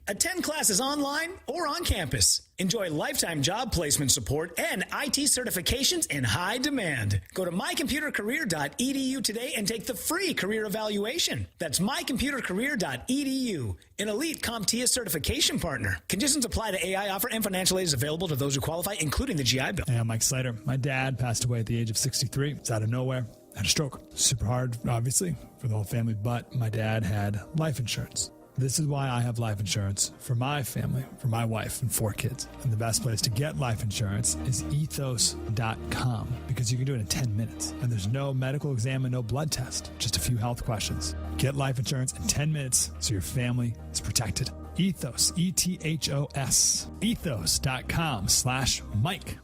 Attend classes online or on campus. Enjoy lifetime job placement support and IT certifications in high demand. Go to mycomputercareer.edu today and take the free career evaluation. That's mycomputercareer.edu, an elite CompTIA certification partner. Conditions apply to AI offer and financial aid is available to those who qualify, including the GI Bill. Hey, I'm Mike Slater. My dad passed away at the age of 63. It's out of nowhere. Had a stroke. Super hard, obviously, for the whole family, but my dad had life insurance. This is why I have life insurance for my family, for my wife and 4 kids. And the best place to get life insurance is ethos.com because you can do it in 10 minutes. And there's no medical exam and no blood test, just a few health questions. Get life insurance in 10 minutes so your family is protected. Ethos, E-T-H-O-S, ethos.com/Mike.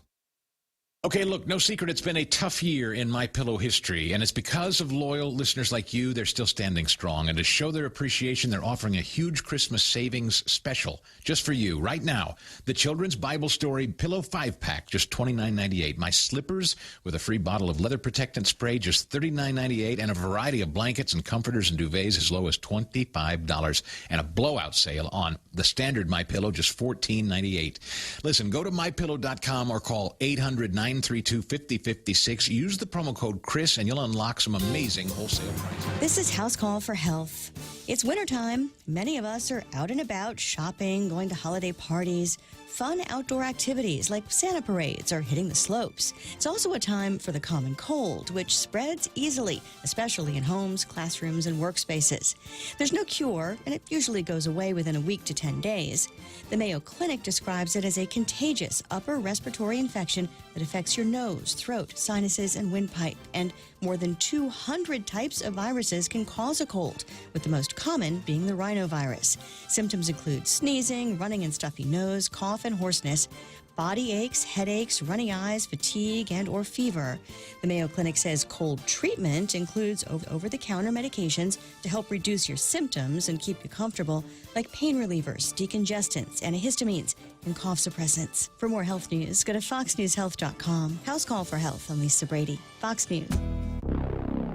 Okay, look, no secret, it's been a tough year in MyPillow history, and it's because of loyal listeners like you. They're still standing strong, and to show their appreciation, they're offering a huge Christmas savings special just for you right now. The Children's Bible Story Pillow 5-pack, just $29.98. My slippers with a free bottle of leather protectant spray, just $39.98, and a variety of blankets and comforters and duvets as low as $25, and a blowout sale on the standard MyPillow, just $14.98. Listen, go to MyPillow.com or call 800-932-5056. Use the promo code Chris and you'll unlock some amazing wholesale prices. This is House Call for Health. It's wintertime. Many of us are out and about shopping, going to holiday parties, fun outdoor activities like Santa parades or hitting the slopes. It's also a time for the common cold, which spreads easily, especially in homes, classrooms, and workspaces. There's no cure, and it usually goes away within a week to 10 days. The Mayo Clinic describes it as a contagious upper respiratory infection that affects your nose, throat, sinuses, and windpipe. And more than 200 types of viruses can cause a cold, with the most common being the rhinovirus. Symptoms include sneezing, running and stuffy nose, cough and hoarseness, body aches, headaches, runny eyes, fatigue, and or fever. The Mayo Clinic says cold treatment includes over-the-counter medications to help reduce your symptoms and keep you comfortable, like pain relievers, decongestants, antihistamines, and cough suppressants. For more health news, go to foxnewshealth.com. House Call for Health. I'm Lisa Brady, Fox News.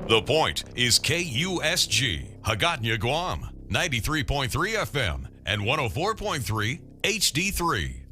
The Point is KUSG, Hagåtña, Guam, 93.3 FM and 104.3 HD3.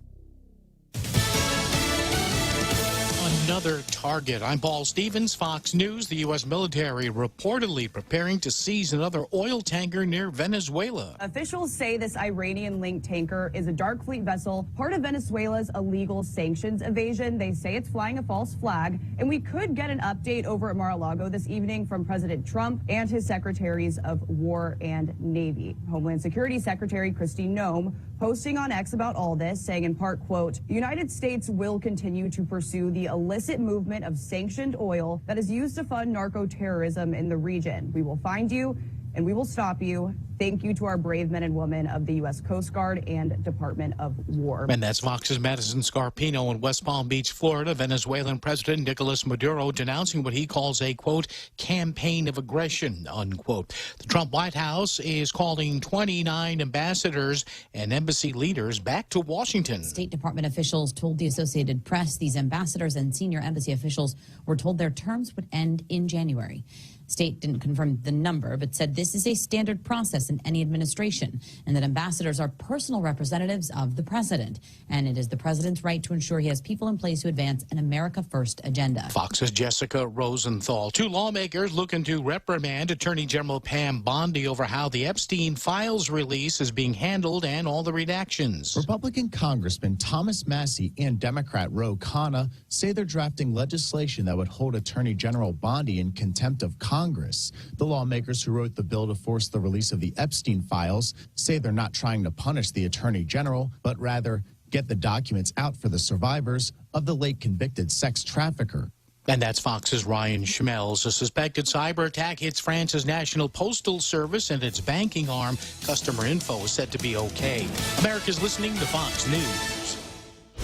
Another target. I'm Paul Stevens, Fox News. The U.S. military reportedly preparing to seize another oil tanker near Venezuela. Officials say this Iranian-linked tanker is a dark fleet vessel, part of Venezuela's illegal sanctions evasion. They say it's flying a false flag, and we could get an update over at Mar-a-Lago this evening from President Trump and his secretaries of War and Navy. Homeland Security Secretary Kristi Noem posting on X about all this, saying in part, quote, "The United States will continue to pursue the illicit movement of sanctioned oil that is used to fund narco-terrorism in the region. We will find you and we will stop you. Thank you to our brave men and women of the U.S. Coast Guard and Department of War." And that's Fox's Madison Scarpino in West Palm Beach, Florida. Venezuelan President Nicolas Maduro denouncing what he calls a, quote, campaign of aggression, unquote. The Trump White House is calling 29 ambassadors and embassy leaders back to Washington. State Department officials told the Associated Press these ambassadors and senior embassy officials were told their terms would end in January. State didn't confirm the number, but said this is a standard process in any administration and that ambassadors are personal representatives of the president. And it is the president's right to ensure he has people in place who advance an America First agenda. Fox's Jessica Rosenthal. 2 lawmakers looking to reprimand Attorney General Pam Bondi over how the Epstein files release is being handled and all the redactions. Republican Congressman Thomas Massey and Democrat Ro Khanna say they're drafting legislation that would hold Attorney General Bondi in contempt of Congress. The lawmakers who wrote the bill to force the release of the Epstein files say they're not trying to punish the Attorney General, but rather get the documents out for the survivors of the late convicted sex trafficker. And that's Fox's Ryan Schmelz. A suspected cyber attack hits France's National Postal Service and its banking arm. Customer info is said to be okay. America's listening to Fox News.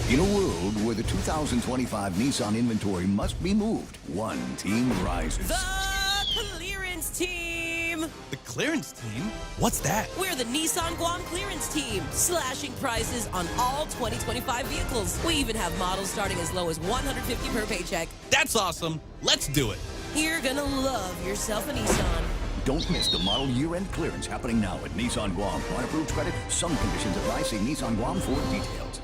In a world where the 2025 Nissan inventory must be moved, one team rises. The Clearance Team! The Clearance Team? What's that? We're the Nissan Guam Clearance Team, slashing prices on all 2025 vehicles. We even have models starting as low as $150 per paycheck. That's awesome. Let's do it. You're gonna love yourself a Nissan. Don't miss the model year-end clearance happening now at Nissan Guam. On approved credit, some conditions apply. See Nissan Guam for details.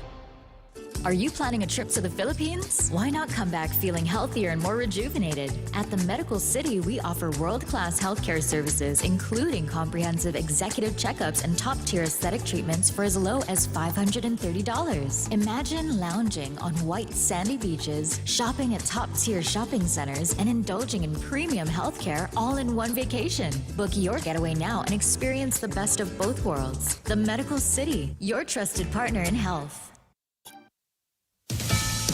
Are you planning a trip to the Philippines? Why not come back feeling healthier and more rejuvenated? At the Medical City, we offer world-class healthcare services, including comprehensive executive checkups and top-tier aesthetic treatments for as low as $530. Imagine lounging on white sandy beaches, shopping at top-tier shopping centers, and indulging in premium healthcare all in one vacation. Book your getaway now and experience the best of both worlds. The Medical City, your trusted partner in health.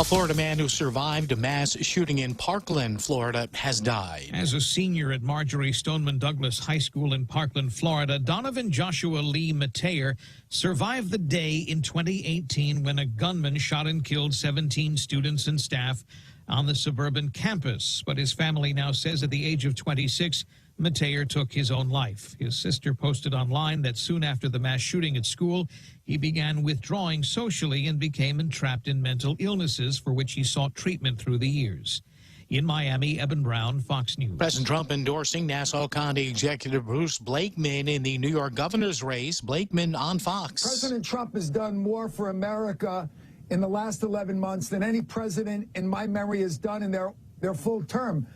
A Florida man who survived a mass shooting in Parkland, Florida, has died. As a senior at Marjorie Stoneman Douglas High School in Parkland, Florida, Donovan Joshua Lee Mateer survived the day in 2018 when a gunman shot and killed 17 students and staff on the suburban campus. But his family now says at the age of 26, Mateer took his own life. His sister posted online that soon after the mass shooting at school, he began withdrawing socially and became entrapped in mental illnesses for which he sought treatment through the years. In Miami, Eben Brown, Fox News. President Trump endorsing Nassau County Executive Bruce Blakeman in the New York governor's race. Blakeman on Fox. President Trump has done more for America in the last 11 months than any president in my memory has done in their full term.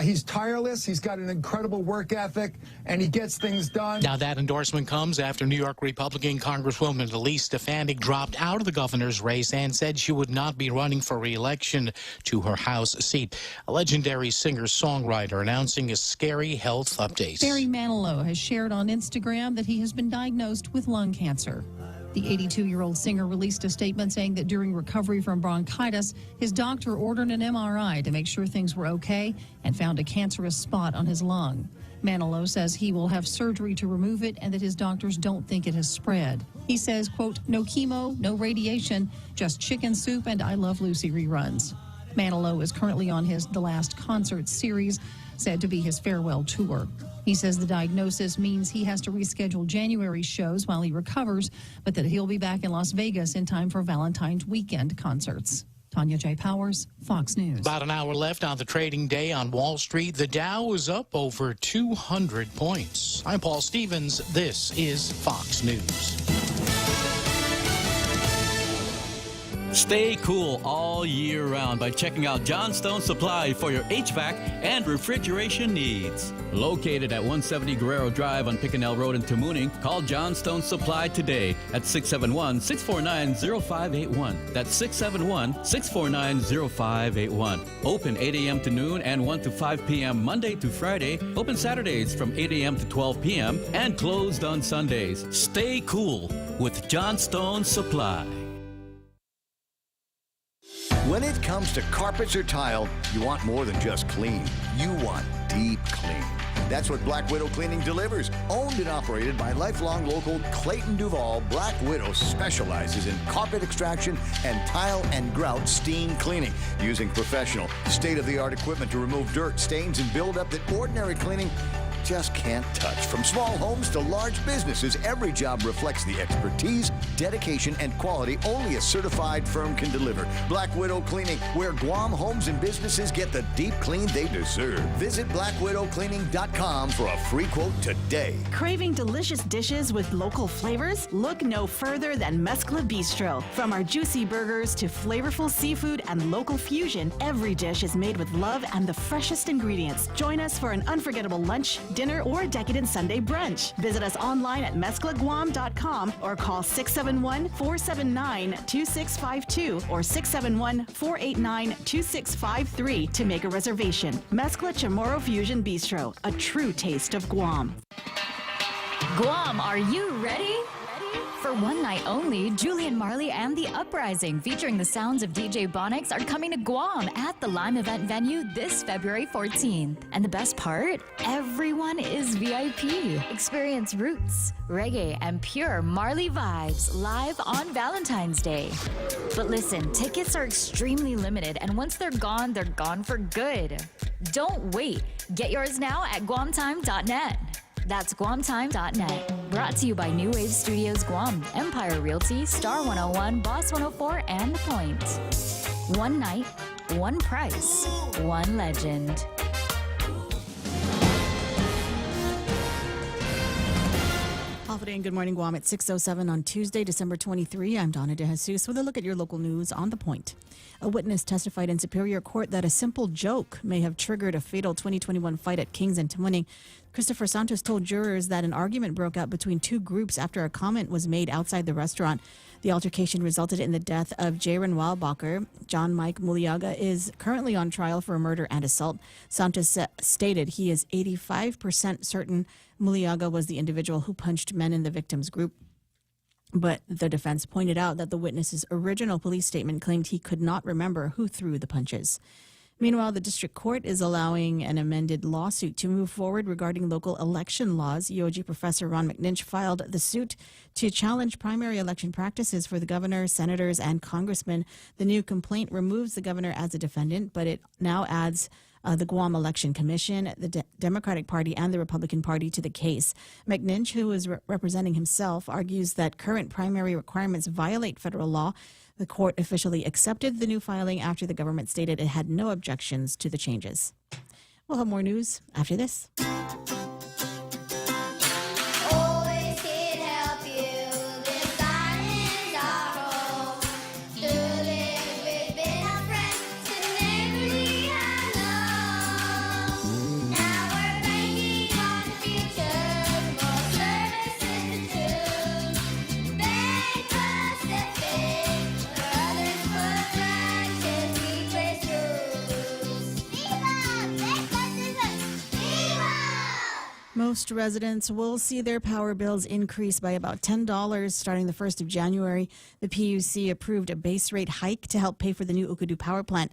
He's tireless, he's got an incredible work ethic, and he gets things done. Now that endorsement comes after New York Republican Congresswoman Elise Stefanik dropped out of the governor's race and said she would not be running for re-election to her House seat. A legendary singer-songwriter announcing a scary health update. Barry Manilow has shared on Instagram that he has been diagnosed with lung cancer. The 82-year-old singer released a statement saying that during recovery from bronchitis, his doctor ordered an MRI to make sure things were okay and found a cancerous spot on his lung. Manilow says he will have surgery to remove it and that his doctors don't think it has spread. He says, quote, no chemo, no radiation, just chicken soup and I Love Lucy reruns. Manilow is currently on his The Last Concert series, said to be his farewell tour. He says the diagnosis means he has to reschedule January shows while he recovers, but that he'll be back in Las Vegas in time for Valentine's weekend concerts. Tanya J. Powers, Fox News. About an hour left on the trading day on Wall Street. The Dow is up over 200 points. I'm Paul Stevens. This is Fox News. Stay cool all year round by checking out Johnstone Supply for your HVAC and refrigeration needs. Located at 170 Guerrero Drive on Picanell Road in Tamuning, call Johnstone Supply today at 671-649-0581. That's 671-649-0581. Open 8 a.m. to noon and 1 to 5 p.m. Monday to Friday. Open Saturdays from 8 a.m. to 12 p.m. and closed on Sundays. Stay cool with Johnstone Supply. When it comes to carpets or tile, you want more than just clean. You want deep clean. That's what Black Widow Cleaning delivers. Owned and operated by lifelong local Clayton Duvall, Black Widow specializes in carpet extraction and tile and grout steam cleaning, using professional, state-of-the-art equipment to remove dirt, stains, and buildup that ordinary cleaning just can't touch. From small homes to large businesses, every job reflects the expertise, dedication, and quality only a certified firm can deliver. Black Widow Cleaning, where Guam homes and businesses get the deep clean they deserve. Visit blackwidowcleaning.com for a free quote today. Craving delicious dishes with local flavors? Look no further than Mezcla Bistro. From our juicy burgers to flavorful seafood and local fusion, every dish is made with love and the freshest ingredients. Join us for an unforgettable lunch, dinner, or decadent Sunday brunch. Visit us online at mezclaguam.com or call 671-479-2652 or 671-489-2653 to make a reservation. Mezcla Chamorro Fusion Bistro, a true taste of Guam. Guam, are you ready? For one night only, Julian Marley and The Uprising, featuring the sounds of DJ Bonix, are coming to Guam at the Lime Event venue this February 14th. And the best part? Everyone is VIP. Experience roots, reggae, and pure Marley vibes live on Valentine's Day. But listen, tickets are extremely limited, and once they're gone for good. Don't wait. Get yours now at guamtime.net. That's guamtime.net. Brought to you by New Wave Studios Guam, Empire Realty, Star 101, Boss 104, and The Point. One night, one price, one legend. Today in Good Morning Guam at 6:07 on Tuesday, December 23. I'm Donna De Jesus with a look at your local news on The Point. A witness testified in Superior Court that a simple joke may have triggered a fatal 2021 fight at King's and Tamuning. Christopher Santos told jurors that an argument broke out between two groups after a comment was made outside the restaurant. The altercation resulted in the death of Jaron Wildbacher. John Mike Muliaga is currently on trial for murder and assault. Santos stated he is 85% certain Muliaga was the individual who punched men in the victim's group. But the defense pointed out that the witness's original police statement claimed he could not remember who threw the punches. Meanwhile, the district court is allowing an amended lawsuit to move forward regarding local election laws. EOG Professor Ron McNinch filed the suit to challenge primary election practices for the governor, senators, and congressmen. The new complaint removes the governor as a defendant, but it now adds the Guam Election Commission, the Democratic Party, and the Republican Party to the case. McNinch, who is representing himself, argues that current primary requirements violate federal law. The court officially accepted the new filing after the government stated it had no objections to the changes. We'll have more news after this. Most residents will see their power bills increase by about $10 starting the 1st of January. The PUC approved a base rate hike to help pay for the new Ukudu power plant.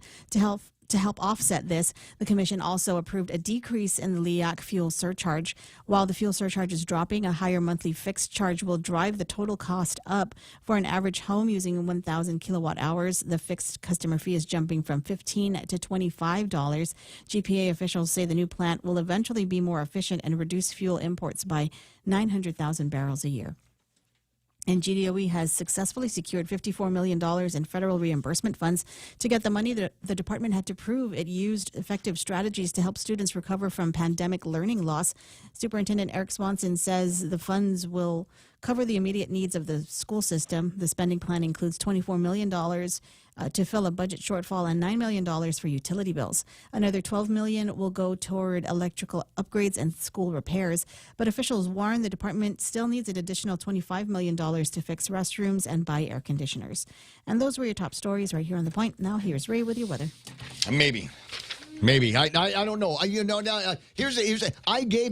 To help offset this, the commission also approved a decrease in the LIAC fuel surcharge. While the fuel surcharge is dropping, a higher monthly fixed charge will drive the total cost up. For an average home using 1,000 kilowatt hours, the fixed customer fee is jumping from $15 to $25. GPA officials say the new plant will eventually be more efficient and reduce fuel imports by 900,000 barrels a year. And GDOE has successfully secured $54 million in federal reimbursement funds. To get the money, the department had to prove it used effective strategies to help students recover from pandemic learning loss. Superintendent Eric Swanson says the funds will cover the immediate needs of the school system. The spending plan includes $24 million to fill a budget shortfall and $9 million for utility bills. Another $12 million will go toward electrical upgrades and school repairs. But officials warn the department still needs an additional $25 million to fix restrooms and buy air conditioners. And those were your top stories right here on The Point. Now here's Ray with your weather. Maybe. I don't know. I gave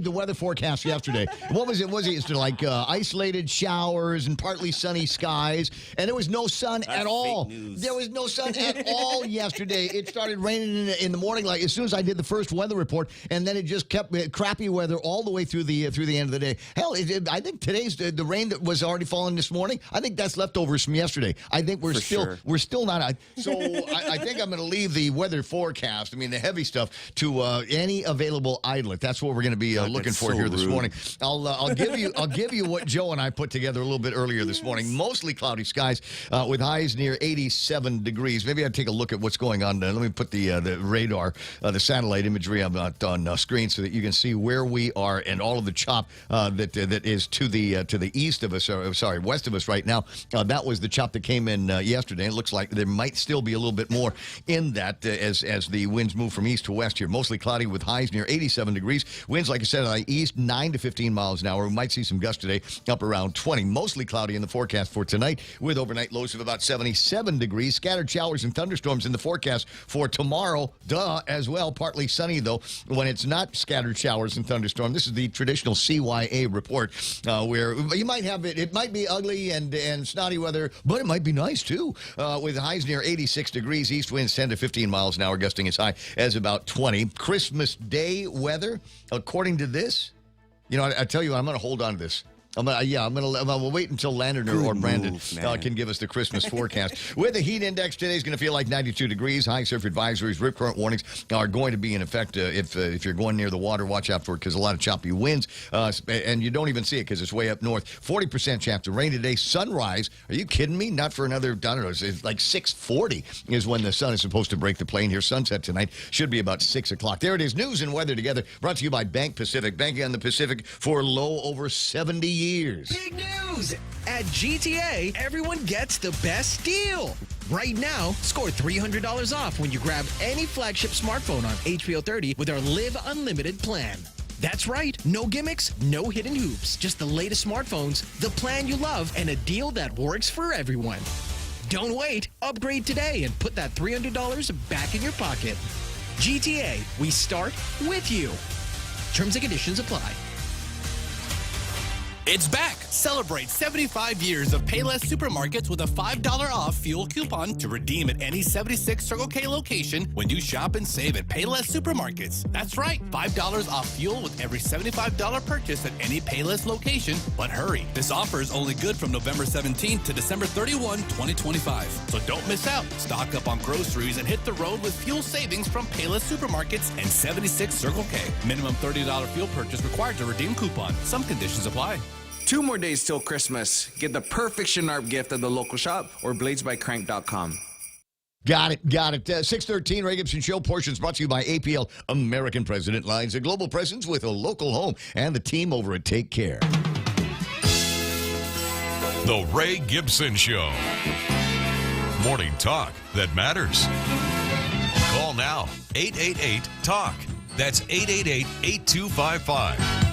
the weather forecast yesterday. What was it? It's like isolated showers and partly sunny skies, and there was no sun at all. There was no sun at all yesterday. It started raining in the morning, like as soon as I did the first weather report, and then it just kept crappy weather all the way through the end of the day. Hell, I think today's the rain that was already falling this morning. I think that's leftovers from yesterday. I think we're still not. So I think I'm going to leave the weather forecast. I mean, the heavy stuff to any available idlet. That's what we're going to be looking for here this morning. I'll give you what Joe and I put together a little bit earlier this morning. Mostly cloudy skies with highs near 87 degrees. Maybe I'd take a look at what's going on. Let me put the radar, the satellite imagery on screen so that you can see where we are and all of the chop that is to the east of us. West of us right now. That was the chop that came in yesterday. It looks like there might still be a little bit more in that as the winds move from east to west here. Mostly cloudy with highs near 87 degrees. Winds, like I said, on the east, 9 to 15 miles an hour. We might see some gusts today, up around 20. Mostly cloudy in the forecast for tonight with overnight lows of about 77 degrees. Scattered showers and thunderstorms in the forecast for tomorrow. As well. Partly sunny, though, when it's not scattered showers and thunderstorms. This is the traditional CYA report where you might have it. It might be ugly and snotty weather, but it might be nice, too, with highs near 86 degrees. East winds 10 to 15 miles an hour, gusting as high as about 20. Christmas Day weather, according to this, I tell you, I'm going to hold on to this. We'll wait until Landon or Brandon can give us the Christmas forecast. With the heat index today is going to feel like 92 degrees. High surf advisories, rip current warnings are going to be in effect. If you're going near the water, watch out for it because a lot of choppy winds. And you don't even see it because it's way up north. 40% chance of rain today. Sunrise, are you kidding me? Not for another, I don't know, it's like 6:40 is when the sun is supposed to break the plane here. Sunset tonight should be about 6 o'clock. There it is. News and weather together. Brought to you by Bank Pacific. Banking on the Pacific for low over 70 years. years. Big news! At GTA, everyone gets the best deal. Right now, score $300 off when you grab any flagship smartphone on HBO 30 with our Live Unlimited plan. That's right, no gimmicks, no hidden hoops, just the latest smartphones, the plan you love, and a deal that works for everyone. Don't wait, upgrade today and put that $300 back in your pocket. GTA, we start with you. Terms and conditions apply. It's back! Celebrate 75 years of Payless Supermarkets with a $5 off fuel coupon to redeem at any 76 Circle K location when you shop and save at Payless Supermarkets. That's right, $5 off fuel with every $75 purchase at any Payless location. But hurry, this offer is only good from November 17th to December 31, 2025. So don't miss out. Stock up on groceries and hit the road with fuel savings from Payless Supermarkets and 76 Circle K. Minimum $30 fuel purchase required to redeem coupon. Some conditions apply. 2 more days till Christmas. Get the perfect Shinarp gift at the local shop or bladesbycrank.com. Got it. 613 Ray Gibson Show portions brought to you by APL American President Lines, a global presence with a local home, and the team over at Take Care. The Ray Gibson Show. Morning talk that matters. Call now. 888-TALK. That's 888-8255.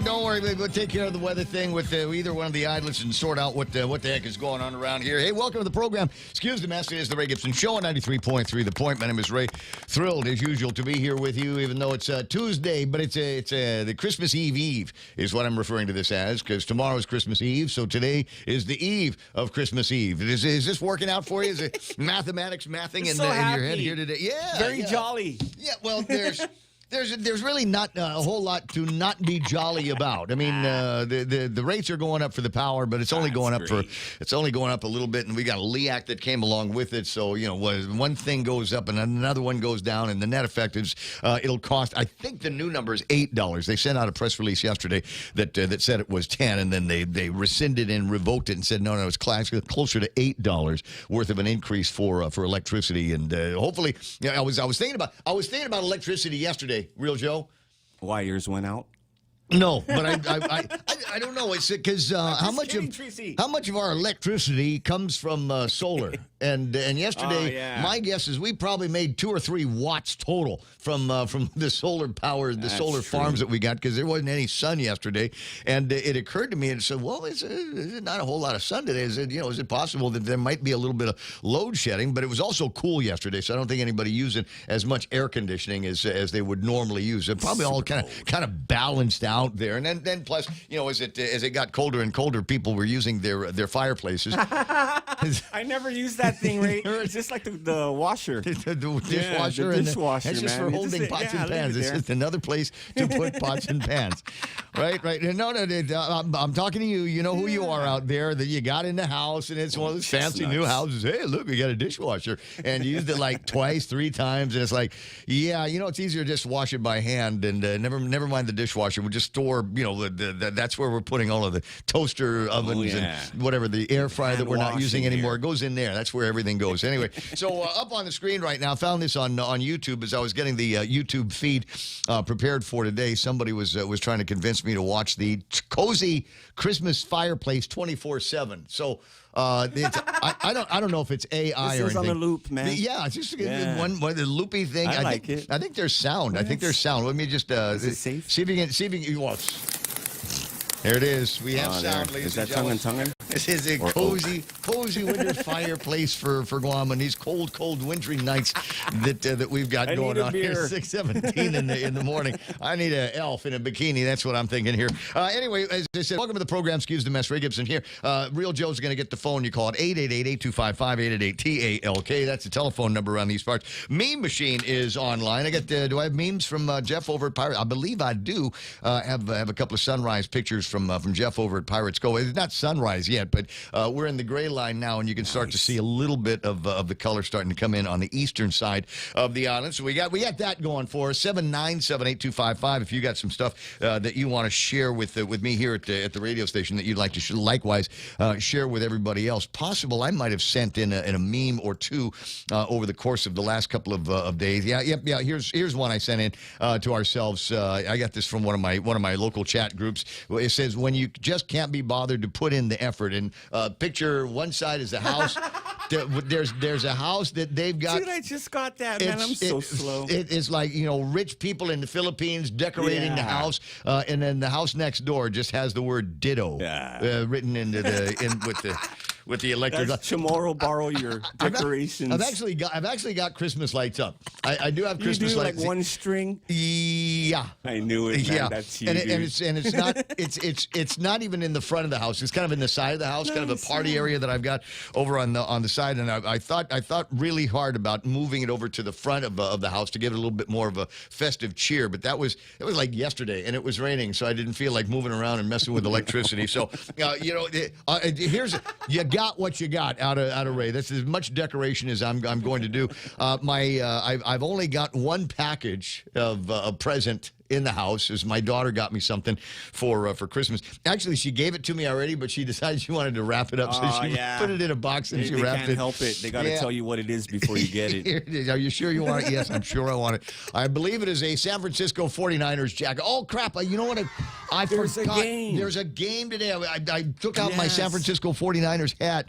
Don't worry, we'll take care of the weather thing with either one of the idlers and sort out what the heck is going on around here. Hey, welcome to the program. Excuse the mess. It is the Ray Gibson Show on 93.3 The Point. My name is Ray. Thrilled, as usual, to be here with you, even though it's Tuesday, but it's the Christmas Eve is what I'm referring to this as, because tomorrow is Christmas Eve, so today is the eve of Christmas Eve. Is this working out for you? Is it mathematics mathing in your head here today? Yeah. Very jolly. Yeah, well, There's really not a whole lot to not be jolly about. I mean, the rates are going up for the power, but it's only going up a little bit, and we got a LEAC that came along with it. So one thing goes up and another one goes down, and the net effect is it'll cost. I think the new number is $8. They sent out a press release yesterday that said it was $10, and then they rescinded and revoked it and said no, it's closer to $8 worth of an increase for electricity, and hopefully, I was thinking about electricity yesterday. Real Joe? Wires went out? No, but I don't know. It's because how much of our electricity comes from solar? And yesterday, my guess is we probably made 2 or 3 watts total from the solar power, solar farms that we got, because there wasn't any sun yesterday. And it occurred to me and said, well, is it not a whole lot of sun today? Is it possible that there might be a little bit of load shedding? But it was also cool yesterday, so I don't think anybody using as much air conditioning as they would normally use. It probably all kind of balanced out there. And then plus, as it got colder and colder, people were using their fireplaces. I never used that thing, Ray. It's just like the washer. the dishwasher. The dishwasher, that's just for holding pots and pans. It's just another place to put pots and pans. Right. No, I'm talking to you. You know who you are out there, that you got in the house, and it's one of those fancy new houses. Hey, look, we got a dishwasher. And you used it like twice, 3 times, and it's like, yeah, it's easier to just wash it by hand, and never mind the dishwasher. We'll just store, that's where we're putting all of the toaster ovens and whatever, the air fryer that we're not using anymore. It goes in there. That's where everything goes. Anyway, so up on the screen right now, found this on YouTube as I was getting the YouTube feed prepared for today. Somebody was trying to convince me to watch the cozy Christmas fireplace 24/7. So I don't know if it's AI this or anything. This is on a loop, man. Yeah, it's just one the loopy thing. I like it. I think there's sound. Let me just see if you can watch. There it is. We have sound, ladies and gentlemen. Is that tongue and tongue? This is a cozy winter fireplace for Guam on these cold, wintry nights that we've got going on here. 6:17 in the morning. I need an elf in a bikini. That's what I'm thinking here. Anyway, as I said, welcome to the program. Excuse the mess. Ray Gibson here. Real Joe's going to get the phone. You call it 888-8255-888-TALK. That's the telephone number around these parts. Meme Machine is online. I got. Do I have memes from Jeff over at Pirate? I believe I do. Have a couple of sunrise pictures from Jeff over at Pirates Go. It's not sunrise yet, but we're in the gray line now, and you can start to see a little bit of the color starting to come in on the eastern side of the island. So we got that going for us. 797-8255. If you got some stuff that you want to share with me here at the radio station that you'd like to likewise share with everybody else. Possible I might have sent in a meme or two over the course of the last couple of days. Yeah. Here's one I sent in to ourselves. I got this from one of my local chat groups. It says, when you just can't be bothered to put in the effort, and picture one side is a house. There's a house that they've got. Dude, I just got that, man. I'm so slow. It's like, rich people in the Philippines decorating the house, and then the house next door just has the word ditto written with the electric. That's tomorrow. Borrow your decorations. I've actually got Christmas lights up. I do have Christmas lights. Like one string. Yeah, I knew it. Man. Yeah, that's you. And it's not it's not even in the front of the house. It's kind of in the side of the house, kind of a party area that I've got over on the side. And I thought really hard about moving it over to the front of the house to give it a little bit more of a festive cheer. But it was like yesterday, and it was raining, so I didn't feel like moving around and messing with electricity. So here's you got what you got out of Ray. That's as much decoration as I'm going to do. I've only got one package of a present in the house, as my daughter got me something for Christmas. Actually, she gave it to me already, but she decided she wanted to wrap it up, so she put it in a box and she wrapped it. They can't help it. They got to tell you what it is before you get it. Here it is. Are you sure you want it? Yes, I'm sure I want it. I believe it is a San Francisco 49ers jacket. Oh, crap. You know what? I forgot. There's a game today. I took out my San Francisco 49ers hat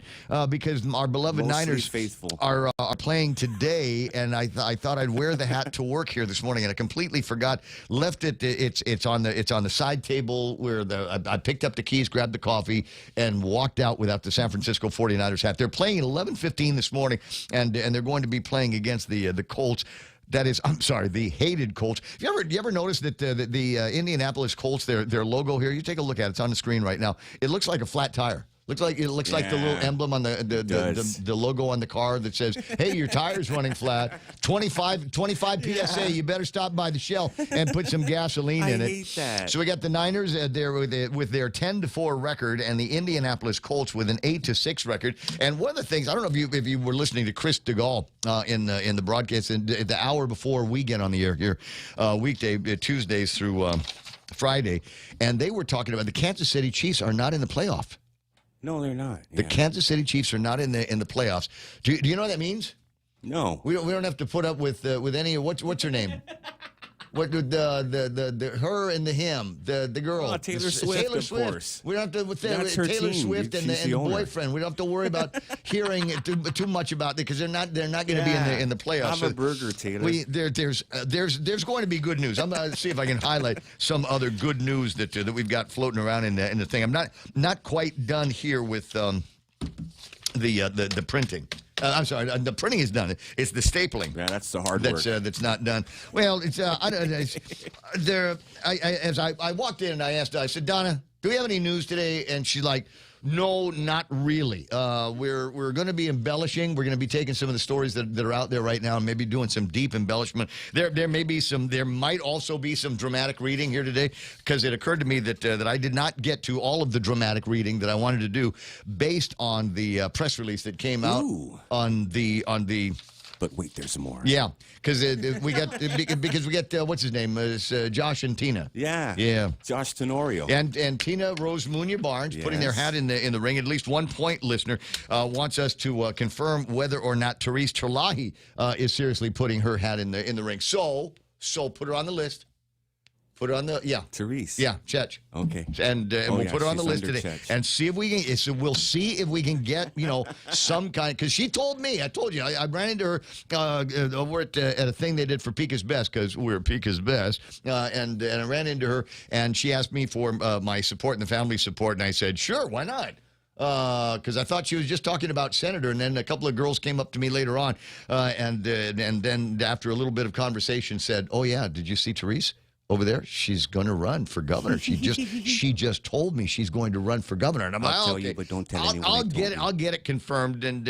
because our beloved Niners are playing today, and I thought I'd wear the hat to work here this morning, and I completely forgot. Left it. It's on the side table where I picked up the keys, grabbed the coffee, and walked out without the San Francisco 49ers hat. They're playing at 11:15 this morning, and they're going to be playing against the Colts. That is, I'm sorry, the hated Colts. You ever notice that the Indianapolis Colts, their logo here? You take a look at it. It's on the screen right now. It looks like a flat tire. It looks like the little emblem on the logo on the car that says, "Hey, your tire's running flat. 25 PSA. You better stop by the Shell and put some gasoline in it." I hate that. So we got the Niners there with their 10-4 record, and the Indianapolis Colts with an 8-6 record. And one of the things, I don't know if you were listening to Chris DeGaulle in the broadcast the hour before we get on the air here, weekday Tuesdays through Friday, and they were talking about the Kansas City Chiefs are not in the playoff. No, they're not. The Kansas City Chiefs are not in the playoffs. Do you know what that means? No. We don't have to put up with any of what's her name? What the her and the him, the girl, Taylor Swift, of course. We don't have to with That's her Taylor team. Swift and the boyfriend. We don't have to worry about hearing too much about it because they're not going to be in the playoffs. Have a burger, Taylor. There's going to be good news. I'm going to see if I can highlight some other good news that we've got floating around in the thing. I'm not quite done here with the printing. I'm sorry, the printing is done. It's the stapling. Yeah, that's the hard work. That's not done. Well, it's I don't. As I walked in and I asked, I said, Donna, do we have any news today? And she's like, no, not really. We're going to be embellishing. We're going to be taking some of the stories that are out there right now and maybe doing some deep embellishment. There might also be some dramatic reading here today because it occurred to me that I did not get to all of the dramatic reading that I wanted to do based on the press release that came out on the. But wait, there's more. Yeah, because we got what's his name? Josh and Tina. Yeah. Josh Tenorio. And Tina Rose Munya Barnes putting their hat in the ring. At least 1 point listener wants us to confirm whether or not Therese Terlahi is seriously putting her hat in the ring. So put her on the list. Put her on the Therese. Yeah, Chetch. Okay. And we'll put her on the list today Chetch. and see if we can. So we'll see if we can get some kind. Because she told me, I told you, I ran into her over at a thing they did for Pika's Best because we're Pika's Best, and I ran into her and she asked me for my support and the family support, and I said sure, why not. because I thought she was just talking about Senator, and then a couple of girls came up to me later on, and then after a little bit of conversation said, "Oh yeah, did you see Therese over there? She's going to run for governor. She just told me she's going to run for governor." And I'm like, I'll tell okay. you, but don't tell anyone. I'll get it confirmed, and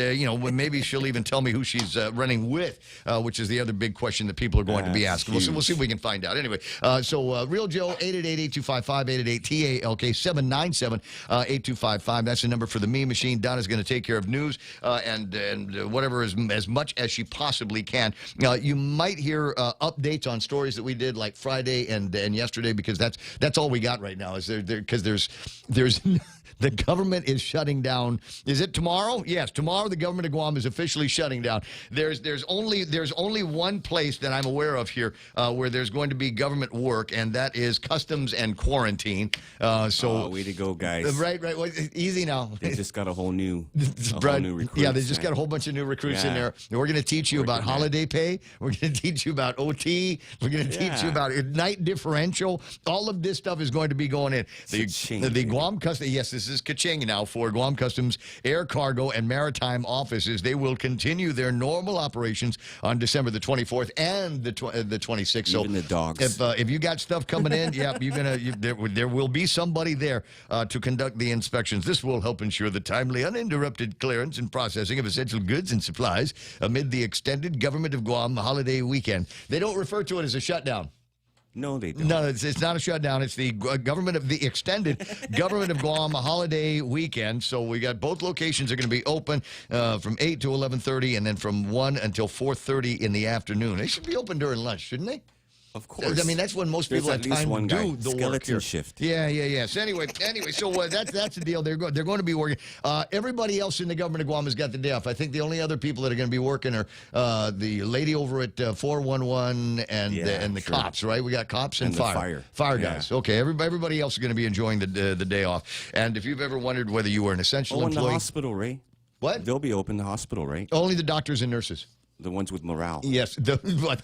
maybe she'll even tell me who she's running with, which is the other big question that people are going to be asking. We'll see if we can find out. Anyway, so Real Joe 888-8255 888-TALK 797-8255. That's the number for the Meme Machine. Donna's going to take care of news and whatever as much as she possibly can. You might hear updates on stories that we did like Friday and yesterday, because that's all we got right now. Is there because there's the government is shutting down. Is it tomorrow? Yes, tomorrow the government of Guam is officially shutting down. There's only one place that I'm aware of here where there's going to be government work, and that is customs and quarantine. So way to go, guys! Right. Well, easy now. They just got a whole new recruits. Yeah, they just got a whole bunch of new recruits in there. We're going to teach you about holiday pay. We're going to teach you about OT. We're going to teach you about night differential. All of this stuff is going to be going in. The Guam Customs. Yes, this is ka-ching now for Guam Customs Air Cargo and Maritime offices. They will continue their normal operations on December the 24th and the 26th. So even the dogs. If you got stuff coming in, there will be somebody there to conduct the inspections. This will help ensure the timely, uninterrupted clearance and processing of essential goods and supplies amid the extended Government of Guam holiday weekend. They don't refer to it as a shutdown. No, they don't. No, it's not a shutdown. It's the extended Government of Guam holiday weekend. So we got both locations are going to be open from 8 to 11:30, and then from 1 until 4:30 in the afternoon. They should be open during lunch, shouldn't they? Of course. I mean, that's when most people have time to do the work here. Shift. Yeah. So anyway, so that's the deal. They're going to be working. Everybody else in the Government of Guam has got the day off. I think the only other people that are going to be working are the lady over at 411 and the cops, right? We got cops and fire guys. Okay, everybody else is going to be enjoying the day off. And if you've ever wondered whether you were an essential employee, the hospital, Ray. What? They'll be open. The hospital, right? Only the doctors and nurses. The ones with morale. Yes,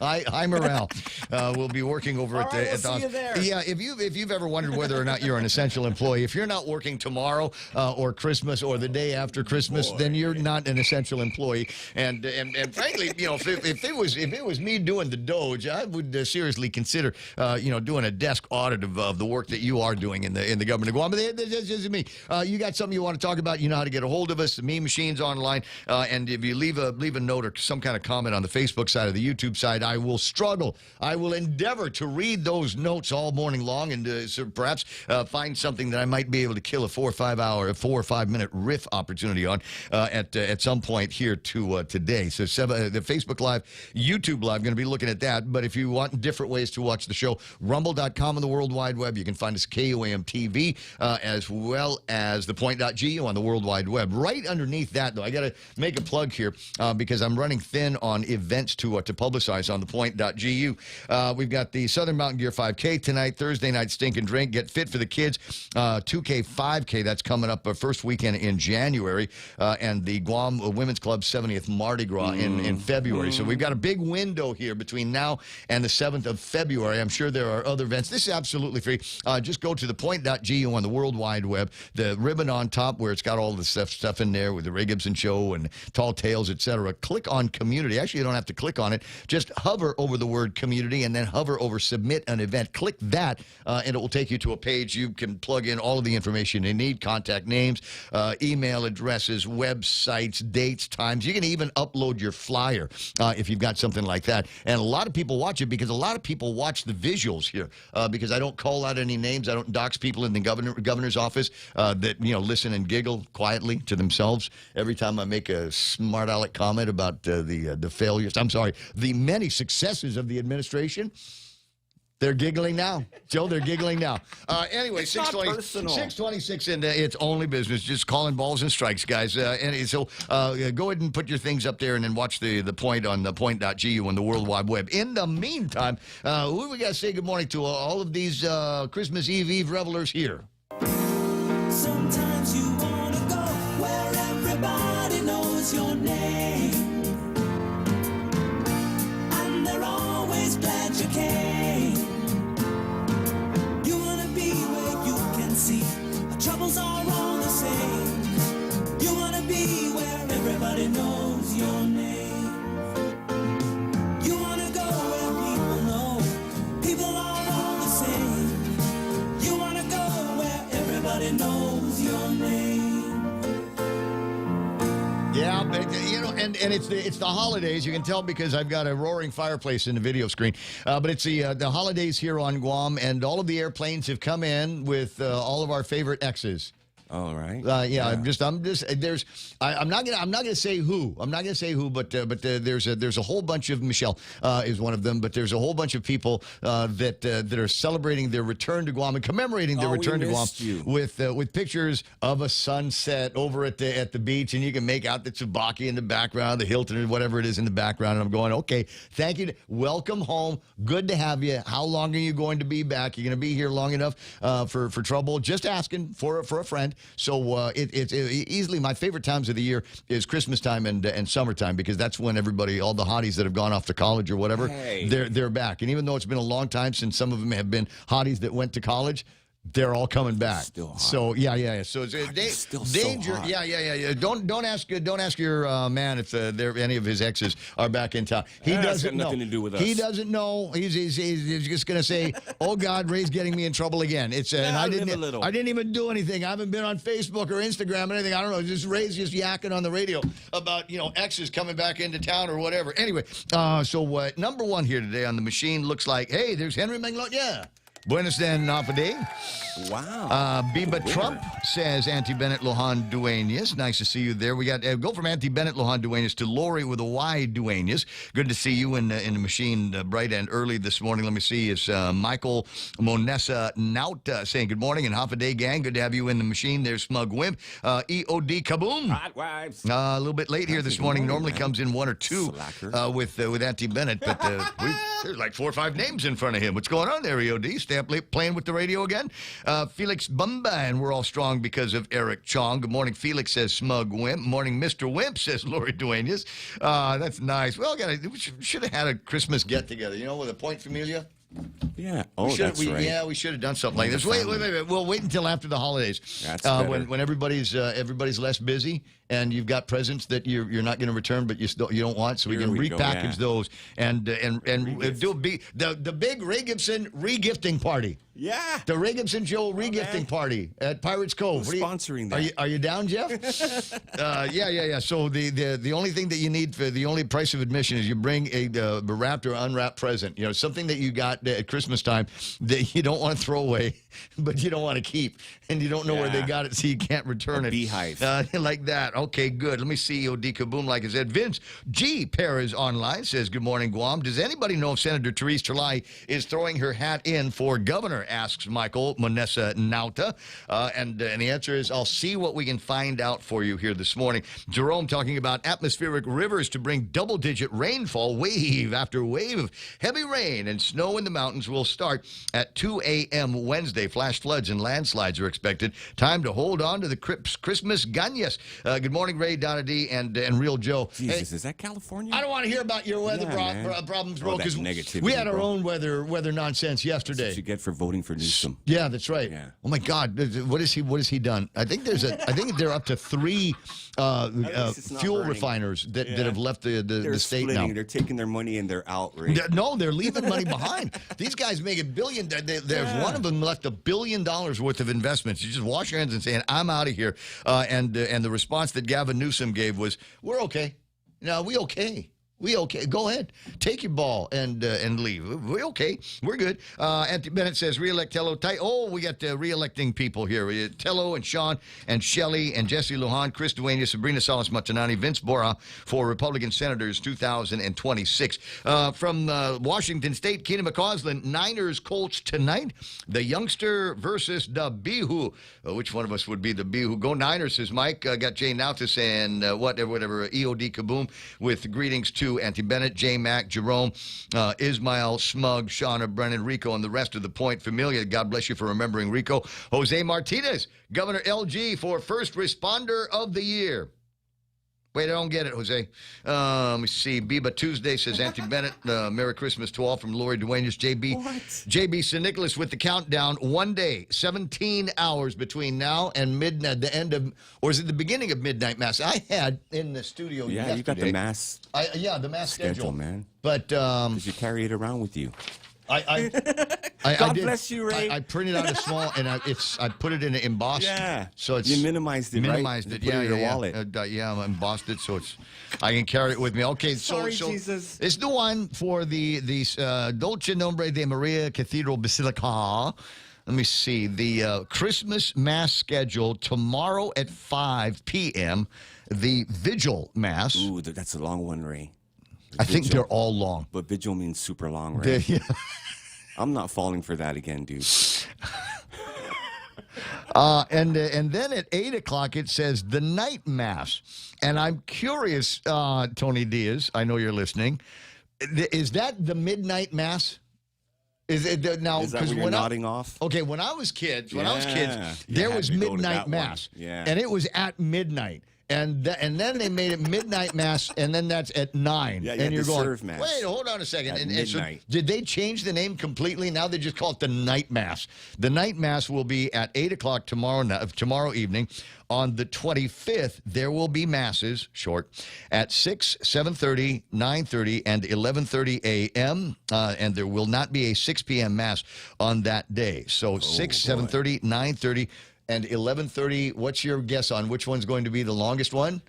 high morale will be working over at the hospital. Yeah, if you've ever wondered whether or not you're an essential employee, if you're not working tomorrow or Christmas or the day after Christmas, then you're not an essential employee. And frankly, if it was me doing the Doge, I would seriously consider doing a desk audit of the work that you are doing in the Government of Guam. But that's just me. You got something you want to talk about? You know how to get a hold of us. The Meme Machine's online, and if you leave a note or some kind of comment on the Facebook side or the YouTube side, I will endeavor to read those notes all morning long, and so perhaps find something that I might be able to kill a 4 or 5 minute riff opportunity on at some point here today. So the Facebook Live, YouTube Live, going to be looking at that. But if you want different ways to watch the show, rumble.com on the World Wide Web. You can find us KOAM TV as well as ThePOINT.gu on the World Wide Web. Right underneath that, though, I got to make a plug here because I'm running thin on events to publicize on ThePOINT.gu. We've got the Southern Mountain Gear 5K tonight, Thursday night Stink and Drink, Get Fit for the Kids, 2K, 5K, that's coming up first weekend in January, and the Guam Women's Club 70th Mardi Gras in February. So we've got a big window here between now and the 7th of February. I'm sure there are other events. This is absolutely free. Just go to ThePOINT.gu on the World Wide Web. The ribbon on top where it's got all the stuff in there with the Ray Gibson Show and Tall Tales, etc. Click on Community. Actually, you don't have to click on it. Just hover over the word community and then hover over submit an event. Click that and it will take you to a page. You can plug in all of the information you need, contact names, email addresses, websites, dates, times. You can even upload your flyer if you've got something like that. And a lot of people watch it because a lot of people watch the visuals here because I don't call out any names. I don't dox people in the governor's office that listen and giggle quietly to themselves every time I make a smart aleck comment about the failures. I'm sorry, the many successes of the administration. They're giggling now. Joe, they're giggling now. Anyway, 626, and it's only business. Just calling balls and strikes, guys. And so go ahead and put your things up there and then watch the Point on ThePOINT.gu on the World Wide Web. In the meantime, who do we got to say good morning to? All of these Christmas Eve revelers here. Sometimes you want to go where everybody knows your name. And they're always glad you came. You want to be where you can see our troubles are all the same. it's the holidays. You can tell because I've got a roaring fireplace in the video screen. But it's the holidays here on Guam, and all of the airplanes have come in with all of our favorite exes. All right. Yeah. I'm not gonna say who. I'm not gonna say who, but there's a whole bunch of Michelle is one of them, but there's a whole bunch of people that are celebrating their return to Guam and commemorating their return to Guam with pictures of a sunset over at the beach, and you can make out the Tsubaki in the background, the Hilton, and whatever it is in the background. And I'm going, okay, thank you, welcome home, good to have you. How long are you going to be back? You're going to be here long enough for trouble? Just asking for a friend. So it's easily my favorite times of the year is Christmas time and summertime, because that's when everybody, all the hotties that have gone off to college or whatever, they're back. And even though it's been a long time since some of them have been hotties that went to college, they're all coming back. Still hot. So yeah. So it's still danger. So hot. Yeah. Don't ask your man if any of his exes are back in town. He doesn't know. Nothing to do with us. He doesn't know. He's just gonna say, "Oh God, Ray's getting me in trouble again." It's and I didn't even do anything. I haven't been on Facebook or Instagram or anything. I don't know. Just Ray's just yakking on the radio about exes coming back into town or whatever. Anyway, so number one here today on the machine looks like, hey, there's Henry Manglot. Yeah. Buenos then, Nafade. Wow. Biba Trump says Auntie Bennett Lohan Duenas. Nice to see you there. We got go from Auntie Bennett Lohan Duenas to Lori with a Y Duenas. Good to see you in the machine bright and early this morning. Let me see. It's Michael Monessa Nauta saying good morning and half a day gang. Good to have you in the machine. There's Smug Wimp. EOD Kaboom. Hot wives. A little bit late here this morning. Normally comes in one or two with Auntie Bennett, but there's like 4 or 5 names in front of him. What's going on there, EOD? Playing with the radio again. Felix Bumba, and we're all strong because of Eric Chong. Good morning, Felix, says Smug Wimp. Morning, Mr. Wimp, says Lori Duenas. That's nice. Well, we should have had a Christmas get-together, with a Point Familia. Yeah. Oh, that's right. Yeah, we should have done something like this. Wait. We'll wait until after the holidays. That's when everybody's less busy and you've got presents that you're not going to return, but you don't want, so we can repackage those and do the big Ray Gibson re-gifting party. Yeah. The Ray Gibson Joe re-gifting party at Pirates Cove. Who's sponsoring that? Are you down, Jeff? Yeah. So the only thing that you need for the only price of admission is you bring a wrapped or unwrapped present. Something that you got at Christmas time that you don't want to throw away, but you don't want to keep, and you don't know where they got it, so you can't return it. Beehive. Like that. Okay, good. Let me see EOD Kaboom, like I said. Vince G. Perez online says, good morning, Guam. Does anybody know if Senator Therese Terlai is throwing her hat in for governor, asks Michael Monessa Nauta. And the answer is, I'll see what we can find out for you here this morning. Jerome talking about atmospheric rivers to bring double-digit rainfall, wave after wave of heavy rain and snow in the mountains will start at 2 a.m. Wednesday. Flash floods and landslides are expected. Time to hold on to the Christmas ganas. Good morning, Ray, Donna D, and Real Joe. Jesus, is that California? I don't want to hear about your weather problems, bro, because we had our own weather nonsense yesterday. That's what you get for voting for Newsom. Yeah, that's right. Yeah. Oh my God, what is he done? I think they're up to 3 fuel refiners that have left the state splitting. now. They're taking their money and they're out. Right? No, they're leaving money behind. These guys make $1 billion. There's one of them left $1 billion worth of investments. You just wash your hands and saying, "I'm out of here." And the response that Gavin Newsom gave was, "We're okay. No, we okay." We okay. Go ahead. Take your ball and leave. We okay. We're good. Auntie Bennett says, re-elect Tello. Oh, we got re-electing people here. Tello and Sean and Shelley and Jesse Lujan, Chris Duenas, Sabrina Salas-Matanani, Vince Bora for Republican Senators 2026. From Washington State, Keenan McCausland, Niners Colts tonight. The youngster versus the Bihu. Which one of us would be the Bihu? Go Niners, says Mike. Got Jay Nautis and whatever, EOD Kaboom with greetings to Auntie Bennett, J. Mac, Jerome, Ismail, Smug, Shauna, Brennan, Rico, and the rest of the Point Familia. God bless you for remembering Rico. Jose Martinez, Governor LG for First Responder of the Year. Wait, I don't get it, Jose. Let me see. Biba Tuesday says Auntie Bennett. Merry Christmas to all from Lori Duenas. JB St. Nicholas with the countdown. 1 day, 17 hours between now and midnight, the end of, or is it the beginning of midnight mass? I had in the studio yesterday. You got the mass. The mass schedule, man. But because you carry it around with you. God did. bless you, Ray. I printed out a small, and I put it in an embossed. Yeah. So it's You minimized it, right? Minimized You it. put it Yeah, in your yeah, wallet. yeah. I embossed it, so I can carry it with me. Okay, Sorry, so Jesus. it's the one for the Dolce Nombre de Maria Cathedral Basilica. Let me see the Christmas Mass schedule tomorrow at 5 p.m. The Vigil Mass. Ooh, that's a long one, Ray. I think they're all long. But vigil means super long, Ray. Yeah. I'm not falling for that again, dude. And then at 8 o'clock it says the night mass, and I'm curious, Tony Diaz, I know you're listening. Is that the midnight mass? Is it now? Is that when you're nodding off? Okay, when I was kids, You there had was to go to midnight that one. mass, Yeah. and it was at midnight. And then they made it midnight mass, and then that's at 9. Yeah, you and had you're to going, serve mass wait, hold on a second. at And so midnight. did they change the name completely? Now they just call it the night mass. The night mass will be at 8 o'clock tomorrow evening. On the 25th, there will be masses, short, at 6, 7:30, 9:30, and 11:30 a.m. And there will not be a 6 p.m. mass on that day. So 6, 7:30, 9:30. And 11:30, what's your guess on which one's going to be the longest one?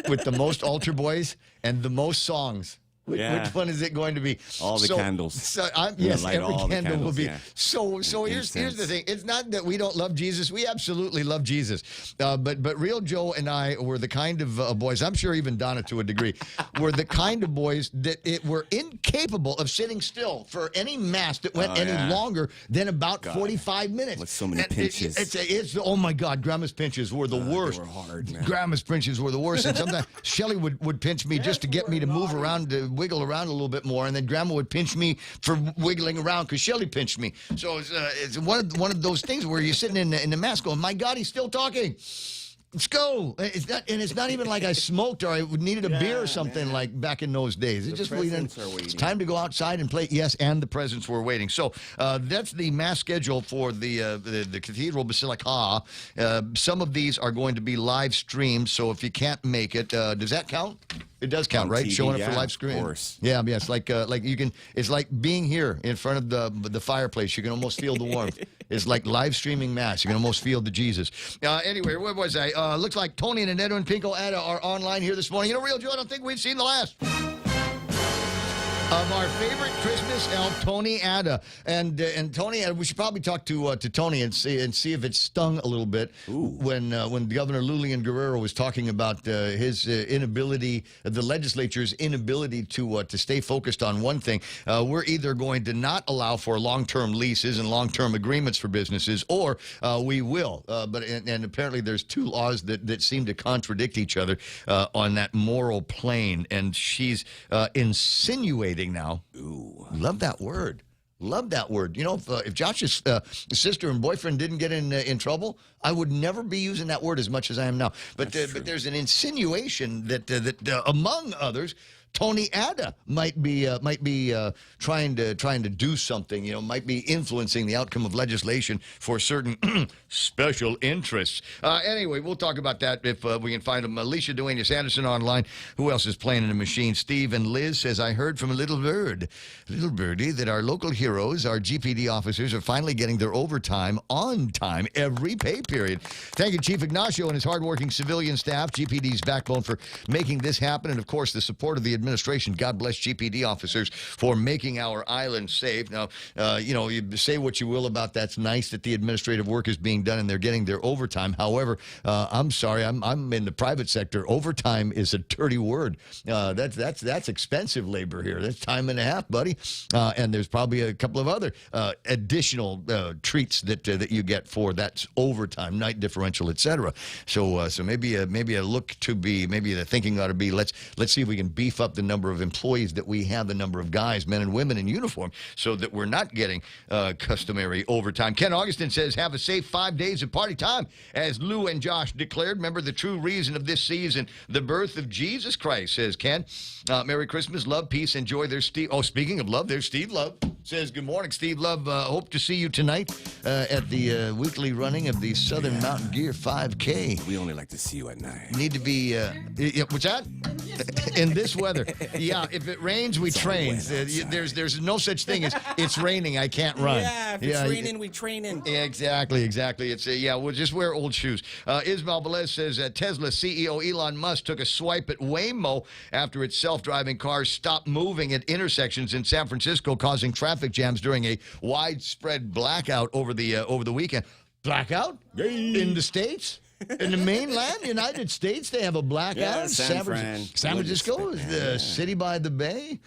With the most altar boys and the most songs. Which one is it going to be? All the candles. Yes, light every all the candle will candles, be. yeah. So here's the thing. It's not that we don't love Jesus. We absolutely love Jesus. But Real Joe and I were the kind of boys, I'm sure even Donna to a degree, were the kind of boys that were incapable of sitting still for any mass that went any longer than about 45 minutes. With so many pinches. It's oh my God, Grandma's pinches were the worst. They were hard, man. Grandma's pinches were the worst. And sometimes Shelly would pinch me just to get me to move around, to wiggle around a little bit more, and then Grandma would pinch me for wiggling around because Shelly pinched me. So it's one of those things where you're sitting in the mass going, my God, he's still talking. Let's go. It's not even like I smoked or I needed a beer or something like back in those days. It's just it's time to go outside and play. Yes, and the presents were waiting. So that's the mass schedule for the Cathedral Basilica. Some of these are going to be live streamed. So if you can't make it, does that count? It does count, right? TV, Showing up for live stream. Of course. Yeah, it's like you can. It's like being here in front of the fireplace. You can almost feel the warmth. It's like live streaming mass. You can almost feel the Jesus. Anyway, where was I? Looks like Tony and Annette and Pinko Ada are online here this morning. You know, Real Joe, I don't think we've seen the last of our favorite Christmas elf, Tony Ada. And Tony, we should probably talk to Tony and see if it stung a little bit when Governor Lulian Guerrero was talking about his inability, the legislature's inability to stay focused on one thing. We're either going to not allow for long-term leases and long-term agreements for businesses, or we will. But apparently there's two laws that seem to contradict each other on that moral plane. And she's insinuating now. Ooh, love that word. Love that word. You know, if Josh's sister and boyfriend didn't get in trouble, I would never be using that word as much as I am now. But there's an insinuation that among others, Tony Ada might be trying to do something. You know, might be influencing the outcome of legislation for certain special interests. Anyway, we'll talk about that if we can find them. Alicia Duenas Anderson online. Who else is playing in the machine? Steve and Liz says, I heard from a little birdie, that our local heroes, our GPD officers, are finally getting their overtime on time every pay period. Thank you, Chief Ignacio and his hardworking civilian staff, GPD's backbone, for making this happen, and of course the support of the administration. God bless GPD officers for making our island safe. Now, you say what you will about that's nice that the administrative work is being done and they're getting their overtime. However, I'm sorry, I'm in the private sector. Overtime is a dirty word. That's expensive labor here. That's time and a half, buddy. And there's probably a couple of other additional treats that you get for that overtime, night differential, etc. So maybe a look to be, maybe the thinking ought to be, let's see if we can beef up the number of employees that we have, the number of guys, men and women in uniform, so that we're not getting customary overtime. Ken Augustin says, have a safe 5 days of party time, as Lou and Josh declared. Remember the true reason of this season, the birth of Jesus Christ, says Ken. Merry Christmas, love, peace, and joy. There's Steve. Oh, speaking of love, there's Steve Love. Says, good morning, Steve Love. Hope to see you tonight at the weekly running of the Southern Mountain Gear 5K. We only like to see you at night. Need to be, what's that? In this weather. Yeah, if it rains, we train. There's no such thing as it's raining, I can't run. Yeah, if it's raining, we training. Exactly. It's we'll just wear old shoes. Ismael Velez says Tesla CEO Elon Musk took a swipe at Waymo after its self-driving cars stopped moving at intersections in San Francisco, causing traffic jams during a widespread blackout over the weekend. Blackout? In the States? In the mainland United States, they have a blackout. Yeah, San Francisco is the city by the bay.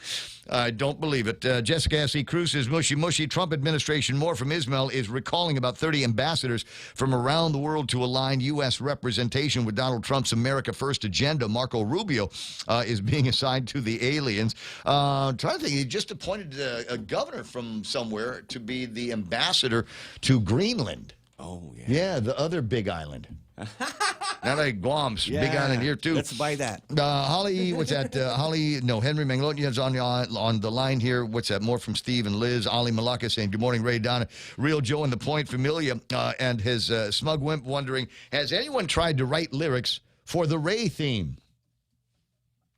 I don't believe it. Jessica S.E. Cruz says, mushy. Trump administration, more from Ismail, is recalling about 30 ambassadors from around the world to align U.S. representation with Donald Trump's America First agenda. Marco Rubio is being assigned to the aliens. I'm trying to think, he just appointed a governor from somewhere to be the ambassador to Greenland. Oh, yeah. Yeah, the other big island. Not like Guam's big island here, too. Let's buy that. Holly, what's that? Henry Manglotian's on the line here. What's that? More from Steve and Liz. Ali Malaka saying, good morning, Ray, Donna. Real Joe and the Point Familia and his Smug Wimp wondering, has anyone tried to write lyrics for the Ray theme?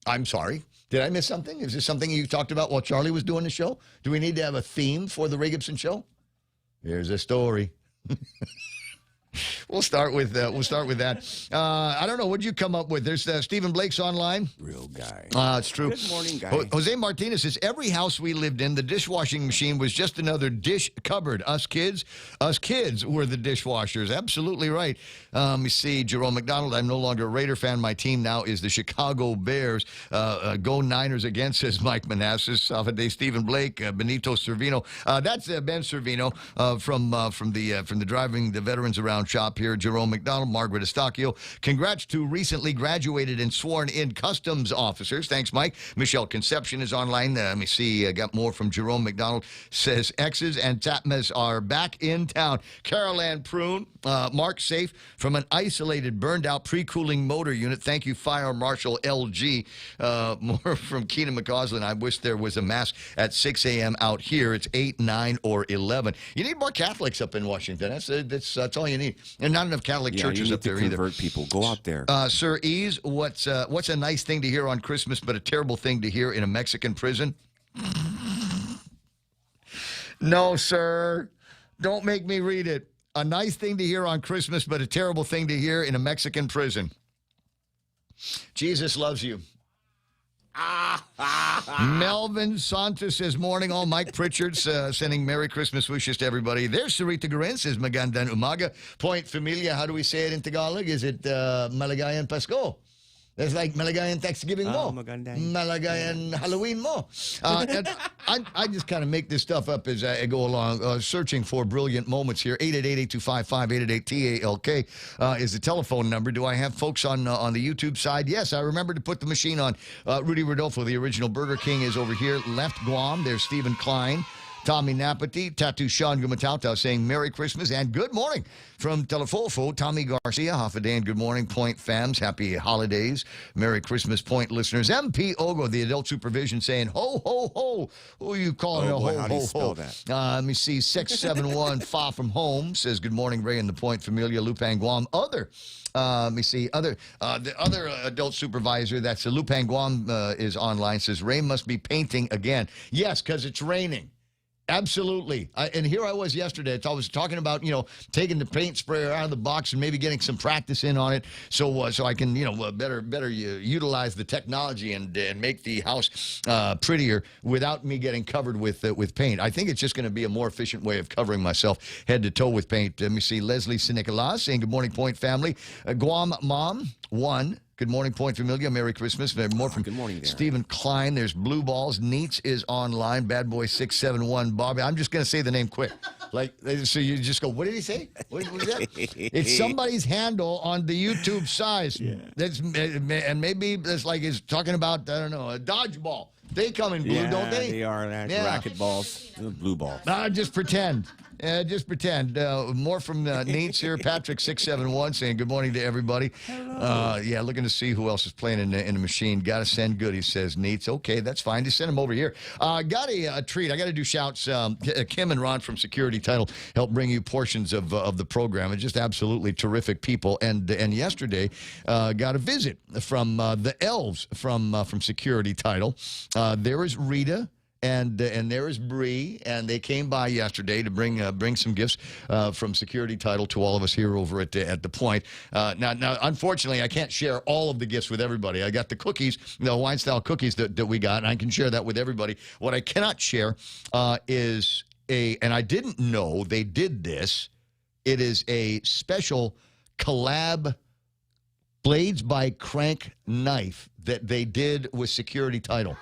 I'm sorry. Did I miss something? Is this something you talked about while Charlie was doing the show? Do we need to have a theme for the Ray Gibson show? Here's a story. We'll start with that. I don't know. What'd you come up with? There's Stephen Blake's online. Real guy. It's true. Good morning, guy. Jose Martinez says, every house we lived in, the dishwashing machine was just another dish cupboard. Us kids were the dishwashers. Absolutely right. Let me see. Jerome McDonald, I'm no longer a Raider fan. My team now is the Chicago Bears. Go Niners again, says Mike Manassas. Salvador Stephen Blake, Benito Servino. That's Ben Servino from the Driving the Veterans Around shop here. Jerome McDonald, Margaret Estacchio. Congrats to recently graduated and sworn in customs officers. Thanks, Mike. Michelle Conception is online. Let me see. I got more from Jerome McDonald. Says X's and Tapmes are back in town. Carol Ann Prune, Mark Safe from an isolated, burned out pre-cooling motor unit. Thank you, Fire Marshal LG. More from Keenan McCausland. I wish there was a mass at 6 a.m. out here. It's 8, 9, or 11. You need more Catholics up in Washington. That's all you need. And not enough Catholic churches up there either. Convert people. Go out there. Sir Ease, what's a nice thing to hear on Christmas, but a terrible thing to hear in a Mexican prison? No, sir. Don't make me read it. A nice thing to hear on Christmas, but a terrible thing to hear in a Mexican prison. Jesus loves you. Melvin Santos says, morning all. Mike Pritchard's sending Merry Christmas wishes to everybody. There's Sarita Guerin says, Magandang umaga. Point Familia, how do we say it in Tagalog? Is it Maligayang Pasko? That's like Maligayang Thanksgiving mo. Maligayang Halloween mo. And I just kind of make this stuff up as I go along, searching for brilliant moments here. 888-825-5888-TALK is the telephone number. Do I have folks on the YouTube side? Yes, I remember to put the machine on. Rudy Rodolfo, the original Burger King, is over here. Left Guam. There's Stephen Klein. Tommy Napati, Tattoo Sean Gumatauta saying Merry Christmas and good morning from Telefofo. Tommy Garcia, half a day and good morning. Point fams, happy holidays. Merry Christmas, Point listeners. MP Ogo, the adult supervision, saying ho, ho, ho. Who are you calling a ho, how do you ho, spell ho? that? Let me see. 671 Fa from home says good morning, Ray and the Point Familia, Lupang Guam. Let me see. The other adult supervisor, that's Lupang Guam, is online, says Ray must be painting again. Yes, because it's raining. Absolutely. And here I was yesterday. I was talking about, taking the paint sprayer out of the box and maybe getting some practice in on it so I can, better utilize the technology and make the house prettier without me getting covered with paint. I think it's just going to be a more efficient way of covering myself head to toe with paint. Let me see. Leslie Sinicolas saying good morning, Point family. Guam Mom 1. Good morning, Point Familia. Merry Christmas. More from good morning there. Stephen Klein. There's Blue Balls. Neats is online. Bad Boy 671 Bobby. I'm just going to say the name quick. So you just go, what did he say? What was that? It's somebody's handle on the YouTube size. Yeah. And maybe that's like he's talking about, I don't know, a dodgeball. They come in blue, don't they? They are. Racquet balls. Blue balls. Just pretend. Just pretend. More from Neats here. Patrick671 saying good morning to everybody. Yeah, looking to see who else is playing in the machine. Got to send goodies, says Neats. Okay, that's fine. Just send them over here. Got a treat. I got to do shouts. Kim and Ron from Security Title help bring you portions of the program. It's just absolutely terrific people. And yesterday, got a visit from the elves from Security Title. There is Rita. And there is Bree, and they came by yesterday to bring some gifts from Security Title to all of us here over at the Point. Now, unfortunately, I can't share all of the gifts with everybody. I got the cookies, the Hawaiian-style cookies that we got, and I can share that with everybody. What I cannot share is and I didn't know they did this, it is a special collab Blades by Crank knife that they did with Security Title.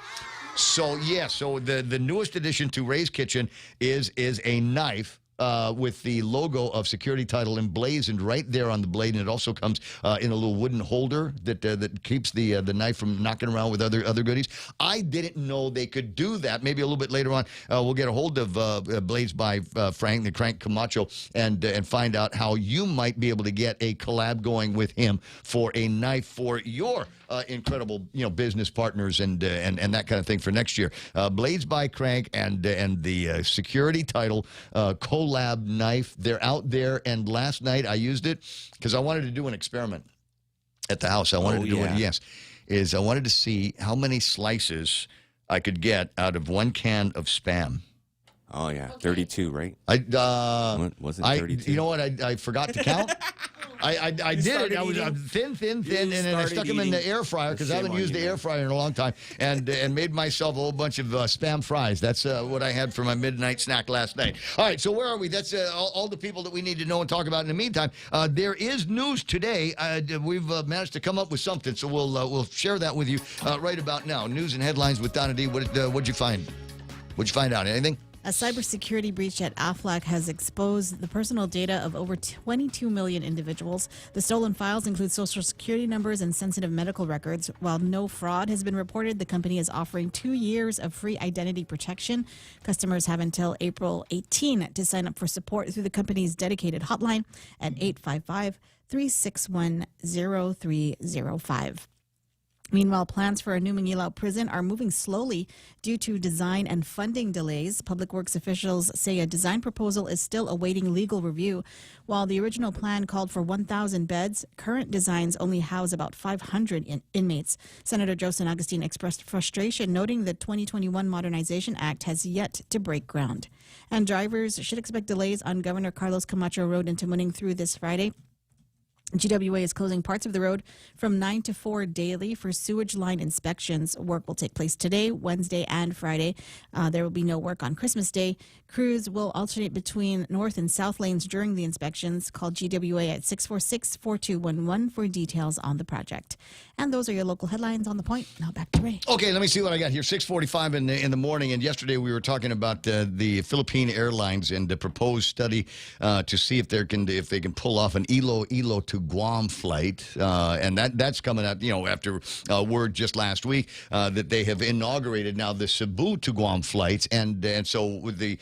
So, yeah, so the newest addition to Ray's Kitchen is a knife with the logo of Security Title emblazoned right there on the blade, and it also comes in a little wooden holder that keeps the knife from knocking around with other goodies. I didn't know they could do that. Maybe a little bit later on, we'll get a hold of Blades by Frank, the Crank Camacho, and find out how you might be able to get a collab going with him for a knife for your incredible, business partners and that kind of thing for next year. Blades by Crank and the Security Title collab knife. They're out there, and last night I used it because I wanted to do an experiment at the house. I wanted to do it. Yes, I wanted to see how many slices I could get out of one can of Spam. Oh yeah, 32, right? Was it 32? You know what? I forgot to count. I did it. I was thin, and then I stuck them in the air fryer because I haven't used the air fryer in a long time, and made myself a whole bunch of Spam fries. That's what I had for my midnight snack last night. All right, so where are we? That's all the people that we need to know and talk about. In the meantime, there is news today. We've managed to come up with something, so we'll share that with you right about now. News and headlines with Donna D. What'd you find? What'd you find out? Anything? A cybersecurity breach at Aflac has exposed the personal data of over 22 million individuals. The stolen files include social security numbers and sensitive medical records. While no fraud has been reported, the company is offering 2 years of free identity protection. Customers have until April 18 to sign up for support through the company's dedicated hotline at 855-361-0305. Meanwhile, plans for a new Manila prison are moving slowly due to design and funding delays. Public Works officials say a design proposal is still awaiting legal review. While the original plan called for 1,000 beds, current designs only house about 500 inmates. Senator Joe San Agustin expressed frustration, noting the 2021 Modernization Act has yet to break ground. And drivers should expect delays on Governor Carlos Camacho Road into Muning through this Friday. GWA is closing parts of the road from 9 to 4 daily for sewage line inspections. Work will take place today, Wednesday, and Friday. There will be no work on Christmas Day. Crews will alternate between north and south lanes during the inspections. Call GWA at 646-4211 for details on the project. And those are your local headlines on The Point. Now back to Ray. Okay, let me see what I got here. 6:45 in the morning, and yesterday we were talking about the Philippine Airlines and the proposed study to see if they can pull off an Ilo to Guam flight, and that's coming up. After word just last week that they have inaugurated now the Cebu to Guam flights, and so with the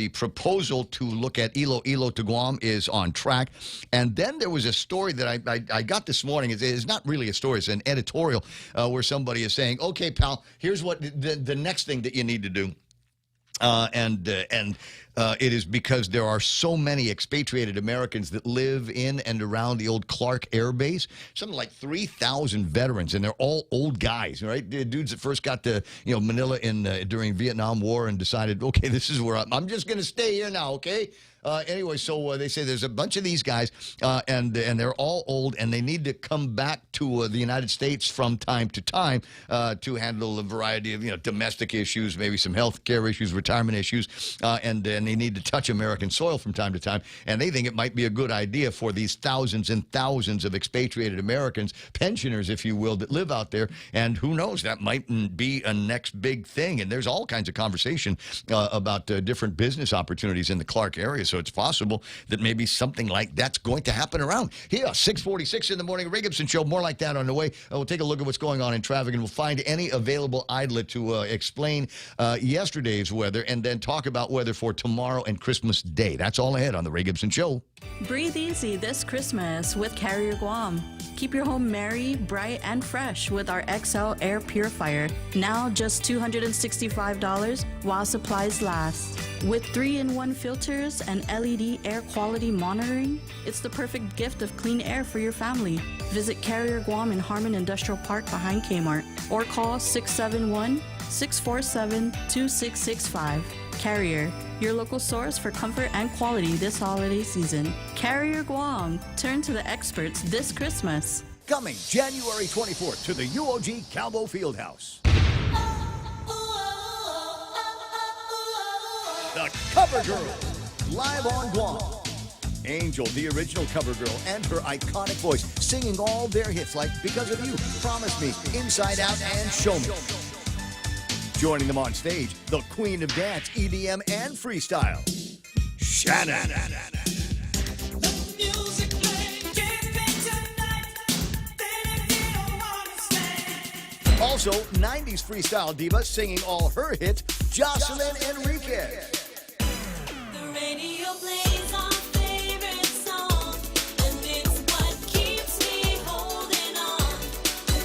proposal to look at Ilo to Guam is on track. And then there was a story that I got this morning. It's not really a story. It's an editorial where somebody is saying, okay, pal, here's what the next thing that you need to do. It is because there are so many expatriated Americans that live in and around the old Clark Air Base. Something like 3,000 veterans, and they're all old guys, right? The dudes that first got to Manila during Vietnam War and decided, okay, this is where I'm just going to stay here now, okay? Anyway, so they say there's a bunch of these guys, and they're all old, and they need to come back to the United States from time to time to handle a variety of domestic issues, maybe some health care issues, retirement issues, and they need to touch American soil from time to time. And they think it might be a good idea for these thousands and thousands of expatriated Americans, pensioners, if you will, that live out there. And who knows, that might be a next big thing. And there's all kinds of conversation about different business opportunities in the Clark area. So it's possible that maybe something like that's going to happen around here. 6:46 in the morning, Ray Gibson Show. More like that on the way. We'll take a look at what's going on in traffic, and we'll find any available idlet to explain yesterday's weather, and then talk about weather for tomorrow. tomorrow and Christmas Day. That's all ahead on The Ray Gibson Show. Breathe easy this Christmas with Carrier Guam. Keep your home merry, bright, and fresh with our XL Air Purifier. Now just $265 while supplies last. With 3-in-1 filters and LED air quality monitoring, it's the perfect gift of clean air for your family. Visit Carrier Guam in Harmon Industrial Park behind Kmart or call 671-647-2665. Carrier, your local source for comfort and quality this holiday season. Carrier Guam, turn to the experts this Christmas. Coming January 24th to the UOG Calvo Fieldhouse. The Cover Girls, live on Guam. Angel, the original cover girl, and her iconic voice, singing all their hits like Because of You, Promise Me, Inside Out, and Show Me. Joining them on stage, the queen of dance, EDM, and freestyle, Shannon. Also, 90s freestyle diva singing all her hits, Jocelyn Enriquez. The radio plays our favorite song, and it's what keeps me holding on.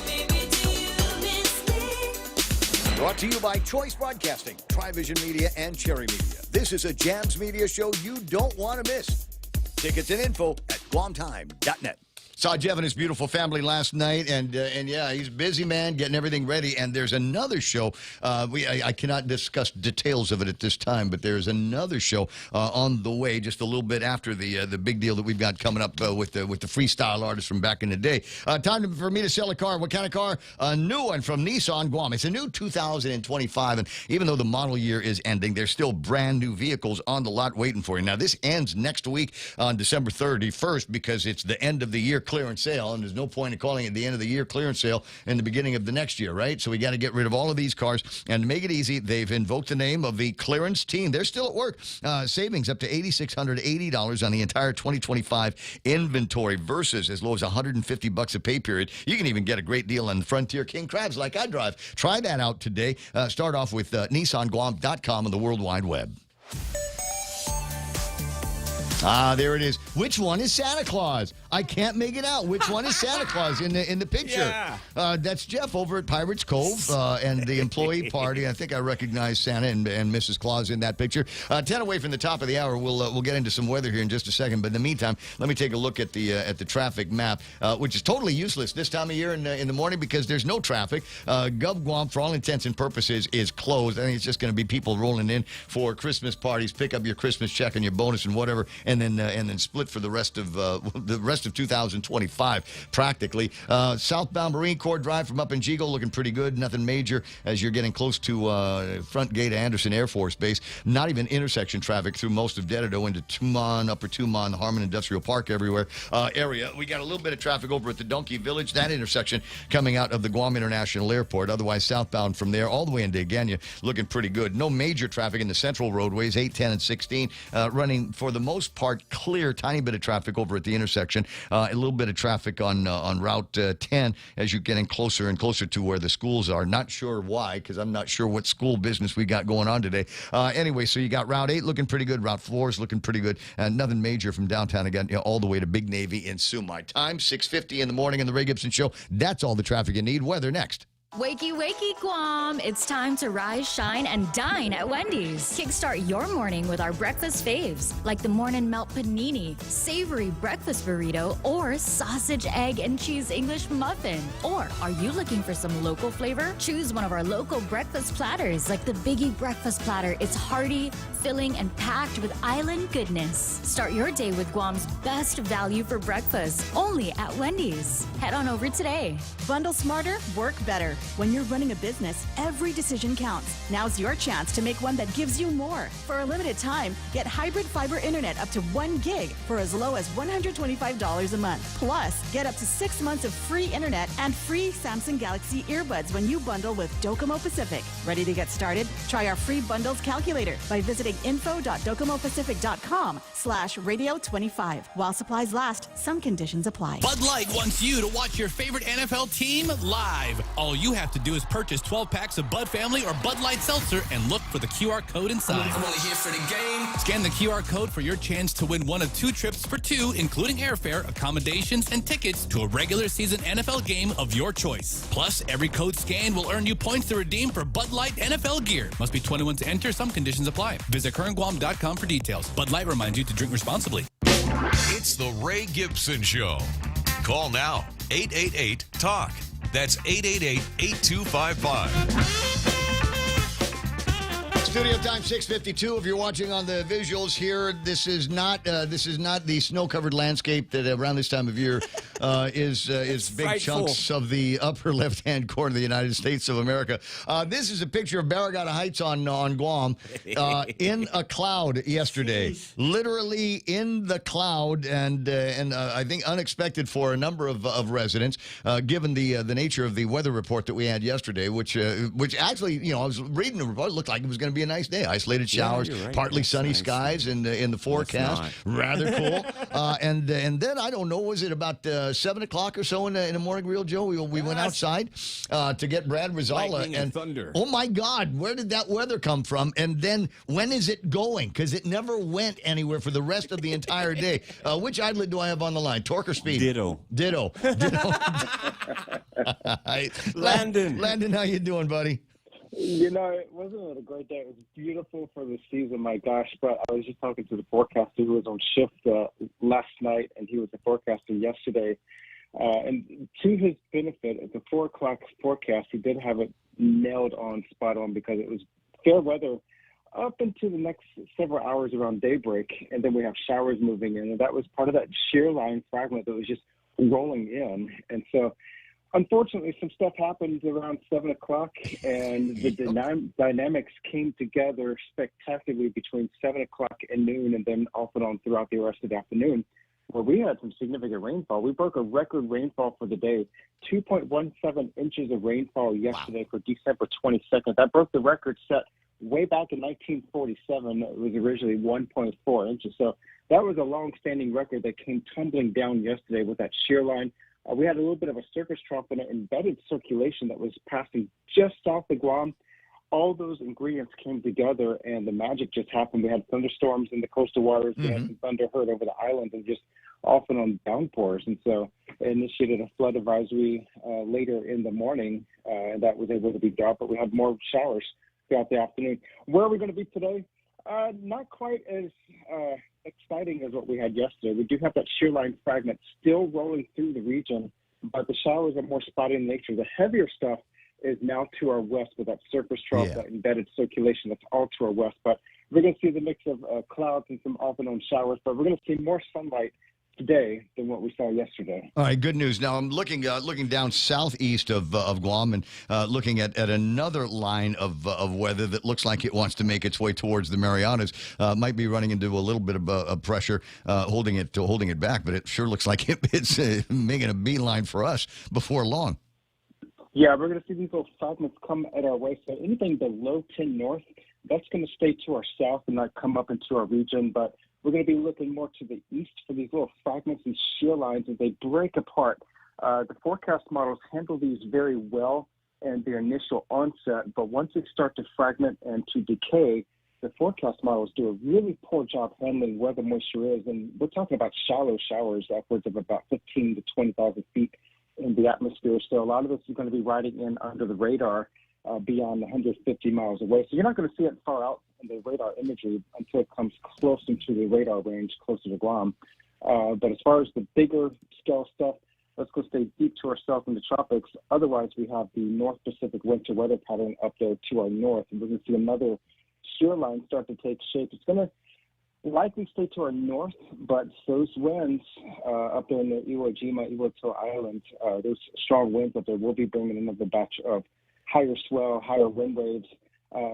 Baby, do you miss me? Brought to you by Choice Broadcasting, Trivision Media, and Cherry Media. This is a Jams Media show you don't want to miss. Tickets and info at guamtime.net. Saw Jeff and his beautiful family last night, and yeah, he's a busy man getting everything ready. And there's another show. I cannot discuss details of it at this time, but there's another show on the way, just a little bit after the big deal that we've got coming up with the freestyle artists from back in the day. Time for me to sell a car. What kind of car? A new one from Nissan Guam. It's a new 2025, and even though the model year is ending, there's still brand new vehicles on the lot waiting for you. Now, this ends next week on December 31st because it's the end of the year clearance sale, and there's no point in calling it the end of the year clearance sale in the beginning of the next year, right? So we got to get rid of all of these cars, and to make it easy, they've invoked the name of the clearance team. They're still at work. Savings up to $8,680 on the entire 2025 inventory versus as low as $150 a pay period. You can even get a great deal on Frontier King Crabs like I drive. Try that out today. Start off with NissanGuam.com on the World Wide Web. There it is. Which one is Santa Claus? I can't make it out. Which one is Santa Claus in the picture? Yeah. That's Jeff over at Pirates Cove and the employee party. I think I recognize Santa and Mrs. Claus in that picture. 10 away from the top of the hour. We'll get into some weather here in just a second. But in the meantime, let me take a look at the traffic map, which is totally useless this time of year in the morning because there's no traffic. Gov Guam, for all intents and purposes, is closed. I think it's just going to be people rolling in for Christmas parties, pick up your Christmas check and your bonus and whatever, and then split for the rest of 2025 practically. Southbound Marine Corps Drive from up in Jigo looking pretty good. Nothing major as you're getting close to front gate of Anderson Air Force Base. Not even intersection traffic through most of Dededo into Tumon, Upper Tumon, Harmon Industrial Park area. We got a little bit of traffic over at the Donkey Village, that intersection coming out of the Guam International Airport. Otherwise, southbound from there all the way into Agenia looking pretty good. No major traffic in the central roadways, 8, 10, and 16 running for the most part clear. Tiny bit of traffic over at the intersection. A little bit of traffic on Route 10 as you're getting closer and closer to where the schools are. Not sure why, because I'm not sure what school business we got going on today. Anyway, so you got Route 8 looking pretty good. Route 4 is looking pretty good. Nothing major from downtown again, all the way to Big Navy in Sumai. Time, 6:50 in the morning in the Ray Gibson Show. That's all the traffic you need. Weather next. Wakey, wakey, Guam. It's time to rise, shine, and dine at Wendy's. Kickstart your morning with our breakfast faves, like the Morning Melt Panini, savory breakfast burrito, or sausage, egg, and cheese English muffin. Or are you looking for some local flavor? Choose one of our local breakfast platters, like the Biggie Breakfast Platter. It's hearty, filling, and packed with island goodness. Start your day with Guam's best value for breakfast, only at Wendy's. Head on over today. Bundle smarter, work better. When you're running a business, every decision counts. Now's your chance to make one that gives you more. For a limited time, get hybrid fiber internet up to 1 gig for as low as $125 a month. Plus, get up to 6 months of free internet and free Samsung Galaxy earbuds when you bundle with Docomo Pacific. Ready to get started? Try our free bundles calculator by visiting info.docomopacific.com/radio25. While supplies last, some conditions apply. Bud Light wants you to watch your favorite NFL team live. All you you have to do is purchase 12 packs of Bud Family or Bud Light Seltzer and look for the QR code inside. I'm only here for the game. Scan the QR code for your chance to win one of 2 trips for 2, including airfare, accommodations, and tickets to a regular season NFL game of your choice. Plus, every code scanned will earn you points to redeem for Bud Light NFL gear. Must be 21 to enter. Some conditions apply. Visit currentguam.com for details. Bud Light reminds you to drink responsibly. It's the Ray Gibson Show. Call now, 888-TALK. That's 888-8255. Studio time 6:52. If you're watching on the visuals here, this is not the snow-covered landscape that around this time of year is big frightful. chunks of the upper left-hand corner of the United States of America. This is a picture of Barragata Heights on Guam in a cloud yesterday, literally in the cloud, and I think unexpected for a number of residents, given the nature of the weather report that we had yesterday, which actually, I was reading the report, it looked like it was going to be a nice day. Isolated showers, you're right. partly That's sunny nice. skies in the forecast. Rather cool. And then I don't know, was it about 7 o'clock or so in the morning, Real Joe? We went outside to get Brad Rizala. Lightning and thunder. Oh my God, where did that weather come from? And then when is it going? Because it never went anywhere for the rest of the entire day. Which islet do I have on the line? Torque or Speed? Ditto. Landon, how you doing, buddy? It wasn't a great day. It was beautiful for the season, my gosh. But I was just talking to the forecaster who was on shift last night, and he was the forecaster yesterday. And to his benefit, at the 4 o'clock forecast, he did have it nailed on, spot on, because it was fair weather up into the next several hours around daybreak. And then we have showers moving in. And that was part of that shear line fragment that was just rolling in. And so, unfortunately, some stuff happened around 7 o'clock, and the dynamics came together spectacularly between 7 o'clock and noon, and then off and on throughout the rest of the afternoon, where we had some significant rainfall. We broke a record rainfall for the day, 2.17 inches of rainfall yesterday for December 22nd. That broke the record set way back in 1947. It was originally 1.4 inches. So that was a long-standing record that came tumbling down yesterday with that shear line. We had a little bit of a surface trough and an embedded circulation that was passing just south of Guam. All those ingredients came together, and the magic just happened. We had thunderstorms in the coastal waters. We had some thunder heard over the island, and just off and on downpours. And so it initiated a flood advisory later in the morning, and that was able to be dropped. But we had more showers throughout the afternoon. Where are we going to be today? Not quite as exciting as what we had yesterday. We do have that shear line fragment still rolling through the region, but the showers are more spotty in nature. The heavier stuff is now to our west with that surface trough, that embedded circulation that's all to our west. But we're going to see the mix of clouds and some off and on showers, but we're going to see more sunlight today than what we saw yesterday. All right, good news. Now I'm looking down southeast of Guam and looking at another line of weather that looks like it wants to make its way towards the Marianas. Might be running into a little bit of pressure, holding it back, but it sure looks like it's making a beeline for us before long. Yeah, we're going to see these little fragments come at our way. So anything below 10 north, that's going to stay to our south and not come up into our region. But we're going to be looking more to the east for these little fragments and shear lines as they break apart. The forecast models handle these very well in their initial onset, but once they start to fragment and to decay, the forecast models do a really poor job handling where the moisture is. And we're talking about shallow showers, upwards of about 15 to 20,000 feet in the atmosphere. So a lot of this is going to be riding in under the radar beyond 150 miles away. So you're not going to see it far out in the radar imagery until it comes close into the radar range, closer to Guam. But as far as the bigger scale stuff, let's go stay deep to our south in the tropics. Otherwise, we have the North Pacific winter weather pattern up there to our north, and we're going to see another shear line start to take shape. It's going to likely stay to our north, but those winds up there in the Iwo Jima, Iwo Island, those strong winds up there will be bringing another batch of higher swell, higher wind waves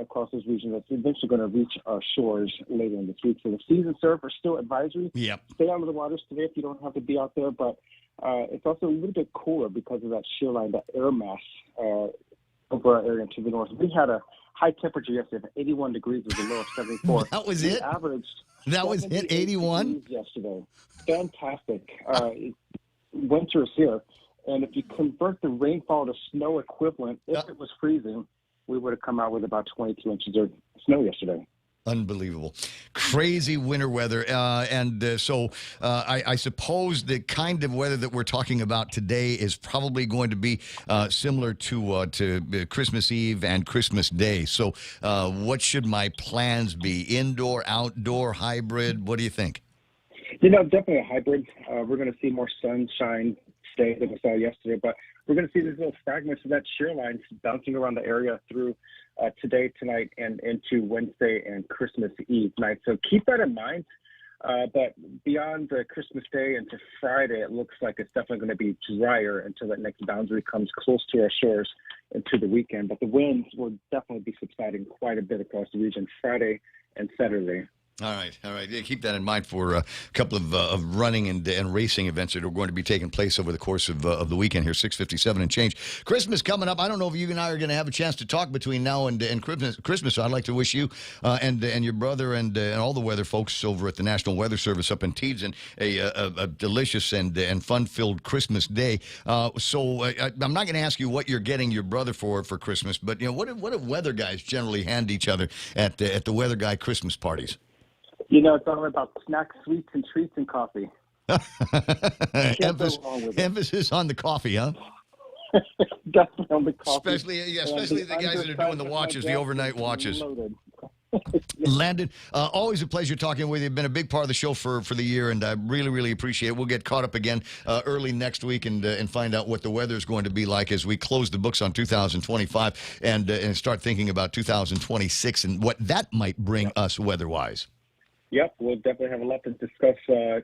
across this region that's eventually going to reach our shores later in this week. So the season surf are still advisory. Yep. Stay out of the waters today if you don't have to be out there, but it's also a little bit cooler because of that shear line, that air mass over our area to the north. We had a high temperature yesterday, 81 degrees was the low of 74. That was it? That was it, 81? Yesterday. Fantastic. Winter is here. And if you convert the rainfall to snow equivalent, if it was freezing, we would have come out with about 22 inches of snow yesterday. Unbelievable. Crazy winter weather. So I suppose the kind of weather that we're talking about today is probably going to be similar to Christmas Eve and Christmas Day. So what should my plans be? Indoor, outdoor, hybrid? What do you think? Definitely a hybrid. We're going to see more sunshine today than we saw yesterday, but we're going to see these little fragments of that shear line bouncing around the area through today, tonight, and into Wednesday and Christmas Eve night. So keep that in mind. But beyond Christmas Day into Friday, it looks like it's definitely going to be drier until that next boundary comes close to our shores into the weekend. But the winds will definitely be subsiding quite a bit across the region Friday and Saturday. All right. Yeah, keep that in mind for a couple of running and racing events that are going to be taking place over the course of the weekend here, 6:57 and change. Christmas coming up. I don't know if you and I are going to have a chance to talk between now and Christmas. So I'd like to wish you and your brother and all the weather folks over at the National Weather Service up in Teadsden a delicious and fun-filled Christmas day. So I'm not going to ask you what you're getting your brother for Christmas, but what do weather guys generally hand each other at the weather guy Christmas parties? It's all about snacks, sweets, and treats and coffee. Emphasis on the coffee, huh? Definitely on the coffee. Especially the guys that are doing the watches, the overnight watches. Landon, always a pleasure talking with you. You've been a big part of the show for the year, and I really, really appreciate it. We'll get caught up again early next week and find out what the weather is going to be like as we close the books on 2025 and start thinking about 2026 and what that might bring us weather-wise. Yep, we'll definitely have a lot to discuss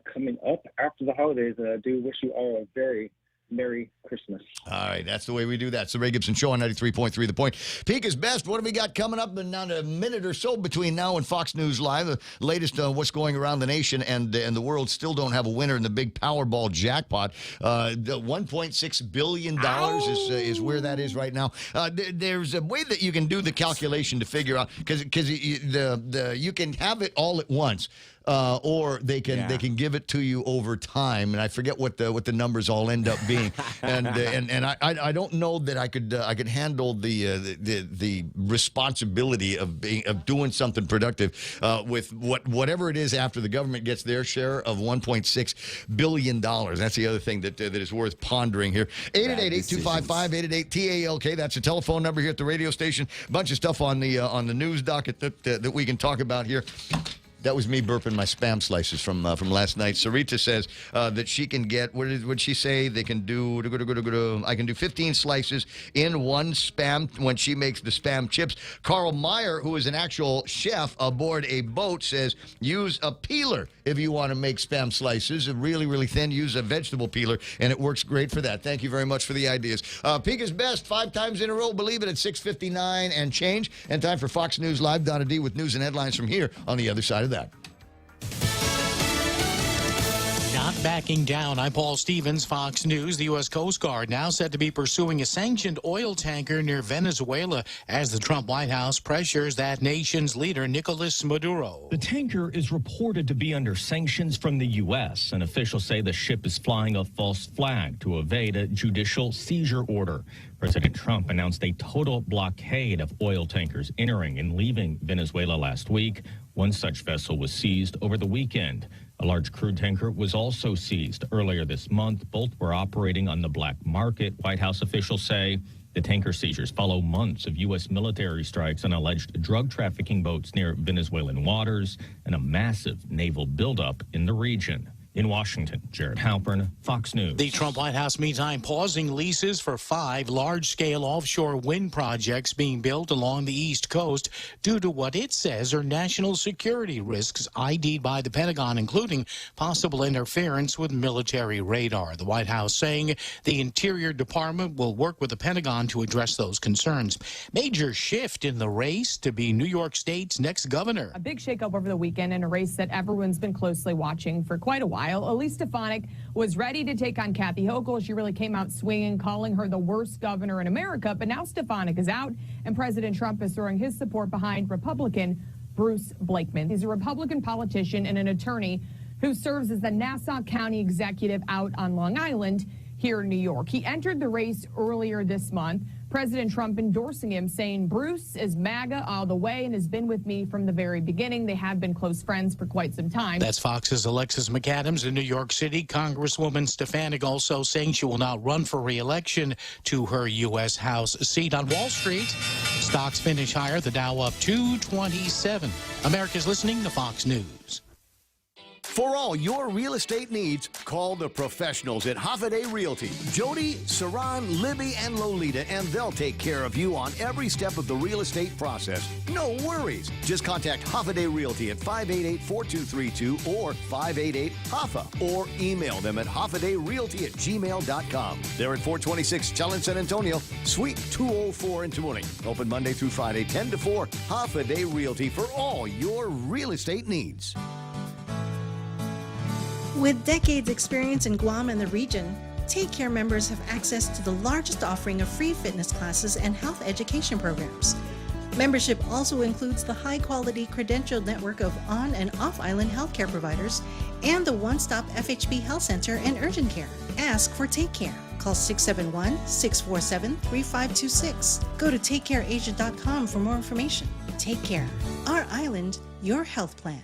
coming up after the holidays. And I do wish you all a very Merry Christmas. All right, that's the way we do that. It's the Ray Gibson Show on 93.3 The Point. Peak is best. What have we got coming up in a minute or so between now and Fox News Live? The latest on what's going around the nation and the world. Still don't have a winner in the big Powerball jackpot. The $1.6 billion is where that is right now. There's a way that you can do the calculation to figure out, because you can have it all at once. Or they can give it to you over time, and I forget what the numbers all end up being, and I don't know that I could handle the responsibility of doing something productive with whatever it is after the government gets their share of $1.6 billion. That's the other thing that is worth pondering here. 888-825-5888-TALK. That's the telephone number here at the radio station. A bunch of stuff on the news docket that we can talk about here. That was me burping my Spam slices from last night. Sarita says that she can get, what did she say? They can do, I can do 15 slices in one Spam when she makes the Spam chips. Carl Meyer, who is an actual chef aboard a boat, says use a peeler if you want to make Spam slices. Really, really thin, use a vegetable peeler, and it works great for that. Thank you very much for the ideas. Peak is best 5 times in a row, believe it, at 6:59 and change. And time for Fox News Live. Donna D with news and headlines from here on the other side of that. Not backing down. I'm Paul Stevens, Fox News. The U.S. Coast Guard now said to be pursuing a sanctioned oil tanker near Venezuela as the Trump White House pressures that nation's leader, Nicolas Maduro. The tanker is reported to be under sanctions from the U.S., and officials say the ship is flying a false flag to evade a judicial seizure order. President Trump announced a total blockade of oil tankers entering and leaving Venezuela last week. One such vessel was seized over the weekend. A large crude tanker was also seized earlier this month. Both were operating on the black market, White House officials say. The tanker seizures follow months of U.S. military strikes on alleged drug trafficking boats near Venezuelan waters and a massive naval buildup in the region. In Washington, Jared Halpern, Fox News. The Trump White House, meantime, pausing leases for 5 large-scale offshore wind projects being built along the East Coast due to what it says are national security risks ID'd by the Pentagon, including possible interference with military radar. The White House saying the Interior Department will work with the Pentagon to address those concerns. Major shift in the race to be New York State's next governor. A big shakeup over the weekend in a race that everyone's been closely watching for quite a while. Elise Stefanik was ready to take on Kathy Hochul. She really came out swinging, calling her the worst governor in America. But now Stefanik is out, and President Trump is throwing his support behind Republican Bruce Blakeman. He's a Republican politician and an attorney who serves as the Nassau County executive out on Long Island. here in New York. He entered the race earlier this month. President Trump endorsing him, saying Bruce is MAGA all the way and has been with me from the very beginning. They have been close friends for quite some time. That's Fox's Alexis McAdams in New York City. Congresswoman Stefanik also saying she will not run for re-election to her U.S. House seat. On Wall Street, stocks finish higher, the Dow up 227. America's listening to Fox News. For all your real estate needs, call the professionals at Hoffaday Realty. Jody, Saran, Libby, and Lolita, and they'll take care of you on every step of the real estate process. No worries. Just contact Hoffaday Realty at 588-4232 or 588-HOFFA or email them at hoffadayrealty@gmail.com. They're at 426 Challenge San Antonio, Suite 204 in Tamuning. Open Monday through Friday, 10 to 4. Hoffaday Realty for all your real estate needs. With decades experience in Guam and the region, Take Care members have access to the largest offering of free fitness classes and health education programs. Membership also includes the high-quality credentialed network of on- and off-island healthcare providers and the one-stop FHB Health Center and urgent care. Ask for Take Care. Call 671-647-3526. Go to takecareasia.com for more information. Take Care. Our island, your health plan.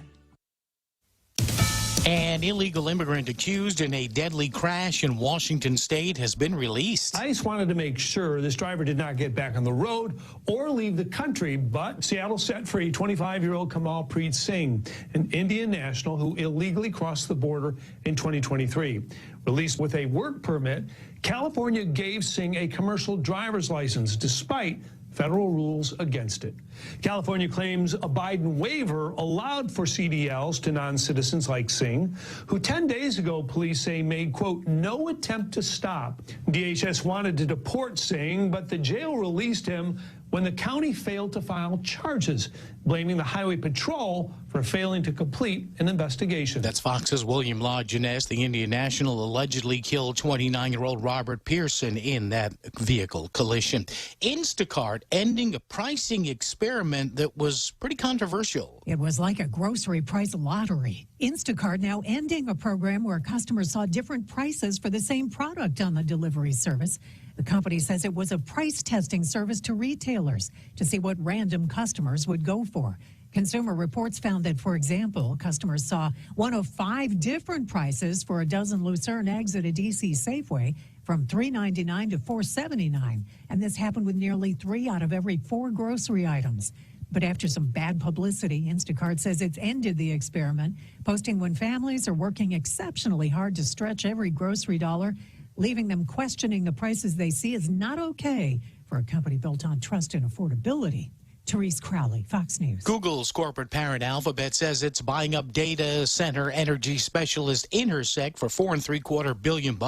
An illegal immigrant accused in a deadly crash in Washington state has been released. ICE wanted to make sure this driver did not get back on the road or leave the country, but Seattle set free 25-year-old Kamal Preet Singh, an Indian national who illegally crossed the border in 2023. Released with a work permit, California gave Singh a commercial driver's license despite federal rules against it. California claims a Biden waiver allowed for CDLs to non-citizens like Singh, who 10 days ago police say made, quote, no attempt to stop. DHS wanted to deport Singh, but the jail released him when the county failed to file charges, blaming the Highway Patrol for failing to complete an investigation. That's Fox's William Lajeunesse. The Indian national allegedly killed 29-year-old Robert Pearson in that vehicle collision. Instacart ending a pricing experiment that was pretty controversial. It was like a grocery price lottery. Instacart now ending a program where customers saw different prices for the same product on the delivery service. The company says it was a price testing service to retailers to see what random customers would go for. Consumer Reports found that, for example, customers saw one of 5 different prices for a dozen Lucerne eggs at a D.C. Safeway, from $3.99 to $4.79. And this happened with nearly 3 out of every 4 grocery items. But after some bad publicity, Instacart says it's ended the experiment, posting when families are working exceptionally hard to stretch every grocery dollar, leaving them questioning the prices they see is not okay for a company built on trust and affordability. Therese Crowley, Fox News. Google's corporate parent Alphabet says it's buying up data center energy specialist Intersect for $4.75 billion,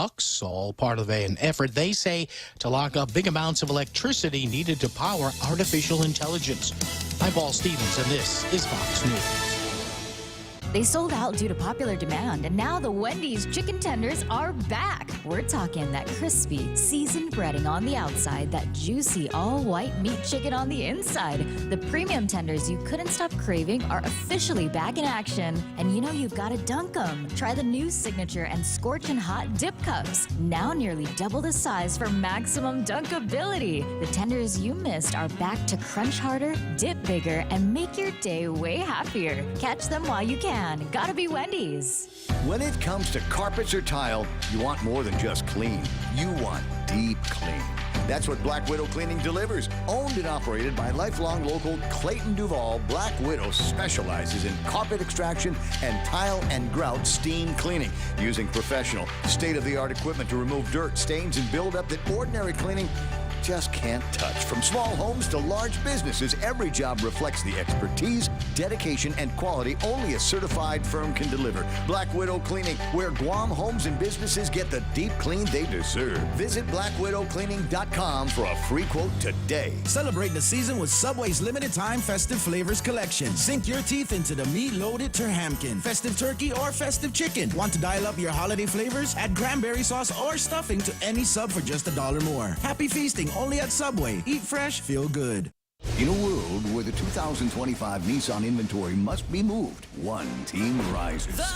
all part of an effort, they say, to lock up big amounts of electricity needed to power artificial intelligence. I'm Paul Stevens, and this is Fox News. They sold out due to popular demand, and now the Wendy's chicken tenders are back. We're talking that crispy, seasoned breading on the outside, that juicy, all-white meat chicken on the inside. The premium tenders you couldn't stop craving are officially back in action. And you know you've got to dunk them. Try the new signature and scorching hot dip cups, now nearly double the size for maximum dunkability. The tenders you missed are back to crunch harder, dip bigger, and make your day way happier. Catch them while you can. Gotta be Wendy's. When it comes to carpets or tile, you want more than just clean. You want deep clean. That's what Black Widow Cleaning delivers. Owned and operated by lifelong local Clayton Duval, Black Widow specializes in carpet extraction and tile and grout steam cleaning, using professional, state-of-the-art equipment to remove dirt, stains, and buildup that ordinary cleaning just can't touch. From small homes to large businesses, every job reflects the expertise, dedication, and quality only a certified firm can deliver. Black Widow Cleaning, where Guam homes and businesses get the deep clean they deserve. Visit blackwidowcleaning.com for a free quote today. Celebrate the season with Subway's limited time festive flavors collection. Sink your teeth into the meat-loaded Terhamkin, festive turkey, or festive chicken. Want to dial up your holiday flavors? Add cranberry sauce or stuffing to any sub for just $1 more. Happy feasting only at Subway. Eat fresh, feel good. In a world where the 2025 Nissan inventory must be moved, one team rises. The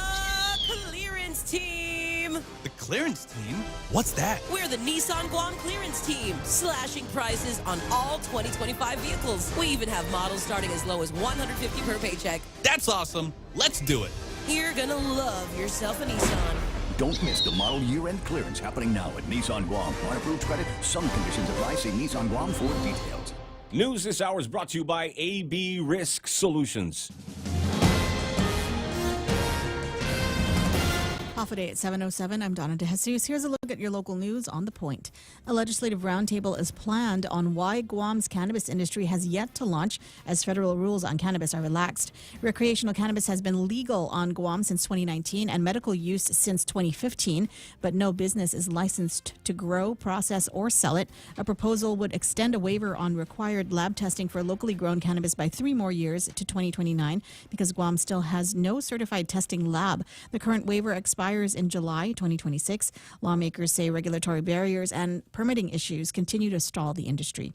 clearance team. The clearance team? What's that? We're the Nissan Guam clearance team, slashing prices on all 2025 vehicles. We even have models starting as low as $150 per paycheck. That's awesome. Let's do it. You're gonna love yourself a Nissan. Don't miss the model year-end clearance happening now at Nissan Guam. On approved credit, some conditions apply. See Nissan Guam for details. News this hour is brought to you by AB Risk Solutions. Off a day at 7:07. I'm Donna DeJesus. Here's a look at your local news on The Point. A legislative roundtable is planned on why Guam's cannabis industry has yet to launch as federal rules on cannabis are relaxed. Recreational cannabis has been legal on Guam since 2019 and medical use since 2015, but no business is licensed to grow, process, or sell it. A proposal would extend a waiver on required lab testing for locally grown cannabis by 3 more years to 2029 because Guam still has no certified testing lab. The current waiver expires in July 2026. Lawmakers say regulatory barriers and permitting issues continue to stall the industry.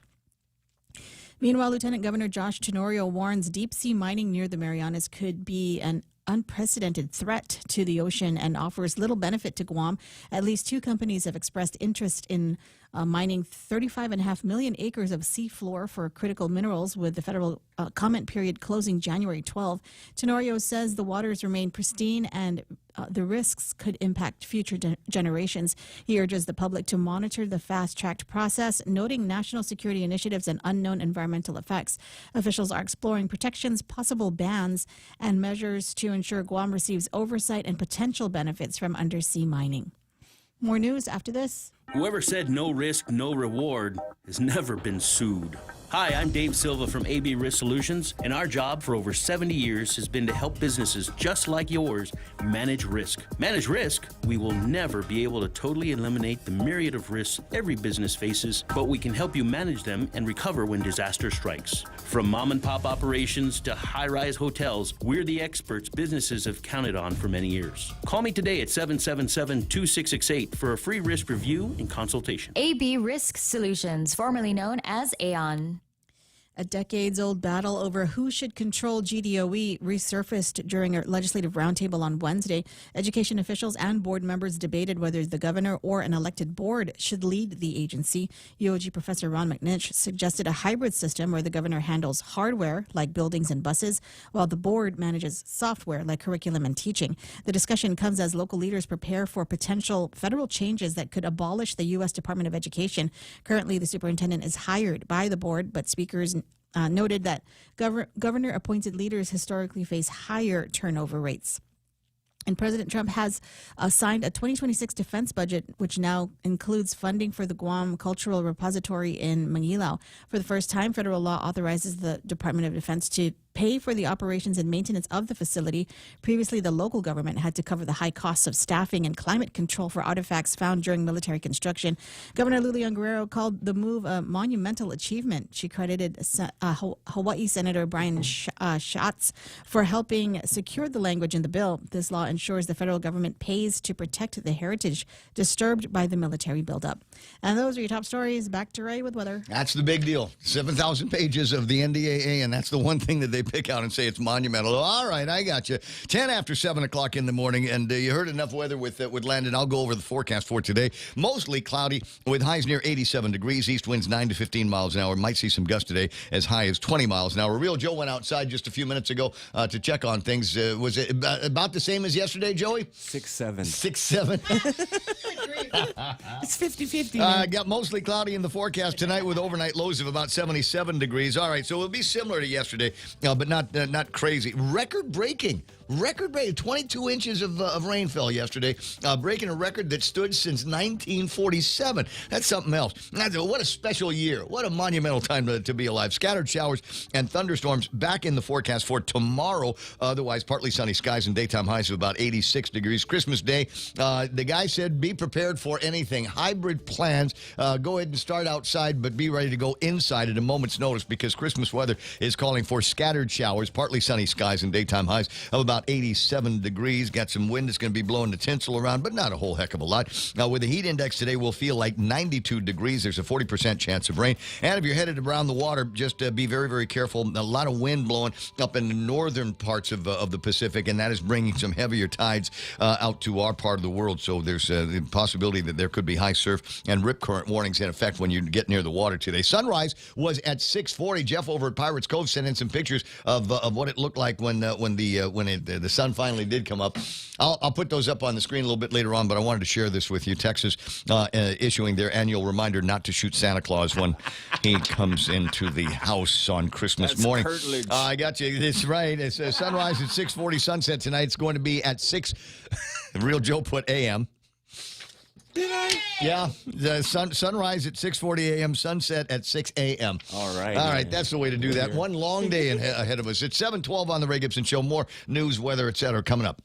Meanwhile, Lieutenant Governor Josh Tenorio warns deep-sea mining near the Marianas could be an unprecedented threat to the ocean and offers little benefit to Guam. At least 2 companies have expressed interest in mining 35.5 million acres of seafloor for critical minerals, with the federal comment period closing January 12. Tenorio says the waters remain pristine and the risks could impact future generations. He urges the public to monitor the fast-tracked process, noting national security initiatives and unknown environmental effects. Officials are exploring protections, possible bans, and measures to ensure Guam receives oversight and potential benefits from undersea mining. More news after this. Whoever said no risk, no reward has never been sued. Hi, I'm Dave Silva from AB Risk Solutions, and our job for over 70 years has been to help businesses just like yours manage risk. Manage risk? We will never be able to totally eliminate the myriad of risks every business faces, but we can help you manage them and recover when disaster strikes. From mom and pop operations to high-rise hotels, we're the experts businesses have counted on for many years. Call me today at 777-2668 for a free risk review and consultation. AB Risk Solutions, formerly known as Aon. A decades-old battle over who should control GDOE resurfaced during a legislative roundtable on Wednesday. Education officials and board members debated whether the governor or an elected board should lead the agency. UOG professor Ron McNish suggested a hybrid system where the governor handles hardware, like buildings and buses, while the board manages software, like curriculum and teaching. The discussion comes as local leaders prepare for potential federal changes that could abolish the U.S. Department of Education. Currently, the superintendent is hired by the board, but speakers noted that governor-appointed leaders historically face higher turnover rates. And President Trump has signed a 2026 defense budget, which now includes funding for the Guam Cultural Repository in Manilao. For the first time, federal law authorizes the Department of Defense to pay for the operations and maintenance of the facility. Previously, the local government had to cover the high costs of staffing and climate control for artifacts found during military construction. Governor Lilian Guerrero called the move a monumental achievement. She credited Hawaii Senator Brian Schatz for helping secure the language in the bill. This law ensures the federal government pays to protect the heritage disturbed by the military buildup. And those are your top stories. Back to Ray with weather. That's the big deal. 7,000 pages of the NDAA, and that's the one thing that they pick out and say it's monumental. All right, I got you. 10 after 7 o'clock in the morning, and you heard enough weather with Landon. I'll go over the forecast for today. Mostly cloudy with highs near 87 degrees. East winds 9 to 15 miles an hour. Might see some gusts today as high as 20 miles an hour. Real Joe went outside just a few minutes ago to check on things. Was it about the same as yesterday, Joey? 6-7. 6-7. It's 50-50. Got mostly cloudy in the forecast tonight with overnight lows of about 77 degrees. All right, so it'll be similar to yesterday, but not crazy. Record-breaking 22 inches of rain fell yesterday, breaking a record that stood since 1947. That's something else. What a special year. What a monumental time to be alive. Scattered showers and thunderstorms back in the forecast for tomorrow. Otherwise, partly sunny skies and daytime highs of about 86 degrees. Christmas Day, the guy said be prepared for anything. Hybrid plans. Go ahead and start outside, but be ready to go inside at a moment's notice because Christmas weather is calling for scattered showers, partly sunny skies and daytime highs of about about 87 degrees. Got some wind that's going to be blowing the tinsel around, but not a whole heck of a lot. Now, with the heat index today, we'll feel like 92 degrees. There's a 40% chance of rain. And if you're headed around the water, just be very, very careful. A lot of wind blowing up in the northern parts of the Pacific, and that is bringing some heavier tides out to our part of the world. So there's the possibility that there could be high surf and rip current warnings in effect when you get near the water today. Sunrise was at 6:40. Jeff over at Pirates Cove sent in some pictures of what it looked like when the sun finally did come up. I'll put those up on the screen a little bit later on, but I wanted to share this with you. Texas issuing their annual reminder not to shoot Santa Claus when he comes into the house on Christmas morning. I got you. That's right. It's sunrise at 6:40. Sunset tonight. It's going to be at 6. Real Joe put a.m. Did I? Yeah. The sunrise at 6:40 a.m. Sunset at 6 a.m. All right. All right. That's the way to do that. One long day ahead of us. It's 7:12 on the Ray Gibson Show. More news, weather, etc. coming up.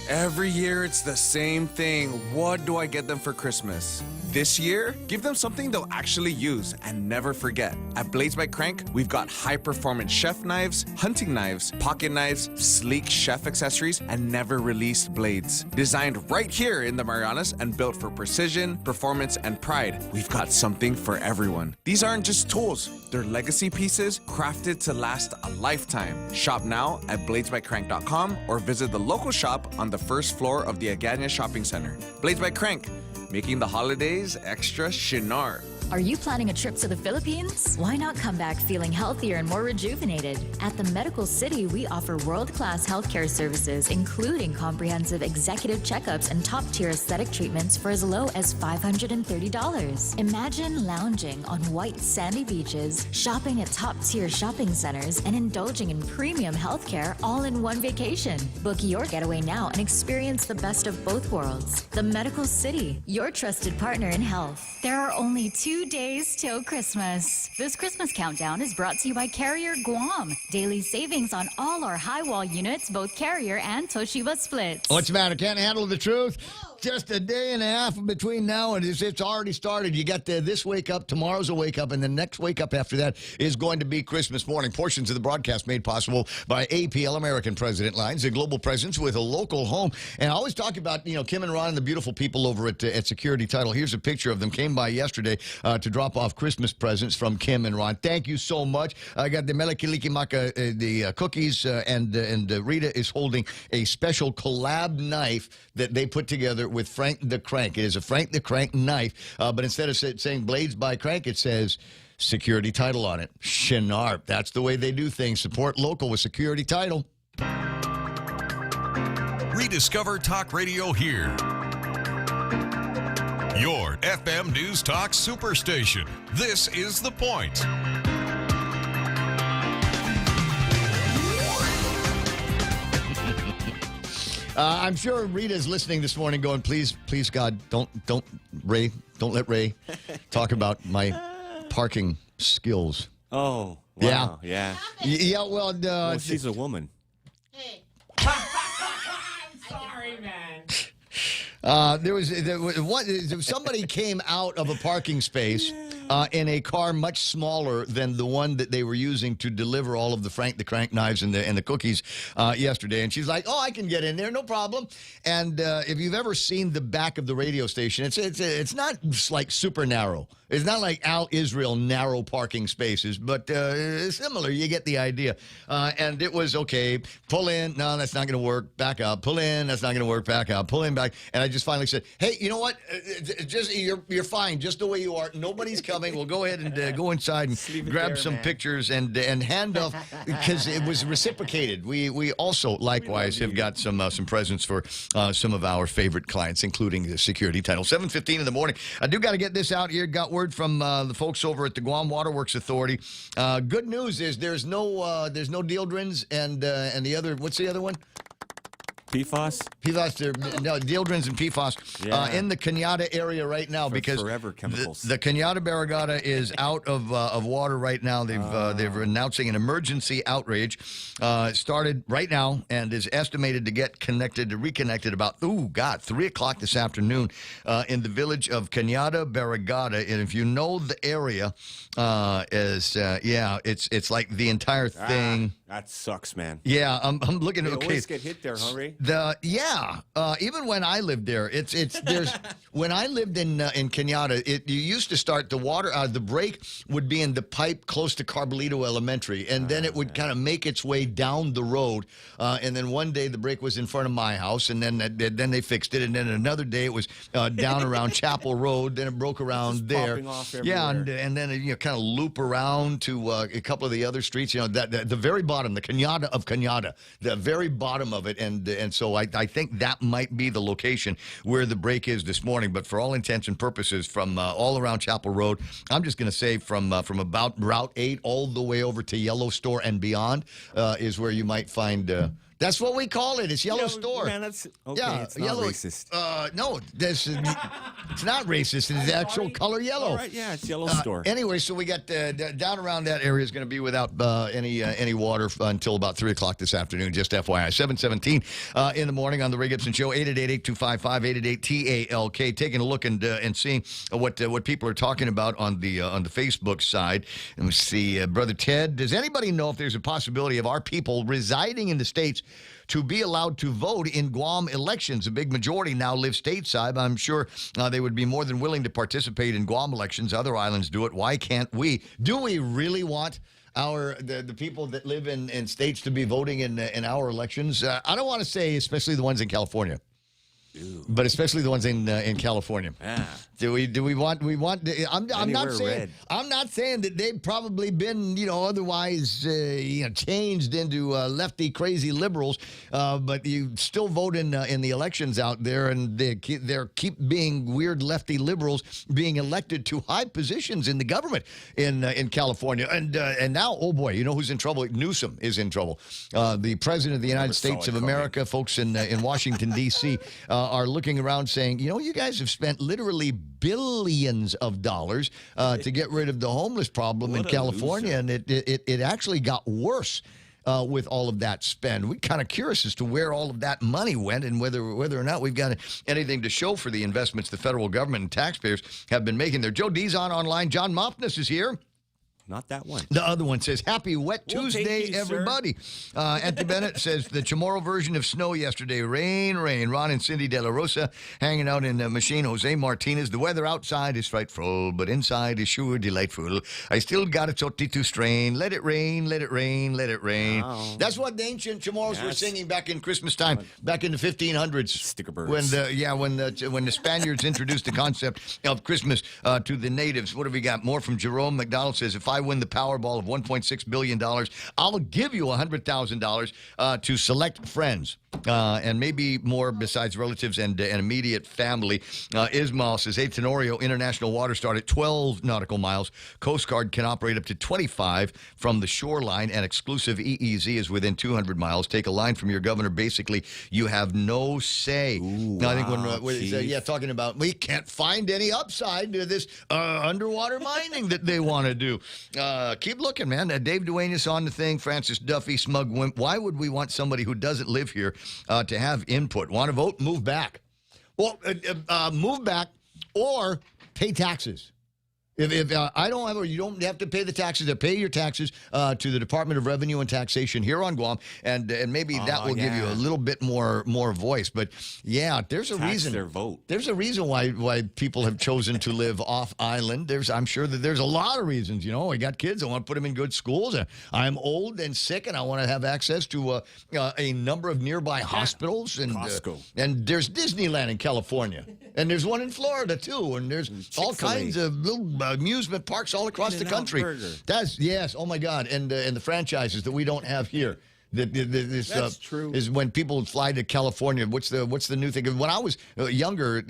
Every year, it's the same thing. What do I get them for Christmas? This year, give them something they'll actually use and never forget. At Blades by Crank, we've got high-performance chef knives, hunting knives, pocket knives, sleek chef accessories, and never-released blades. Designed right here in the Marianas and built for precision, performance, and pride, we've got something for everyone. These aren't just tools. They're legacy pieces crafted to last a lifetime. Shop now at bladesbycrank.com or visit the local shop on the first floor of the Agania Shopping Center. Blades by Crank, making the holidays extra chinar. Are you planning a trip to the Philippines? Why not come back feeling healthier and more rejuvenated? At the Medical City, we offer world-class healthcare services, including comprehensive executive checkups and top-tier aesthetic treatments for as low as $530. Imagine lounging on white sandy beaches, shopping at top-tier shopping centers, and indulging in premium healthcare all in one vacation. Book your getaway now and experience the best of both worlds. The Medical City, your trusted partner in health. There are only 2 days till Christmas. This Christmas countdown is brought to you by Carrier Guam. Daily savings on all our high wall units, both Carrier and Toshiba splits. What's the matter? Can't handle the truth? Just a day and a half in between now and it's already started. You got this wake up, tomorrow's a wake up, and the next wake up after that is going to be Christmas morning. Portions of the broadcast made possible by APL American President Lines, a global presence with a local home. And I always talk about, Kim and Ron and the beautiful people over at Security Title. Here's a picture of them. Came by yesterday to drop off Christmas presents from Kim and Ron. Thank you so much. I got the Melikilikimaka, the cookies, and Rita is holding a special collab knife that they put together with Frank the Crank. It is a Frank the Crank knife, but instead of saying Blades by Crank, it says Security Title on it. Shinarp. That's the way they do things. Support local with Security Title. Rediscover Talk Radio here. Your FM News Talk Superstation. This is The Point. I'm sure Rita's listening this morning going, please, God, don't let Ray talk about my parking skills. Oh, wow. Yeah. Yeah, well, she's a woman. I'm sorry, man. There was somebody came out of a parking space in a car much smaller than the one that they were using to deliver all of the Frank the Crank knives and the cookies yesterday. And she's like, "Oh, I can get in there, no problem." And if you've ever seen the back of the radio station, it's not like super narrow. It's not like Al Israel narrow parking spaces, but similar. You get the idea. And it was okay. Pull in. No, that's not going to work. Back out. Pull in. That's not going to work. Back out. Pull in. Back. And I just finally said, "Hey, you know what? Just you're fine, just the way you are. Nobody's coming. We'll go ahead and go inside and grab some pictures and hand off because it was reciprocated. We also likewise have got some presents for some of our favorite clients, including the Security Title. 7:15 in the morning. I do got to get this out here. Got word from the folks over at the Guam Waterworks Authority. Good news is there's no Dieldrins and the other. What's the other one? PFAS? PFAS, no, dieldrins and PFAS in the Cañada area right now because forever chemicals. The Cañada Barrigada is out of water right now. They're announcing an emergency outrage. Started right now and is estimated to get reconnected about 3 o'clock this afternoon in the village of Cañada Barrigada. And if you know the area, it's like the entire thing. That sucks, man. Yeah, I'm looking at. They Okay, always get hit there, huh, Ray? Even when I lived there, there's when I lived in Cañada, you used to start the water. The break would be in the pipe close to Carbolito Elementary, and then it would kind of make its way down the road. And then one day the break was in front of my house, and then they fixed it. And then another day it was down around Chapel Road. Then it broke around there. Popping off Yeah, everywhere. and then kind of loop around to a couple of the other streets. The very bottom, the Cañada of Cañada, the very bottom of it, and so I think that might be the location where the break is this morning. But for all intents and purposes, from all around Chapel Road, I'm just going to say from about Route 8 all the way over to Yellow Store and beyond is where you might find. That's what we call it. It's Yellow Store. Man, that's okay. Yeah, it's not yellow. racist. No, it's not racist. It's the actual color yellow. All right, yeah, it's Yellow Store. Anyway, so we got down around that area is going to be without any water until about 3 o'clock this afternoon. Just FYI, 7:17 in the morning on the Ray Gibson Show. 888-825-5888-TALK. Taking a look and seeing what people are talking about on the Facebook side. And we see Brother Ted. Does anybody know if there's a possibility of our people residing in the States to be allowed to vote in Guam elections? A big majority now live stateside. I'm sure they would be more than willing to participate in Guam elections. Other islands do it. Why can't we? Do we really want the people that live in states to be voting in our elections? I don't want to say especially the ones in California. Ew. But especially the ones in California. Yeah. Do we want? I'm not saying. Red. I'm not saying that they've probably been otherwise changed into lefty crazy liberals. But you still vote in the elections out there, and they keep being weird lefty liberals being elected to high positions in the government in California. And now, oh boy, you know who's in trouble? Newsom is in trouble. The president of the United States of America, folks in Washington D.C. Are looking around saying, you guys have spent literally billions of dollars to get rid of the homeless problem in California, and it actually got worse with all of that spend. We're kind of curious as to where all of that money went and whether or not we've got anything to show for the investments the federal government and taxpayers have been making there. Joe D's online. John Mopness is here. Not that one. The other one says, Happy Wet Tuesday, you, everybody. Anthony Bennett says, the Chamorro version of snow yesterday. Rain, rain. Ron and Cindy De La Rosa hanging out in the machine. Jose Martinez, the weather outside is frightful, but inside is sure delightful. I still got a toti to strain. Let it rain, let it rain, let it rain. Wow. That's what the ancient Chamorros were singing back in Christmas time, back in the 1500s. Sticker birds. When the Spaniards introduced the concept of Christmas to the natives. What have we got? More from Jerome McDonald says, if I win the Powerball of $1.6 billion, I'll give you $100,000 to select friends. And maybe more besides relatives and immediate family. Ismail says, hey, Tenorio International Water Start at 12 nautical miles. Coast Guard can operate up to 25 from the shoreline, and exclusive EEZ is within 200 miles. Take a line from your governor. Basically, you have no say. Ooh, I think wow, when talking about we can't find any upside to this underwater mining that they want to do. Keep looking, man. Dave Duenas on the thing. Francis Duffy, Smug Wimp. Why would we want somebody who doesn't live here to have input? Want to vote? Move back. Well, move back or pay taxes. If I don't have, you don't have to pay the taxes. Pay your taxes to the Department of Revenue and Taxation here on Guam, and maybe that will give you a little bit more voice. But yeah, there's a reason. Their vote. There's a reason why people have chosen to live off island. I'm sure that there's a lot of reasons. I got kids. I want to put them in good schools. I'm old and sick, and I want to have access to a number of nearby hospitals and Costco. And there's Disneyland in California, and there's one in Florida too, and there's all kinds of little amusement parks all across the country. Burger. Yes. Oh my God, and the franchises that we don't have here. This true. is when people fly to California. What's the new thing? When I was younger,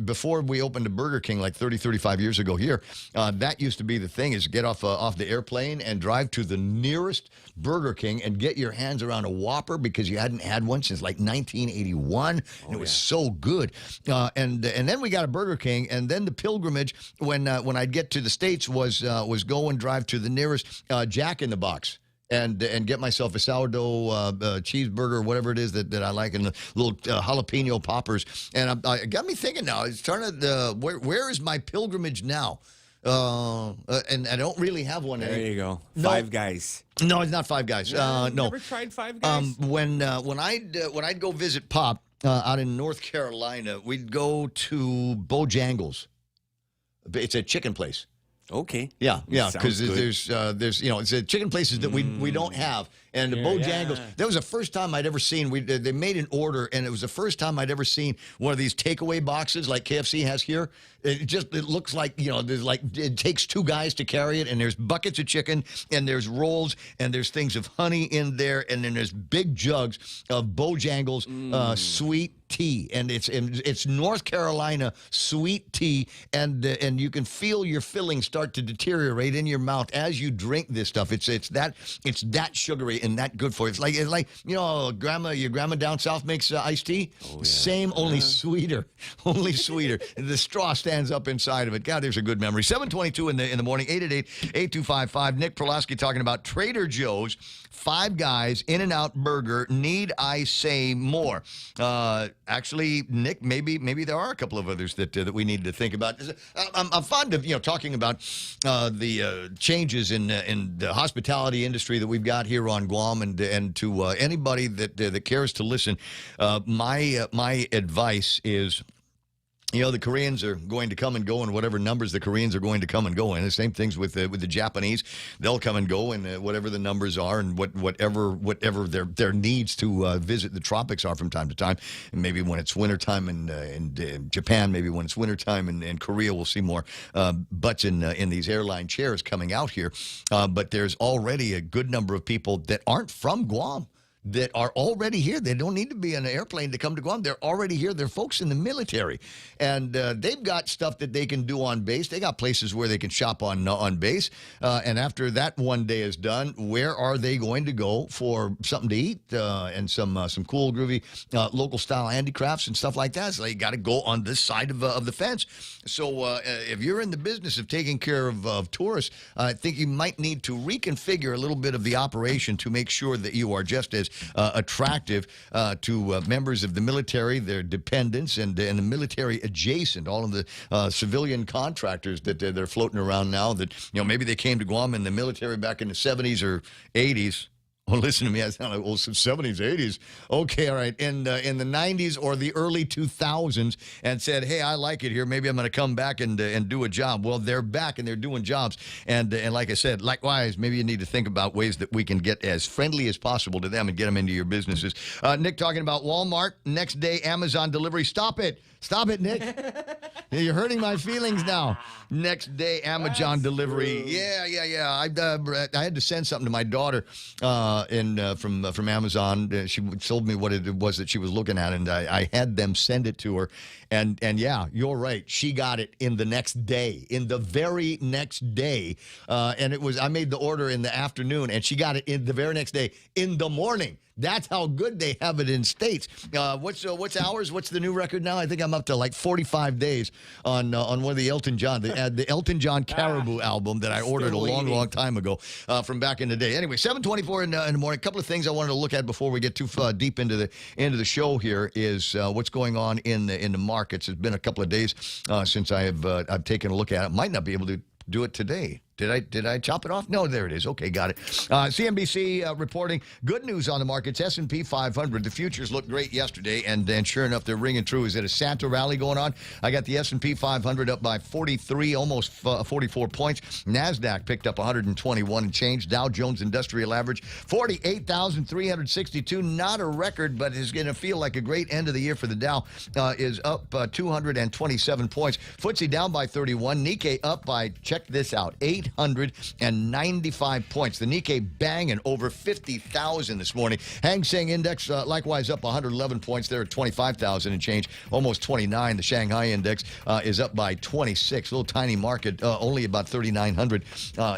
before we opened a Burger King like 30, 35 years ago here, that used to be the thing: is get off the airplane and drive to the nearest Burger King and get your hands around a Whopper because you hadn't had one since like 1981, and it was so good. And then we got a Burger King, and then the pilgrimage when I'd get to the States was go and drive to the nearest Jack in the Box. And get myself a sourdough cheeseburger, whatever it is that I like, and the little jalapeno poppers. And it got me thinking now. It's starting to, where is my pilgrimage now? And I don't really have one. There you go. No. Five Guys. No, it's not Five Guys. No. Never tried Five Guys? When I'd go visit Pop out in North Carolina, we'd go to Bojangles. It's a chicken place. Okay. Yeah, because Sounds good. there's it's chicken places that we don't have, and the Bojangles. That was the first time I'd ever seen. They made an order, and it was the first time I'd ever seen one of these takeaway boxes like KFC has here. It looks like there's like it takes two guys to carry it, and there's buckets of chicken, and there's rolls, and there's things of honey in there, and then there's big jugs of Bojangles sweet tea, and it's North Carolina sweet tea, and you can feel your fillings start to deteriorate in your mouth as you drink this stuff. It's that sugary and that good for you. It's like your grandma down south makes iced tea. Same, only sweeter, The straw stands up inside of it. God, there's a good memory. 7:22 in the morning. 888-8255. Nick Perlowski talking about Trader Joe's, Five Guys, In-N-Out Burger. Need I say more? Actually, Nick, maybe there are a couple of others that we need to think about. I'm fond of talking about the changes in the hospitality industry that we've got here on Guam, and to anybody that cares to listen. My advice is, the Koreans are going to come and go in whatever numbers the Koreans are going to come and go in. The same things with the Japanese. They'll come and go in whatever the numbers are, and whatever their needs to visit the tropics are from time to time. And maybe when it's wintertime in Japan, maybe when it's wintertime in Korea, we'll see more butts in these airline chairs coming out here. But there's already a good number of people that aren't from Guam that are already here. They don't need to be on an airplane to come to Guam. They're already here. They're folks in the military. And they've got stuff that they can do on base. They got places where they can shop on base. And after that one day is done, where are they going to go for something to eat and some cool, groovy local style handicrafts and stuff like that? So you got to go on this side of the fence. So if you're in the business of taking care of tourists, I think you might need to reconfigure a little bit of the operation to make sure that you are just as attractive to members of the military, their dependents, and the military adjacent, all of the civilian contractors that they're floating around now that, maybe they came to Guam in the military back in the 70s or 80s. Well, listen to me. I sound like, 70s, 80s. Okay, all right. In the 90s or the early 2000s, and said, hey, I like it here. Maybe I'm going to come back and do a job. Well, they're back and they're doing jobs. And like I said, likewise, maybe you need to think about ways that we can get as friendly as possible to them and get them into your businesses. Nick talking about Walmart, next day Amazon delivery. Stop it. Stop it, Nick. You're hurting my feelings now. Next day, Amazon delivery. Yeah. I had to send something to my daughter from Amazon. She told me what it was that she was looking at, and I had them send it to her. And yeah, you're right. She got it in the very next day. And I made the order in the afternoon, and she got it in the very next day in the morning. That's how good they have it in States. What's ours? What's the new record now? I think I'm up to like 45 days on one of the Elton John, the Elton John Caribou album that I ordered a long time ago from back in the day. Anyway, 7:24 in the morning. A couple of things I wanted to look at before we get too deep into the show here is what's going on in the markets. It's been a couple of days since I've taken a look at it. Might not be able to do it today. Did I chop it off? No, there it is. Okay, got it. CNBC reporting good news on the markets. S&P 500. The futures looked great yesterday, and sure enough, they're ringing true. Is it a Santa rally going on? I got the S&P 500 up by 43, almost 44 points. NASDAQ picked up 121 and change. Dow Jones Industrial Average 48,362. Not a record, but is going to feel like a great end of the year for the Dow. Is up 227 points. FTSE down by 31. Nikkei up by, check this out, 8 895 points. The Nikkei banging over 50,000 this morning. Hang Seng Index likewise up 111 points. They're at 25,000 and change, almost 29. The Shanghai Index is up by 26. A little tiny market, only about 3,900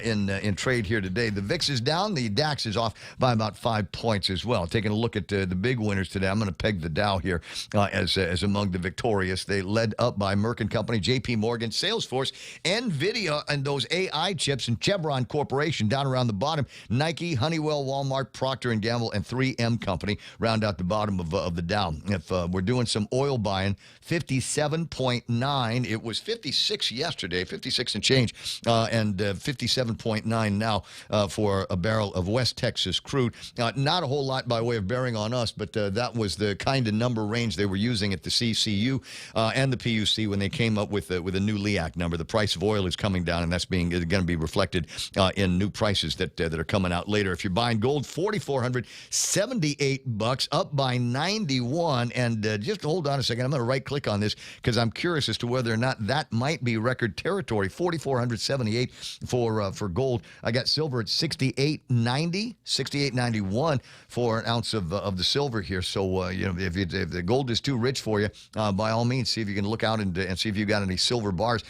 in trade here today. The VIX is down. The DAX is off by about 5 points as well. Taking a look at the big winners today, I'm going to peg the Dow here as among the victorious. They led up by Merck & Company, J.P. Morgan, Salesforce, NVIDIA, and those AI chips, and Chevron Corporation down around the bottom. Nike, Honeywell, Walmart, Procter & Gamble, and 3M Company round out the bottom of the Dow. If we're doing some oil buying, 57.9. It was 56 yesterday, 56 and change, and 57.9 now for a barrel of West Texas crude. Not a whole lot by way of bearing on us, but that was the kind of number range they were using at the CCU and the PUC when they came up with a new LEAC number. The price of oil is coming down, and that's going to be reflected in new prices that are coming out later. If you're buying gold, $4,478, up by 91. And just hold on a second, I'm going to right-click on this because I'm curious as to whether or not that might be record territory. $4,478 for gold. I got silver at $68.90, $68.91 for an ounce of the silver here. So if the gold is too rich for you, by all means, see if you can look out and see if you got any silver bars.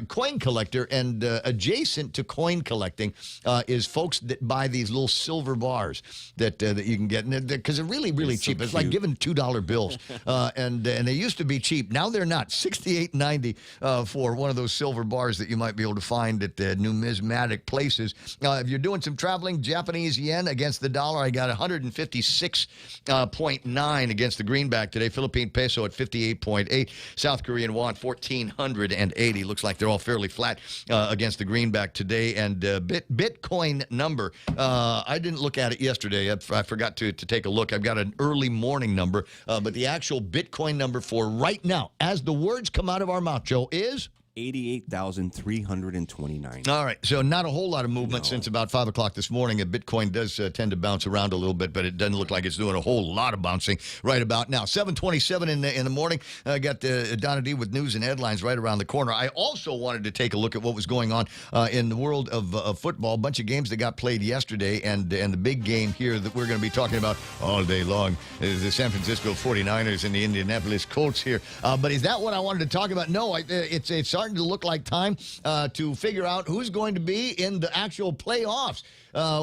Coin collector, and adjacent to coin collecting is folks that buy these little silver bars that you can get, because they're really, really cheap. It's like giving $2 bills, and they used to be cheap. Now they're not. $68.90 for one of those silver bars that you might be able to find at numismatic places. If you're doing some traveling, Japanese yen against the dollar, I got 156.9 against the greenback today. Philippine peso at 58.8. South Korean won 1,480. Looks like they're all fairly flat against the greenback today. And Bitcoin number, I didn't look at it yesterday. I forgot to take a look. I've got an early morning number, but the actual Bitcoin number for right now, as the words come out of our mouth, Joe, is 88,329. All right, so not a whole lot of movement since about 5 o'clock this morning. Bitcoin does tend to bounce around a little bit, but it doesn't look like it's doing a whole lot of bouncing right about now. 7:27 in the morning. I got Donna D with news and headlines right around the corner. I also wanted to take a look at what was going on in the world of football. A bunch of games that got played yesterday, and the big game here that we're going to be talking about all day long is the San Francisco 49ers and the Indianapolis Colts here. But is that what I wanted to talk about? No, it's starting to look like time to figure out who's going to be in the actual playoffs.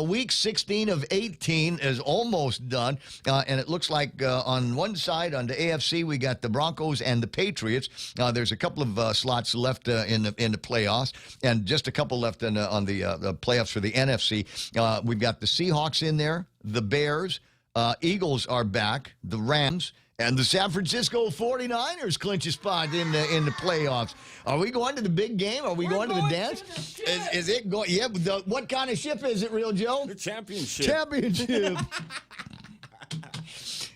Week 16 of 18 is almost done, and it looks like on one side, on the AFC, we got the Broncos and the Patriots. There's a couple of slots left in the playoffs, and just a couple left on the playoffs for the NFC. We've got the Seahawks in there, the Bears, Eagles are back, the Rams, and the San Francisco 49ers clinch a spot in the playoffs. Are we going to the big game? Are we going to the dance? Is it going? Yeah. What kind of ship is it, Real Joe? The championship. Championship.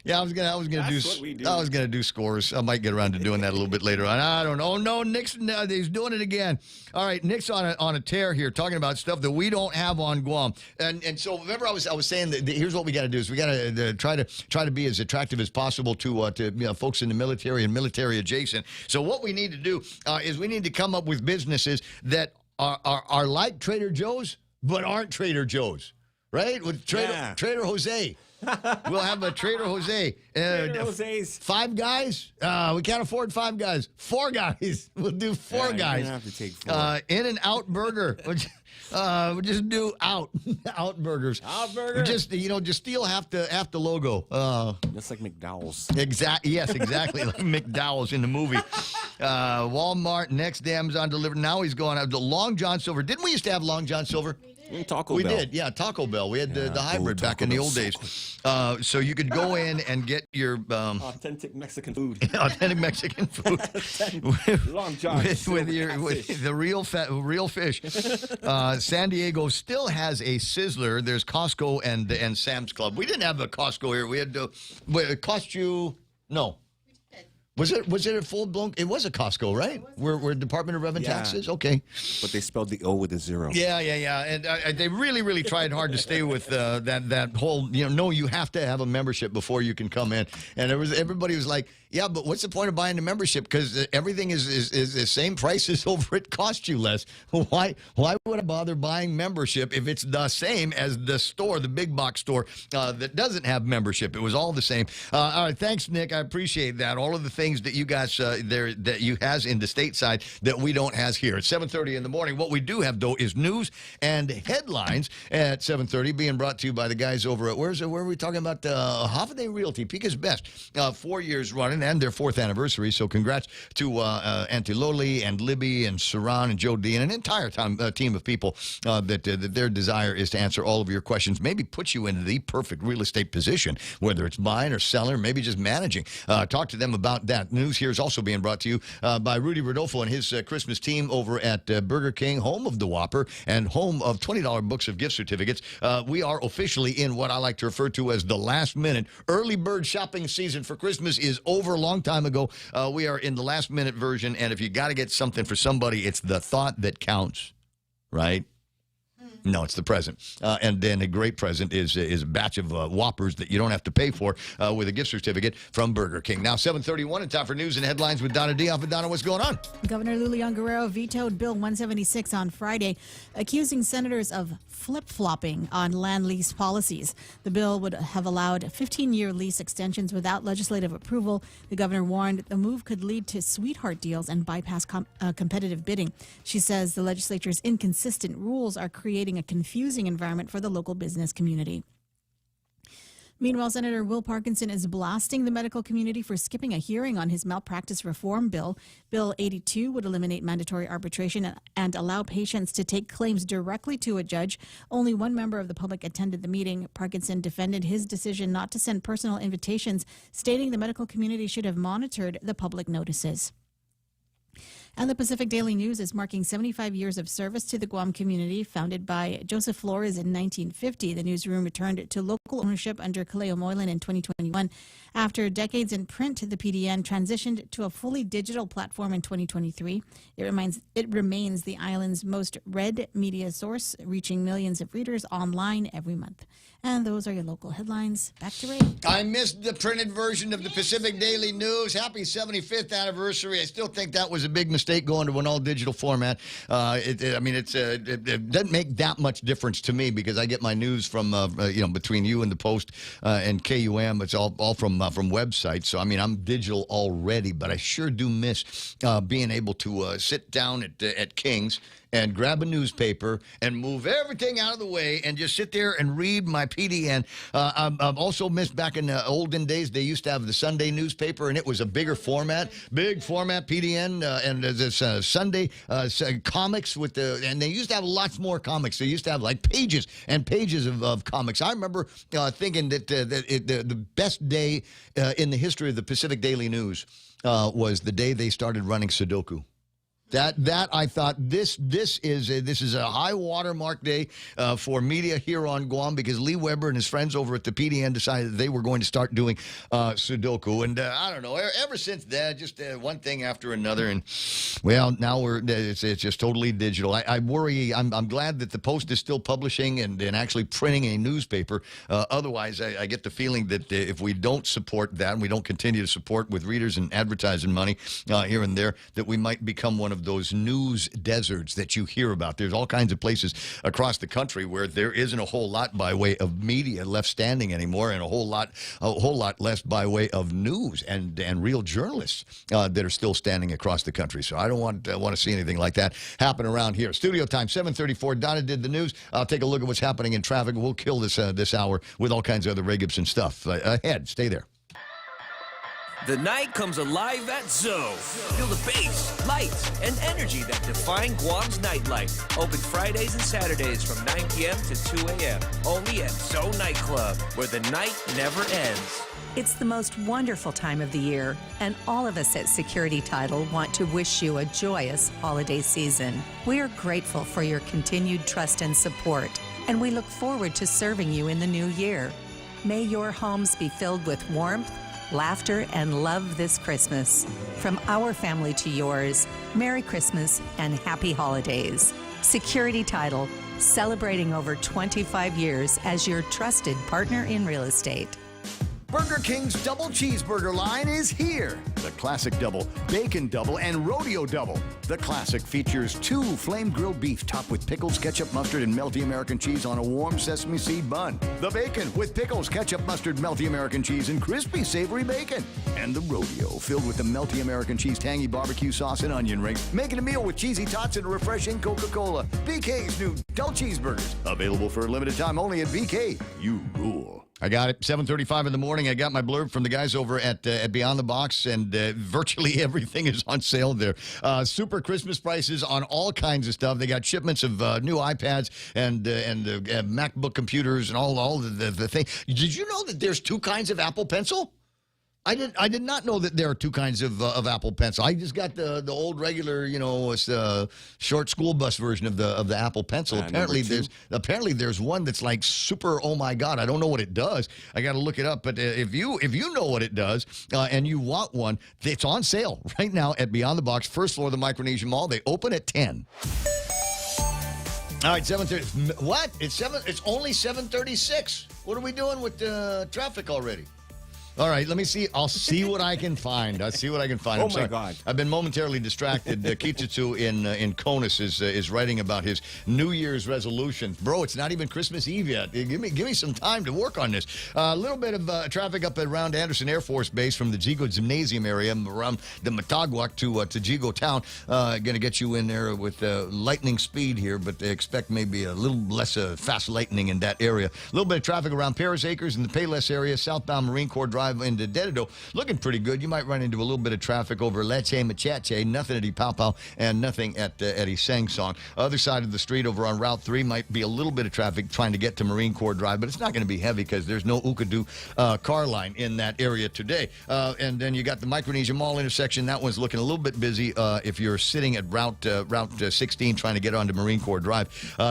Yeah, I was gonna do scores. I might get around to doing that a little bit later on. I don't know. Oh, no, Nick's he's doing it again. All right, Nick's on a tear here, talking about stuff that we don't have on Guam. And so remember, I was saying that here's what we got to do: is we got to try to be as attractive as possible to folks in the military and military adjacent. So what we need to do is we need to come up with businesses that are like Trader Joe's but aren't Trader Joe's, right? With Trader Jose. We'll have a Trader Jose. Trader Jose's. 5 guys? We can't afford 5 guys. 4 guys. We'll do 4 guys. You're gonna have to take 4. In-N-Out Burger. We'll just do out burgers. Out burger. Just steal half the logo. Just like McDowell's. Yes, exactly. Like McDowell's in the movie. Walmart, next Amazon delivered. Now he's going out to Long John Silver. Didn't we used to have Long John Silver? Taco Bell. We did, yeah, Taco Bell. We had the hybrid back in the old days. So you could go in and get your authentic Mexican food. Authentic Mexican food. Long John with the real fish. San Diego still has a Sizzler. There's Costco and Sam's Club. We didn't have a Costco here. We had to. It cost you no. Was it a full blown? It was a Costco, right? Where Department of Revenue taxes. Okay, but they spelled the O with a zero. Yeah, and they really tried hard to stay with that whole. No, you have to have a membership before you can come in, and everybody was like, yeah, but what's the point of buying the membership? Because everything is the same prices over it costs you less. Why would I bother buying membership if it's the same as the store, the big box store that doesn't have membership? It was all the same. All right, thanks, Nick. I appreciate that. All of the things that you guys there that you has in the stateside that we don't has here at 7:30 in the morning. What we do have though is news and headlines at 7:30, being brought to you by the guys over at where are we talking about? Hoffaday Realty, Pika's Best, 4 years running and their 4th anniversary. So congrats to Auntie Loli and Libby and Saran and Joe D and an entire team of people that their desire is to answer all of your questions, maybe put you in the perfect real estate position, whether it's buying or selling, or maybe just managing. Talk to them about that. News here is also being brought to you by Rudy Rodolfo and his Christmas team over at Burger King, home of the Whopper and home of $20 books of gift certificates. We are officially in what I like to refer to as the last minute. Early bird shopping season for Christmas is over a long time ago. We are in the last minute version, and if you got to get something for somebody, it's the thought that counts, right? No, it's the present. And then a great present is a batch of Whoppers that you don't have to pay for with a gift certificate from Burger King. Now, 7:31, and time for news and headlines with Donna Dioff. And Donna, what's going on? Governor Lulian Guerrero vetoed Bill 176 on Friday, accusing senators of flip-flopping on land lease policies. The bill would have allowed 15-year lease extensions without legislative approval. The governor warned the move could lead to sweetheart deals and bypass competitive bidding. She says the legislature's inconsistent rules are creating a confusing environment for the local business community. Meanwhile, Senator Will Parkinson is blasting the medical community for skipping a hearing on his malpractice reform bill. Bill 82 would eliminate mandatory arbitration and allow patients to take claims directly to a judge. Only one member of the public attended the meeting. Parkinson defended his decision not to send personal invitations, stating the medical community should have monitored the public notices. And the Pacific Daily News is marking 75 years of service to the Guam community. Founded by Joseph Flores in 1950, the newsroom returned to local ownership under Kaleo Moylan in 2021. After decades in print, the PDN transitioned to a fully digital platform in 2023. It remains the island's most read media source, reaching millions of readers online every month. And those are your local headlines. Back to Ray. I missed the printed version of the Pacific Daily News. Happy 75th anniversary. I still think that was a big mistake going to an all-digital format. It doesn't make that much difference to me because I get my news from, between you and the Post and KUM. It's all from websites. So, I'm digital already, but I sure do miss being able to sit down at King's and grab a newspaper and move everything out of the way and just sit there and read my PDN. I've also missed back in the olden days, they used to have the Sunday newspaper, and it was a big format PDN, and this Sunday comics and they used to have lots more comics. They used to have like pages and pages of comics. I remember thinking that the best day in the history of the Pacific Daily News was the day they started running Sudoku. That I thought this is a high watermark day for media here on Guam because Lee Weber and his friends over at the PDN decided they were going to start doing Sudoku, and I don't know. Ever since then, just one thing after another, and well, now it's just totally digital. I worry. I'm glad that the Post is still publishing and actually printing a newspaper. Otherwise, I get the feeling that if we don't support that and we don't continue to support with readers and advertising money here and there, that we might become one of those news deserts that you hear about. There's all kinds of places across the country where there isn't a whole lot by way of media left standing anymore, and a whole lot less by way of news and real journalists that are still standing across the country. So I don't want to see anything like that happen around here. Studio time 7:34. Donna did the news. I'll take a look at what's happening in traffic. We'll kill this hour with all kinds of other Ray Gibson stuff ahead. Stay there. The night comes alive at Zoe. Feel the bass, lights, and energy that define Guam's nightlife. Open Fridays and Saturdays from 9 p.m. to 2 a.m. Only at Zoe Nightclub, where the night never ends. It's the most wonderful time of the year, and all of us at Security Title want to wish you a joyous holiday season. We are grateful for your continued trust and support, and we look forward to serving you in the new year. May your homes be filled with warmth, laughter, and love this Christmas. From our family to yours, Merry Christmas and Happy Holidays. Security Title, celebrating over 25 years as your trusted partner in real estate. Burger King's double cheeseburger line is here. The classic double, bacon double, and rodeo double. The classic features 2 flame-grilled beef topped with pickles, ketchup, mustard, and melty American cheese on a warm sesame seed bun. The bacon with pickles, ketchup, mustard, melty American cheese, and crispy savory bacon. And the rodeo filled with the melty American cheese, tangy barbecue sauce, and onion rings. Making a meal with cheesy tots and a refreshing Coca-Cola. BK's new double cheeseburgers. Available for a limited time only at BK. You rule. I got it. 7:35 in the morning. I got my blurb from the guys over at Beyond the Box, and virtually everything is on sale there. Super Christmas prices on all kinds of stuff. They got shipments of new iPads and MacBook computers and all the thing. Did you know that there's 2 kinds of Apple Pencil? I did not know that there are 2 kinds of Apple Pencil. I just got the old regular, short school bus version of the Apple Pencil. Apparently there's one that's like super. Oh my God, I don't know what it does. I got to look it up. But if you know what it does and you want one, it's on sale right now at Beyond the Box, first floor of the Micronesia Mall. They open at 10. All right, 7:30. What? It's only 7:36. What are we doing with traffic already? All right, let me see. I'll see what I can find. I'll see what I can find. Oh, my God. I've been momentarily distracted. Kitsutu in Conus is writing about his New Year's resolutions. Bro, it's not even Christmas Eve yet. Give me some time to work on this. A little bit of traffic up around Anderson Air Force Base from the Jigo Gymnasium area around the Matagwak to Jigo Town. Going to get you in there with lightning speed here, but they expect maybe a little less fast lightning in that area. A little bit of traffic around Paris Acres in the Payless area, southbound Marine Corps Drive into Dedido, looking pretty good. You might run into a little bit of traffic over Leche Machache, nothing at Ipapau, and nothing at Isangsong. Other side of the street over on Route 3 might be a little bit of traffic trying to get to Marine Corps Drive, but it's not going to be heavy because there's no Ukadu car line in that area today. And then you got the Micronesia Mall intersection. That one's looking a little bit busy if you're sitting at Route 16 trying to get onto Marine Corps Drive.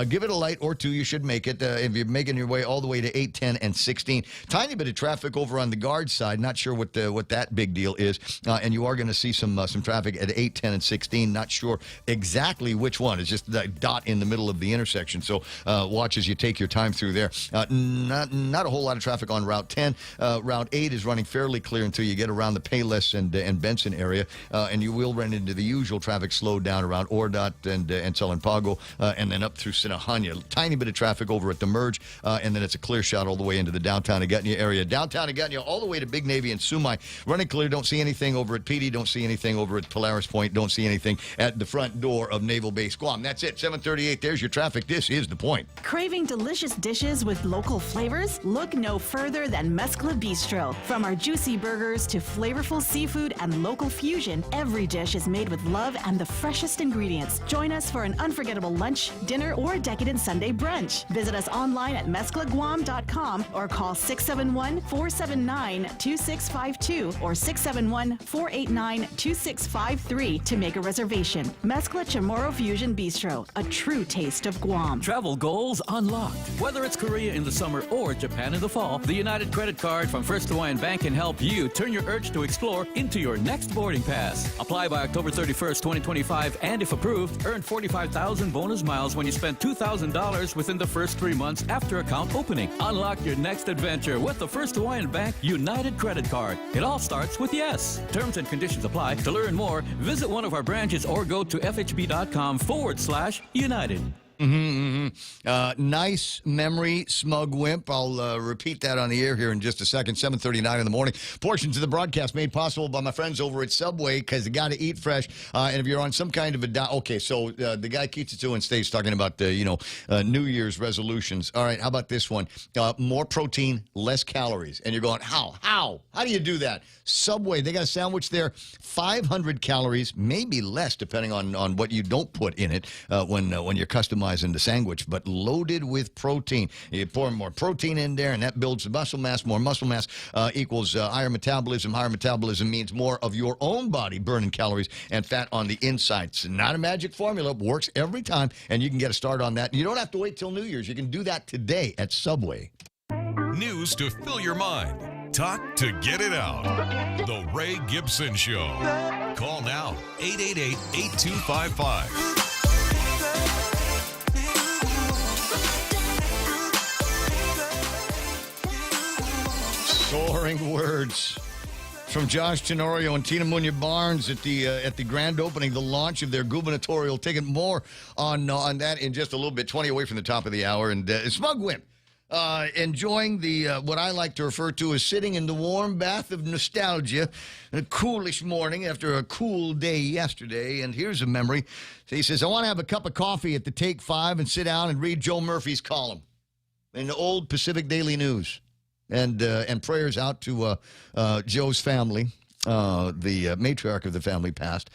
Give it a light or 2. You should make it if you're making your way all the way to 8, 10, and 16. Tiny bit of traffic over on the guard side. Not sure what that big deal is. And you are going to see some traffic at 8, 10, and 16. Not sure exactly which one. It's just that dot in the middle of the intersection. So watch as you take your time through there. Not a whole lot of traffic on Route 10. Route 8 is running fairly clear until you get around the Payless and Benson area. And you will run into the usual traffic slowed down around Ordot and Salanpago and then up through Sinahanya. Tiny bit of traffic over at the Merge. And then it's a clear shot all the way into the downtown Agutnia area. Downtown Agutnia all the way to Big Navy and Sumai. Running clear. Don't see anything over at PD. Don't see anything over at Polaris Point. Don't see anything at the front door of Naval Base Guam. That's it. 7:38. There's your traffic. This is The Point. Craving delicious dishes with local flavors? Look no further than Mezcla Bistro. From our juicy burgers to flavorful seafood and local fusion, every dish is made with love and the freshest ingredients. Join us for an unforgettable lunch, dinner, or decadent Sunday brunch. Visit us online at mezclaguam.com or call 671-479-2652 or 671-489-2653 to make a reservation. Mezcla Chamorro Fusion Bistro, a true taste of Guam. Travel goals unlocked. Whether it's Korea in the summer or Japan in the fall, the United Credit Card from First Hawaiian Bank can help you turn your urge to explore into your next boarding pass. Apply by October 31st, 2025, and if approved, earn 45,000 bonus miles when you spend $2,000 within the first 3 months after account opening. Unlock your next adventure with the First Hawaiian Bank United Credit Card. It all starts with yes. Terms and conditions apply. To learn more, visit one of our branches or go to fhb.com/united. Nice memory, Smug Wimp. I'll repeat that on the air here in just a second. 7:39 in the morning. Portions of the broadcast made possible by my friends over at Subway because you got to eat fresh. And if you're on some kind of a diet, okay. So the guy Kitsutu and State's talking about New Year's resolutions. All right, how about this one? More protein, less calories. And you're going, how? How do you do that? Subway, they got a sandwich there, 500 calories, maybe less depending on what you don't put in it when you're customizing the sandwich, but loaded with protein. You pour more protein in there, and that builds the muscle mass. More muscle mass equals higher metabolism. Higher metabolism means more of your own body burning calories and fat on the inside. It's not a magic formula. It works every time, and you can get a start on that. You don't have to wait till New Year's. You can do that today at Subway. News to fill your mind. talk to get it out. The Ray Gibson Show. Call now, 888-8255. Soaring words from Josh Tenorio and Tina Munya Barnes at the grand opening, the launch of their gubernatorial ticket. More on that in just a little bit. 20 away from the top of the hour, and Smug Wimp enjoying the what I like to refer to as sitting in the warm bath of nostalgia, a coolish morning after a cool day yesterday. And here's a memory. He says, "I want to have a cup of coffee at the Take 5 and sit down and read Joe Murphy's column in the old Pacific Daily News." And prayers out to Joe's family. The matriarch of the family passed.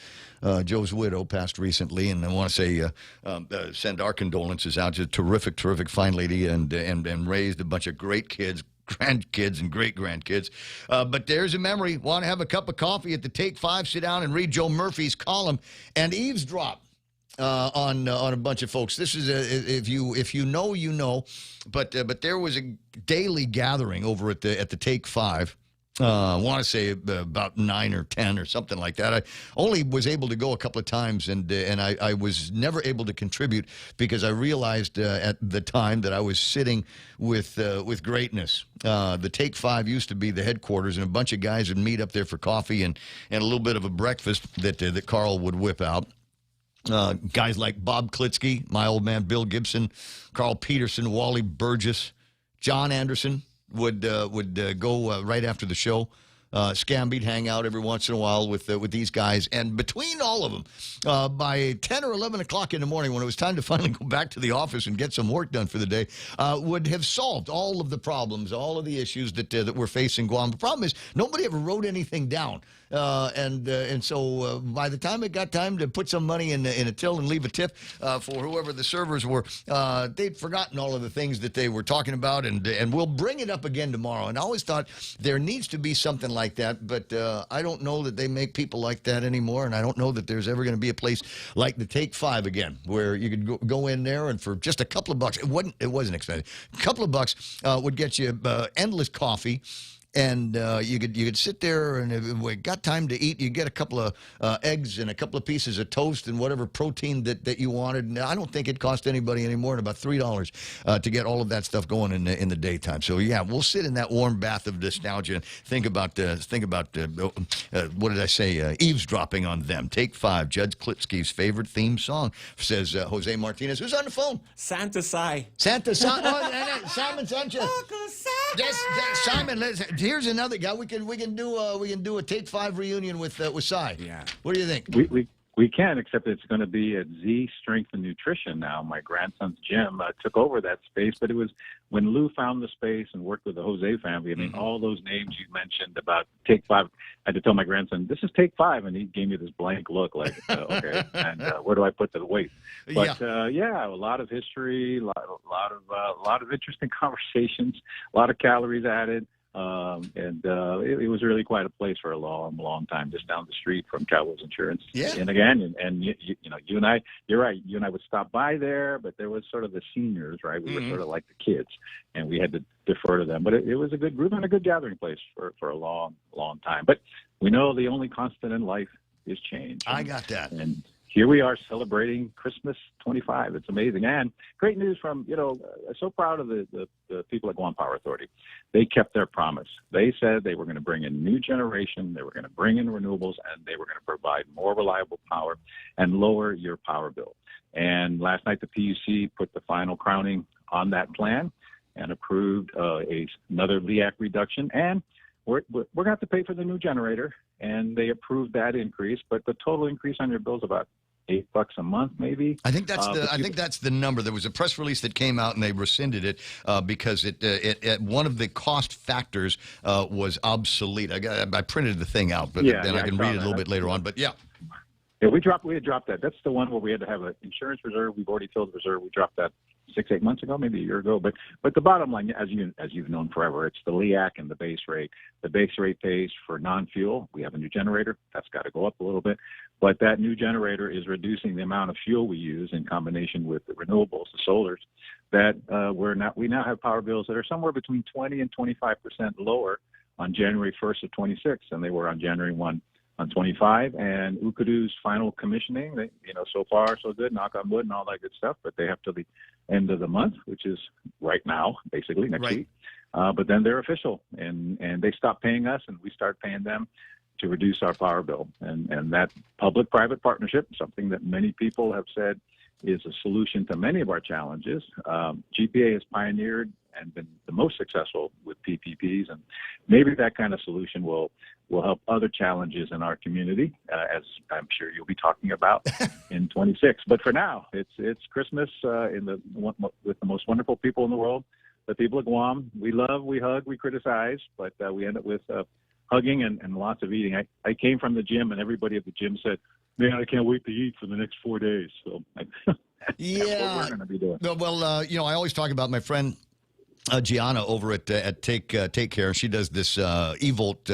Joe's widow passed recently, and I want to say send our condolences out to a terrific, terrific fine lady, and raised a bunch of great kids, grandkids, and great-grandkids. But there's a memory. Want to have a cup of coffee at the Take 5, sit down and read Joe Murphy's column, and eavesdrop on a bunch of folks. This is if you know, you know, but there was a daily gathering over at the Take 5. I want to say about 9 or 10 or something like that. I only was able to go a couple of times, and I was never able to contribute because I realized at the time that I was sitting with greatness. The Take 5 used to be the headquarters, and a bunch of guys would meet up there for coffee and a little bit of a breakfast that Carl would whip out. Guys like Bob Klitsky, my old man Bill Gibson, Carl Peterson, Wally Burgess, John Anderson would go right after the show. Scamby'd hang out every once in a while with these guys. And between all of them, by 10 or 11 o'clock in the morning, when it was time to finally go back to the office and get some work done for the day, would have solved all of the problems, all of the issues that we're facing Guam. The problem is nobody ever wrote anything down. And so by the time it got time to put some money in a till and leave a tip for whoever the servers were, they'd forgotten all of the things that they were talking about, and we'll bring it up again tomorrow. And I always thought there needs to be something like that, but I don't know that they make people like that anymore, and I don't know that there's ever going to be a place like the Take 5 again, where you could go in there and for just a couple of bucks, it wasn't expensive, a couple of bucks would get you endless coffee. And you could sit there, and if we got time to eat, you get a couple of eggs and a couple of pieces of toast and whatever protein that you wanted. And I don't think it cost anybody any more than about $3 to get all of that stuff going in the daytime. So yeah, we'll sit in that warm bath of nostalgia and think about what did I say? Eavesdropping on them. Take 5, Judge Klitsky's favorite theme song, says Jose Martinez. Who's on the phone? Santa Sai. Santa Sai. Oh, Simon Sanchez. Yes, Simon. Here's another guy. We can do a Take 5 reunion with Sai. Yeah. What do you think? We can, except it's going to be at Z Strength and Nutrition now. My grandson's gym took over that space, but it was when Lou found the space and worked with the Jose family. I mean, all those names you mentioned about Take 5. I had to tell my grandson, "This is Take 5," and he gave me this blank look, like, "Okay." And where do I put the weight? But yeah, a lot of history, a lot of interesting conversations, a lot of calories added. It was really quite a place for a long, long time, just down the street from Cowboys Insurance. Yeah. And again, and you and I, you're right. You and I would stop by there, but there was sort of the seniors, right? We were sort of like the kids, and we had to defer to them. But it was a good group and a good gathering place for a long, long time. But we know the only constant in life is change. I got that. And here we are celebrating Christmas 25. It's amazing. And great news from, so proud of the people at Guam Power Authority. They kept their promise. They said they were going to bring in new generation, they were going to bring in renewables, and they were going to provide more reliable power and lower your power bill. And last night, the PUC put the final crowning on that plan and approved another LEAC reduction. And we're going to have to pay for the new generator, and they approved that increase. But the total increase on your bill is about $8 a month, maybe. I think that's the number. There was a press release that came out, and they rescinded it because it one of the cost factors was obsolete. I printed the thing out, but then I can read it a little bit later on. But yeah. Yeah, we had dropped that. That's the one where we had to have an insurance reserve. We've already filled the reserve. We dropped that 6-8 months ago, maybe a year ago. But the bottom line, as you've known forever, it's the LEAC and the base rate. The base rate pays for non-fuel. We have a new generator. That's got to go up a little bit. But that new generator is reducing the amount of fuel we use in combination with the renewables, the solars, that we now have power bills that are somewhere between 20 and 25% lower on January 1st of 26, and they were on January 1 on 25. And Ukudu's final commissioning, so far so good, knock on wood and all that good stuff, but they have till the end of the month, which is right now, basically next week. But then they're official, and they stop paying us, and we start paying them to reduce our power bill. And that public-private partnership, something that many people have said is a solution to many of our challenges. GPA has pioneered and been the most successful with PPPs, and maybe that kind of solution will help other challenges in our community, as I'm sure you'll be talking about in 26. But for now, it's Christmas with the most wonderful people in the world, the people of Guam. We love, we hug, we criticize, but we end up with hugging and lots of eating. I came from the gym, and everybody at the gym said, "Man, I can't wait to eat for the next 4 days." So that's what we're going to be doing. Well, I always talk about my friend Gianna over at Take Care. She does this eVolt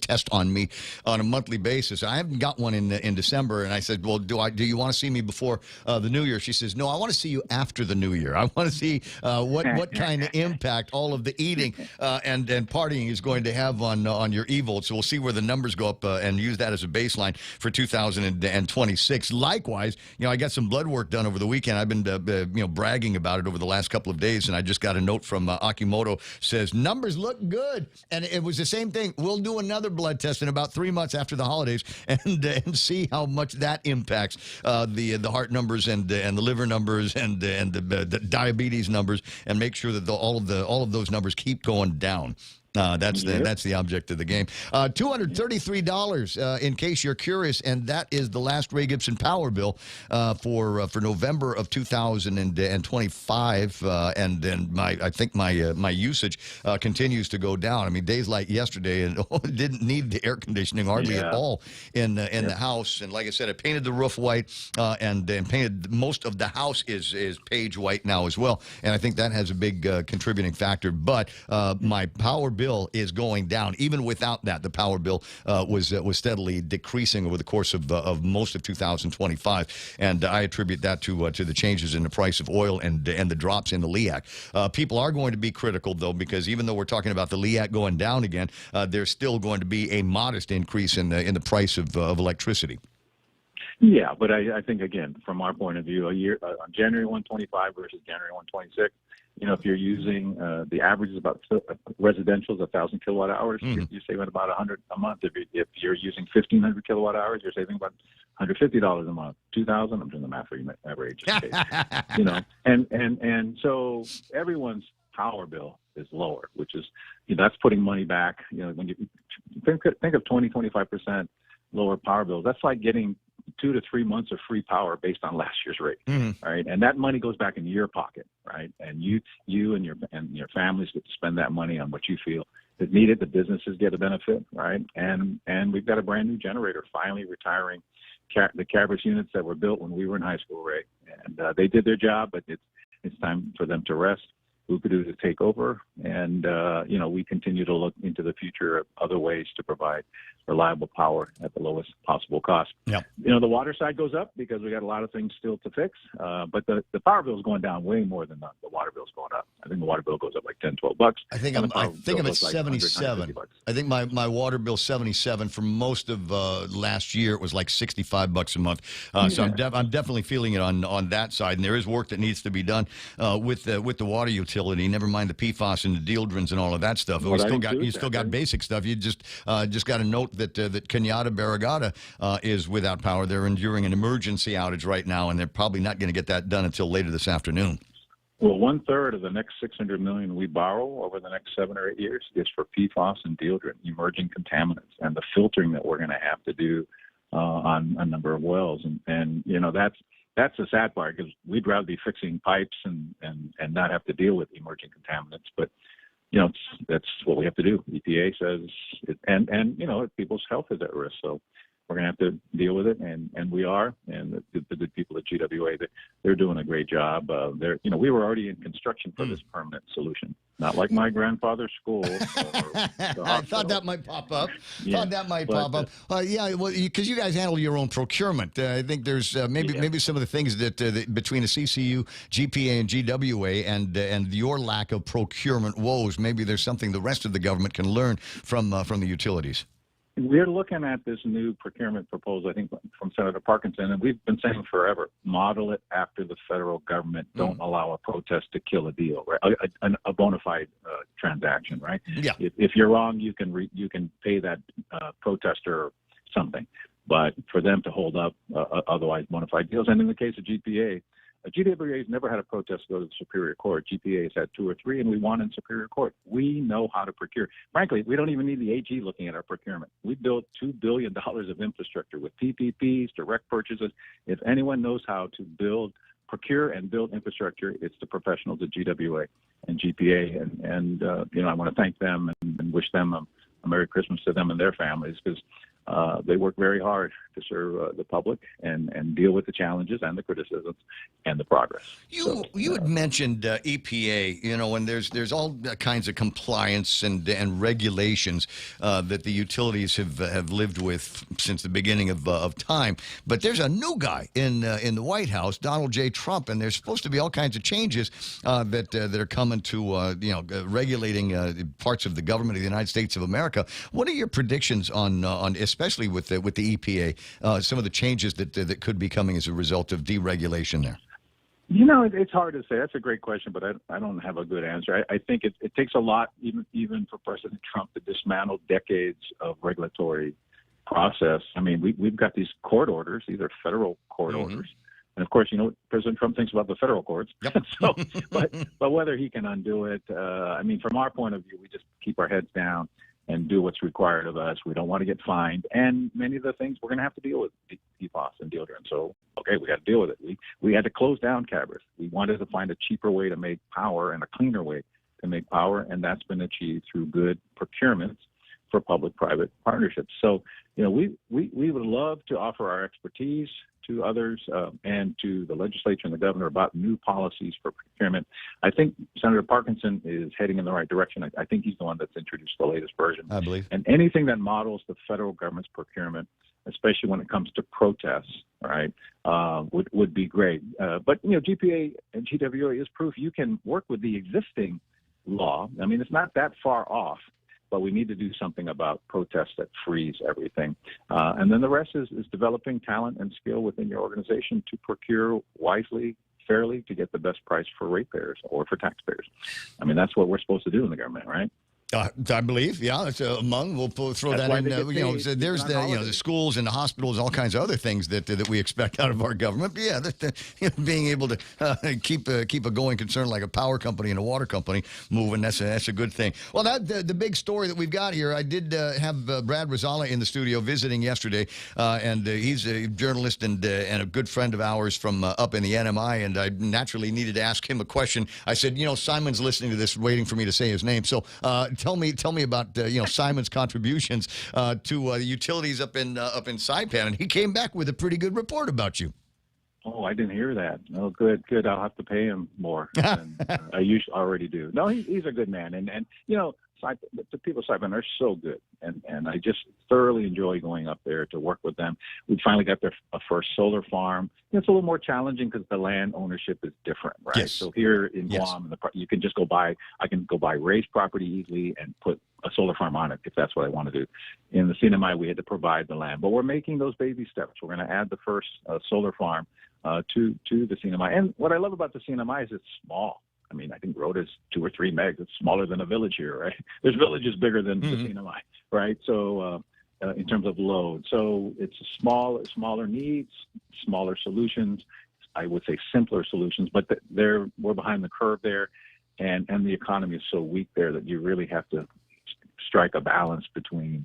test on me on a monthly basis. I haven't got one in December, and I said, "Well, do you want to see me before the New Year?" She says, "No, I want to see you after the New Year. I want to see what kind of impact all of the eating and partying is going to have on your eVolt." So we'll see where the numbers go up and use that as a baseline for 2026. Likewise, I got some blood work done over the weekend. I've been bragging about it over the last couple of days, and I just got a note from Akimoto, says numbers look good, and it was the same thing. We'll do another blood test in about 3 months after the holidays and see how much that impacts the heart numbers and the liver numbers and the diabetes numbers, and make sure that all of those numbers keep going down. That's the object of the game. $233 in case you're curious, and that is the last Ray Gibson power bill for November of 2025. And then I think my usage continues to go down. I mean, days like yesterday, and didn't need the air conditioning hardly at all in the house. And like I said, I painted the roof white and painted most of the house is page white now as well. And I think that has a big contributing factor. But my power bill is going down. Even without that, the power bill was steadily decreasing over the course of most of 2025, and I attribute that to the changes in the price of oil and the drops in the LEAC. People are going to be critical, though, because even though we're talking about the LEAC going down again, there's still going to be a modest increase in the price of electricity. Yeah, but I think, again, from our point of view, a year on January 125 versus January 126, if you're using the average is about residential is 1,000 kilowatt hours, you're saving about $100 a month. If you're using 1,500 kilowatt hours, you're saving about $150 a month. 2,000. I'm doing the math for you, average. And so everyone's power bill is lower, which is that's putting money back. When you think of 20-25% lower power bills, that's like getting 2 to 3 months of free power based on last year's rate, right? And that money goes back into your pocket, right? And you and your families get to spend that money on what you feel is needed. The businesses get a benefit, right? And we've got a brand new generator finally retiring the Cabris units that were built when we were in high school, Ray. And they did their job, but it's time for them to rest. Ukudu to take over, and we continue to look into the future of other ways to provide reliable power at the lowest possible cost. Yep. The water side goes up because we got a lot of things still to fix, but the power bill is going down way more than the water bill is going up. I think the water bill goes up like $10-12. I think I'm at 77. I think my water bill 77 for most of last year. It was like $65 a month. So I'm definitely feeling it on that side, and there is work that needs to be done with the water utility. Never mind the PFAS and the dieldrins and all of that stuff. You still got basic stuff. You just got to note that Kenyatta Barragata is without power. They're enduring an emergency outage right now, and they're probably not going to get that done until later this afternoon. Well, 1/3 of the next $600 million we borrow over the next 7 or 8 years is for PFAS and dieldrin, emerging contaminants, and the filtering that we're going to have to do on a number of wells. And that's the sad part, because we'd rather be fixing pipes and not have to deal with emerging contaminants. But that's what we have to do. EPA says, and people's health is at risk. So we're going to have to deal with it, and we are. And the good people at GWA, they're doing a great job. We were already in construction for this permanent solution, not like my grandfather's school. I thought that might pop up. Yeah, Yeah, well, because you guys handle your own procurement. I think there's maybe some of the things that between the CCU, GPA, and GWA, and your lack of procurement woes, maybe there's something the rest of the government can learn from the utilities. We're looking at this new procurement proposal, I think, from Senator Parkinson, and we've been saying forever, model it after the federal government. Don't allow a protest to kill a deal, right? A bona fide transaction, right? Yeah. If you're wrong, you can pay that protester something, but for them to hold up otherwise bona fide deals, and in the case of GPA, GWA has never had a protest go to the Superior Court. GPA has had 2 or 3, and we won in Superior Court. We know how to procure. Frankly, we don't even need the AG looking at our procurement. We built $2 billion of infrastructure with PPPs, direct purchases. If anyone knows how to procure and build infrastructure, it's the professionals at GWA and GPA. And I want to thank them and wish them a Merry Christmas to them and their families, because they work very hard to serve the public and deal with the challenges and the criticisms and the progress. You had mentioned EPA, and there's all kinds of compliance and regulations that the utilities have lived with since the beginning of time. But there's a new guy in the White House, Donald J. Trump, and there's supposed to be all kinds of changes that are coming to regulating parts of the government of the United States of America. What are your predictions on especially with the EPA, some of the changes that could be coming as a result of deregulation there? It's hard to say. That's a great question, but I don't have a good answer. I think it takes a lot, even for President Trump, to dismantle decades of regulatory process. I mean, we've got these court orders. These are federal court orders. And of course, what President Trump thinks about the federal courts. Yep. but whether he can undo it, from our point of view, we just keep our heads down and do what's required of us. We don't want to get fined. And many of the things we're going to have to deal with, PFAS and deodorant. So, okay, we got to deal with it. We had to close down Cabras. We wanted to find a cheaper way to make power and a cleaner way to make power, and that's been achieved through good procurements for public-private partnerships. So, we would love to offer our expertise to others and to the legislature and the governor about new policies for procurement. I think Senator Parkinson is heading in the right direction. I think he's the one that's introduced the latest version. I believe. And anything that models the federal government's procurement, especially when it comes to protests, right, would be great. But GPA and GWA is proof you can work with the existing law. I mean, it's not that far off, but we need to do something about protests that freeze everything. And then the rest is developing talent and skill within your organization to procure wisely, fairly, to get the best price for ratepayers or for taxpayers. I mean, that's what we're supposed to do in the government, right? I believe, yeah. It's among. We'll throw That's that in. There's the schools and the hospitals, all kinds of other things that we expect out of our government. But yeah, being able to keep a going concern like a power company and a water company moving, that's a good thing. Well, the big story that we've got here. I did have Brad Rosala in the studio visiting yesterday, and he's a journalist and a good friend of ours from up in the NMI, and I naturally needed to ask him a question. I said, Simon's listening to this, waiting for me to say his name, so. Tell me about Simon's contributions to the utilities up in Saipan, and he came back with a pretty good report about you. Oh, I didn't hear that. Oh, good. I'll have to pay him more than I usually already do. No, he's a good man, and the people of Saipan are so good, and I just thoroughly enjoy going up there to work with them. We finally got their first solar farm. It's a little more challenging because the land ownership is different, right? Yes. So here in Guam, you can just I can go buy raised property easily and put a solar farm on it if that's what I want to do. In the CNMI, we had to provide the land, but we're making those baby steps. We're going to add the first solar farm to the CNMI. And what I love about the CNMI is it's small. I mean, I think Rhoda's 2 or 3 megs. It's smaller than a village here, right? There's villages bigger than the CNMI, right? So in terms of load. So it's smaller needs, smaller solutions. I would say simpler solutions, but we're behind the curve there. And the economy is so weak there that you really have to strike a balance between,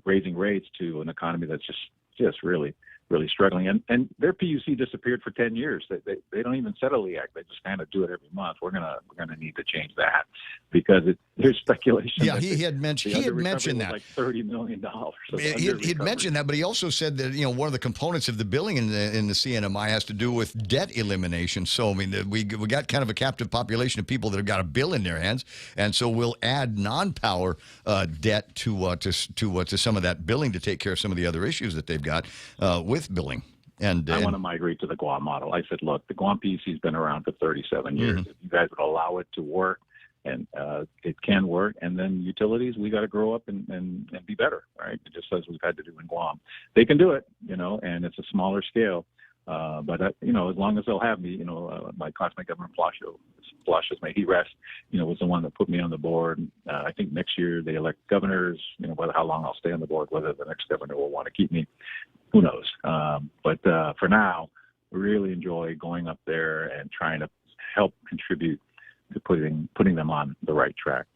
raising rates to an economy that's just really really struggling. And their PUC disappeared for 10 years. They don't even set a LEAC. They just kind of do it every month. We're gonna need to change that because there's speculation. Yeah, that he had mentioned that. Like $30 million. He'd mentioned that, but he also said that one of the components of the billing in the CNMI has to do with debt elimination. So I mean, we got kind of a captive population of people that have got a bill in their hands, and so we'll add non-power debt to some of that billing to take care of some of the other issues that they've got with billing. And I want to migrate to the Guam model. I said, look, the Guam PUC has been around for 37 years. If you guys would allow it to work, and it can work, and then utilities, we got to grow up and be better, right? Just as we've had to do in Guam. They can do it, and it's a smaller scale. But as long as they'll have me, my classmate Governor Palacios, may he rest, was the one that put me on the board. I think next year they elect governors, whether how long I'll stay on the board, whether the next governor will want to keep me, who knows? But for now, we really enjoy going up there and trying to help contribute to putting them on the right track.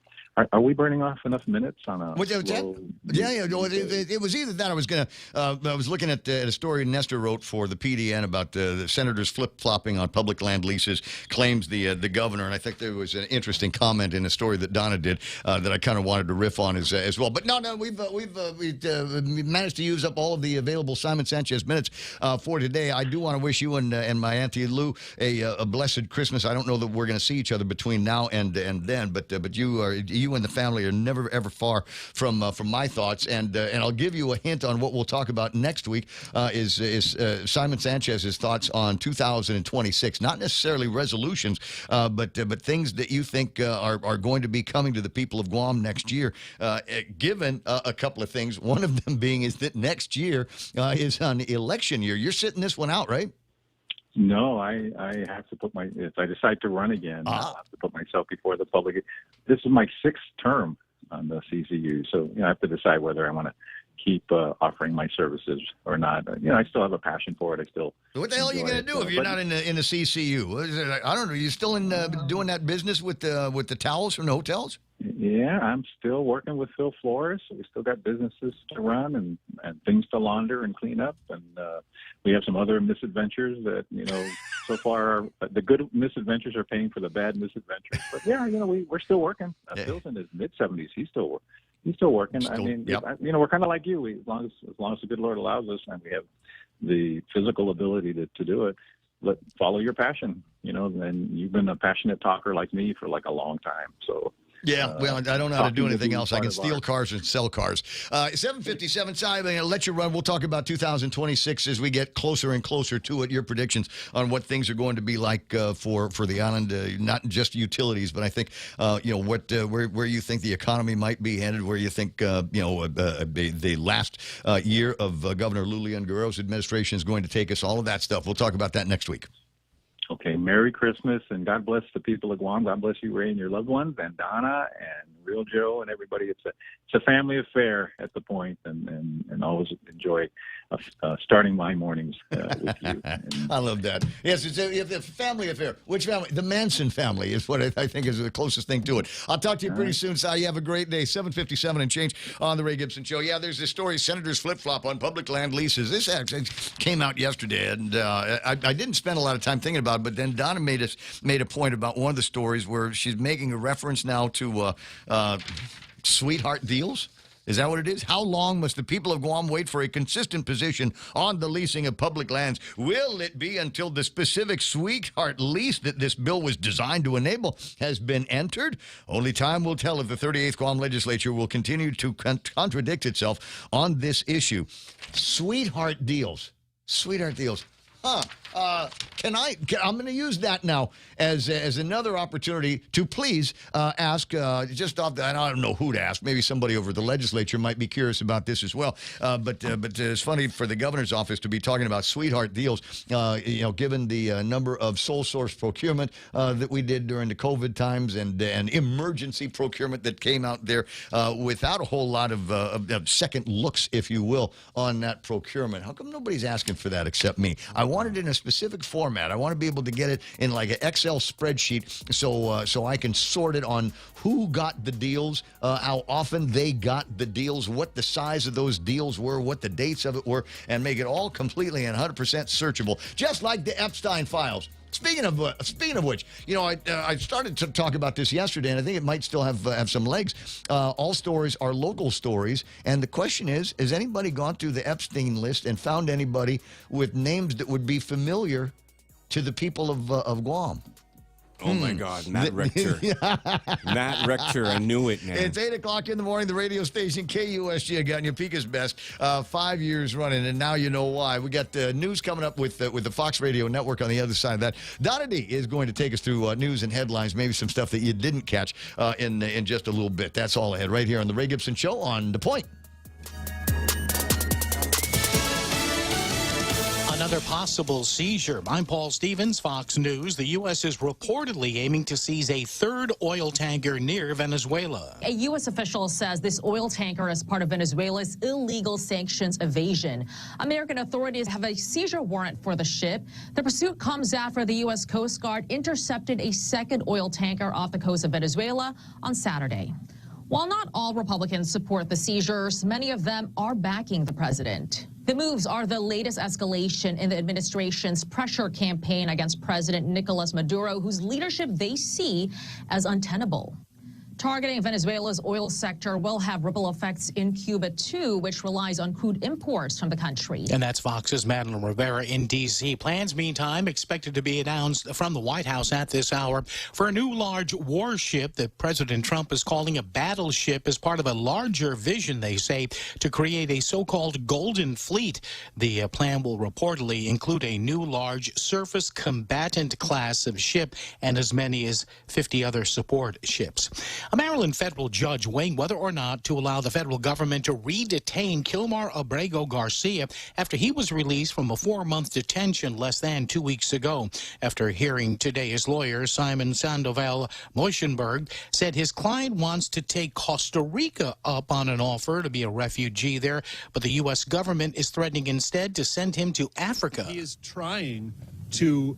Are we burning off enough minutes on a? Yeah. It was either that. I was looking at a story Nestor wrote for the PDN about the senators flip-flopping on public land leases. Claims the governor, and I think there was an interesting comment in a story that Donna did that I kind of wanted to riff on as well. But no, we've managed to use up all of the available Simon Sanchez minutes for today. I do want to wish you and my Auntie Lou a blessed Christmas. I don't know that we're going to see each other between now and then, but you and the family are never ever far from my thoughts, and I'll give you a hint on what we'll talk about next week is Simon Sanchez's thoughts on 2026, not necessarily resolutions, but things that you think are going to be coming to the people of Guam next year. Given a couple of things, one of them being is that next year is an election year. You're sitting this one out, right? No, I have to if I decide to run again, I'll have to put myself before the public. This is my 6th term on the CCU, so I have to decide whether I want to keep offering my services or not. I still have a passion for it. I still. What the hell are you going to do if you're not in the CCU? I don't know. Are you still in doing that business with the towels from the hotels? Yeah, I'm still working with Phil Flores. We still got businesses to run and things to launder and clean up. And we have some other misadventures that, so far the good misadventures are paying for the bad misadventures. But yeah, we're still working. Phil's in his mid-70s. He's still working. We're kind of like you. As long as the good Lord allows us and we have the physical ability to do it, follow your passion. And you've been a passionate talker like me for like a long time. So. Yeah, well, I don't know how to do anything else. I can steal cars and sell cars. 7:57, Si, I'm going to let you run. We'll talk about 2026 as we get closer and closer to it. Your predictions on what things are going to be like for the island, not just utilities, but I think, where you think the economy might be headed, where you think, the last year of Governor Lulian Guerrero's administration is going to take us, all of that stuff. We'll talk about that next week. Okay, Merry Christmas, and God bless the people of Guam. God bless you, Ray, and your loved ones, and Donna, and Real Joe, and everybody. It's a family affair at the point, and always enjoy starting my mornings with you. I love that. Yes, it's a family affair. Which family? The Manson family is what I think is the closest thing to it. I'll talk to you pretty soon, Si. You have a great day. 7:57 and change on the Ray Gibson Show. Yeah, there's this story, senators flip-flop on public land leases. This actually came out yesterday, and I didn't spend a lot of time thinking about it, but then Donna made a point about one of the stories where she's making a reference now to sweetheart deals. Is that what it is? How long must the people of Guam wait for a consistent position on the leasing of public lands? Will it be until the specific sweetheart lease that this bill was designed to enable has been entered? Only time will tell if the 38th Guam legislature will continue to contradict itself on this issue. Sweetheart deals. Sweetheart deals. I'm going to use that now as another opportunity to please ask, just off the, I don't know who to ask. Maybe somebody over the legislature might be curious about this as well. But it's funny for the governor's office to be talking about sweetheart deals, given the number of sole source procurement that we did during the COVID times and emergency procurement that came out there without a whole lot of second looks, if you will, on that procurement. How come nobody's asking for that except me? I want it in a specific format. I want to be able to get it in like an Excel spreadsheet so I can sort it on who got the deals, how often they got the deals, what the size of those deals were, what the dates of it were, and make it all completely and 100% searchable, just like the Epstein files. Speaking of which, I started to talk about this yesterday, and I think it might still have some legs. All stories are local stories, and the question is: has anybody gone through the Epstein list and found anybody with names that would be familiar to the people of Guam? Oh, my God. Matt Rector. Matt Rector. I knew it, man. It's 8 o'clock in the morning. The radio station, KUSG, again, Yapika's best. 5 years running, and now you know why. We got news coming up with the Fox Radio Network on the other side of that. Donna D is going to take us through news and headlines, maybe some stuff that you didn't catch in just a little bit. That's all ahead right here on The Ray Gibson Show on The Point. Another possible seizure. I'm Paul Stevens, Fox News. The U.S. is reportedly aiming to seize a third oil tanker near Venezuela. A U.S. official says this oil tanker is part of Venezuela's illegal sanctions evasion. American authorities have a seizure warrant for the ship. The pursuit comes after the U.S. Coast Guard intercepted a second oil tanker off the coast of Venezuela on Saturday. While not all Republicans support the seizures, many of them are backing the president. The moves are the latest escalation in the administration's pressure campaign against President Nicolas Maduro, whose leadership they see as untenable. Targeting Venezuela's oil sector will have ripple effects in Cuba, too, which relies on crude imports from the country. And that's Fox's Madeline Rivera in D.C. Plans, meantime, expected to be announced from the White House at this hour for a new large warship that President Trump is calling a battleship as part of a larger vision, they say, to create a so-called Golden Fleet. The plan will reportedly include a new large surface combatant class of ship and as many as 50 other support ships. A Maryland federal judge weighing whether or not to allow the federal government to re-detain Kilmar Abrego Garcia after he was released from a 4-month detention less than 2 weeks ago. After hearing today, his lawyer, Simon Sandoval Moschenberg, said his client wants to take Costa Rica up on an offer to be a refugee there, but the U.S. government is threatening instead to send him to Africa. He is trying to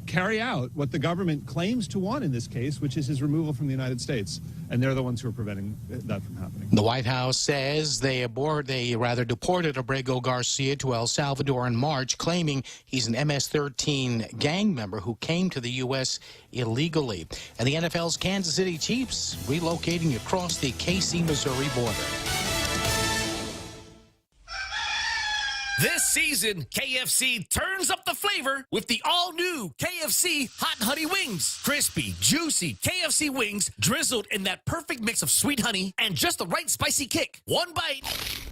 carry out what the government claims to want in this case, which is his removal from the United States. And they're the ones who are preventing that from happening. The White House says they deported Abrego Garcia to El Salvador in March, claiming he's an MS-13 gang member who came to the U.S. illegally. And the NFL's Kansas City Chiefs relocating across the KC, Missouri border. This season, KFC turns up the flavor with the all-new KFC Hot Honey Wings. Crispy, juicy KFC wings drizzled in that perfect mix of sweet honey and just the right spicy kick. One bite,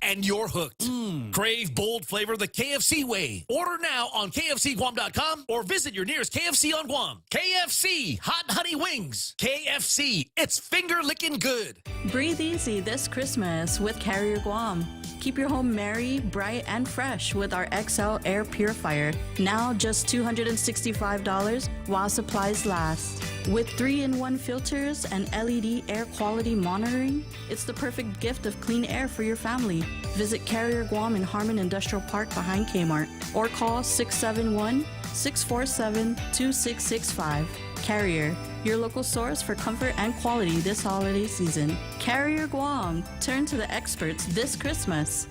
and you're hooked. Crave bold flavor the KFC way. Order now on KFCGuam.com or visit your nearest KFC on Guam. KFC Hot Honey Wings. KFC, it's finger-licking good. Breathe easy this Christmas with Carrier Guam. Keep your home merry, bright, and fresh with our XL Air Purifier. Now just $265 while supplies last. With 3-in-1 filters and LED air quality monitoring, it's the perfect gift of clean air for your family. Visit Carrier Guam in Harmon Industrial Park behind Kmart or call 671-647-2665. Carrier, your local source for comfort and quality this holiday season. Carrier Guam, turn to the experts this Christmas.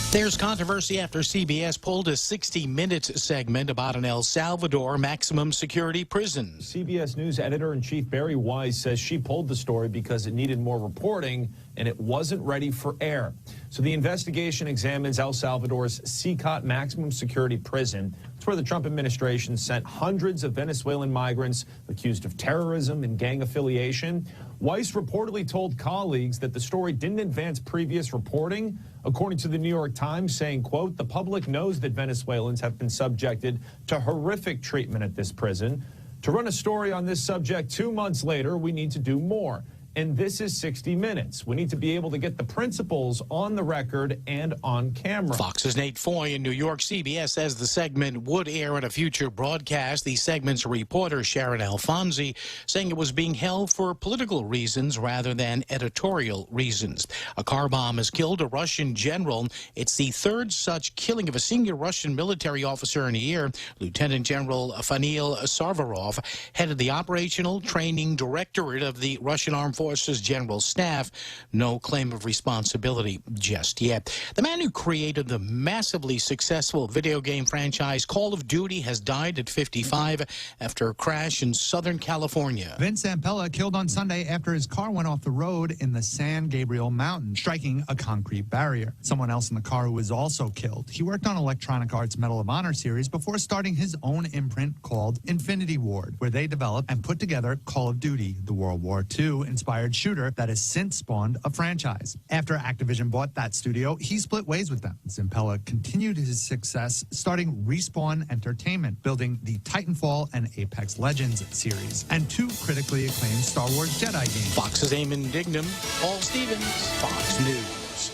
There's controversy after CBS pulled a 60 Minutes segment about an El Salvador maximum security prison. CBS News editor-in-chief Barry Wise says she pulled the story because it needed more reporting and it wasn't ready for air. So the investigation examines El Salvador's CCOT maximum security prison. It's where the Trump administration sent hundreds of Venezuelan migrants accused of terrorism and gang affiliation. Weiss reportedly told colleagues that the story didn't advance previous reporting, according to the New York Times, saying, quote, the public knows that Venezuelans have been subjected to horrific treatment at this prison. To run a story on this subject 2 months later, we need to do more. and this is 60 Minutes. We need to be able to get the principals on the record and on camera. Fox's Nate Foy in New York. CBS says the segment would air in a future broadcast. The segment's reporter, Sharon Alfonsi, saying it was being held for political reasons rather than editorial reasons. A car bomb has killed a Russian general. It's the third such killing of a senior Russian military officer in a year. Lieutenant General Fanil Sarvarov headed the Operational Training Directorate of the Russian Armed Forces General Staff. No claim of responsibility just yet. The man who created the massively successful video game franchise Call of Duty has died at 55 after a crash in Southern California. Vince Zampella killed on Sunday after his car went off the road in the San Gabriel Mountains, striking a concrete barrier. Someone else in the car who was also killed. He worked on Electronic Arts Medal of Honor series before starting his own imprint called Infinity Ward, where they developed and put together Call of Duty, the World War II-inspired shooter that has since spawned a franchise. After Activision bought that studio, he split ways with them. Zampella continued his success, starting Respawn Entertainment, building the Titanfall and Apex Legends series, and two critically acclaimed Star Wars Jedi games. Fox's Eamon Dignam, Paul Stevens, Fox News.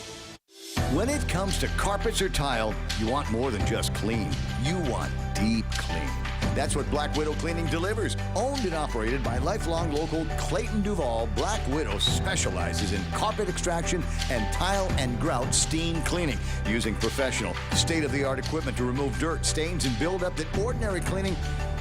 When it comes to carpets or tile, you want more than just clean. You want deep clean. That's what Black Widow Cleaning delivers. Owned and operated by lifelong local Clayton Duval, Black Widow specializes in carpet extraction and tile and grout steam cleaning, using professional, state-of-the-art equipment to remove dirt, stains, and buildup that ordinary cleaning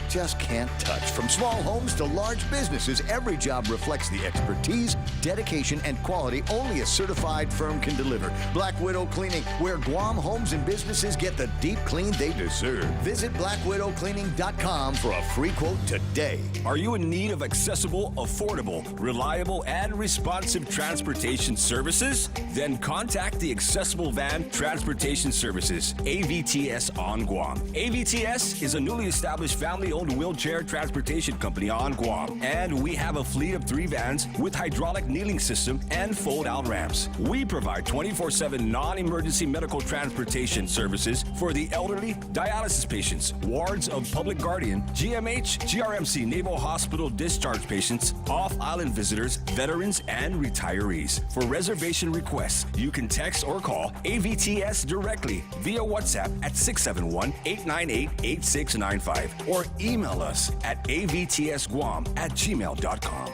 just can't touch. From small homes to large businesses, every job reflects the expertise, dedication, and quality only a certified firm can deliver. Black Widow Cleaning, where Guam homes and businesses get the deep clean they deserve. Visit blackwidowcleaning.com for a free quote today. Are you in need of accessible, affordable, reliable, and responsive transportation services? Then contact the Accessible Van Transportation Services, AVTS on Guam. AVTS is a newly established family-owned wheelchair transportation company on Guam, and we have a fleet of 3 vans with hydraulic kneeling system and fold-out ramps. We provide 24/7 non-emergency medical transportation services for the elderly, dialysis patients, wards of public guardian, GMH, GRMC Naval Hospital discharge patients, off-island visitors, veterans, and retirees. For reservation requests, you can text or call AVTS directly via WhatsApp at 671-898-8695 or email us at avtsguam@gmail.com.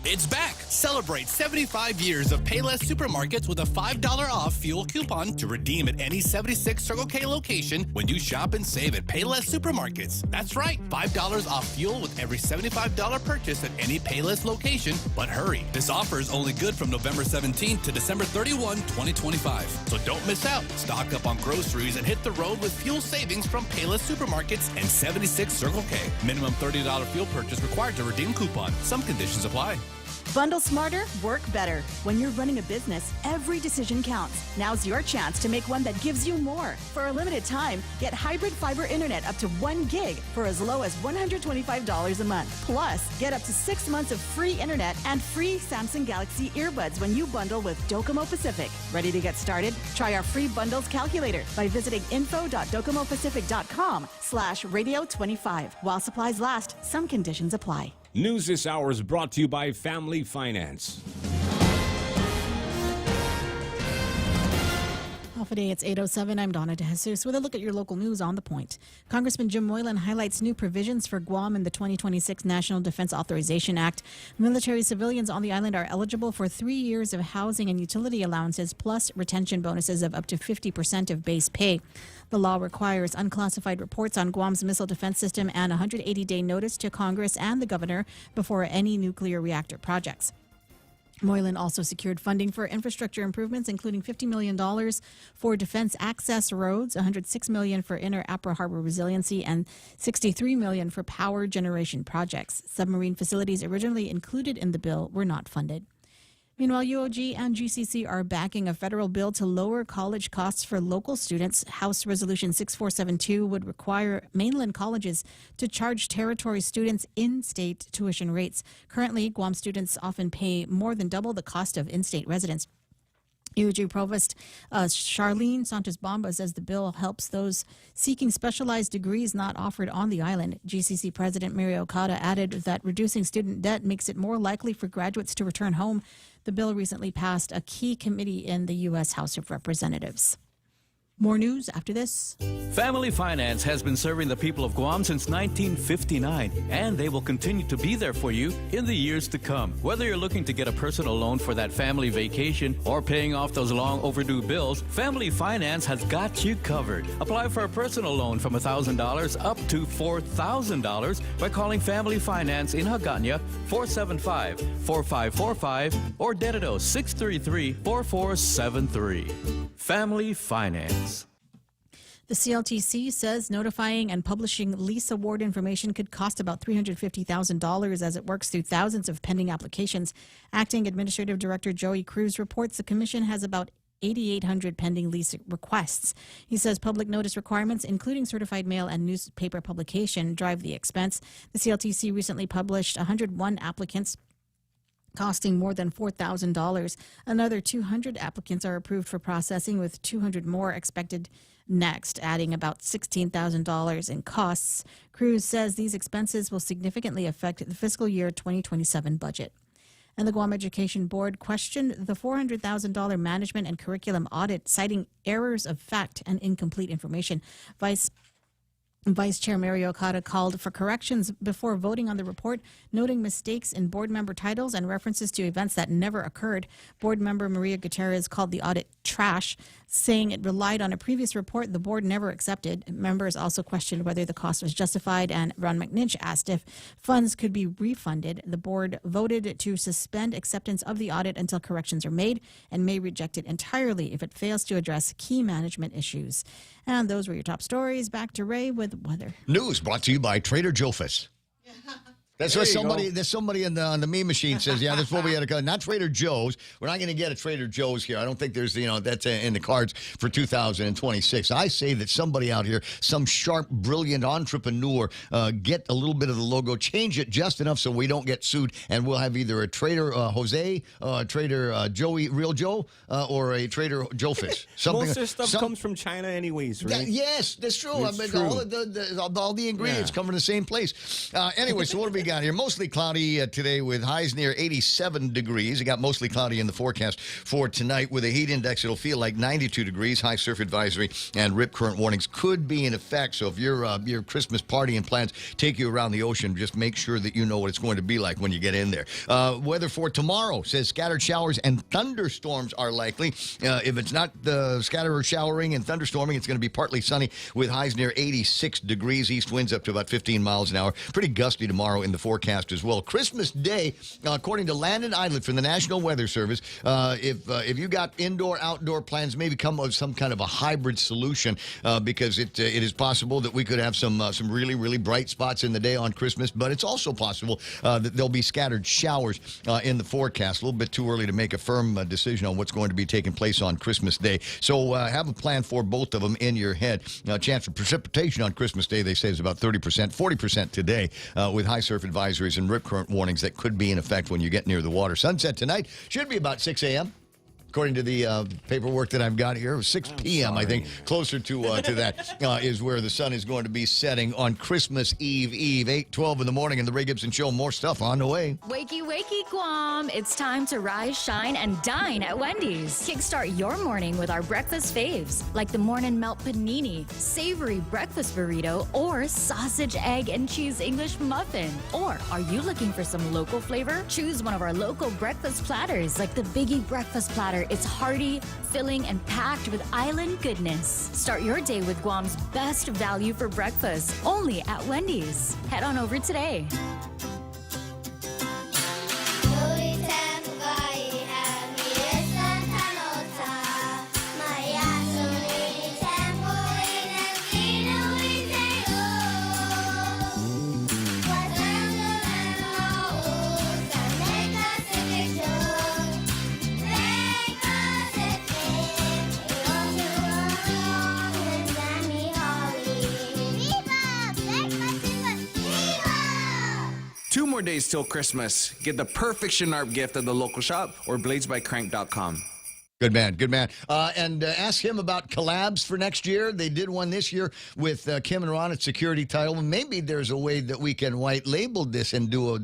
It's back! Celebrate 75 years of Payless Supermarkets with a $5 off fuel coupon to redeem at any 76 Circle K location when you shop and save at Payless Supermarkets. That's right, $5 off fuel with every $75 purchase at any Payless location. But hurry, this offer is only good from November 17th to December 31, 2025. So don't miss out. Stock up on groceries and hit the road with fuel savings from Payless Supermarkets and 76 Circle K. Minimum $30 fuel purchase required to redeem coupon. Some conditions apply. Bundle smarter, work better. When you're running a business, every decision counts. Now's your chance to make one that gives you more. For a limited time, get hybrid fiber internet up to 1 gig for as low as $125 a month. Plus, get up to 6 months of free internet and free Samsung Galaxy earbuds when you bundle with Docomo Pacific. Ready to get started? Try our free bundles calculator by visiting info.docomopacific.com/radio25. While supplies last, some conditions apply. News this hour is brought to you by Family Finance. Off a day, it's 8:07. I'm Donna DeJesus with a look at your local news on The Point. Congressman Jim Moylan highlights new provisions for Guam in the 2026 National Defense Authorization Act. Military civilians on the island are eligible for 3 years of housing and utility allowances plus retention bonuses of up to 50% of base pay. The law requires unclassified reports on Guam's missile defense system and a 180-day notice to Congress and the governor before any nuclear reactor projects. Moylan also secured funding for infrastructure improvements, including $50 million for defense access roads, $106 million for inner Apra Harbor resiliency, and $63 million for power generation projects. Submarine facilities originally included in the bill were not funded. Meanwhile, UOG and GCC are backing a federal bill to lower college costs for local students. House Resolution 6472 would require mainland colleges to charge territory students in-state tuition rates. Currently, Guam students often pay more than double the cost of in-state residents. UG Provost Charlene Santos-Bomba says the bill helps those seeking specialized degrees not offered on the island. GCC President Mary Okada added that reducing student debt makes it more likely for graduates to return home. The bill recently passed a key committee in the U.S. House of Representatives. More news after this. Family Finance has been serving the people of Guam since 1959, and they will continue to be there for you in the years to come. Whether you're looking to get a personal loan for that family vacation or paying off those long overdue bills, Family Finance has got you covered. Apply for a personal loan from $1,000 up to $4,000 by calling Family Finance in Hagåtña 475-4545 or Dedido 633-4473. Family Finance. The CLTC says notifying and publishing lease award information could cost about $350,000 as it works through thousands of pending applications. Acting Administrative Director Joey Cruz reports the Commission has about 8,800 pending lease requests. He says public notice requirements, including certified mail and newspaper publication, drive the expense. The CLTC recently published 101 applicants costing more than $4,000. Another 200 applicants are approved for processing, with 200 more expected next, adding about $16,000 in costs. Cruz says these expenses will significantly affect the fiscal year 2027 budget. And the Guam Education Board questioned the $400,000 management and curriculum audit, citing errors of fact and incomplete information. Vice Chair Mary Okada called for corrections before voting on the report, noting mistakes in board member titles and references to events that never occurred. Board member Maria Gutierrez called the audit trash, saying it relied on a previous report the board never accepted. Members also questioned whether the cost was justified, and Ron McNinch asked if funds could be refunded. The board voted to suspend acceptance of the audit until corrections are made and may reject it entirely if it fails to address key management issues. And those were your top stories. Back to Ray with weather. News brought to you by Trader Joe's. That's There what you somebody. go. There's somebody on the meme machine says, yeah, that's what we had to go. Not Trader Joe's. We're not going to get a Trader Joe's here. I don't think there's, that's in the cards for 2026. I say that somebody out here, some sharp, brilliant entrepreneur, get a little bit of the logo, change it just enough so we don't get sued, and we'll have either a Trader Jose, Trader Joey, Real Joe, or a Trader Joe Fish. Most of their stuff comes from China anyways, right? Yes, that's true. It's I mean, true. all the ingredients come from the same place. Anyway, so what do we got here? Mostly cloudy today with highs near 87 degrees. It got mostly cloudy in the forecast for tonight with a heat index. It'll feel like 92 degrees. High surf advisory and rip current warnings could be in effect. So if your Christmas party and plans take you around the ocean, just make sure that you know what it's going to be like when you get in there. Weather for tomorrow says scattered showers and thunderstorms are likely. If it's not the scattered showering and thunderstorming, it's going to be partly sunny with highs near 86 degrees. East winds up to about 15 miles an hour. Pretty gusty tomorrow in the forecast as well. Christmas Day, according to Landon Idlet from the National Weather Service, if you got indoor-outdoor plans, maybe come up with some kind of a hybrid solution because it is possible that we could have some really, really bright spots in the day on Christmas, but it's also possible that there'll be scattered showers in the forecast. A little bit too early to make a firm decision on what's going to be taking place on Christmas Day. So have a plan for both of them in your head. Chance for precipitation on Christmas Day, they say, is about 30%, 40% today with high surf advisories and rip current warnings that could be in effect when you get near the water. Sunset tonight should be about 6 a.m. According to the paperwork that I've got here, 6 p.m., I think, closer to that is where the sun is going to be setting on Christmas Eve, 8:12 in the morning, and the Ray Gibson Show. More stuff on the way. Wakey, wakey, Guam. It's time to rise, shine, and dine at Wendy's. Kickstart your morning with our breakfast faves, like the Morning Melt Panini, savory breakfast burrito, or sausage, egg, and cheese English muffin. Or are you looking for some local flavor? Choose one of our local breakfast platters, like the Biggie Breakfast Platter. It's hearty, filling, and packed with island goodness. Start your day with Guam's best value for breakfast, only at Wendy's. Head on over today. Two more days till Christmas. Get the perfect Shinarp gift at the local shop or bladesbycrank.com. Good man, good man. And ask him about collabs for next year. They did one this year with Kim and Ron at Security Title. Maybe there's a way that we can white label this and do a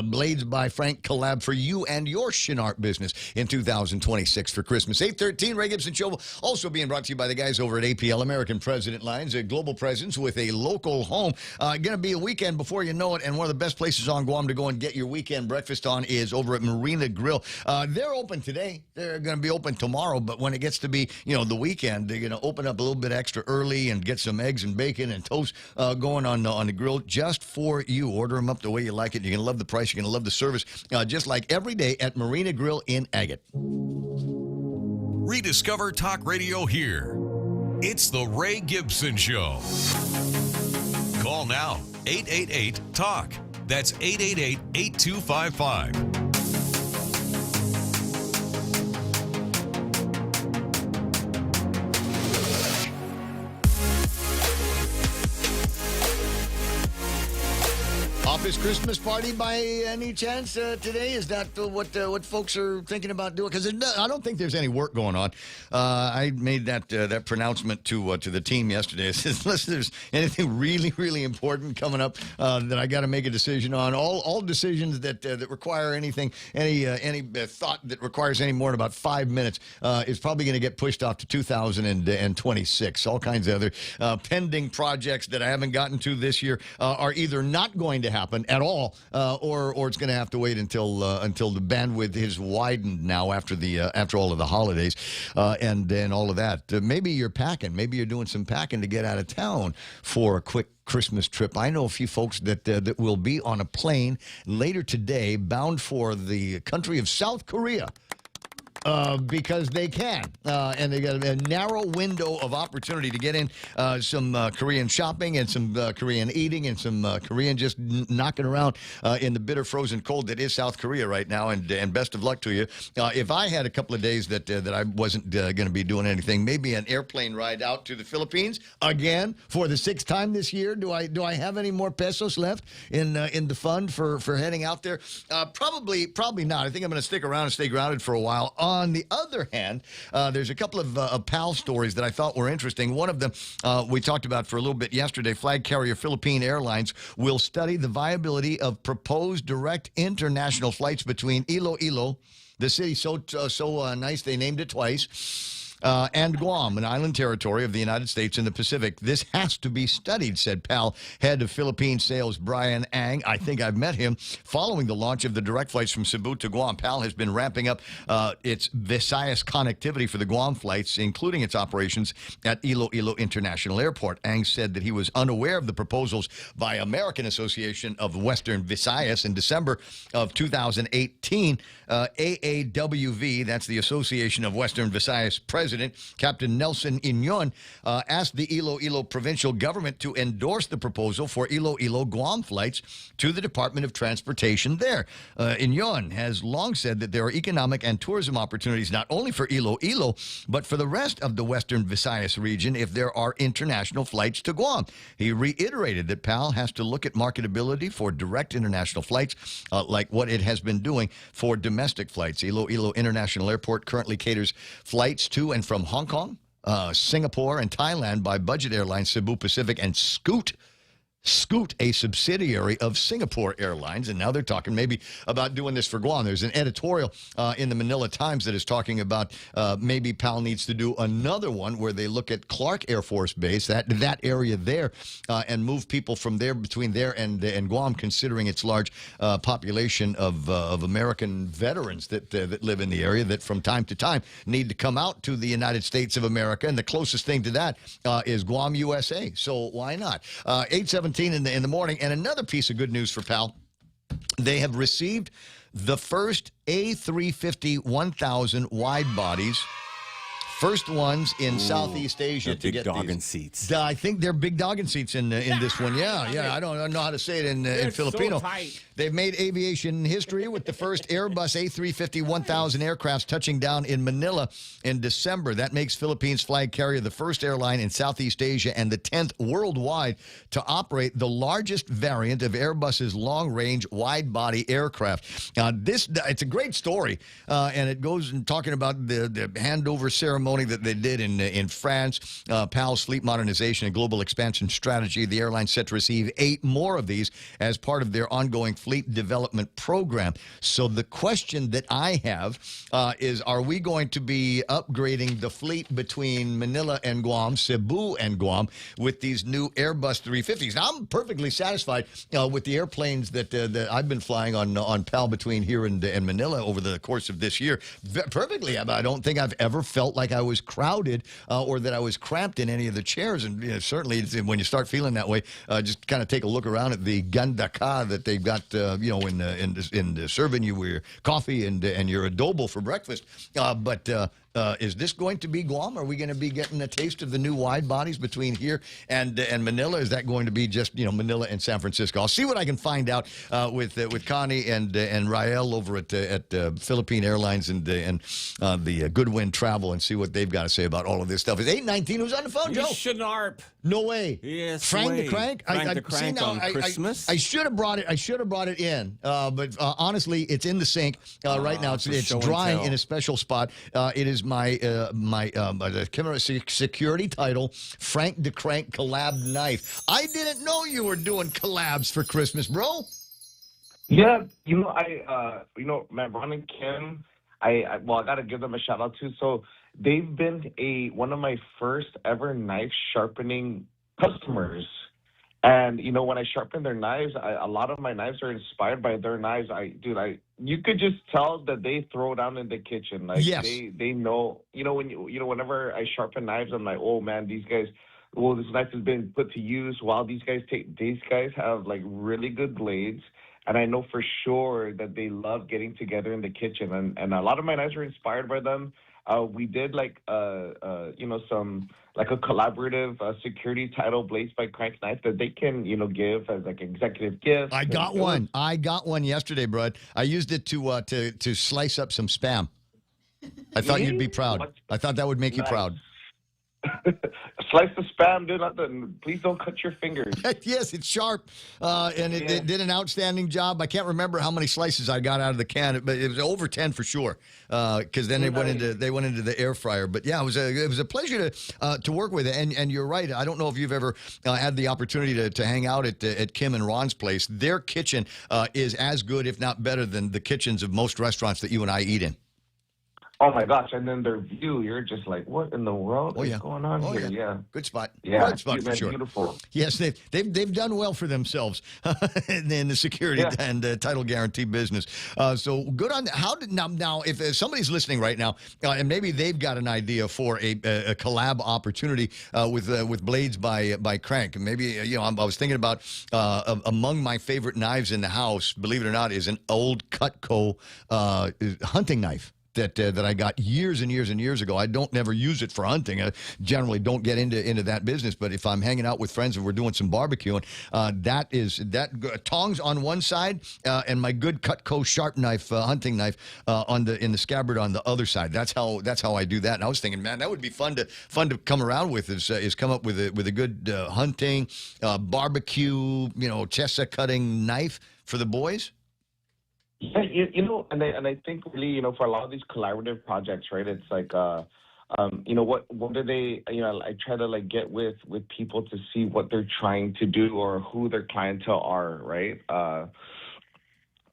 Blades by Frank collab for you and your Chinart business in 2026 for Christmas. 8:13, Ray Gibson Show also being brought to you by the guys over at APL, American President Lines, a global presence with a local home. Going to be a weekend before you know it, and one of the best places on Guam to go and get your weekend breakfast on is over at Marina Grill. They're open today. They're going to be open tomorrow, but when it gets to be, the weekend, they're going to open up a little bit extra early and get some eggs and bacon and toast going on the grill just for you. Order them up the way you like it. You're going to love the price. You're going to love the service, just like every day at Marina Grill in Agate. Rediscover talk radio here. It's the Ray Gibson Show. Call now, 888-TALK. That's 888-8255. Office Christmas party by any chance today? Is that what folks are thinking about doing? Because I don't think there's any work going on. I made that pronouncement to the team yesterday. I said, unless there's anything really, really important coming up that I got to make a decision on, all decisions that require any thought that requires any more than about 5 minutes is probably going to get pushed off to 2026. All kinds of other pending projects that I haven't gotten to this year are either not going to happen at all, or it's going to have to wait until the bandwidth is widened now after all of the holidays, and then all of that. Maybe you're packing. Maybe you're doing some packing to get out of town for a quick Christmas trip. I know a few folks that will be on a plane later today, bound for the country of South Korea. Because they can, and they got a narrow window of opportunity to get in some Korean shopping and some Korean eating and some Korean just knocking around in the bitter frozen cold that is South Korea right now. And best of luck to you. If I had a couple of days that I wasn't going to be doing anything, maybe an airplane ride out to the Philippines again for the 6th time this year. Do I have any more pesos left in the fund for heading out there? Probably not. I think I'm going to stick around and stay grounded for a while. On the other hand, there's a couple of PAL stories that I thought were interesting. One of them we talked about for a little bit yesterday. Flag carrier Philippine Airlines will study the viability of proposed direct international flights between Iloilo, the city so nice they named it twice, and Guam, an island territory of the United States in the Pacific. This has to be studied, said PAL head of Philippine sales Brian Ang. I think I've met him. Following the launch of the direct flights from Cebu to Guam, PAL has been ramping up its Visayas connectivity for the Guam flights, including its operations at Iloilo International Airport. Ang said that he was unaware of the proposals by American Association of Western Visayas in December of 2018. AAWV, that's the Association of Western Visayas President, Captain Nelson Inyon, asked the Iloilo provincial government to endorse the proposal for Iloilo Guam flights to the Department of Transportation there. Inyon has long said that there are economic and tourism opportunities not only for Iloilo, but for the rest of the Western Visayas region if there are international flights to Guam. He reiterated that PAL has to look at marketability for direct international flights, like what it has been doing for domestic flights. Iloilo International Airport currently caters flights to and from Hong Kong, Singapore, and Thailand by budget airlines Cebu Pacific and Scoot, a subsidiary of Singapore Airlines, and now they're talking maybe about doing this for Guam. There's an editorial in the Manila Times that is talking about maybe PAL needs to do another one where they look at Clark Air Force Base, that area there, and move people from there between there and Guam, considering its large population of American veterans that live in the area that from time to time need to come out to the United States of America, and the closest thing to that is Guam, USA. So why not? 8:17 in the morning. And another piece of good news for PAL. They have received the first A350-1000 wide bodies. First ones in Southeast Asia to get dogging seats. I think they're big dogging seats in this one. Yeah. I don't know how to say it in Filipino. So tight. They've made aviation history with the first Airbus A350-1000 aircrafts touching down in Manila in December. That makes Philippines flag carrier the first airline in Southeast Asia and the 10th worldwide to operate the largest variant of Airbus's long-range wide-body aircraft. It's a great story, and it goes in talking about the handover ceremony that they did in France, PAL's fleet modernization and global expansion strategy. The airline's set to receive 8 more of these as part of their ongoing fleet development program. So the question that I have is, are we going to be upgrading the fleet between Manila and Guam, Cebu and Guam, with these new Airbus 350s? Now, I'm perfectly satisfied with the airplanes that I've been flying on PAL between here and Manila over the course of this year. Perfectly. I don't think I've ever felt like I was crowded or that I was cramped in any of the chairs. And certainly when you start feeling that way, just kind of take a look around at the gandaka that they've got, in serving you with your coffee and your adobo for breakfast. Is this going to be Guam? Are we going to be getting a taste of the new wide bodies between here and Manila? Is that going to be just Manila and San Francisco? I'll see what I can find out with Connie and Rael over at Philippine Airlines and the Goodwin Travel and see what they've got to say about all of this stuff. It's 8:19. Who's on the phone, Joe? Shinarp. No way. Yes, Frank way. the Crank. Frank the Crank on Christmas. I should have brought it in, but honestly, it's in the sink right now. It's drying in a special spot. It is my security title, Frank the Crank collab knife. I didn't know you were doing collabs for Christmas, bro. Yeah, man, Ron and Kim, I got to give them a shout out too. So they've been one of my first ever knife sharpening customers. And, when I sharpen their knives, a lot of my knives are inspired by their knives. You could just tell that they throw down in the kitchen. Like, yes. They know, whenever I sharpen knives, I'm like, oh man, these guys, this knife has been put to use. Wow, these guys have like really good blades. And I know for sure that they love getting together in the kitchen. And a lot of my knives are inspired by them. We did some a collaborative security title blades by Crank Knife that they can give as like executive gifts. I got one yesterday, bud. I used it to slice up some Spam. I thought you'd be proud. I thought that would make you proud. Slice the Spam, dude. Please don't cut your fingers. Yes, it's sharp, and it did an outstanding job. I can't remember how many slices I got out of the can, but it was over 10 for sure. Because then they went into the air fryer. But yeah, it was a pleasure to work with it. And you're right. I don't know if you've ever had the opportunity to hang out at Kim and Ron's place. Their kitchen is as good, if not better, than the kitchens of most restaurants that you and I eat in. Oh my gosh! And then their view, you're just like, what in the world is going on here? Yeah, good spot. Yeah, good spot for sure. Beautiful. Yes, they've done well for themselves in the security and title guarantee business. So good on. Now if somebody's listening right now and maybe they've got an idea for a collab opportunity with blades by Crank. Maybe I was thinking about among my favorite knives in the house. Believe it or not, is an old Cutco hunting knife. That I got years and years and years ago. I don't never use it for hunting. I generally don't get into that business. But if I'm hanging out with friends and we're doing some barbecuing, that tongs on one side and my good Cutco sharp knife, hunting knife, in the scabbard on the other side. That's how I do that. And I was thinking, man, that would be fun to come around with. Is come up with a good hunting, barbecue, chesa cutting knife for the boys. Yeah, and I think really, for a lot of these collaborative projects, right? It's like, what do they? I try to get with people to see what they're trying to do or who their clientele are, right?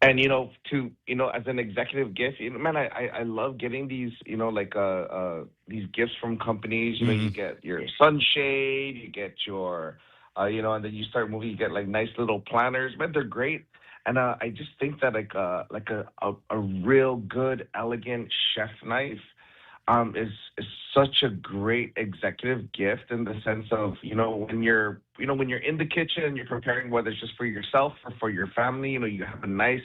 And as an executive gift, man, I love getting these, these gifts from companies. You get your sunshade, you get your, and then you start moving, you get nice little planners. Man, they're great. And I just think that a real good, elegant chef knife is such a great executive gift in the sense of when you're in the kitchen, you're preparing, whether it's just for yourself or for your family. You have a nice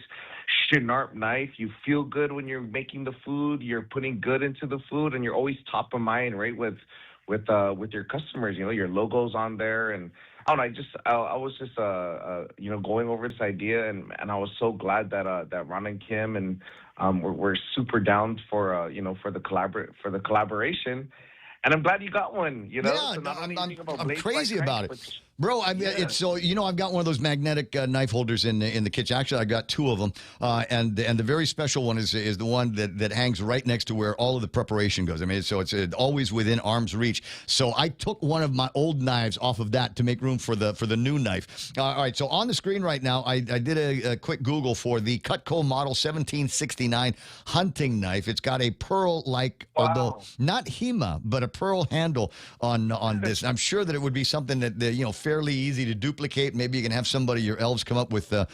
Shinarp knife. You feel good when you're making the food. You're putting good into the food, and you're always top of mind, right? With with your customers. You know, your logo's on there, and I don't know. I was just going over this idea, and I was so glad that Ron and Kim and we're super down for for the collaboration. And I'm glad you got one. You know, Yeah, so not only think about I'm Blades crazy by about Crank, it. Bro, it's so, I've got one of those magnetic knife holders in the kitchen. Actually, I got two of them, and the very special one is the one that hangs right next to where all of the preparation goes. I mean, so it's always within arm's reach. So I took one of my old knives off of that to make room for the new knife. All right, so on the screen right now, I did a quick Google for the Cutco Model 1769 hunting knife. It's got a pearl-like, although not HEMA, but a pearl handle on this. And I'm sure that it would be something that fairly easy to duplicate. Maybe you can have somebody, your elves, come up with the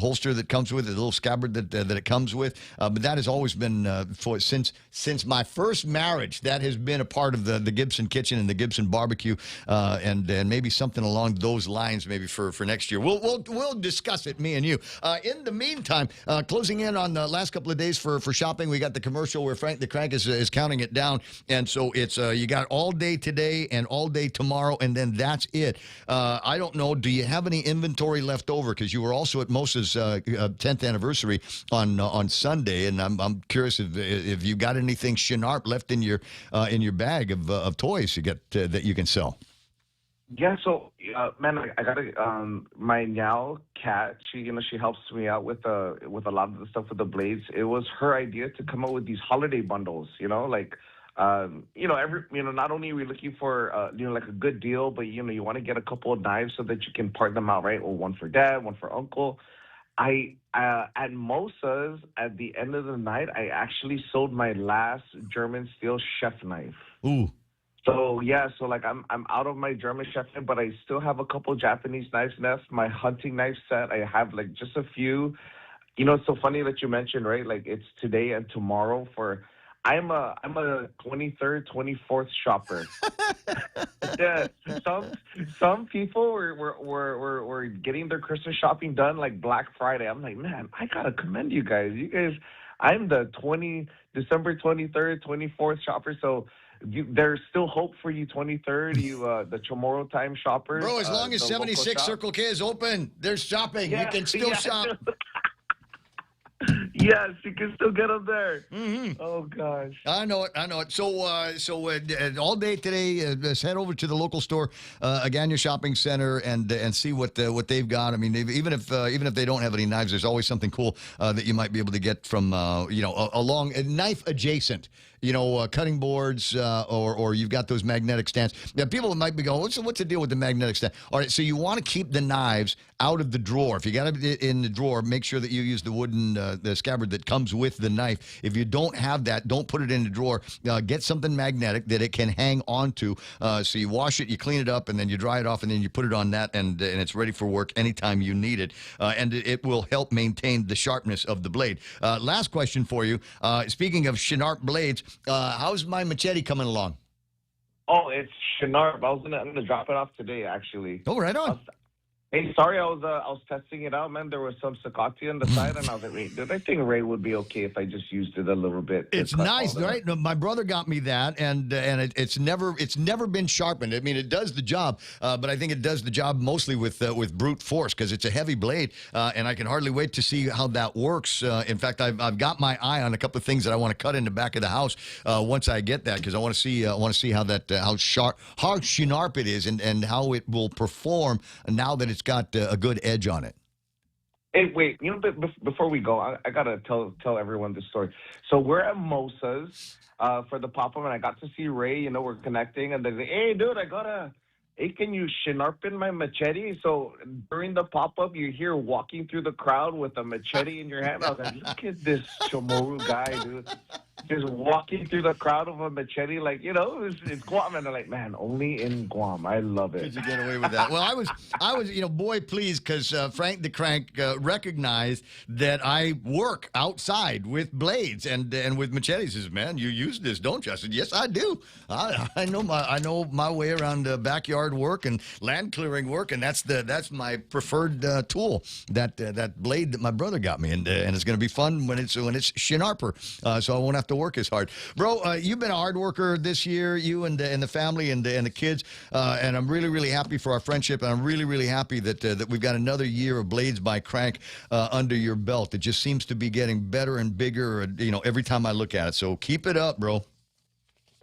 holster that comes with it, the little scabbard that it comes with. But that has always been since my first marriage. That has been a part of the Gibson kitchen and the Gibson barbecue, and maybe something along those lines, maybe for next year. We'll discuss it, me and you. In the meantime, closing in on the last couple of days for shopping, we got the commercial where Frank the Crank is counting it down, and so it's you got all day today and all day tomorrow, and then that's it. I don't know. Do you have any inventory left over? Because you were also at Mosa's 10th anniversary on Sunday, and I'm curious if you got anything Shinarp left in your bag of toys you get that you can sell. Yeah, so man, I got my Meow cat. She helps me out with a lot of the stuff with the blades. It was her idea to come up with these holiday bundles. Not only are we looking for like a good deal, but you want to get a couple of knives so that you can part them out, right? Or one for dad, one for uncle. At Mosa's, at the end of the night, I actually sold my last German steel chef knife. Ooh. So yeah, I'm out of my German chef knife, but I still have a couple Japanese knives left. My hunting knife set, I have like just a few. It's so funny that you mentioned, right? Like it's today and tomorrow for. I'm a 23rd, 24th shopper. Yeah, some people were getting their Christmas shopping done like Black Friday. I'm like, man, I gotta commend you guys. I'm the December 23rd, 24th shopper. So there's still hope for you, 23rd, the tomorrow time shoppers. Bro, as long as 76 Circle K is open, there's shopping. Yeah, you can still shop. Yes, you can still get them there. Mm-hmm. Oh gosh, I know it. So all day today, just head over to the local store, Agana Shopping Center, and see what they've got. I mean, even if they don't have any knives, there's always something cool that you might be able to get from along knife adjacent. Cutting boards, or you've got those magnetic stands. Now, people might be going, what's the deal with the magnetic stand? All right, so you want to keep the knives out of the drawer. If you got it in the drawer, make sure that you use the wooden the scabbard that comes with the knife. If you don't have that, don't put it in the drawer. Get something magnetic that it can hang onto. So you wash it, you clean it up, and then you dry it off, and then you put it on that, and it's ready for work anytime you need it. And it will help maintain the sharpness of the blade. Last question for you. Speaking of Shinarp blades, how's my machete coming along? Oh, it's Shinarp. I'm gonna drop it off today, actually. Oh, right on. Hey, sorry, I was testing it out, man. There was some Sakati on the side, and I was like, wait, I think Ray would be okay if I just used it a little bit. It's nice, right? No, my brother got me that, and it's never been sharpened. I mean, it does the job, but I think it does the job mostly with brute force because it's a heavy blade, and I can hardly wait to see how that works. In fact, I've got my eye on a couple of things that I want to cut in the back of the house once I get that, because I want to see how sharp it is and how it will perform now that it's got a good edge on it. Hey, wait, before we go, I gotta tell everyone this story. So we're at Mosa's for the pop-up, and I got to see Ray. We're connecting, and they're like, hey, dude, hey, can you sharpen my machete? So during the pop-up, you're here walking through the crowd with a machete in your hand. I was like, look at this Chamorro guy, dude. Just walking through the crowd with a machete, like, it's Guam. And they're like, man, only in Guam. I love it. Did you get away with that? Well, I was, boy, pleased, because Frank the Crank recognized that I work outside with blades and with machetes. He says, man, you use this, don't you? I said, yes, I do. I know my way around backyard work and land clearing work, and that's my preferred tool. That blade that my brother got me, and it's going to be fun when it's Shinarper. So I won't have to to work as hard. Bro, you've been a hard worker this year, you and the family and the kids, and I'm really, really happy for our friendship, and I'm really, really happy that we've got another year of Blades by Crank under your belt. It just seems to be getting better and bigger, every time I look at it. So keep it up, bro.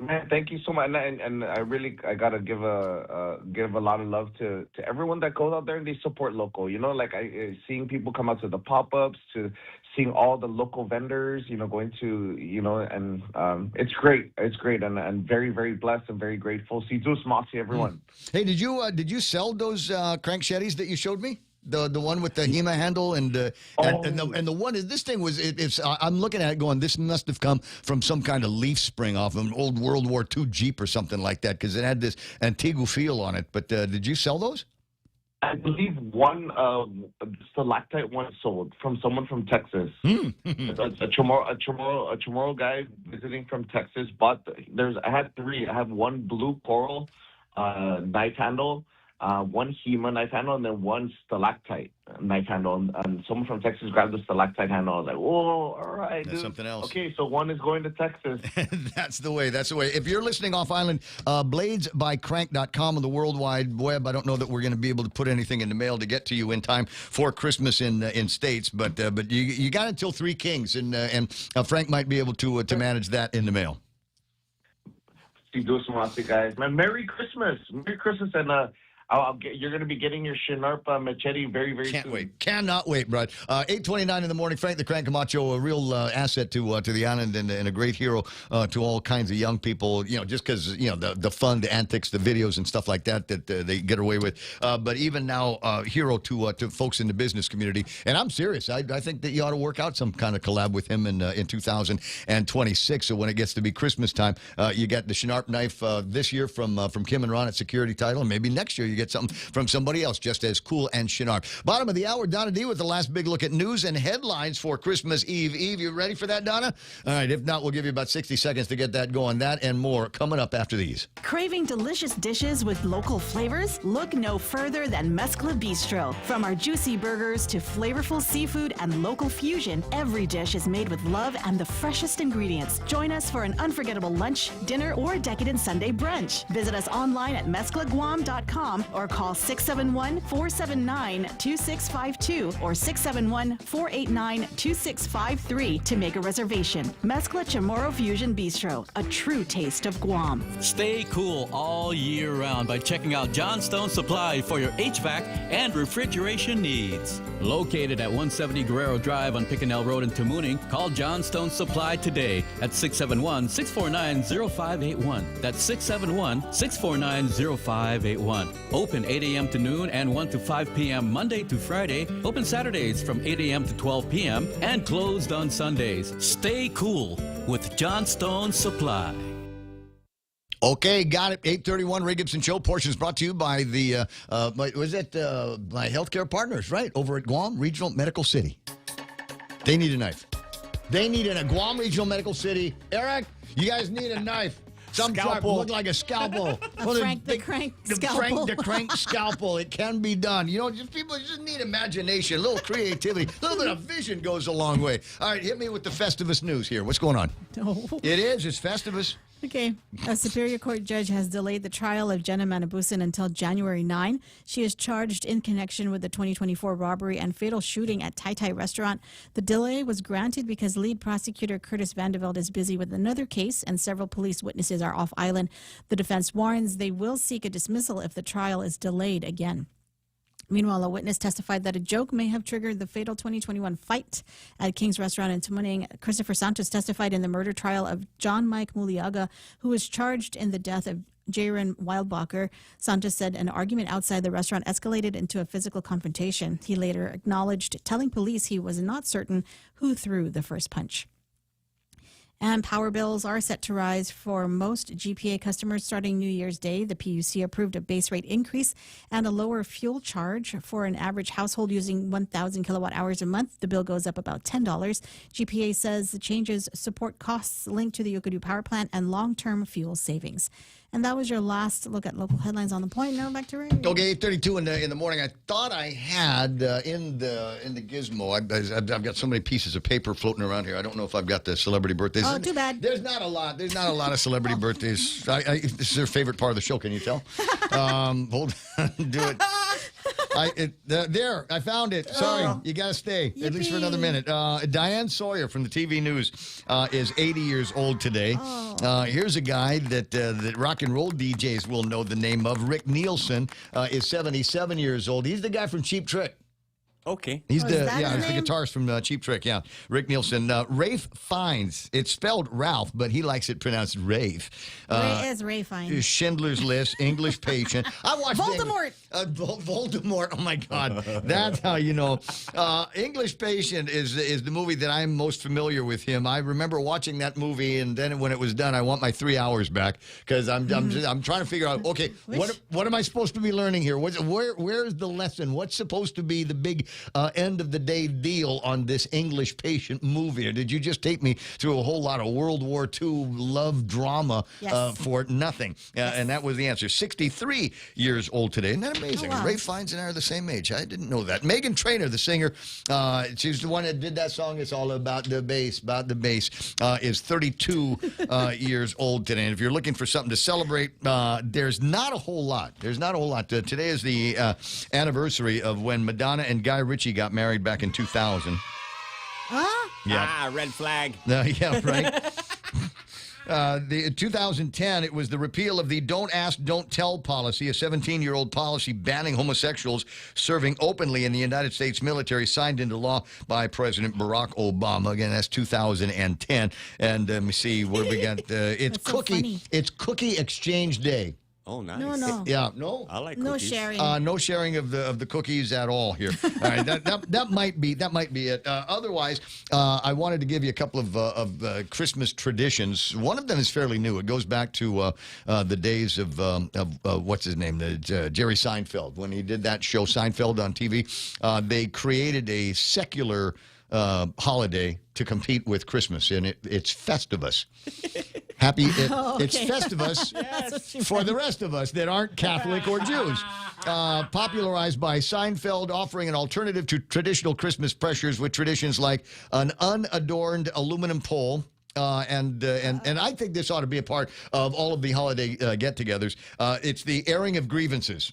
Man, thank you so much, and I gotta give a lot of love to everyone that goes out there and they support local. Like seeing people come out to the pop-ups, to seeing all the local vendors, going to, and it's great. It's great, and I'm very, very blessed and very grateful. See, Zeus Mossy, everyone. Hey, did you sell those crank shetties that you showed me? The one with the HEMA handle and the one is this thing was I'm looking at it going, this must have come from some kind of leaf spring off of an old World War II Jeep or something like that, because it had this Antigua feel on it. But did you sell those? I believe one stalactite one sold from someone from Texas. A Chamorro guy visiting from Texas bought. I had three. I have one blue coral knife handle, one HEMA knife handle, and then one stalactite knife handle. And someone from Texas grabbed the stalactite handle. I was like, whoa, all right, that's dude. something else. Okay, so one is going to Texas. That's the way. If you're listening off island, bladesbycrank.com on the World Wide Web. I don't know that we're going to be able to put anything in the mail to get to you in time for Christmas in States, but you got until Three Kings, and Frank might be able to manage that in the mail. See, do some lots of guys, man. Merry Christmas, and you're going to be getting your Shinarp machete very, very soon. Cannot wait, Brad. 8:29 in the morning. Frank the Crank Camacho, a real asset to the island and a great hero to all kinds of young people. Just because the fun, the antics, the videos and stuff like that they get away with. But even now, hero to folks in the business community. And I'm serious. I think that you ought to work out some kind of collab with him in 2026. So when it gets to be Christmas time, you get the Shinarp knife this year from Kim and Ron at Security Title, and maybe next year you get something from somebody else just as cool and Shinarp. Bottom of the hour, Donna D with the last big look at news and headlines for Christmas Eve. You ready for that, Donna? All right, if not, we'll give you about 60 seconds to get that going. That and more coming up after these. Craving delicious dishes with local flavors? Look no further than Mescla Bistro. From our juicy burgers to flavorful seafood and local fusion, every dish is made with love and the freshest ingredients. Join us for an unforgettable lunch, dinner, or decadent Sunday brunch. Visit us online at mesclaguam.com or call 671-479-2652 or 671-489-2653 to make a reservation. Mescla Chamorro Fusion Bistro, a true taste of Guam. Stay cool all year round by checking out Johnstone Supply for your HVAC and refrigeration needs. Located at 170 Guerrero Drive on Picanel Road in Tamuning, call Johnstone Supply today at 671-649-0581. That's 671-649-0581. Open 8 a.m. to noon and 1 to 5 p.m. Monday to Friday. Open Saturdays from 8 a.m. to 12 p.m. and closed on Sundays. Stay cool with Johnstone Supply. Okay, got it. 8:31 Ray Gibson Show. Portions brought to you by my healthcare partners, right? Over at Guam Regional Medical City. They need a knife. They need a Guam Regional Medical City. Eric, you guys need a knife. Some type look like a scalpel. Frank the Crank scalpel. Frank the Crank scalpel. It can be done. People just need imagination, a little creativity, a little bit of vision goes a long way. All right, hit me with the Festivus news here. What's going on? Oh. It's Festivus. Okay. A Superior Court judge has delayed the trial of Jenna Manabusan until January 9. She is charged in connection with the 2024 robbery and fatal shooting at Tai Tai Restaurant. The delay was granted because lead prosecutor Curtis Vandeveld is busy with another case and several police witnesses are off island. The defense warns they will seek a dismissal if the trial is delayed again. Meanwhile, a witness testified that a joke may have triggered the fatal 2021 fight at King's Restaurant in Tamuning. Christopher Santos testified in the murder trial of John Mike Muliaga, who was charged in the death of Jaron Wildbacher. Santos said an argument outside the restaurant escalated into a physical confrontation. He later acknowledged telling police he was not certain who threw the first punch. And power bills are set to rise for most GPA customers starting New Year's Day. The PUC approved a base rate increase and a lower fuel charge for an average household using 1,000 kilowatt hours a month. The bill goes up about $10. GPA says the changes support costs linked to the Yucadu power plant and long-term fuel savings. And that was your last look at local headlines on The Point. Now back to Ray. Okay, 8:32 in the morning. I thought I had in the gizmo. I've got so many pieces of paper floating around here. I don't know if I've got the celebrity birthdays. Oh, too bad. There's not a lot. There's not a lot of celebrity birthdays. This is their favorite part of the show. Can you tell? Hold on. Do it. There, I found it. Sorry, you got to stay, at least for another minute. Diane Sawyer from the TV News is 80 years old today. Here's a guy that rock and roll DJs will know the name of. Rick Nielsen is 77 years old. He's the guy from Cheap Trick. Okay. He's is that his he's the name? guitarist from Cheap Trick, yeah. Rick Nielsen. Rafe Fiennes. It's spelled Ralph, but he likes it pronounced Rafe. Ray Fiennes. Schindler's List, English Patient. I watched Voldemort. Voldemort. Oh my God, that's how you know. English Patient is the movie that I'm most familiar with him. I remember watching that movie, and then when it was done, I want my 3 hours back because I'm trying to figure out. Okay, what am I supposed to be learning here? Where's the lesson? What's supposed to be the big end of the day deal on this English Patient movie? Or did you just take me through a whole lot of World War II love drama for nothing? And that was the answer. 63 years old today. Isn't that amazing? Oh, wow. Ray Fiennes and I are the same age. I didn't know that. Meghan Trainor, the singer, she's the one that did that song. It's all about the bass, is 32 years old today. And if you're looking for something to celebrate, there's not a whole lot. Today is the anniversary of when Madonna and Guy Ritchie got married back in 2000. Huh? Yeah. Red flag. Yeah, right. The 2010, it was the repeal of the Don't Ask, Don't Tell policy, a 17-year-old policy banning homosexuals serving openly in the United States military, signed into law by President Barack Obama. Again, that's 2010. And let me see what we got. It's Cookie Exchange Day. Oh, nice. No. Yeah, no. I like No cookies. sharing. No sharing of the cookies at all here. All right, that might be it. Otherwise, I wanted to give you a couple of Christmas traditions. One of them is fairly new. It goes back to the days of what's his name, Jerry Seinfeld, when he did that show Seinfeld on TV. They created a secular holiday to compete with Christmas, and it's Festivus. It's Festivus for the rest of us that aren't Catholic or Jews. Popularized by Seinfeld, offering an alternative to traditional Christmas pressures with traditions like an unadorned aluminum pole. And I think this ought to be a part of all of the holiday get-togethers. It's the airing of grievances.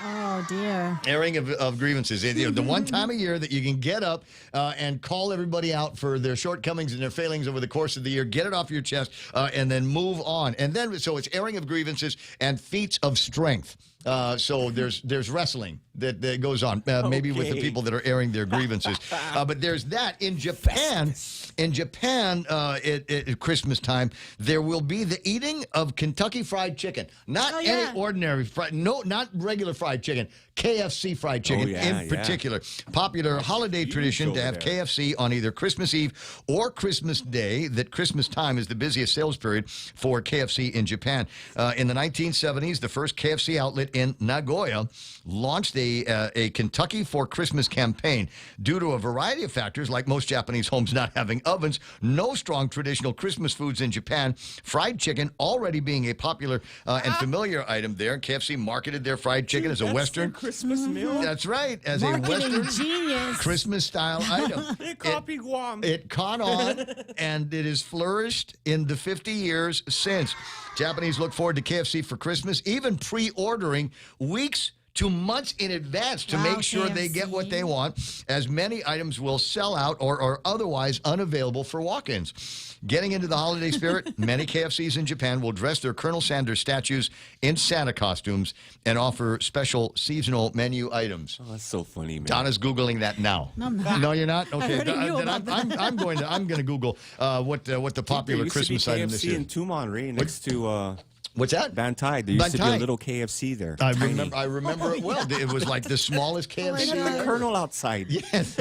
Oh, dear. Airing of grievances. The one time a year that you can get up and call everybody out for their shortcomings and their failings over the course of the year, get it off your chest, and then move on. And then, so it's airing of grievances and feats of strength. So there's wrestling that goes on, maybe with the people that are airing their grievances. But there's that. In Japan, at Christmas time, there will be the eating of Kentucky Fried Chicken. Not any ordinary not regular fried chicken. KFC fried chicken in particular. Popular holiday tradition to have KFC on either Christmas Eve or Christmas Day. That Christmas time is the busiest sales period for KFC in Japan. In the 1970s, the first KFC outlet in Nagoya launched a Kentucky for Christmas campaign. Due to a variety of factors, like most Japanese homes not having ovens, no strong traditional Christmas foods in Japan, fried chicken already being a popular and familiar item there. KFC marketed their fried chicken as a Western Christmas meal. That's right, as a Western Christmas-style item. They copy Guam. It caught on, and it has flourished in the 50 years since. Japanese look forward to KFC for Christmas, even pre-ordering weeks to months in advance to make sure they get what they want, as many items will sell out or are otherwise unavailable for walk-ins. Getting into the holiday spirit, many KFCs in Japan will dress their Colonel Sanders statues in Santa costumes and offer special seasonal menu items. Oh, that's so funny, man. Donna's Googling that now. No, I'm not. No, you're not? Okay. I'm going to Google what the popular Christmas item this year. year. In Tumon, Ray, next to... What's that? Bantai. There used to be a little KFC there. I remember it well. It was like the smallest KFC. The Colonel outside. Yes.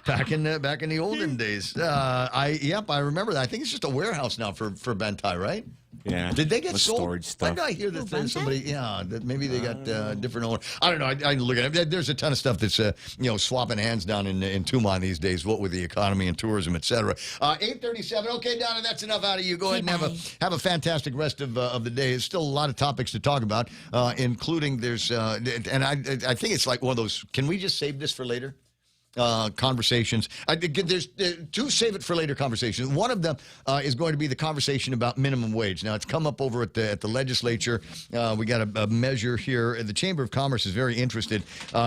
back in the olden days. I remember that. I think it's just a warehouse now for Bantai, right? Yeah. Did they get sold? Storage stuff. Why did I hear that somebody? Yeah, that maybe they got different owner. I don't know. I look at it. There's a ton of stuff that's swapping hands down in Tumon these days. What with the economy and tourism, etc. 8:37. Okay, Donna, that's enough out of you. Go ahead and have a fantastic rest of the day. There's still a lot of topics to talk about, including there's and I think it's like one of those. Can we just save this for later? conversations. There's two save it for later conversations. One of them is going to be the conversation about minimum wage. Now, it's come up over at the legislature. We got a measure here. The Chamber of Commerce is very interested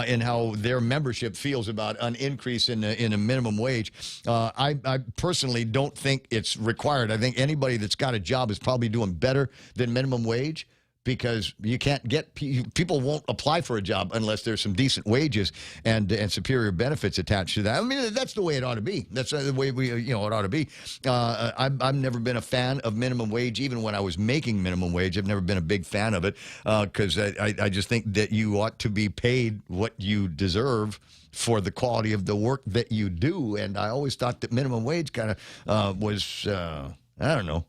in how their membership feels about an increase in a minimum wage. I personally don't think it's required. I think anybody that's got a job is probably doing better than minimum wage, because you can't get people won't apply for a job unless there's some decent wages and superior benefits attached to that. I mean, that's the way it ought to be. That's the way it ought to be. I've never been a fan of minimum wage, even when I was making minimum wage. I've never been a big fan of it because I just think that you ought to be paid what you deserve for the quality of the work that you do. And I always thought that minimum wage kind of was, I don't know.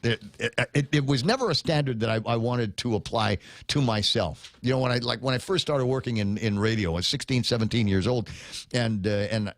It was never a standard that I wanted to apply to myself. You know, when I first started working in radio, I was 16, 17 years old, and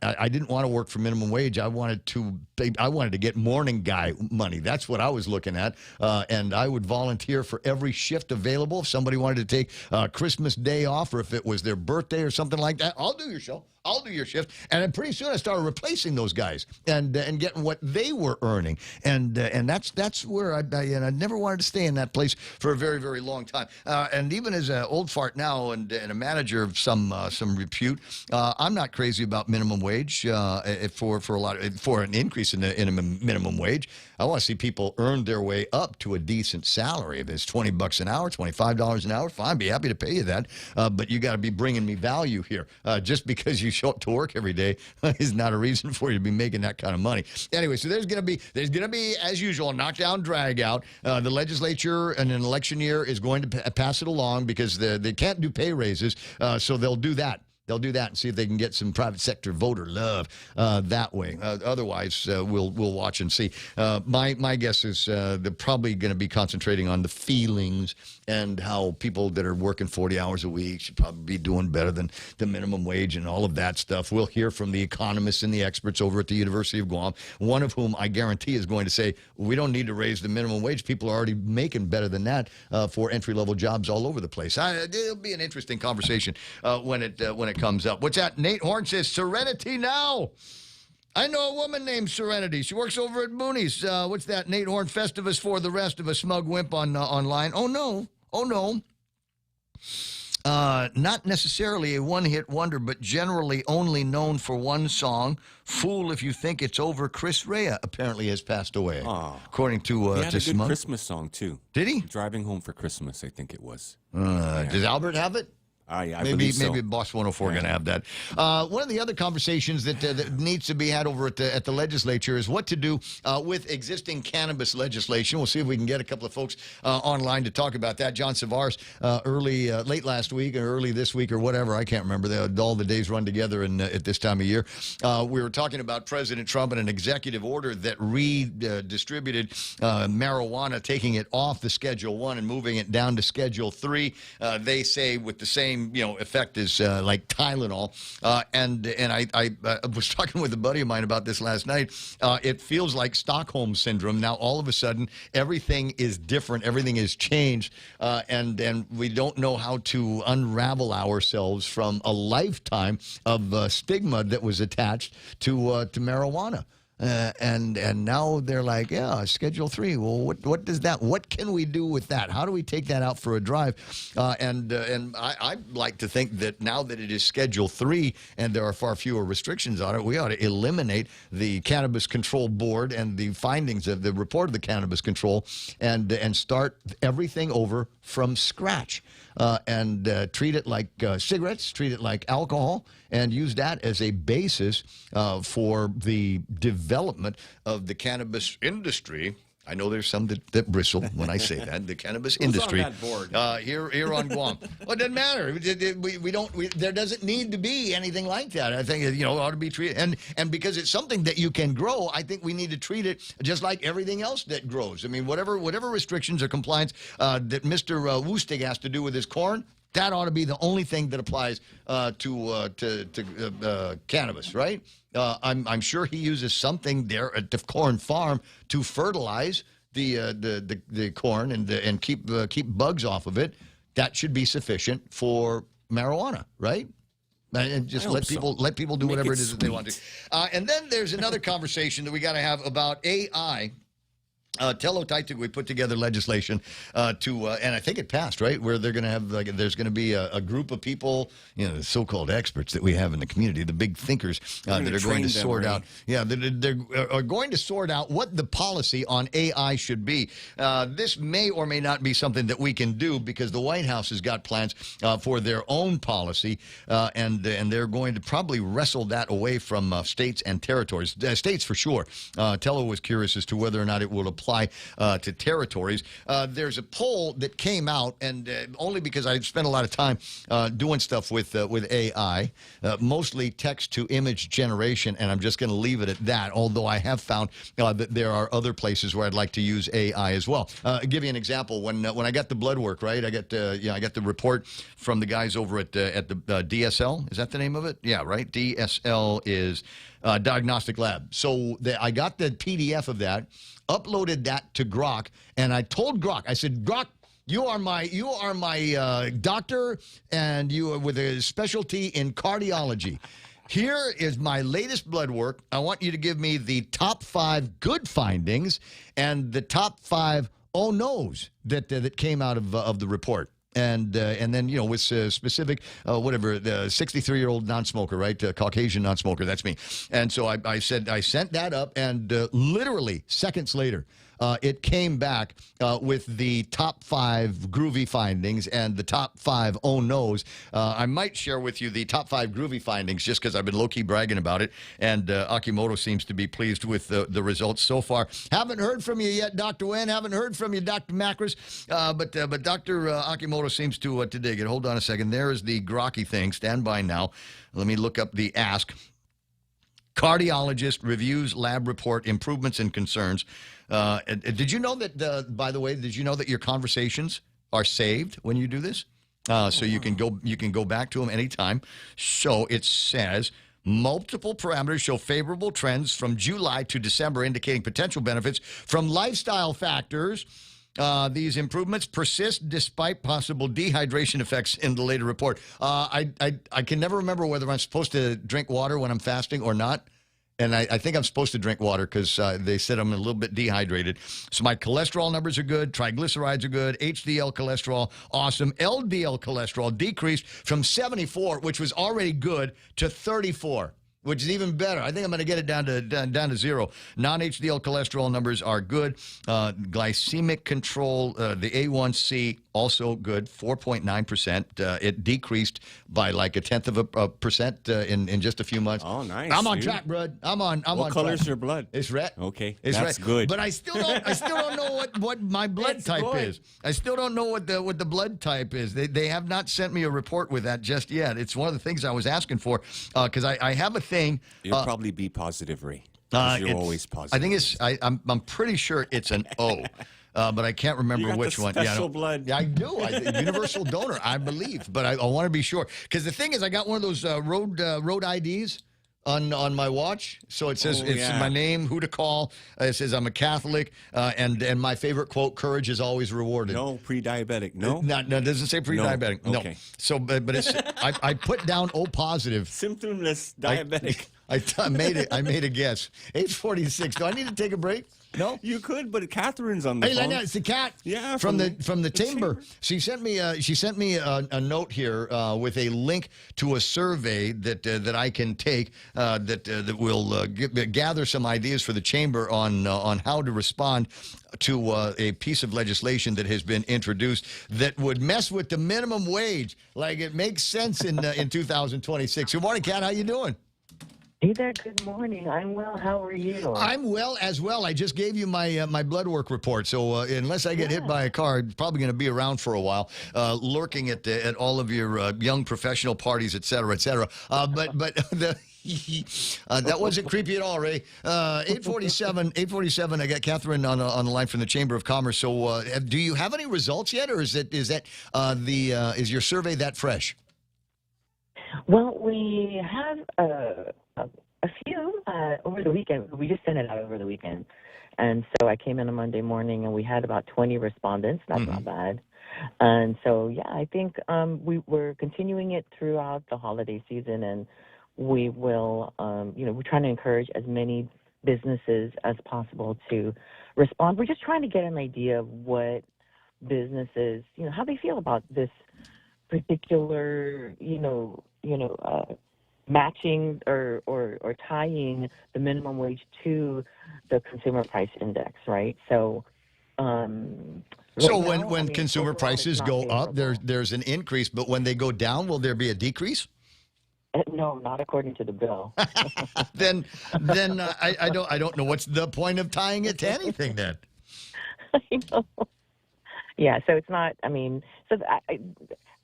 I didn't want to work for minimum wage. I wanted to get morning guy money. That's what I was looking at, and I would volunteer for every shift available. If somebody wanted to take Christmas Day off, or if it was their birthday or something like that, I'll do your show. I'll do your shift. And then pretty soon I started replacing those guys and getting what they were earning. And that's where I never wanted to stay in that place for a very, very long time. And even as an old fart now and a manager of some repute, I'm not crazy about minimum wage for an increase in a minimum wage. I want to see people earn their way up to a decent salary. If it's $20 an hour, $25 an hour, fine, be happy to pay you that. But you got to be bringing me value here. Just because you show up to work every day is not a reason for you to be making that kind of money. Anyway, so there's gonna be as usual a knockdown drag out. The legislature in an election year is going to pass it along because they can't do pay raises, so they'll do that. They'll do that and see if they can get some private sector voter love that way. Otherwise, we'll watch and see. My guess is they're probably going to be concentrating on the feelings and how people that are working 40 hours a week should probably be doing better than the minimum wage and all of that stuff. We'll hear from the economists and the experts over at the University of Guam, one of whom I guarantee is going to say, we don't need to raise the minimum wage. People are already making better than that for entry-level jobs all over the place. It'll be an interesting conversation when it comes up. What's that? Nate Horn says, Serenity now. I know a woman named Serenity. She works over at Mooney's. What's that? Nate Horn, Festivus for the rest of a smug wimp online. Oh, no. Not necessarily a one-hit wonder, but generally only known for one song. Fool If You Think It's Over. Chris Rea apparently has passed away, according to he had a good Smug. Christmas song, too. Did he? Driving Home for Christmas, I think it was. Does Albert have it? I maybe so. Maybe Boss 104 going to have that. One of the other conversations that needs to be had over at the legislature is what to do with existing cannabis legislation. We'll see if we can get a couple of folks online to talk about that. John Savars late last week or early this week or whatever, I can't remember. All the days run together at this time of year. We were talking about President Trump and an executive order that redistributed marijuana, taking it off the Schedule 1 and moving it down to Schedule 3. They say with the same effect as like Tylenol, and I was talking with a buddy of mine about this last night. It feels like Stockholm syndrome. Now all of a sudden everything is different, everything is changed, and we don't know how to unravel ourselves from a lifetime of stigma that was attached to marijuana. And now they're like, yeah, Schedule 3. Well, what does that? What can we do with that? How do we take that out for a drive? And I like to think that now that it is Schedule 3 and there are far fewer restrictions on it, we ought to eliminate the Cannabis Control Board and the findings of the report of the Cannabis Control and start everything over from scratch. And treat it like cigarettes, treat it like alcohol, and use that as a basis for the development of the cannabis industry. I know there's some that bristle when I say that. The cannabis industry on that board? Here on Guam. Well, it doesn't matter. There doesn't need to be anything like that. I think it ought to be treated, and because it's something that you can grow, I think we need to treat it just like everything else that grows. I mean, whatever restrictions or compliance that Mr. Woostig has to do with his corn, that ought to be the only thing that applies to cannabis, right? I'm sure he uses something there at the corn farm to fertilize the corn and keep bugs off of it. That should be sufficient for marijuana, right? And just let people do whatever it is that they want to. And then there's another conversation that we got to have about AI. Teletype, we put together legislation and I think it passed, right? Where they're going to have, there's going to be a group of people, the so-called experts that we have in the community, the big thinkers that are going to sort out. Yeah, they are going to sort out what the policy on AI should be. This may or may not be something that we can do because the White House has got plans for their own policy, and they're going to probably wrestle that away from states and territories. States for sure. Tello was curious as to whether or not it will apply to territories. There's a poll that came out, and only because I spent a lot of time doing stuff with AI, mostly text-to-image generation, and I'm just going to leave it at that, although I have found that there are other places where I'd like to use AI as well. I'll give you an example. When I got the blood work, right, I got the report from the guys over at the DSL. Is that the name of it? Yeah, right? DSL is diagnostic lab. So I got the PDF of that, uploaded that to Grok, and I told Grok, I said, Grok, you are my doctor, and you are with a specialty in cardiology. Here is my latest blood work. I want you to give me the top 5 good findings and the top 5 oh no's that came out of the report. And then, with specific, whatever, the 63-year-old non-smoker, right? Caucasian non-smoker, that's me. And so I sent that up, and literally seconds later, it came back with the top 5 groovy findings and the top 5 oh no's. I might share with you the top 5 groovy findings just because I've been low-key bragging about it, and Akimoto seems to be pleased with the results so far. Haven't heard from you yet, Dr. Wen. Haven't heard from you, Dr. Macros. But Dr. Akimoto seems to dig it. Hold on a second. There is the Grokky thing. Stand by now. Let me look up the ask. Cardiologist reviews lab report improvements and concerns. Did you know that, by the way, did you know that your conversations are saved when you do this? So you can go back to them anytime. So it says multiple parameters show favorable trends from July to December, indicating potential benefits from lifestyle factors. These improvements persist despite possible dehydration effects in the later report. I can never remember whether I'm supposed to drink water when I'm fasting or not. And I think I'm supposed to drink water because they said I'm a little bit dehydrated. So my cholesterol numbers are good. Triglycerides are good. HDL cholesterol, awesome. LDL cholesterol decreased from 74, which was already good, to 34. Which is even better. I think I'm going to get it down to 0. Non-HDL cholesterol numbers are good. Glycemic control, the A1C, also good, 4.9%. It decreased by like 1/10% in just a few months. Oh, nice. I'm on track, bud. I'm on What color track. is your blood? It's red. Okay, it's that's red. good. But I still don't know what my blood type is. I still don't know what the blood type is. They have not sent me a report with that just yet. It's one of the things I was asking for because I have a thing. You'll probably be positive, Ray. You're always positive. I think I'm pretty sure it's an O. But I can't remember which one. Special blood. Yeah, I do. Universal donor, I believe. But I want to be sure. Because the thing is, I got one of those road IDs on my watch. So it says my name, who to call. It says I'm a Catholic. And my favorite quote, courage is always rewarded. No, pre-diabetic. No? No, it doesn't say pre-diabetic. No. Okay. So, but it's, I put down O positive. Symptomless diabetic. I made a guess. 8:46. Do I need to take a break? No, you could, but Catherine's on the phone. Hey, it's the cat. Yeah, from the chamber. She sent me a note here with a link to a survey that I can take that will gather some ideas for the chamber on how to respond to a piece of legislation that has been introduced that would mess with the minimum wage. Like it makes sense in 2026. Good morning, Kat. How you doing? Hey there, good morning. I'm well. How are you? I'm well as well. I just gave you my my blood work report, so unless I get hit by a car, I'm probably going to be around for a while, lurking at all of your young professional parties, et cetera, et cetera. But that wasn't creepy at all, Ray. 847. I got Catherine on the line from the Chamber of Commerce. So, do you have any results yet, or is your survey that fresh? Well, we have a few over the weekend. We just sent it out over the weekend. And so I came in on Monday morning, and we had about 20 respondents. That's not bad. And so, yeah, I think we're continuing it throughout the holiday season, and we will, we're trying to encourage as many businesses as possible to respond. We're just trying to get an idea of what businesses, how they feel about this particular, matching or tying the minimum wage to the consumer price index, right? So, when consumer prices go up, there's an increase, but when they go down, will there be a decrease? No, not according to the bill. then I don't know what's the point of tying it to anything then. I know. Yeah, so it's not.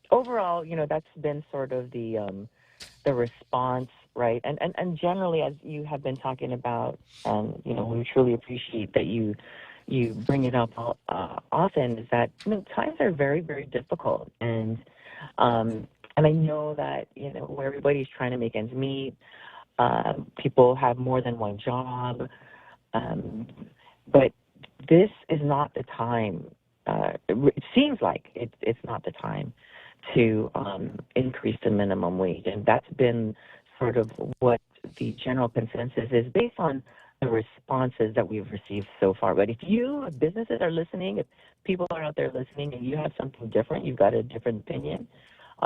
Overall, that's been sort of the response, right? And generally, as you have been talking about, we truly appreciate that you bring it up often. Is that times are very, very difficult, and I know that where everybody's trying to make ends meet, people have more than one job, but this is not the time. It seems like it's not the time to increase the minimum wage. And that's been sort of what the general consensus is based on the responses that we've received so far. But if businesses are listening, if people are out there listening and you have something different, you've got a different opinion,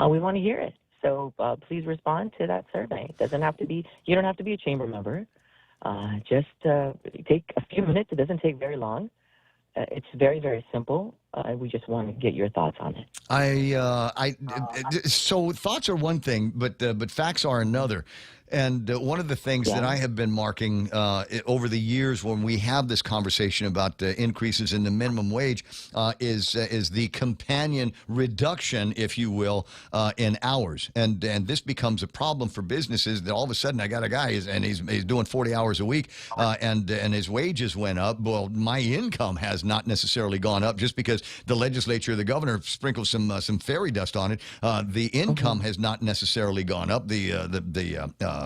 we want to hear it. So please respond to that survey. You don't have to be a chamber member. Just take a few minutes. It doesn't take very long. It's very, very simple. We just want to get your thoughts on it. So thoughts are one thing, but facts are another. And one of the things that I have been marking over the years when we have this conversation about increases in the minimum wage is the companion reduction, if you will, in hours. And this becomes a problem for businesses that all of a sudden I got a guy and he's doing 40 hours a week and his wages went up. Well, my income has not necessarily gone up just because the legislature, the governor sprinkled some fairy dust on it. The income has not necessarily gone up. The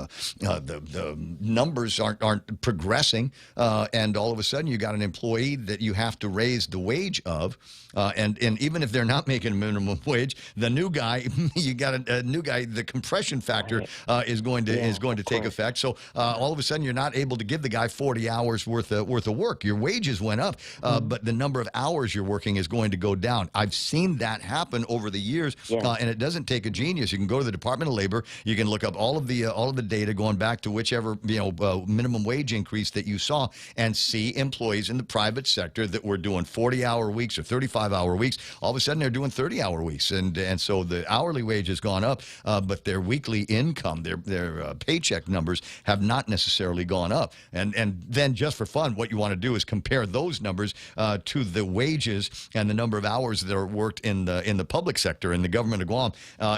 numbers aren't progressing, and all of a sudden you got an employee that you have to raise the wage of, and even if they're not making a minimum wage, the new guy, you got a new guy, the compression factor is going to take effect. So all of a sudden you're not able to give the guy 40 hours worth of work. Your wages went up, but the number of hours you're working is going to go down. I've seen that happen over the years, and it doesn't take a genius. You can go to the Department of Labor, you can look up all of the data going back to whichever minimum wage increase that you saw, and see employees in the private sector that were doing 40-hour weeks or 35-hour weeks. All of a sudden, they're doing 30-hour weeks, and so the hourly wage has gone up, but their weekly income, their paycheck numbers have not necessarily gone up. And then, just for fun, what you want to do is compare those numbers to the wages and the number of hours that are worked in the public sector in the government of Guam.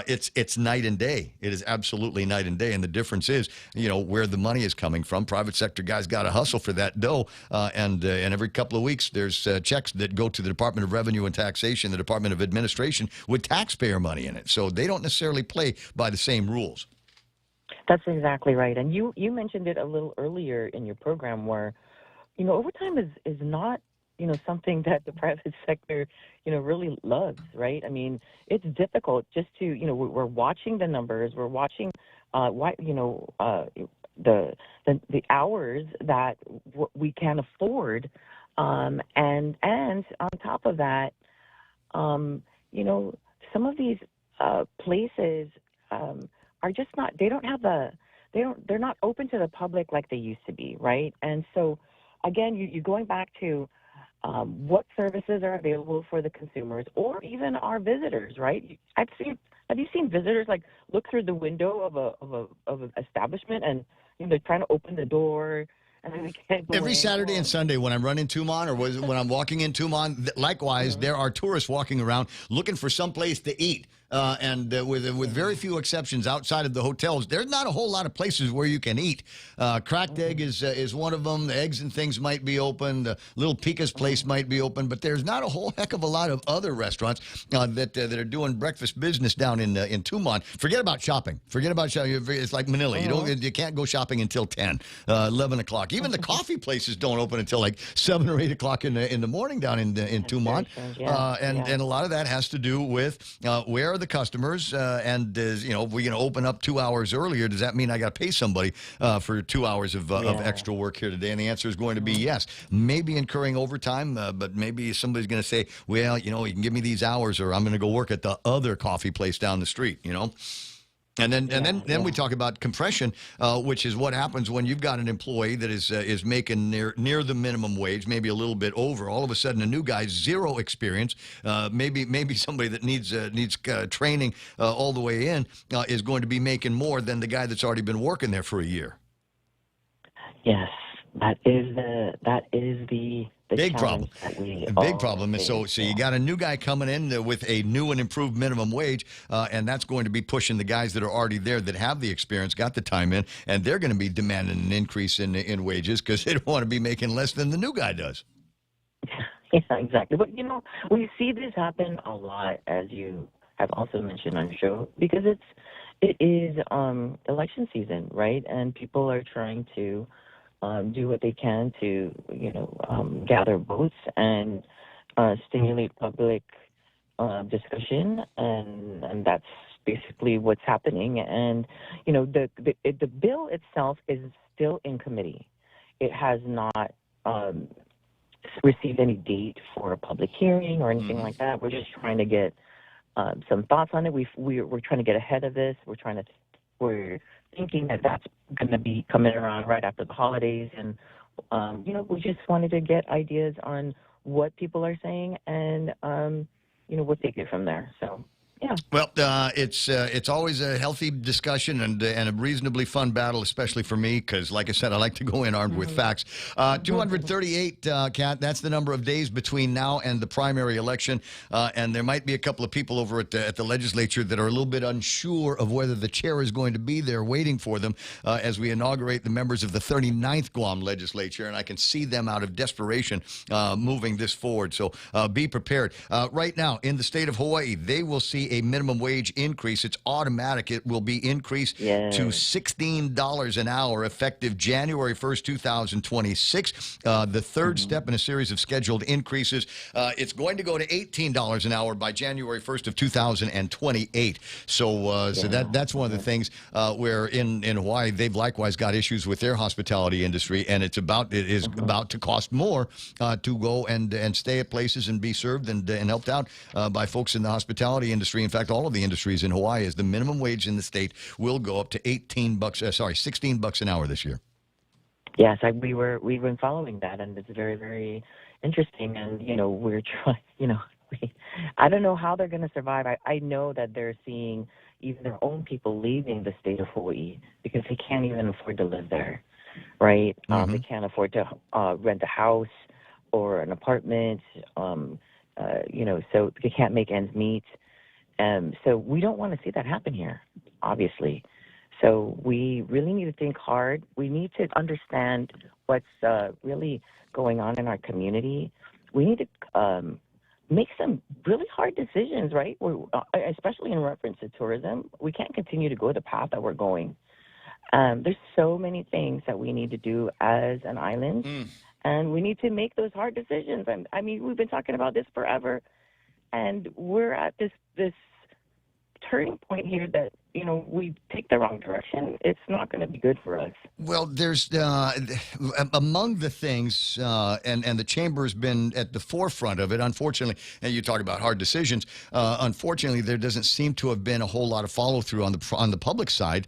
It's night and day. It is absolutely night and day, and the difference is, where the money is coming from. Private sector guys got to hustle for that dough, and every couple of weeks there's checks that go to the Department of Revenue and Taxation, the Department of Administration, with taxpayer money in it. So they don't necessarily play by the same rules. That's exactly right. And you mentioned it a little earlier in your program where, overtime is not, something that the private sector, really loves, right? I mean, it's difficult just to, we're watching the numbers, we're watching the hours that we can afford, and on top of that, some of these places are just not. They're not open to the public like they used to be, right? And so, again, you're going back to what services are available for the consumers or even our visitors, right? Have you seen visitors look through the window of an establishment and they're trying to open the door and then they can't go Every in? Saturday and Sunday when I'm running Tumon or when I'm walking in Tumon, likewise, there are tourists walking around looking for some place to eat. And with very few exceptions outside of the hotels, there's not a whole lot of places where you can eat. Cracked Egg is one of them. The Eggs and Things might be open. The Little Pica's place might be open, but there's not a whole heck of a lot of other restaurants that are doing breakfast business down in Tumon. Forget about shopping. Forget about shopping. It's like Manila. You can't go shopping until 10, 11 o'clock. Even the coffee places don't open until like 7 or 8 o'clock in the morning down in Tumon. And a lot of that has to do with where are the customers, and if we're going to open up 2 hours earlier, does that mean I got to pay somebody for 2 hours of extra work here today? And the answer is going to be yes. Maybe incurring overtime, but maybe somebody's going to say, well, you can give me these hours, or I'm going to go work at the other coffee place down the street. And then we talk about compression, which is what happens when you've got an employee that is making near the minimum wage, maybe a little bit over. All of a sudden, a new guy, zero experience, maybe somebody that needs training all the way in, is going to be making more than the guy that's already been working there for a year. Yes, that is the big problem. Big problem. And so you got a new guy coming in with a new and improved minimum wage, and that's going to be pushing the guys that are already there, that have the experience, got the time in, and they're going to be demanding an increase in wages because they don't want to be making less than the new guy does. Yeah, exactly. But, we see this happen a lot, as you have also mentioned on your show, because it is election season, right? And people are trying to do what they can to, gather votes and stimulate public discussion, and that's basically what's happening. And the bill itself is still in committee. It has not received any date for a public hearing or anything like that. We're just trying to get some thoughts on it. We're trying to get ahead of this. We're thinking that that's going to be coming around right after the holidays, and we just wanted to get ideas on what people are saying, and we'll take it from there. So. Yeah. Well, it's always a healthy discussion and a reasonably fun battle, especially for me, because, like I said, I like to go in armed with facts. 238, Kat, that's the number of days between now and the primary election, and there might be a couple of people over at the legislature that are a little bit unsure of whether the chair is going to be there waiting for them as we inaugurate the members of the 39th Guam legislature, and I can see them out of desperation moving this forward. So be prepared. Right now, in the state of Hawaii, they will see a minimum wage increase. It's automatic. It will be increased to $16 an hour effective January 1st, 2026. The third step in a series of scheduled increases. It's going to go to $18 an hour by January 1st of 2028. So that's one of the things where in Hawaii, they've likewise got issues with their hospitality industry, and it is about to cost more to go and stay at places and be served and helped out by folks in the hospitality industry. In fact, all of the industries in Hawaii, is the minimum wage in the state will go up to $16 an hour this year. Yes, we've been following that, and it's very, very interesting. And we're trying. I don't know how they're going to survive. I know that they're seeing even their own people leaving the state of Hawaii because they can't even afford to live there, right? They can't afford to rent a house or an apartment. So they can't make ends meet. So we don't want to see that happen here, obviously. So we really need to think hard. We need to understand what's really going on in our community. We need to make some really hard decisions, right? Especially in reference to tourism. We can't continue to go the path that we're going. There's so many things that we need to do as an island, and we need to make those hard decisions. I mean, we've been talking about this forever, and we're at this turning point here that we take the wrong direction. It's not going to be good for us. Well, there's among the things, and the chamber has been at the forefront of it. Unfortunately, and you talk about hard decisions. Unfortunately, there doesn't seem to have been a whole lot of follow through on the public side,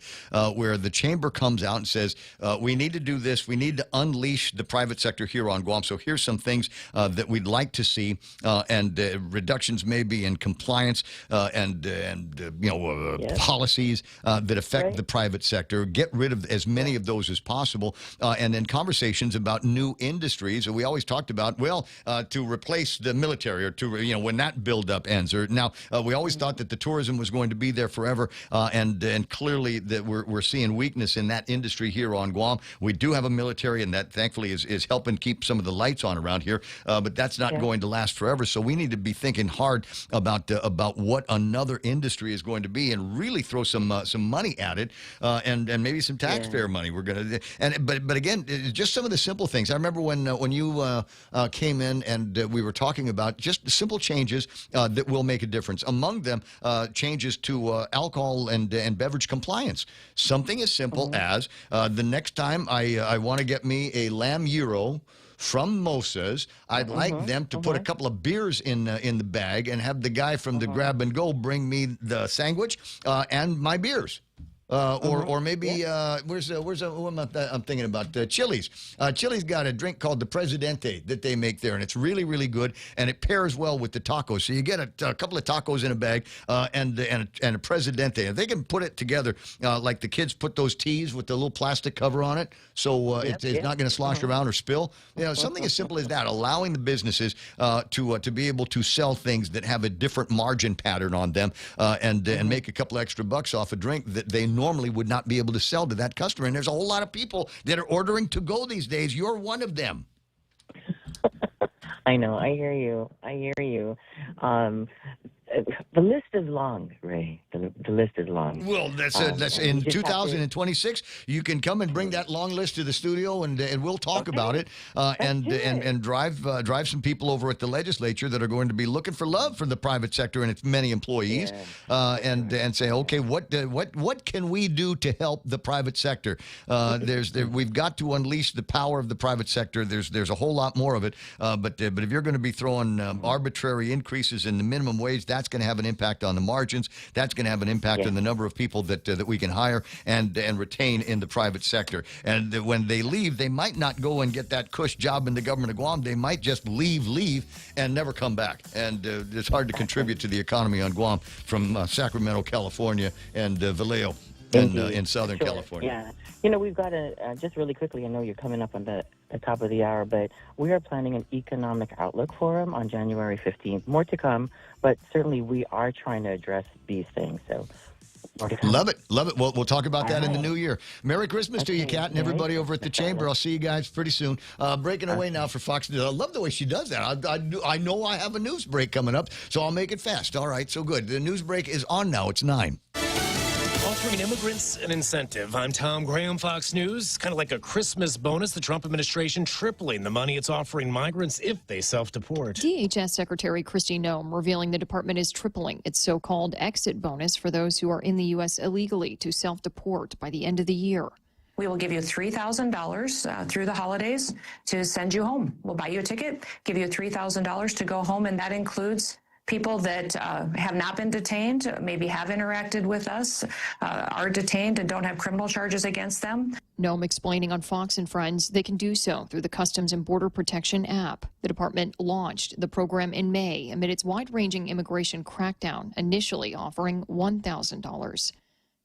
where the chamber comes out and says, "We need to do this. We need to unleash the private sector here on Guam. So here's some things that we'd like to see, and reductions maybe in compliance and policy." policies that affect the private sector, get rid of as many of those as possible, and then conversations about new industries. We always talked about, to replace the military, or to, when that buildup ends. Or now, we always thought that the tourism was going to be there forever, and clearly that we're seeing weakness in that industry here on Guam. We do have a military, and that thankfully is helping keep some of the lights on around here, but that's not going to last forever. So we need to be thinking hard about what another industry is going to be, and really throw some money at it, and maybe some taxpayer money. We're going to, but again, just some of the simple things. I remember when you came in, and we were talking about just simple changes that will make a difference. Among them, changes to alcohol and beverage compliance. Something as simple as the next time I want to get me a lamb gyro from Mosa's, I'd like them to put a couple of beers in the bag, and have the guy from the grab and go bring me the sandwich and my beers. Or maybe I'm thinking about Chili's. Chili's got a drink called the Presidente that they make there, and it's really, really good, and it pairs well with the tacos. So you get a couple of tacos in a bag and a Presidente. If they can put it together like the kids put those teas with the little plastic cover on it, so it's not going to slosh around or spill. Something as simple as that, allowing the businesses to be able to sell things that have a different margin pattern on them, and make a couple extra bucks off a drink that they normally would not be able to sell to that customer. And there's a whole lot of people that are ordering to go these days. You're one of them. I know. I hear you. The list is long, Ray. The list is long. Well, that's in 2026. You can come and bring that long list to the studio, and we'll talk about it, and drive some people over at the legislature that are going to be looking for love for the private sector and its many employees, and say, okay, what can we do to help the private sector? We've got to unleash the power of the private sector. There's a whole lot more of it, but if you're going to be throwing arbitrary increases in the minimum wage, that's going to have an impact on the margins. That's going to have an impact on the number of people that we can hire and retain in the private sector. And when they leave, they might not go and get that cush job in the government of Guam. They might just leave and never come back. And it's hard to contribute to the economy on Guam from Sacramento, California, and Vallejo in Southern California. Yeah. We've got just really quickly, I know you're coming up on the top of the hour, but we are planning an economic outlook forum on January 15th. More to come, but certainly we are trying to address these things. So more to come. Love it. We'll talk about that in the new year. Merry Christmas to you, Kat, and everybody over at the Chamber. I'll see you guys pretty soon. Breaking away now for Fox News. I love the way she does that. I know I have a news break coming up, so I'll make it fast. All right, so good. The news break is on now. It's 9. Offering immigrants an incentive. I'm Tom Graham, Fox News. Kind of like a Christmas bonus, the Trump administration tripling the money it's offering migrants if they self-deport. DHS Secretary Kristi Noem revealing the department is tripling its so-called exit bonus for those who are in the U.S. illegally to self-deport by the end of the year. We will give you $3,000 through the holidays to send you home. We'll buy you a ticket, give you $3,000 to go home, and that includes people that have not been detained, maybe have interacted with us, are detained and don't have criminal charges against them. Noem explaining on Fox and Friends they can do so through the Customs and Border Protection app. The department launched the program in May amid its wide-ranging immigration crackdown, initially offering $1,000.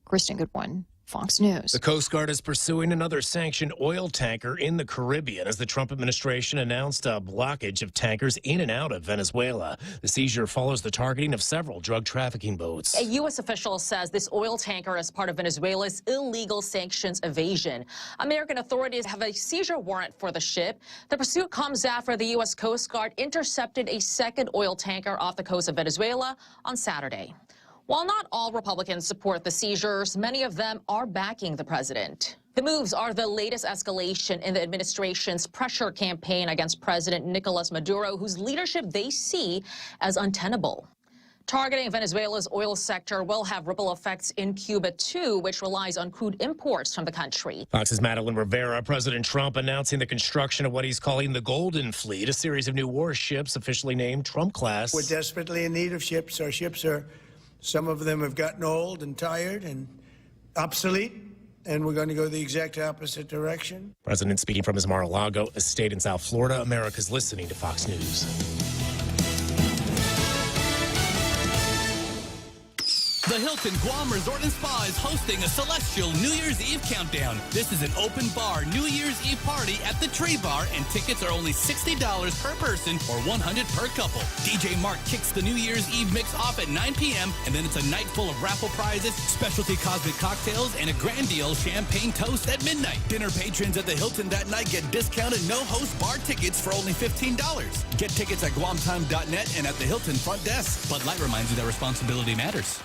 Kristen Goodwin, Fox News. The Coast Guard is pursuing another sanctioned oil tanker in the Caribbean as the Trump administration announced a blockage of tankers in and out of Venezuela. The seizure follows the targeting of several drug trafficking boats. A U.S. official says this oil tanker is part of Venezuela's illegal sanctions evasion. American authorities have a seizure warrant for the ship. The pursuit comes after the U.S. Coast Guard intercepted a second oil tanker off the coast of Venezuela on Saturday. While not all Republicans support the seizures, many of them are backing the president. The moves are the latest escalation in the administration's pressure campaign against President Nicolas Maduro, whose leadership they see as untenable. Targeting Venezuela's oil sector will have ripple effects in Cuba, too, which relies on crude imports from the country. Fox's Madeline Rivera. President Trump announcing the construction of what he's calling the Golden Fleet, a series of new warships officially named Trump-class. We're desperately in need of ships. Our ships some of them have gotten old and tired and obsolete, and we're going to go the exact opposite direction. President speaking from his Mar-a-Lago estate in South Florida. America's listening to Fox News. The The Hilton Guam Resort and Spa is hosting a celestial New Year's Eve countdown. This is an open bar New Year's Eve party at the Tree Bar, and tickets are only $60 per person or $100 per couple. DJ Mark kicks the New Year's Eve mix off at 9 p.m., and then it's a night full of raffle prizes, specialty cosmic cocktails, and a grand deal champagne toast at midnight. Dinner patrons at the Hilton that night get discounted no-host bar tickets for only $15. Get tickets at guamtime.net and at the Hilton front desk. Bud Light reminds you that responsibility matters.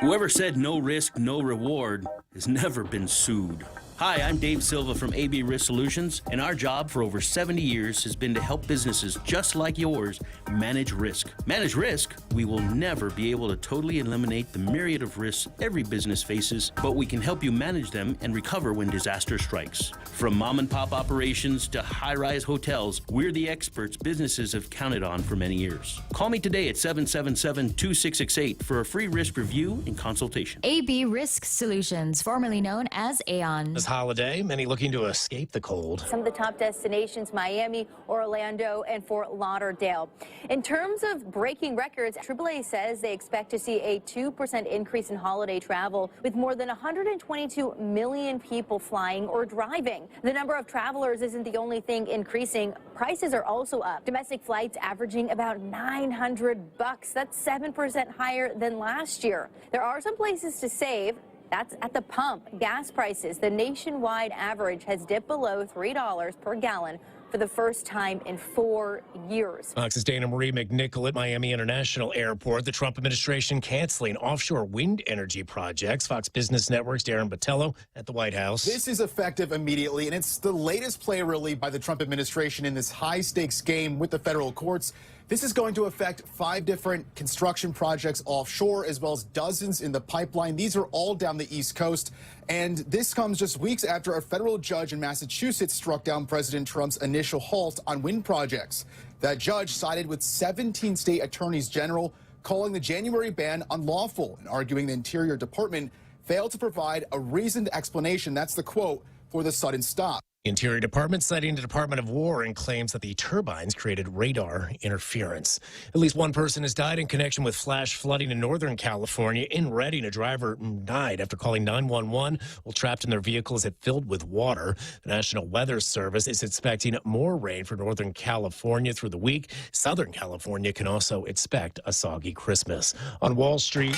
Whoever said no risk, no reward has never been sued. Hi, I'm Dave Silva from AB Risk Solutions, and our job for over 70 years has been to help businesses just like yours manage risk. Manage risk? We will never be able to totally eliminate the myriad of risks every business faces, but we can help you manage them and recover when disaster strikes. From mom and pop operations to high-rise hotels, we're the experts businesses have counted on for many years. Call me today at 777-2668 for a free risk review and consultation. AB Risk Solutions, formerly known as Aon. This holiday, many looking to escape the cold. Some of the top destinations, Miami, Orlando, and Fort Lauderdale. In terms of breaking records, AAA says they expect to see a 2% increase in holiday travel, with more than 122 million people flying or driving. The number of travelers isn't the only thing increasing. Prices are also up. Domestic flights averaging about $900. That's 7% higher than last year. There are some places to save. That's at the pump. Gas prices, the nationwide average has dipped below $3 per gallon for the first time in 4 years. Fox's Dana Marie McNichol at Miami International Airport. The Trump administration canceling offshore wind energy projects. Fox Business Network's Darren Botello at the White House. This is effective immediately, and it's the latest play really by the Trump administration in this high-stakes game with the federal courts. This is going to affect 5 different construction projects offshore, as well as dozens in the pipeline. These are all down the East Coast. And this comes just weeks after a federal judge in Massachusetts struck down President Trump's initial halt on wind projects. That judge sided with 17 state attorneys general, calling the January ban unlawful and arguing the Interior Department failed to provide a reasoned explanation, that's the quote, for the sudden stop. Interior Department citing the Department of War and claims that the turbines created radar interference. At least one person has died in connection with flash flooding in Northern California. In Redding, a driver died after calling 911 while trapped in their vehicle as it filled with water. The National Weather Service is expecting more rain for Northern California through the week. Southern California can also expect a soggy Christmas. On Wall Street,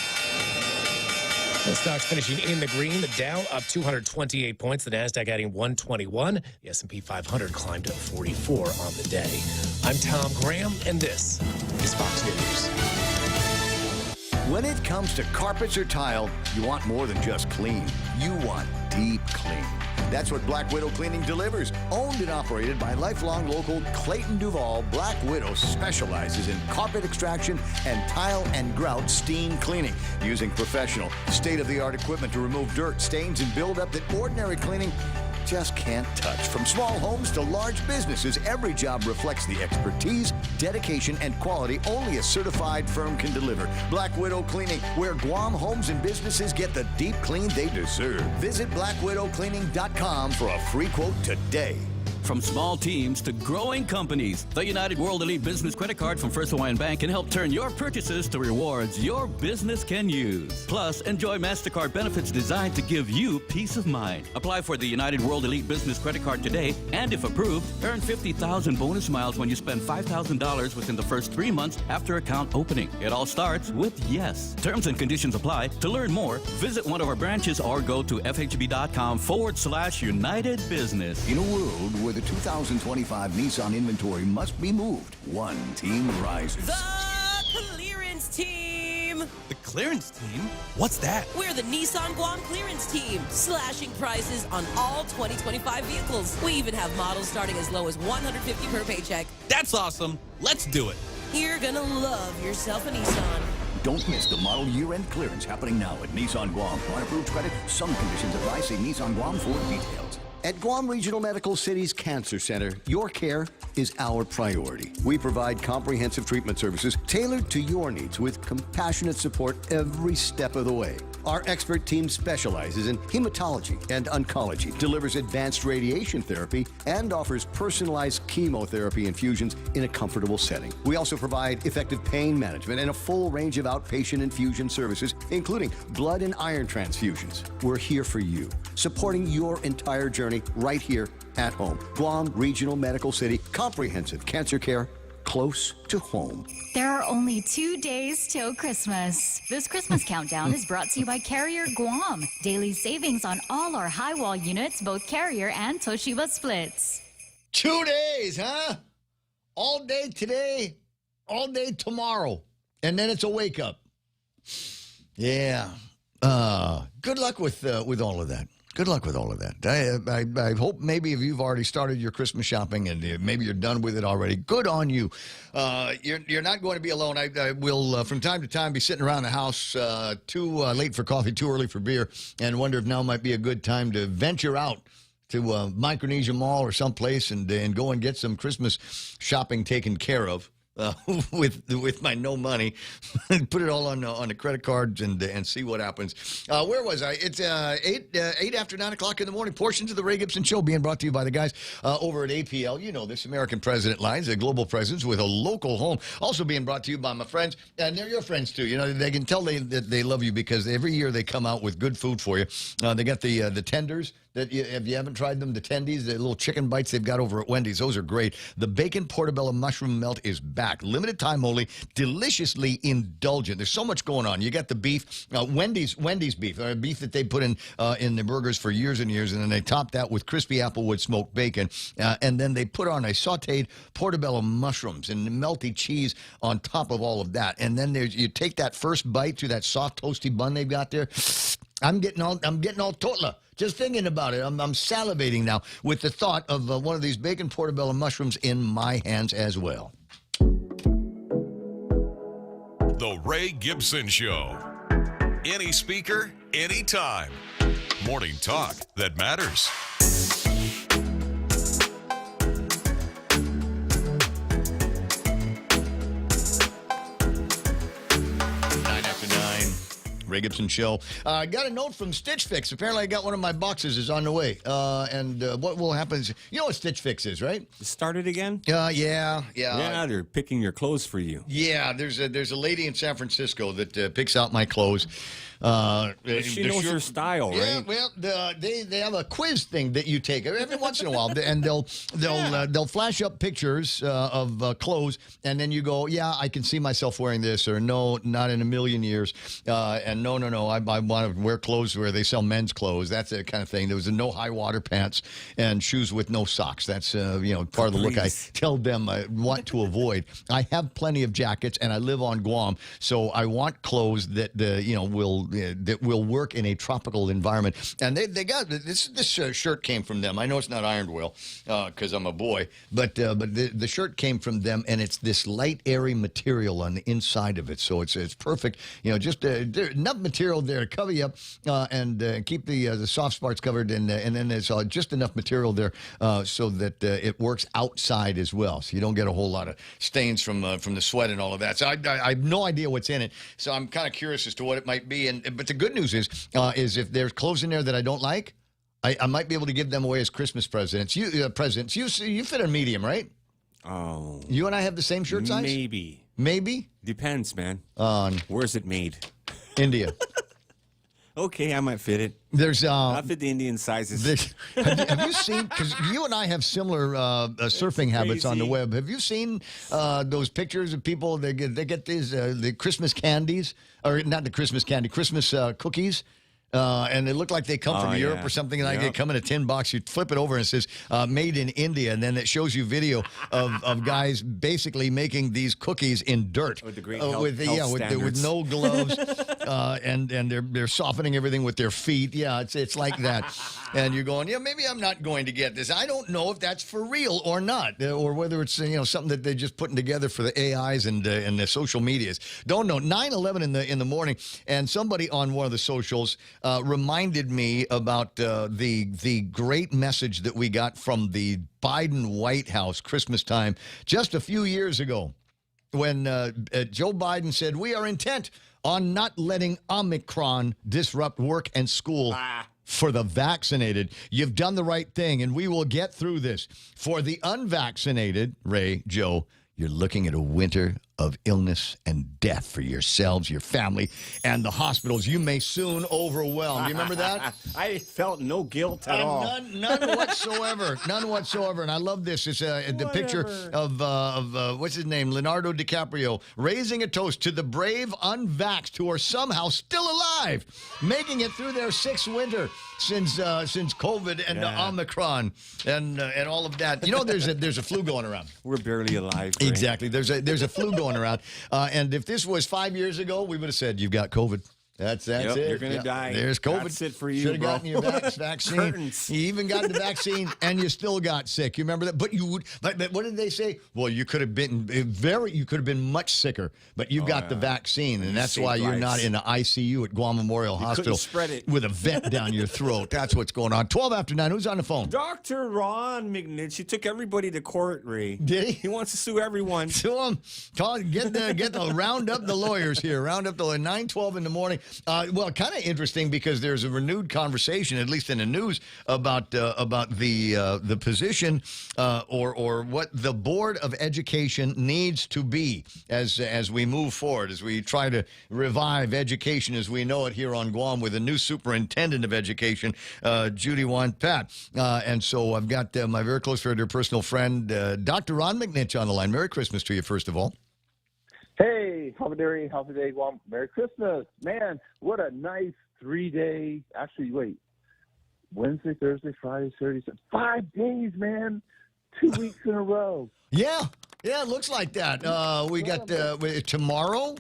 the stocks finishing in the green. The Dow up 228 points. The Nasdaq adding 121. The S&P 500 climbed to 44 on the day. I'm Tom Graham, and this is Fox News. When it comes to carpets or tile, you want more than just clean. You want deep clean. That's what Black Widow Cleaning delivers. Owned and operated by lifelong local Clayton Duval, Black Widow specializes in carpet extraction and tile and grout steam cleaning, using professional, state-of-the-art equipment to remove dirt, stains, and buildup that ordinary cleaning just can't touch. From small homes to large businesses, every job reflects the expertise, dedication, and quality only a certified firm can deliver. Black Widow Cleaning, where Guam homes and businesses get the deep clean they deserve. Visit blackwidowcleaning.com for a free quote today. From small teams to growing companies, the United World Elite Business Credit Card from First Hawaiian Bank can help turn your purchases to rewards your business can use. Plus, enjoy MasterCard benefits designed to give you peace of mind. Apply for the United World Elite Business Credit Card today, and if approved, earn 50,000 bonus miles when you spend $5,000 within the first 3 months after account opening. It all starts with yes. Terms and conditions apply. To learn more, visit one of our branches or go to fhb.com/United Business. In a world where the 2025 Nissan inventory must be moved, one team rises. The Clearance Team! The Clearance Team? What's that? We're the Nissan Guam Clearance Team, slashing prices on all 2025 vehicles. We even have models starting as low as $150 per paycheck. That's awesome. Let's do it. You're gonna love yourself a Nissan. Don't miss the model year-end clearance happening now at Nissan Guam. On approved credit, some conditions apply. See Nissan Guam for details. At Guam Regional Medical City's Cancer Center, your care is our priority. We provide comprehensive treatment services tailored to your needs with compassionate support every step of the way. Our expert team specializes in hematology and oncology, delivers advanced radiation therapy, and offers personalized chemotherapy infusions in a comfortable setting. We also provide effective pain management and a full range of outpatient infusion services, including blood and iron transfusions. We're here for you, supporting your entire journey right here at home. Guam Regional Medical City, comprehensive cancer care close to home. There are only 2 days till Christmas. This Christmas countdown is brought to you by Carrier Guam. Daily savings on all our high wall units, both Carrier and Toshiba splits. 2 days, huh? All day today, all day tomorrow. And then it's a wake up. Yeah. Good luck with all of that. Good luck with all of that. I hope maybe if you've already started your Christmas shopping and maybe you're done with it already, good on you. You're not going to be alone. I will, from time to time, be sitting around the house too late for coffee, too early for beer, and wonder if now might be a good time to venture out to Micronesia Mall or someplace and go and get some Christmas shopping taken care of. With my no money, put it all on the credit cards and see what happens. Where was I? It's 8 after 9 o'clock in the morning. Portions of the Ray Gibson Show being brought to you by the guys over at APL. You know this, American President Lines, a global presence with a local home. Also being brought to you by my friends, and they're your friends too. You know, they can tell that they love you because every year they come out with good food for you. They got the tenders. If you haven't tried them, the tendies, the little chicken bites they've got over at Wendy's, those are great. The bacon portobello mushroom melt is back. Limited time only, deliciously indulgent. There's so much going on. You got the beef, Wendy's beef, beef that they put in the burgers for years and years, and then they top that with crispy applewood smoked bacon, and then they put on a sautéed portobello mushrooms and melty cheese on top of all of that. And then you take that first bite through that soft toasty bun they've got there. I'm getting all totla. Just thinking about it, I'm salivating now with the thought of one of these bacon portobello mushrooms in my hands as well. The Ray Gibson Show. Any speaker, anytime. Morning talk that matters. 9 after 9. Ray Gibson Show. I got a note from Stitch Fix. Apparently, I got one of my boxes is on the way. And what will happen is, you know what Stitch Fix is, right? Started again? Yeah. Yeah, they're picking your clothes for you. Yeah, there's a lady in San Francisco that picks out my clothes. She knows your style, right? Yeah, well, they have a quiz thing that you take every once in a while, and they'll flash up pictures of clothes, and then you go, yeah, I can see myself wearing this, or no, not in a million years, and no, I want to wear clothes where they sell men's clothes. That's the kind of thing. There was a no high water pants and shoes with no socks. That's part of the look I tell them I want to avoid. I have plenty of jackets, and I live on Guam, so I want clothes that will work in a tropical environment. And they got this shirt came from them. I know it's not ironed well because I'm a boy, but the shirt came from them, and it's this light, airy material on the inside of it. So it's perfect. Just enough material there to cover you up and keep the soft spots covered, and then there's just enough material there so that it works outside as well. So you don't get a whole lot of stains from the sweat and all of that. So I have no idea what's in it. So I'm kind of curious as to what it might be. But the good news is if there's clothes in there that I don't like, I might be able to give them away as Christmas presents. You fit a medium, right? Oh. You and I have the same shirt size? Maybe? Depends, man. On where's it made? India. Okay, I might fit it. I fit the Indian sizes. Have you seen? Because you and I have similar surfing habits on the web. Have you seen those pictures of people? They get these the Christmas candies, or not the Christmas candy, Christmas cookies. And they look like they come from Europe or something. And they come in a tin box. You flip it over and it says "Made in India," and then it shows you video of guys basically making these cookies in dirt with the great with no gloves, and they're softening everything with their feet. Yeah, it's like that. And you're going, maybe I'm not going to get this. I don't know if that's for real or not, or whether it's something that they're just putting together for the AIs and the social medias. Don't know. 9:11 in the morning, and somebody on one of the socials reminded me about the great message that we got from the Biden White House Christmas time just a few years ago. when Joe Biden said, "We are intent on not letting Omicron disrupt work and school for the vaccinated. You've done the right thing, and we will get through this. For the unvaccinated," Ray, Joe, "you're looking at a winter of illness and death for yourselves, your family, and the hospitals you may soon overwhelm." Do you remember that? I felt no guilt at all. None whatsoever. None whatsoever. And I love this. It's the picture of what's his name? Leonardo DiCaprio raising a toast to the brave unvaxxed who are somehow still alive, making it through their sixth winter since COVID and Omicron and all of that. You know, there's a flu going around. We're barely alive. Ray. Exactly. There's a flu going around. And if this was 5 years ago, we would have said, "You've got COVID." That's Yep, it. you're going to die. There's COVID. That's it for you, Should have bro. gotten your vaccine. Curtains. You even got the vaccine, and you still got sick. You remember that? But you would. But what did they say? Well, you could have been You could have been much sicker, but you got the vaccine, and that's why you're not in the ICU at Guam Memorial Hospital spread it. with a vent down your throat. That's what's going on. 12 after 9. Who's on the phone? Dr. Ron McNitch. He took everybody to court, Ray. Did he? He wants to sue everyone. Sue him. Round up the lawyers here. Round up the 9:12 in the morning. Well, kind of interesting because there's a renewed conversation, at least in the news, about the position or what the Board of Education needs to be as we move forward, as we try to revive education as we know it here on Guam with a new superintendent of education, Judy Juan Pat. And so I've got my very close friend, her personal friend, Dr. Ron McNitch on the line. Merry Christmas to you, first of all. Hey, holiday, well, Merry Christmas. Man, what a nice 3-day, actually, wait, Wednesday, Thursday, Friday, Saturday, 5 days, man, 2 weeks in a row. Yeah, it looks like that. We got tomorrow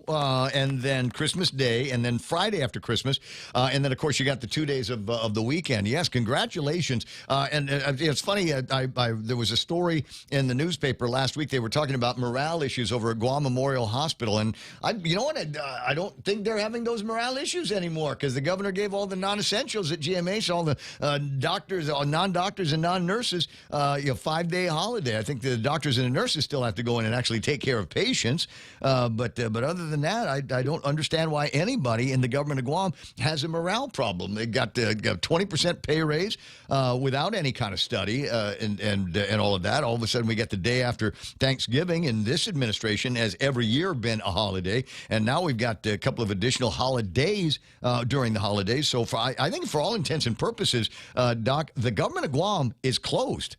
and then Christmas Day and then Friday after Christmas. And then, of course, you got the 2 days of the weekend. Yes, congratulations. And it's funny, there was a story in the newspaper last week. They were talking about morale issues over at Guam Memorial Hospital. And you know what? I don't think they're having those morale issues anymore because the governor gave all the non-essentials at GMH, all the doctors, non-doctors and non-nurses, 5-day holiday. I think the doctors and the nurses still have to go in and actually take care of patients. But other than that, I don't understand why anybody in the government of Guam has a morale problem. They got 20% pay raise without any kind of study and all of that. All of a sudden, we get the day after Thanksgiving, and this administration has every year been a holiday. And now we've got a couple of additional holidays during the holidays. So I think for all intents and purposes, Doc, the government of Guam is closed.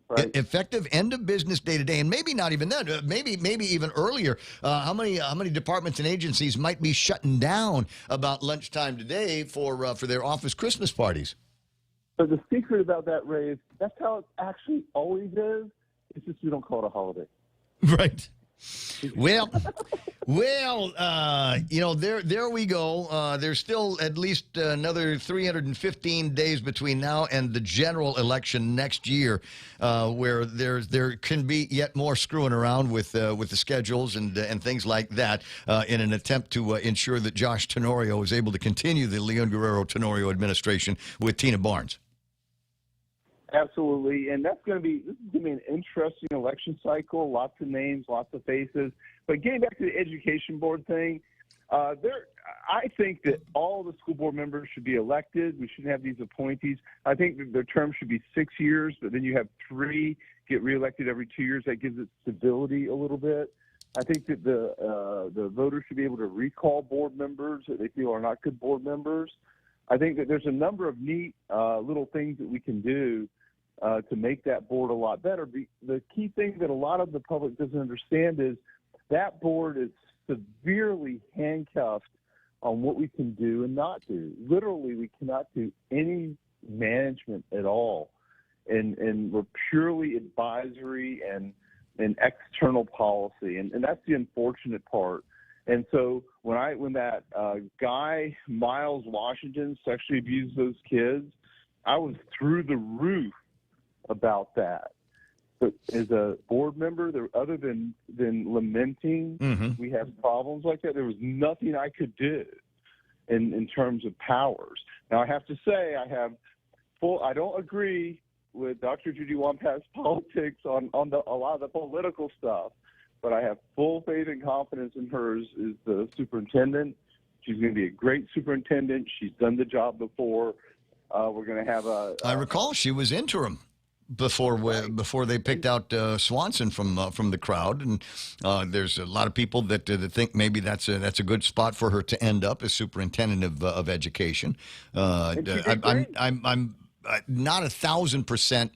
Right. Effective end of business day to day, and maybe not even then. Maybe even earlier. How many departments and agencies might be shutting down about lunchtime today for their office Christmas parties? But the secret about that, Ray, is that's how it actually always is. It's just we don't call it a holiday. Right. Well, there we go. There's still at least another 315 days between now and the general election next year, where there can be yet more screwing around with the schedules and things like that in an attempt to ensure that Josh Tenorio is able to continue the Leon Guerrero Tenorio administration with Tina Barnes. Absolutely, and this is going to be an interesting election cycle. Lots of names, lots of faces. But getting back to the education board thing, I think that all the school board members should be elected. We shouldn't have these appointees. I think that their term should be 6 years, but then you have 3 get reelected every 2 years. That gives it stability a little bit. I think that the voters should be able to recall board members that they feel are not good board members. I think that there's a number of neat little things that we can do to make that board a lot better. The key thing that a lot of the public doesn't understand is that board is severely handcuffed on what we can do and not do. Literally, we cannot do any management at all. And we're purely advisory and external policy. And that's the unfortunate part. And so when that guy, Miles Washington, sexually abused those kids, I was through the roof about that. But as a board member, other than lamenting we have problems like that, there was nothing I could do in terms of powers. Now, I have to say I don't agree with Dr. Judy Wampat's politics on a lot of the political stuff. but I have full faith and confidence in her as the superintendent. She's going to be a great superintendent. She's done the job before. We're going to have I recall she was interim before they picked out Swanson from the crowd, and there's a lot of people that think maybe that's a good spot for her to end up as superintendent of education. I'm not 1,000%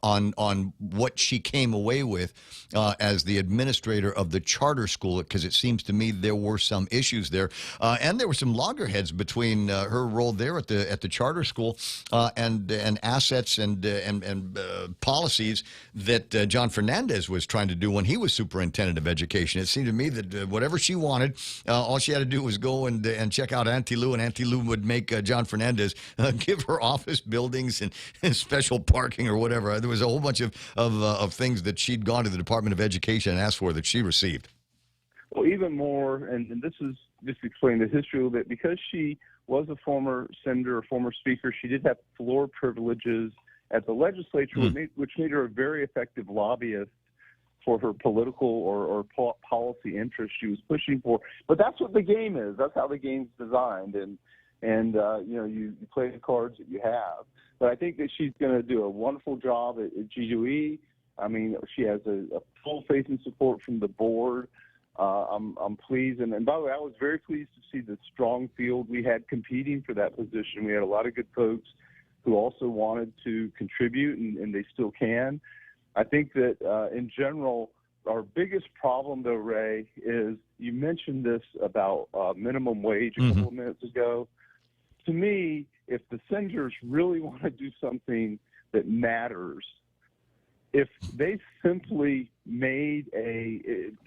on what she came away with as the administrator of the charter school, because it seems to me there were some issues there, and there were some loggerheads between her role there at the charter school and assets and policies that John Fernandez was trying to do when he was superintendent of education. It seemed to me that whatever she wanted, all she had to do was go and check out Auntie Lou, and Auntie Lou would make John Fernandez give her office buildings and special parking or whatever. There was a whole bunch of things that she'd gone to the Department of Education and asked for that she received. Well, even more, and this is just explaining the history a little bit, because she was a former senator, a former speaker, she did have floor privileges at the legislature, which made her a very effective lobbyist for her political or policy interests she was pushing for. But that's what the game is. That's how the game's designed, and you play the cards that you have. But I think that she's going to do a wonderful job at GUE. I mean, she has a full faith and support from the board. I'm pleased. And by the way, I was very pleased to see the strong field we had competing for that position. We had a lot of good folks who also wanted to contribute, and they still can. I think that in general, our biggest problem, though, Ray, is you mentioned this about minimum wage a couple of minutes ago. To me, if the senators really want to do something that matters, if they simply made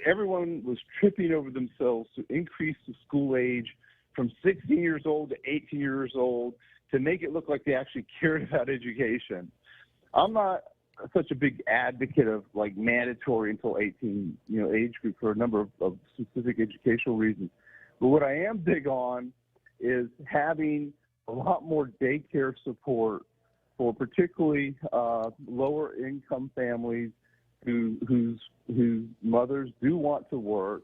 everyone was tripping over themselves to increase the school age from 16 years old to 18 years old to make it look like they actually cared about education. I'm not such a big advocate of like mandatory until 18, age group for a number of specific educational reasons. But what I am big on is having a lot more daycare support for particularly lower income families whose mothers do want to work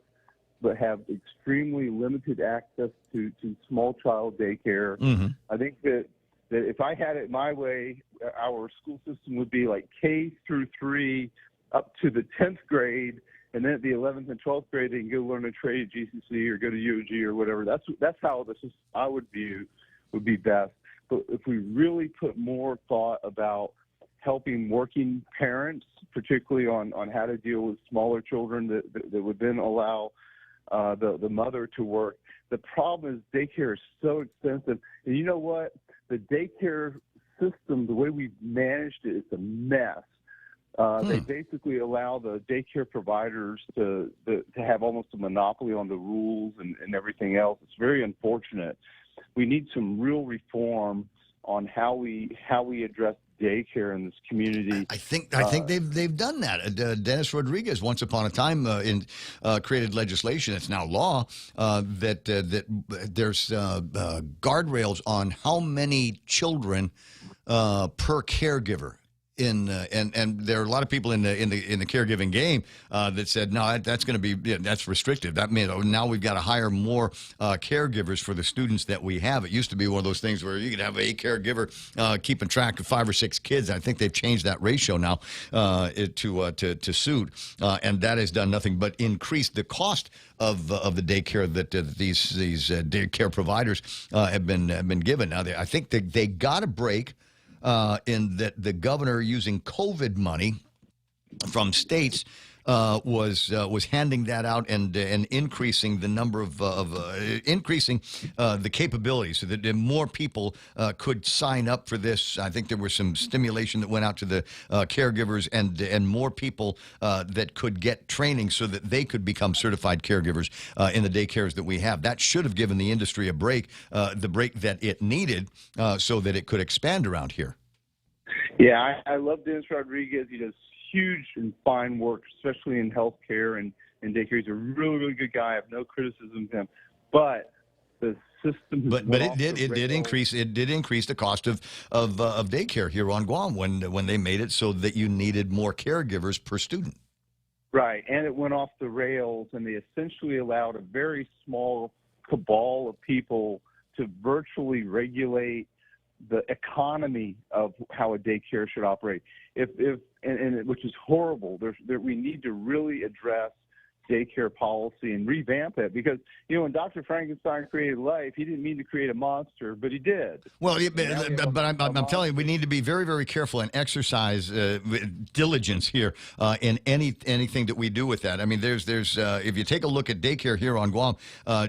but have extremely limited access to small child daycare. I think that if I had it my way, our school system would be like K through 3 up to the 10th grade, and then at the 11th and 12th grade, they can go learn a trade at GCC or go to UOG or whatever. That's how the system I would view would be best. But if we really put more thought about helping working parents, particularly on how to deal with smaller children that would then allow the mother to work. The problem is daycare is so expensive. And you know what? The daycare system, the way we've managed it, it's a mess. They basically allow the daycare providers to have almost a monopoly on the rules and everything else. It's very unfortunate. We need some real reform on how we address daycare in this community. I think they've done that. Dennis Rodriguez, once upon a time, created legislation. It's now law that there's guardrails on how many children per caregiver. And there are a lot of people in the caregiving game that said no, that's going to be that's restrictive. That means now we've got to hire more caregivers for the students that we have. It used to be one of those things where you could have a caregiver keeping track of 5 or 6 kids. I think they've changed that ratio now to suit, and that has done nothing but increase the cost of the daycare that these daycare providers have been given. Now I think they got a break. In that the governor using COVID money from states was handing that out and increasing the number of increasing the capabilities so that more people could sign up for this. I think there was some stimulation that went out to the caregivers and more people that could get training so that they could become certified caregivers in the daycares that we have. That should have given the industry a break, the break that it needed so that it could expand around here. Yeah, I love Dennis Rodriguez. He does huge and fine work, especially in healthcare and daycare. He's a really, really good guy. I have no criticism of him. But the system, but it did increase the cost of daycare here on Guam when they made it so that you needed more caregivers per student. Right, and it went off the rails, and they essentially allowed a very small cabal of people to virtually regulate the economy of how a daycare should operate. Which is horrible. We need to really address daycare policy and revamp it, because when Dr. Frankenstein created life, he didn't mean to create a monster, but he did. Well, but I'm telling you, we need to be very, very careful and exercise diligence here in anything that we do with that. I mean, there's if you take a look at daycare here on Guam,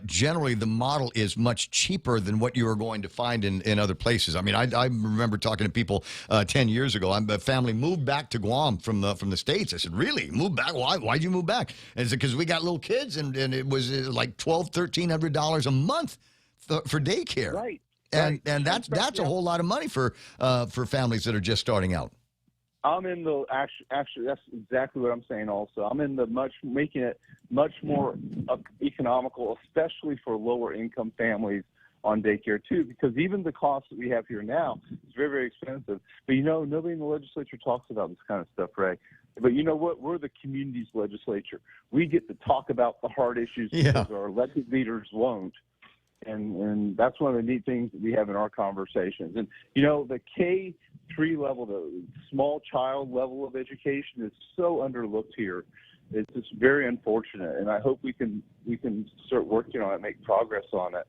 generally the model is much cheaper than what you are going to find in other places. I mean, I remember talking to people 10 years ago. A family moved back to Guam from the States. I said, really? Move back? Why'd you move back? And it's because we got little kids, and it was like $1,200-$1,300 a month for daycare. Right. And that's a whole lot of money for families that are just starting out. I'm in the actually that's exactly what I'm saying. Also, I'm in the making it much more economical, especially for lower income families on daycare too, because even the cost that we have here now is very, very expensive. But nobody in the legislature talks about this kind of stuff, Ray. But you know what? We're the community's legislature. We get to talk about the hard issues because our elected leaders won't. And that's one of the neat things that we have in our conversations. And, the K-3 level, the small child level of education is so underlooked here. It's just very unfortunate. And I hope we can start working on it, make progress on it.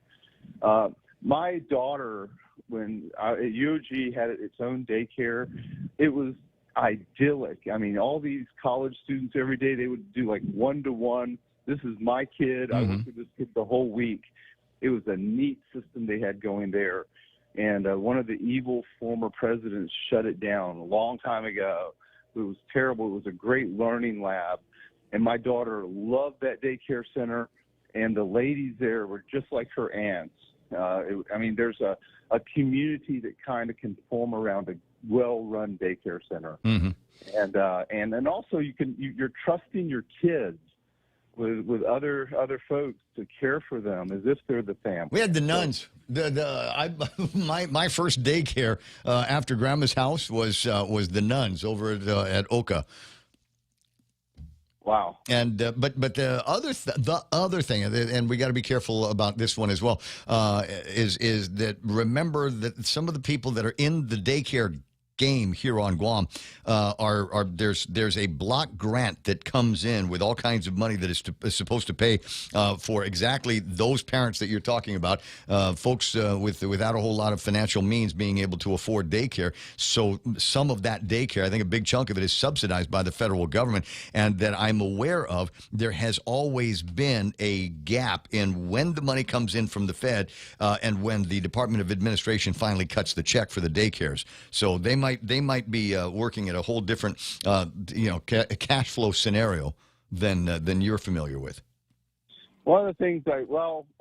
My daughter, when UOG had its own daycare, it was idyllic. I mean, all these college students every day, they would do like one-to-one. This is my kid. I worked with this kid the whole week. It was a neat system they had going there. And one of the evil former presidents shut it down a long time ago. It was terrible. It was a great learning lab. And my daughter loved that daycare center. And the ladies there were just like her aunts. There's a community that kind of can form around a well-run daycare center, and then also you're trusting your kids with other folks to care for them as if they're the family. We had the nuns. My first daycare after Grandma's house was the nuns over at Oka. Wow. And but the other thing, and we got to be careful about this one as well, is that remember that some of the people that are in the daycare game here on Guam there's a block grant that comes in with all kinds of money that is supposed to pay for exactly those parents that you're talking about, folks without a whole lot of financial means being able to afford daycare. So some of that daycare, I think a big chunk of it, is subsidized by the federal government, and that I'm aware of. There has always been a gap in when the money comes in from the Fed and when the Department of Administration finally cuts the check for the daycares. So they might be working at a whole different cash flow scenario than you're familiar with. One of the things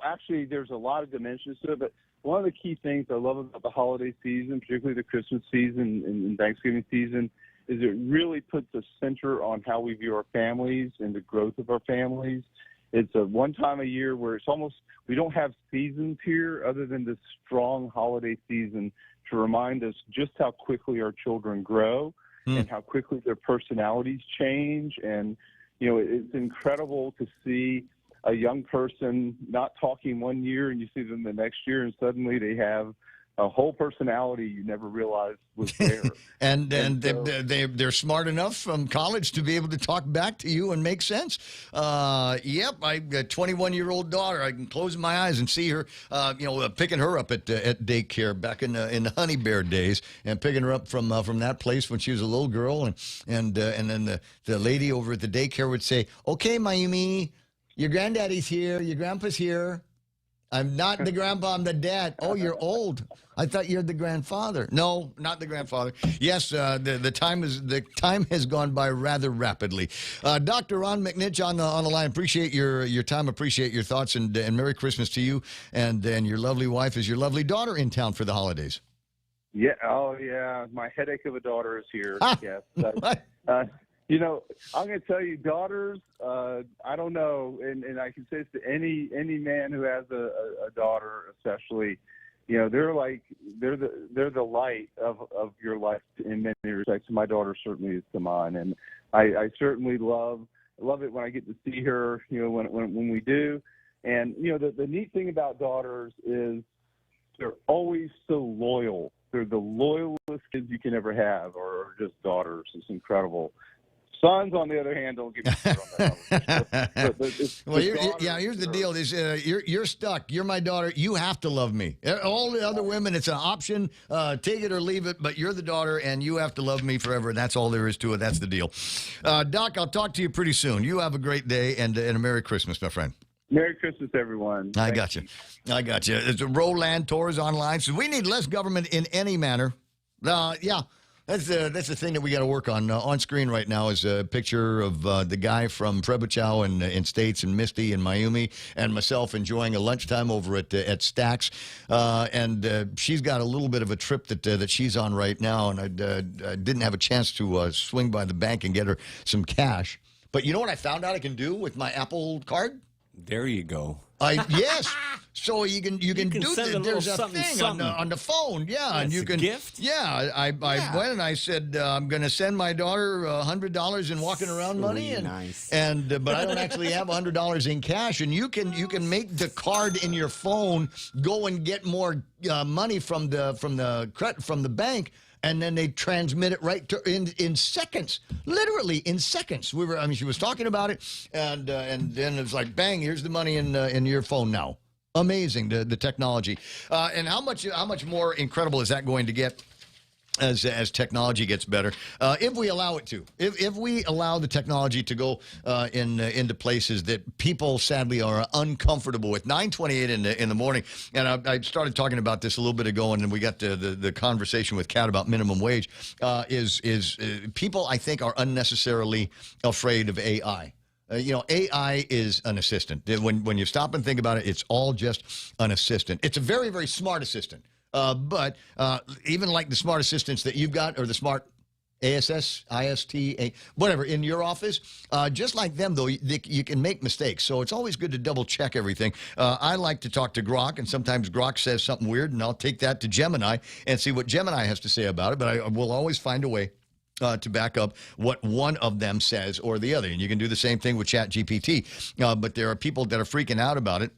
actually there's a lot of dimensions to it, but one of the key things I love about the holiday season, particularly the Christmas season and Thanksgiving season, is it really puts a center on how we view our families and the growth of our families. It's a one time a year where it's almost, we don't have seasons here other than this strong holiday season to remind us just how quickly our children grow and how quickly their personalities change. And, it's incredible to see a young person not talking one year and you see them the next year and suddenly they have a whole personality you never realized was there. and they're smart enough from college to be able to talk back to you and make sense. Yep, I got a 21-year-old daughter. I can close my eyes and see her, picking her up at daycare back in the Honey Bear days, and picking her up from that place when she was a little girl, and then the lady over at the daycare would say, "Okay, Mayumi, your granddaddy's here, your grandpa's here." I'm not the grandpa, I'm the dad. Oh, you're old. I thought you're the grandfather. No, not the grandfather. Yes, the time has gone by rather rapidly. Dr. Ron McNitch on the line. Appreciate your time. Appreciate your thoughts, and Merry Christmas to you and your lovely wife. Is your lovely daughter in town for the holidays? Yeah. Oh, yeah. My headache of a daughter is here. Yes. I'm going to tell you, daughters, I don't know, and I can say this to any man who has a daughter, especially, they're the light of your life in many respects. My daughter certainly is to mine, and I certainly love love it when I get to see her, when we do. And, the neat thing about daughters is they're always so loyal. They're the loyalest kids you can ever have, or just daughters. It's incredible. Sons, on the other hand, don't get me started on that. Well, here's the deal: you're stuck. You're my daughter. You have to love me. All the other women, it's an option. Take it or leave it. But you're the daughter, and you have to love me forever. That's all there is to it. That's the deal. Doc, I'll talk to you pretty soon. You have a great day and a Merry Christmas, my friend. Merry Christmas, everyone. I got you. It's a Roland Tours online. So we need less government in any manner. That's the thing that we got to work on. On screen right now is a picture of the guy from Prebuchow in States and Misty and Miami and myself enjoying a lunchtime over at Stax. And she's got a little bit of a trip that she's on right now, and I didn't have a chance to swing by the bank and get her some cash. But you know what I found out I can do with my Apple card? There you go. Yes. So you can do that. There's a thing on the phone. Yeah. That's and you can. A gift? Yeah. I went and I said, I'm going to send my daughter $100 in walking around money. Nice. But I don't actually have $100 in cash. And you can make the card in your phone go and get more money from the bank. And then they transmit it right in seconds, literally in seconds. She was talking about it, and then it's like, bang, here's the money in your phone now. Amazing, the technology, and how much more incredible is that going to get as technology gets better, if we allow it to. If we allow the technology to go into places that people sadly are uncomfortable with. 9:28 in the morning, and I started talking about this a little bit ago, and then we got the conversation with Kat about minimum wage. Is people, I think, are unnecessarily afraid of AI. AI is an assistant. When you stop and think about it, it's all just an assistant. It's a very, very smart assistant. But even like the smart assistants that you've got, or the smart ASS, IST, whatever, in your office, just like them, though, you can make mistakes. So it's always good to double check everything. I like to talk to Grok, and sometimes Grok says something weird, and I'll take that to Gemini and see what Gemini has to say about it. But I will always find a way to back up what one of them says or the other. And you can do the same thing with ChatGPT. But there are people that are freaking out about it.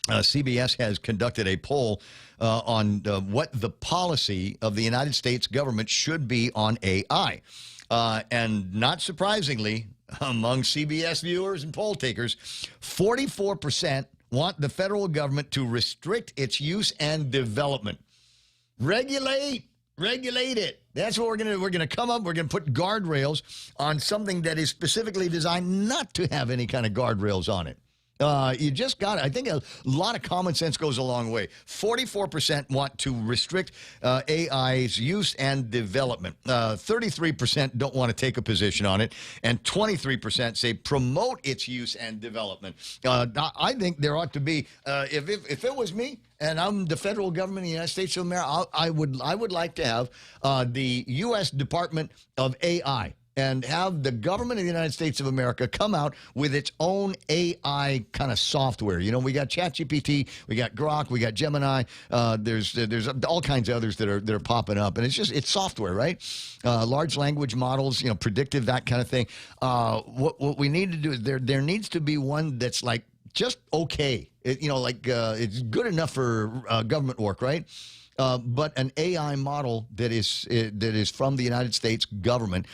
CBS has conducted a poll on what the policy of the United States government should be on AI. And not surprisingly, among CBS viewers and poll takers, 44% want the federal government to restrict its use and development. Regulate it. That's what we're gonna come up. We're gonna put guardrails on something that is specifically designed not to have any kind of guardrails on it. You just got it. I think a lot of common sense goes a long way. 44% want to restrict AI's use and development. 33% don't want to take a position on it. And 23% say promote its use and development. I think there ought to be, if it was me, and I'm the federal government of the United States of America, I would like to have the U.S. Department of AI and have the government of the United States of America come out with its own AI kind of software. We got ChatGPT, we got Grok, we got Gemini. There's all kinds of others that are popping up, and it's software, right? Large language models, predictive, that kind of thing. What we need to do is there needs to be one that's like just okay. It's good enough for government work, right? But an AI model that is from the United States government,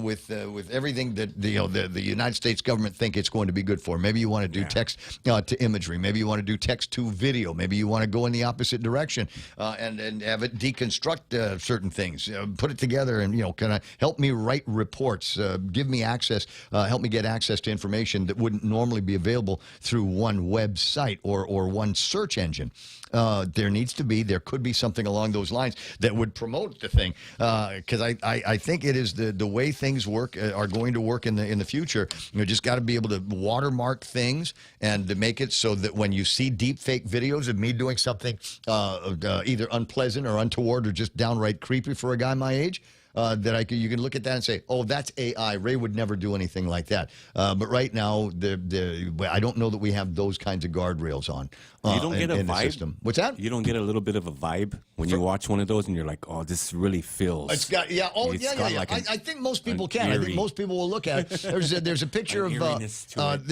with everything that the United States government think it's going to be good for. Maybe you want to do text to imagery. Maybe you want to do text to video. Maybe you want to go in the opposite direction and have it deconstruct certain things, put it together, and kind of help me write reports, give me access, help me get access to information that wouldn't normally be available through one website or one search engine. There could be something along those lines that would promote the thing, because I think it is the way things work are going to work in the future. You just got to be able to watermark things and to make it so that when you see deep fake videos of me doing something either unpleasant or untoward or just downright creepy for a guy my age, that you can look at that and say, oh, that's AI. Ray would never do anything like that. But right now, I don't know that we have those kinds of guardrails on. You don't get a in the vibe? system. What's that? You don't get a little bit of a vibe when you watch one of those and you're like, oh, this really feels. It's got Like I think most people can. I think most people will look at it. There's a picture of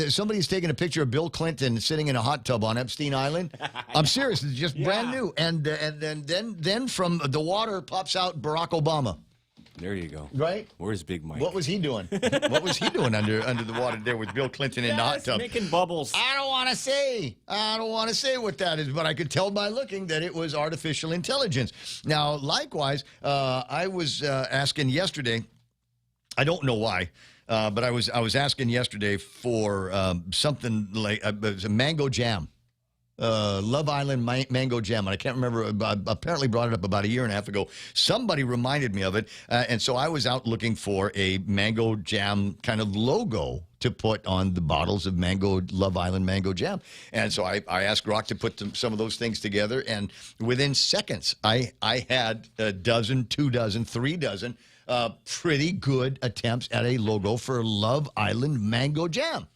somebody's taking a picture of Bill Clinton sitting in a hot tub on Epstein Island. I'm serious. It's just brand new. And then from the water pops out Barack Obama. There you go. Right? Where's Big Mike? What was he doing? What was he doing under the water there with Bill Clinton in the hot tub? Making bubbles. I don't want to say what that is, but I could tell by looking that it was artificial intelligence. Now, likewise, I was asking yesterday, I don't know why, but I was asking yesterday for something like a mango jam. Love Island mango jam, and I can't remember. Apparently, brought it up about a year and a half ago. Somebody reminded me of it, and so I was out looking for a mango jam kind of logo to put on the bottles of Love Island mango jam. And so I asked Rock to put some of those things together, and within seconds, I had a dozen, 2 dozen, 3 dozen pretty good attempts at a logo for Love Island mango jam.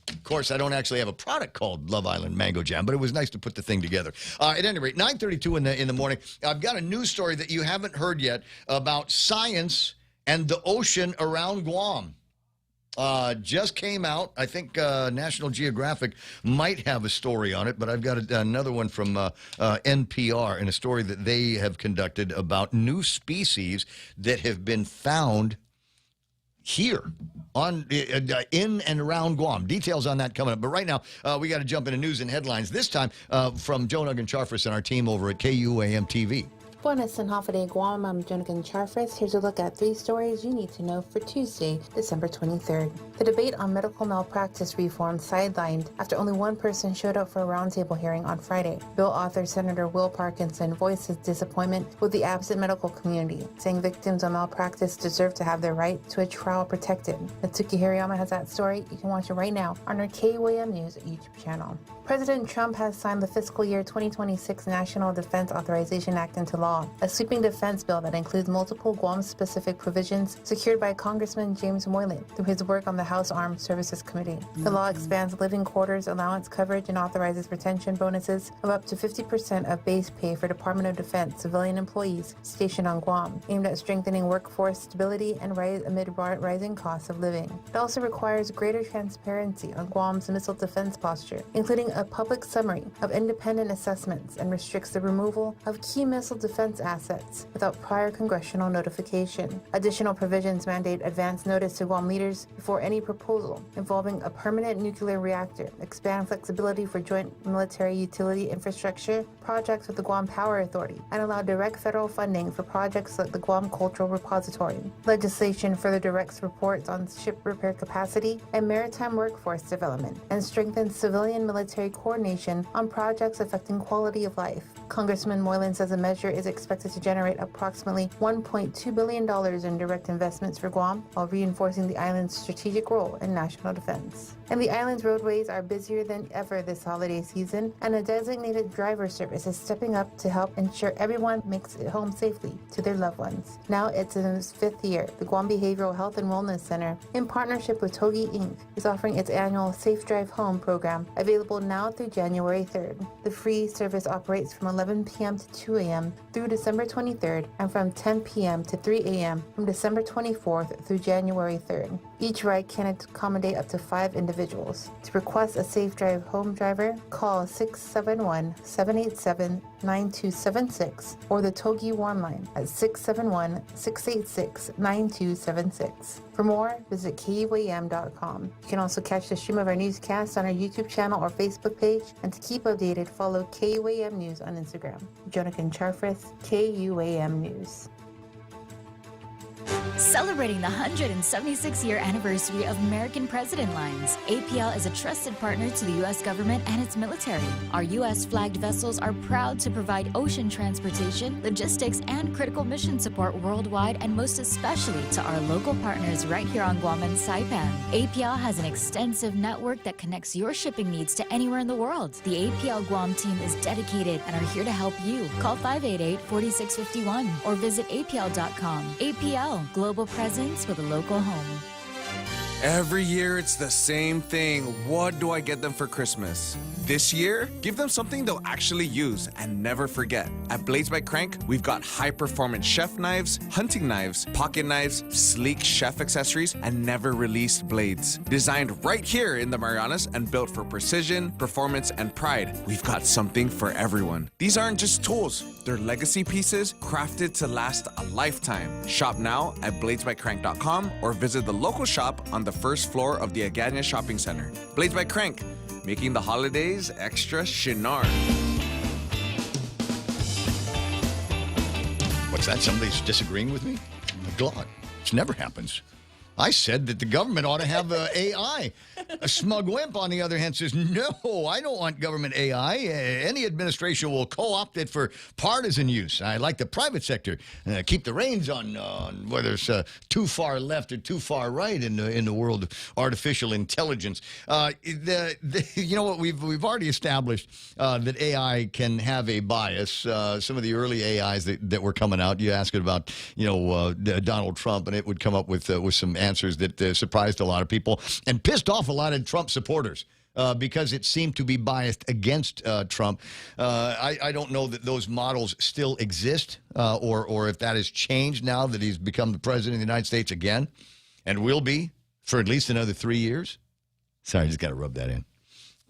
Of course, I don't actually have a product called Love Island Mango Jam, but it was nice to put the thing together. At any rate, 9:32 in the morning, I've got a news story that you haven't heard yet about science and the ocean around Guam. Just came out. I think National Geographic might have a story on it, but I've got another one from NPR and a story that they have conducted about new species that have been found here in and around Guam. Details on that coming up. But right now, we got to jump into news and headlines, this time from Joan Uggan-Charfris and our team over at KUAM TV. Buenas and Hafade Guam, I'm Jonathan Charfris. Here's a look at 3 stories you need to know for Tuesday, December 23rd. The debate on medical malpractice reform sidelined after only one person showed up for a roundtable hearing on Friday. Bill author Senator Will Parkinson voiced his disappointment with the absent medical community, saying victims of malpractice deserve to have their right to a trial protected. Natsuki Hirayama has that story. You can watch it right now on our KUAM News YouTube channel. President Trump has signed the fiscal year 2026 National Defense Authorization Act into law, a sweeping defense bill that includes multiple Guam-specific provisions secured by Congressman James Moylan through his work on the House Armed Services Committee. The law expands living quarters allowance coverage and authorizes retention bonuses of up to 50% of base pay for Department of Defense civilian employees stationed on Guam, aimed at strengthening workforce stability and amid rising costs of living. It also requires greater transparency on Guam's missile defense posture, including a public summary of independent assessments, and restricts the removal of key missile defense assets without prior congressional notification. Additional provisions mandate advance notice to Guam leaders before any proposal involving a permanent nuclear reactor, expand flexibility for joint military utility infrastructure projects with the Guam Power Authority, and allow direct federal funding for projects like the Guam Cultural Repository. Legislation further directs reports on ship repair capacity and maritime workforce development, and strengthens civilian military coordination on projects affecting quality of life. Congressman Moylan says the measure is expected to generate approximately $1.2 billion in direct investments for Guam, while reinforcing the island's strategic role in national defense. And the island's roadways are busier than ever this holiday season, and a designated driver service is stepping up to help ensure everyone makes it home safely to their loved ones. Now it's in its 5th year. The Guam Behavioral Health and Wellness Center, in partnership with Togi Inc., is offering its annual Safe Drive Home program, available now through January 3rd. The free service operates from 11 p.m. to 2 a.m. through December 23rd, and from 10 p.m. to 3 a.m. from December 24th through January 3rd. Each ride can accommodate up to 5 individuals. To request a Safe Drive Home driver, call 671-787-9276 or the Togi Warm Line at 671-686-9276. For more, visit KUAM.com. You can also catch the stream of our newscast on our YouTube channel or Facebook page, and to keep updated, follow KUAM News on Instagram. Jonathan Charfris, KUAM News. Celebrating the 176-year anniversary of American President Lines, APL is a trusted partner to the U.S. government and its military. Our U.S.-flagged vessels are proud to provide ocean transportation, logistics, and critical mission support worldwide, and most especially to our local partners right here on Guam and Saipan. APL has an extensive network that connects your shipping needs to anywhere in the world. The APL Guam team is dedicated and are here to help you. Call 588-4651 or visit apl.com. APL, global presence with a local home. Every year it's the same thing. What do I get them for Christmas? This year, give them something they'll actually use and never forget. At Blades by Crank, we've got high-performance chef knives, hunting knives, pocket knives, sleek chef accessories, and never-released blades. Designed right here in the Marianas and built for precision, performance, and pride, we've got something for everyone. These aren't just tools. They're legacy pieces crafted to last a lifetime. Shop now at bladesbycrank.com or visit the local shop on the first floor of the Agania Shopping Center. Blades by Crank, making the holidays extra chinard. What's that? Somebody's disagreeing with me? God, this never happens. I said that the government ought to have AI. A smug wimp, on the other hand, says, no, I don't want government AI. Any administration will co-opt it for partisan use. I like the private sector. Keep the reins on whether it's too far left or too far right in the world of artificial intelligence. You know what? We've already established that AI can have a bias. Some of the early AIs that were coming out, you asked it about, Donald Trump, and it would come up with some answers that surprised a lot of people and pissed off a lot of Trump supporters because it seemed to be biased against Trump. I don't know that those models still exist or if that has changed now that he's become the president of the United States again and will be for at least another 3 years. Sorry, I just got to rub that in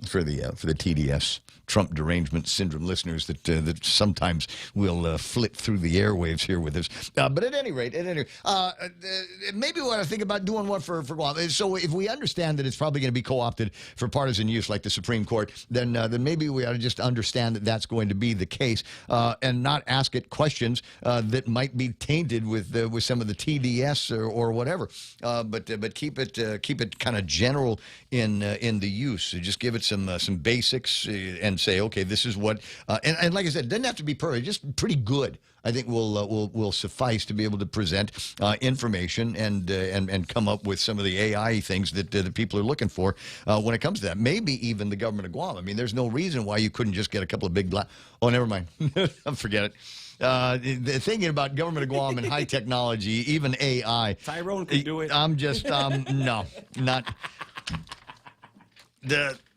for the TDS. Trump derangement syndrome listeners that sometimes will flit through the airwaves here with us. But at any rate, maybe we ought to think about doing one for Guam. So if we understand that it's probably going to be co-opted for partisan use like the Supreme Court, then maybe we ought to just understand that that's going to be the case and not ask it questions that might be tainted with some of the TDS or whatever. But keep it kind of general in the use. So just give it some basics and say, okay, this is what, and like I said, it doesn't have to be perfect, just pretty good. I think will suffice to be able to present information and come up with some of the AI things that the people are looking for when it comes to that. Maybe even the government of Guam. I mean, there's no reason why you couldn't just get a couple of big black. Oh, never mind. Forget it. Thinking about government of Guam and high technology, even AI. Tyrone can do it. I'm just no, not.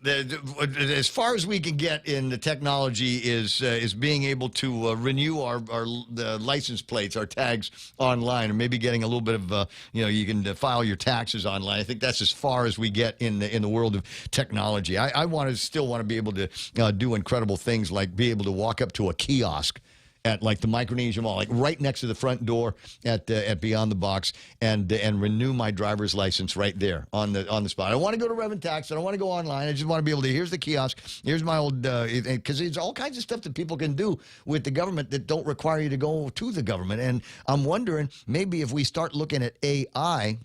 As far as we can get in the technology is being able to renew our license plates, our tags online, or maybe getting a little bit of you can file your taxes online. I think that's as far as we get in the world of technology. I still want to be able to do incredible things like be able to walk up to a kiosk at like the Micronesia Mall, like right next to the front door at Beyond the Box, and renew my driver's license right there on the spot. I don't want to go to Revenue Tax. I don't want to go online. I just want to be able to. Here's the kiosk. Here's my old because there's all kinds of stuff that people can do with the government that don't require you to go to the government. And I'm wondering maybe if we start looking at AI.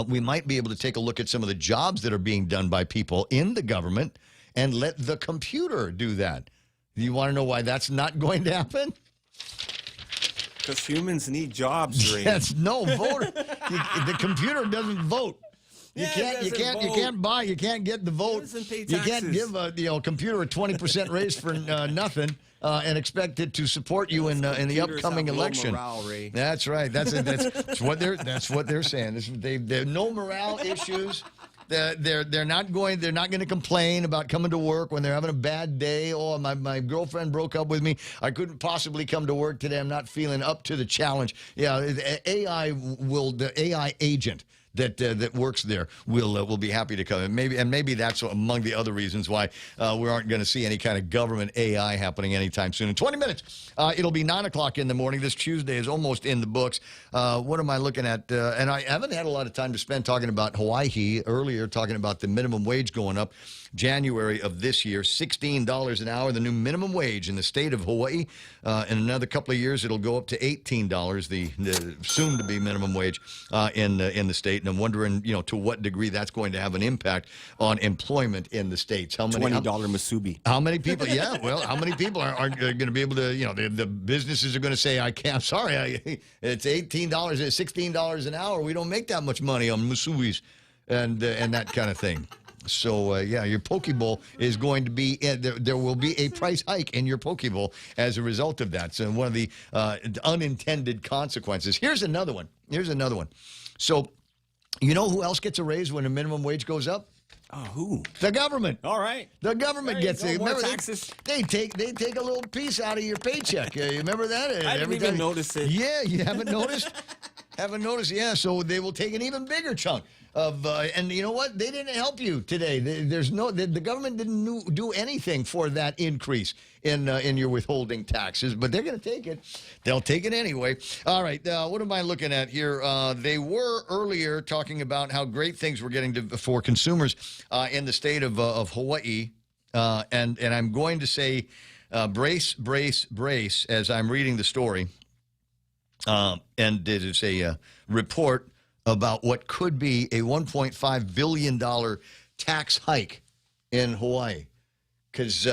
We might be able to take a look at some of the jobs that are being done by people in the government and let the computer do that. Do you want to know why that's not going to happen? Because humans need jobs, Ray. Yes, no voter. The computer doesn't vote. You can't buy. You can't get the vote. You can't give a computer a 20% raise for nothing and expect it to support you in the upcoming election. Morale, Ray. That's right. That's what they're saying. There no morale issues. They're not going to complain about coming to work when they're having a bad day. Oh, my girlfriend broke up with me. I couldn't possibly come to work today. I'm not feeling up to the challenge. Yeah, the AI agent that works there will be happy to come. And maybe that's among the other reasons why we aren't going to see any kind of government AI happening anytime soon. In 20 minutes, it'll be 9 o'clock in the morning. This Tuesday is almost in the books. What am I looking at? And I haven't had a lot of time to spend talking about Hawaii earlier, talking about the minimum wage going up. January of this year, $16 an hour, the new minimum wage in the state of Hawaii. In another couple of years, it'll go up to $18, the soon-to-be minimum wage in the state. And I'm wondering, to what degree that's going to have an impact on employment in the states. How many $20 masubi? How many people? Yeah, well, how many people aren't going to be able to? The businesses are going to say, "I can't. I'm sorry, it's $18, $16 an hour. We don't make that much money on musubis and that kind of thing." So, your Poke Bowl is going to be, there will be a price hike in your Poke Bowl as a result of that. So, one of the unintended consequences. Here's another one. So, you know who else gets a raise when the minimum wage goes up? Oh, who? The government. All right. The government gets it. More taxes. They take a little piece out of your paycheck. You remember that? I didn't even notice it. Yeah, you haven't noticed? Haven't noticed? Yeah, so they will take an even bigger chunk of, and you know what? They didn't help you today. The government didn't do anything for that increase in your withholding taxes, but they're going to take it. They'll take it anyway. All right, what am I looking at here? They were earlier talking about how great things were getting for consumers in the state of Hawaii, and I'm going to say brace, brace, brace as I'm reading the story. And it is a report about what could be a $1.5 billion tax hike in Hawaii. Because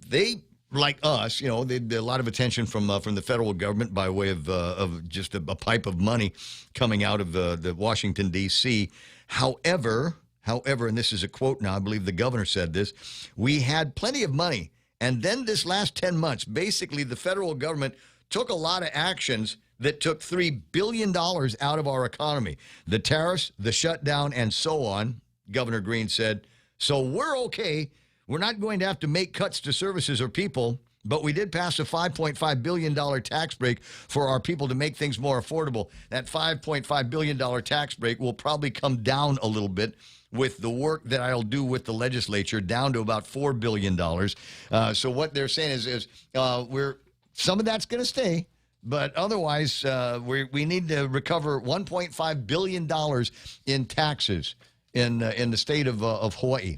they, like us, they had a lot of attention from the federal government by way of just a pipe of money coming out of the Washington, D.C. However, and this is a quote now, I believe the governor said this, we had plenty of money. And then this last 10 months, basically the federal government took a lot of actions that took $3 billion out of our economy. The tariffs, the shutdown, and so on, Governor Green said. So we're okay. We're not going to have to make cuts to services or people, but we did pass a $5.5 billion tax break for our people to make things more affordable. That $5.5 billion tax break will probably come down a little bit with the work that I'll do with the legislature, down to about $4 billion. So what they're saying is some of that's going to stay. But otherwise, we need to recover $1.5 billion in taxes in the state of Hawaii.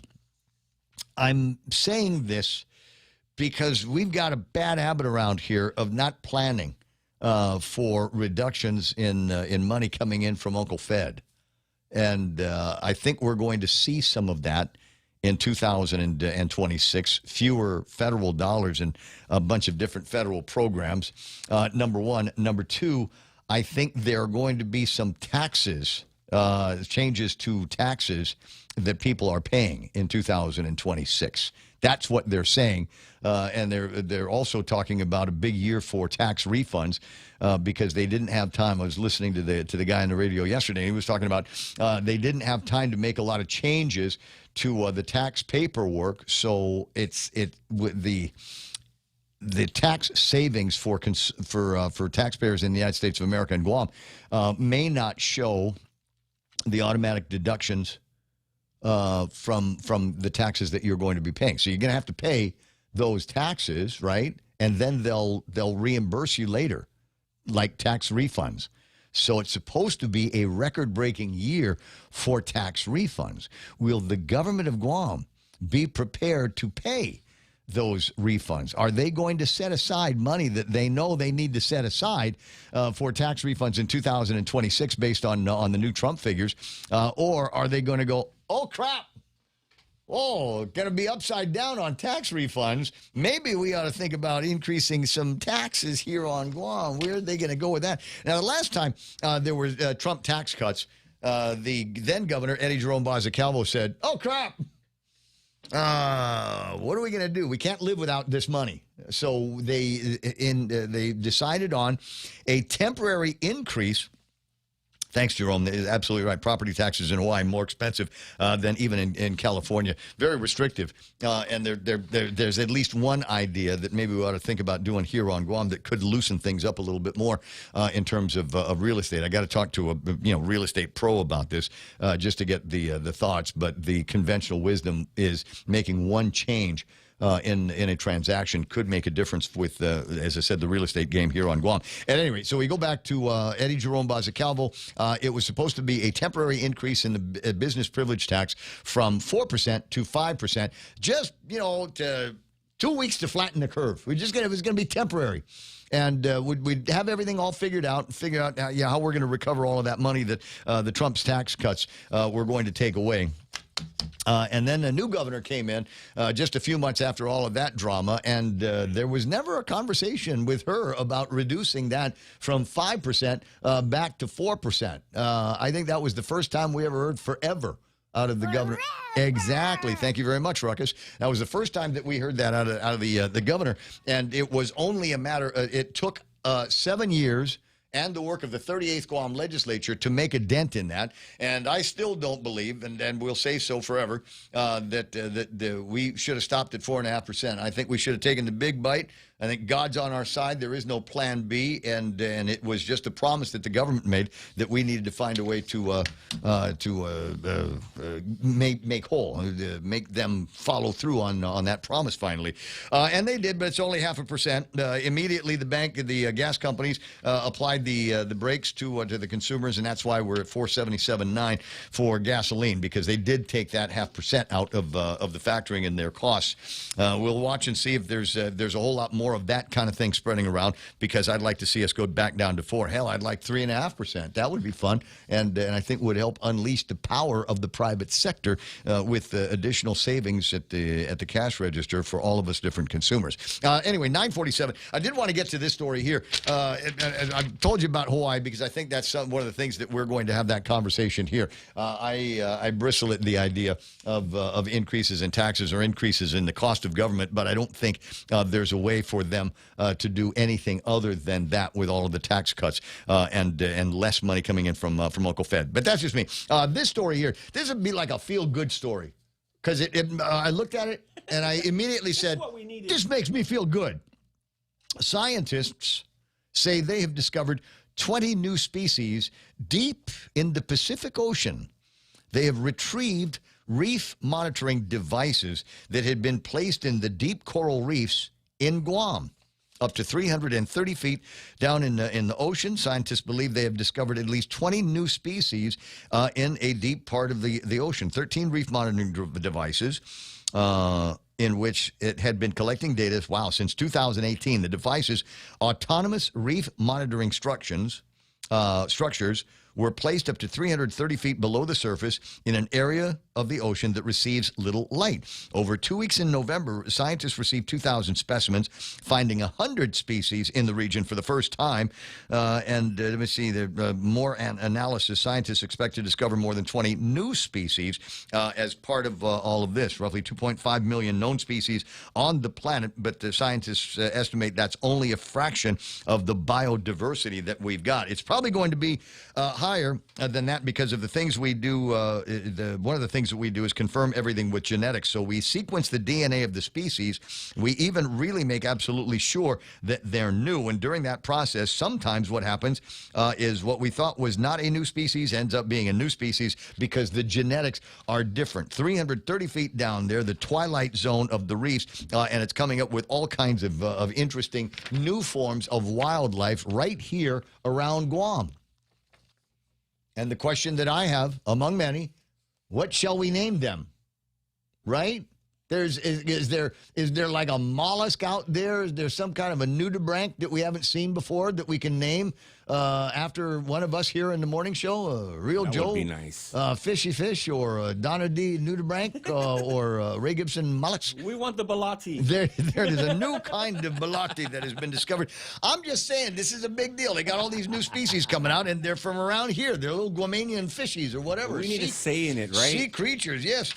I'm saying this because we've got a bad habit around here of not planning for reductions in money coming in from Uncle Fed. And I think we're going to see some of that in 2026, fewer federal dollars and a bunch of different federal programs, number one. Number two, I think there are going to be some taxes, changes to taxes that people are paying in 2026. That's what they're saying. And they're also talking about a big year for tax refunds because they didn't have time. I was listening to the guy on the radio yesterday. He was talking about they didn't have time to make a lot of changes to the tax paperwork. So the tax savings for taxpayers in the United States of America and Guam may not show the automatic deductions from the taxes that you're going to be paying. So you're going to have to pay those taxes, right? And then they'll reimburse you later, like tax refunds. So it's supposed to be a record-breaking year for tax refunds. Will the government of Guam be prepared to pay those refunds? Are they going to set aside money that they know they need to set aside for tax refunds in 2026 based on the new Trump figures? Or are they going to go, oh, crap, going to be upside down on tax refunds. Maybe we ought to think about increasing some taxes here on Guam. Where are they going to go with that? Now, the last time there were Trump tax cuts, the then governor, Eddie Jerome Bozzicalvo, said, oh, crap. What are we going to do? We can't live without this money. So they decided on a temporary increase Thanks, Jerome. Absolutely right. Property taxes in Hawaii more expensive than even in California. Very restrictive. And there's at least one idea that maybe we ought to think about doing here on Guam that could loosen things up a little bit more in terms of real estate. I got to talk to a real estate pro about this just to get the thoughts. But the conventional wisdom is making one change in a transaction could make a difference with, as I said, the real estate game here on Guam. At any rate, so we go back to Eddie Jerome Bazacalvo. It was supposed to be a temporary increase in the business privilege tax from 4% to 5%, just, to 2 weeks to flatten the curve. It was going to be temporary. And we'd have everything all figured out and figure out how we're going to recover all of that money that the Trump's tax cuts were going to take away. And then a new governor came in just a few months after all of that drama, and there was never a conversation with her about reducing that from 5% back to 4%. I think that was the first time we ever heard forever out of the governor. Exactly. Thank you very much, Ruckus. That was the first time that we heard that out of the governor, and it was only a matter. It took 7 years and the work of the 38th Guam legislature to make a dent in that. And I still don't believe, and we'll say so forever, that we should have stopped at 4.5%. I think we should have taken the big bite. I think God's on our side. There is no plan B, and it was just a promise that the government made that we needed to find a way to make whole, make them follow through on that promise finally. And they did, but it's only 0.5%. Immediately, the gas companies applied the brakes to the consumers, and that's why we're at 477.9 for gasoline, because they did take that 0.5% out of the factoring in their costs. We'll watch and see if there's a whole lot more of that kind of thing spreading around, because I'd like to see us go back down to 4. Hell, I'd like 3.5%. That would be fun, and I think would help unleash the power of the private sector with additional savings at the cash register for all of us different consumers. Anyway, 9:47. I did want to get to this story here. I told you about Hawaii because I think that's one of the things that we're going to have that conversation here. I bristle at the idea of increases in taxes or increases in the cost of government, but I don't think there's a way for them to do anything other than that with all of the tax cuts and less money coming in from Uncle Fed. But that's just me. This story here, this would be like a feel-good story, because I looked at it and I immediately said, this makes me feel good. Scientists say they have discovered 20 new species deep in the Pacific Ocean. They have retrieved reef monitoring devices that had been placed in the deep coral reefs in Guam. Up to 330 feet down in the ocean, scientists believe they have discovered at least 20 new species in a deep part of the ocean. 13 reef monitoring devices in which it had been collecting data, since 2018. The devices, autonomous reef monitoring structures, were placed up to 330 feet below the surface in an area of the ocean that receives little light. Over 2 weeks in November, scientists received 2,000 specimens, finding 100 species in the region for the first time. And let me see, more analysis. Scientists expect to discover more than 20 new species as part of all of this. Roughly 2.5 million known species on the planet, but the scientists estimate that's only a fraction of the biodiversity that we've got. It's probably going to be higher than that because of the things we do. One of the things that we do is confirm everything with genetics. So we sequence the DNA of the species. We even really make absolutely sure that they're new. And during that process, sometimes what happens is what we thought was not a new species ends up being a new species because the genetics are different. 330 feet down there, the twilight zone of the reefs, and it's coming up with all kinds of interesting new forms of wildlife right here around Guam. And the question that I have, among many, what shall we name them? Right? Is there like a mollusk out there? Is there some kind of a nudibranch that we haven't seen before that we can name after one of us here in the morning show? Real that Joe? Would be nice. Fishy Fish or Donna D. Nudibranch or Ray Gibson mollusk? We want the balati. There is a new kind of balati that has been discovered. I'm just saying, this is a big deal. They got all these new species coming out, and they're from around here. They're little Guamanian fishies or whatever. We need a say in it, right? Sea creatures, yes.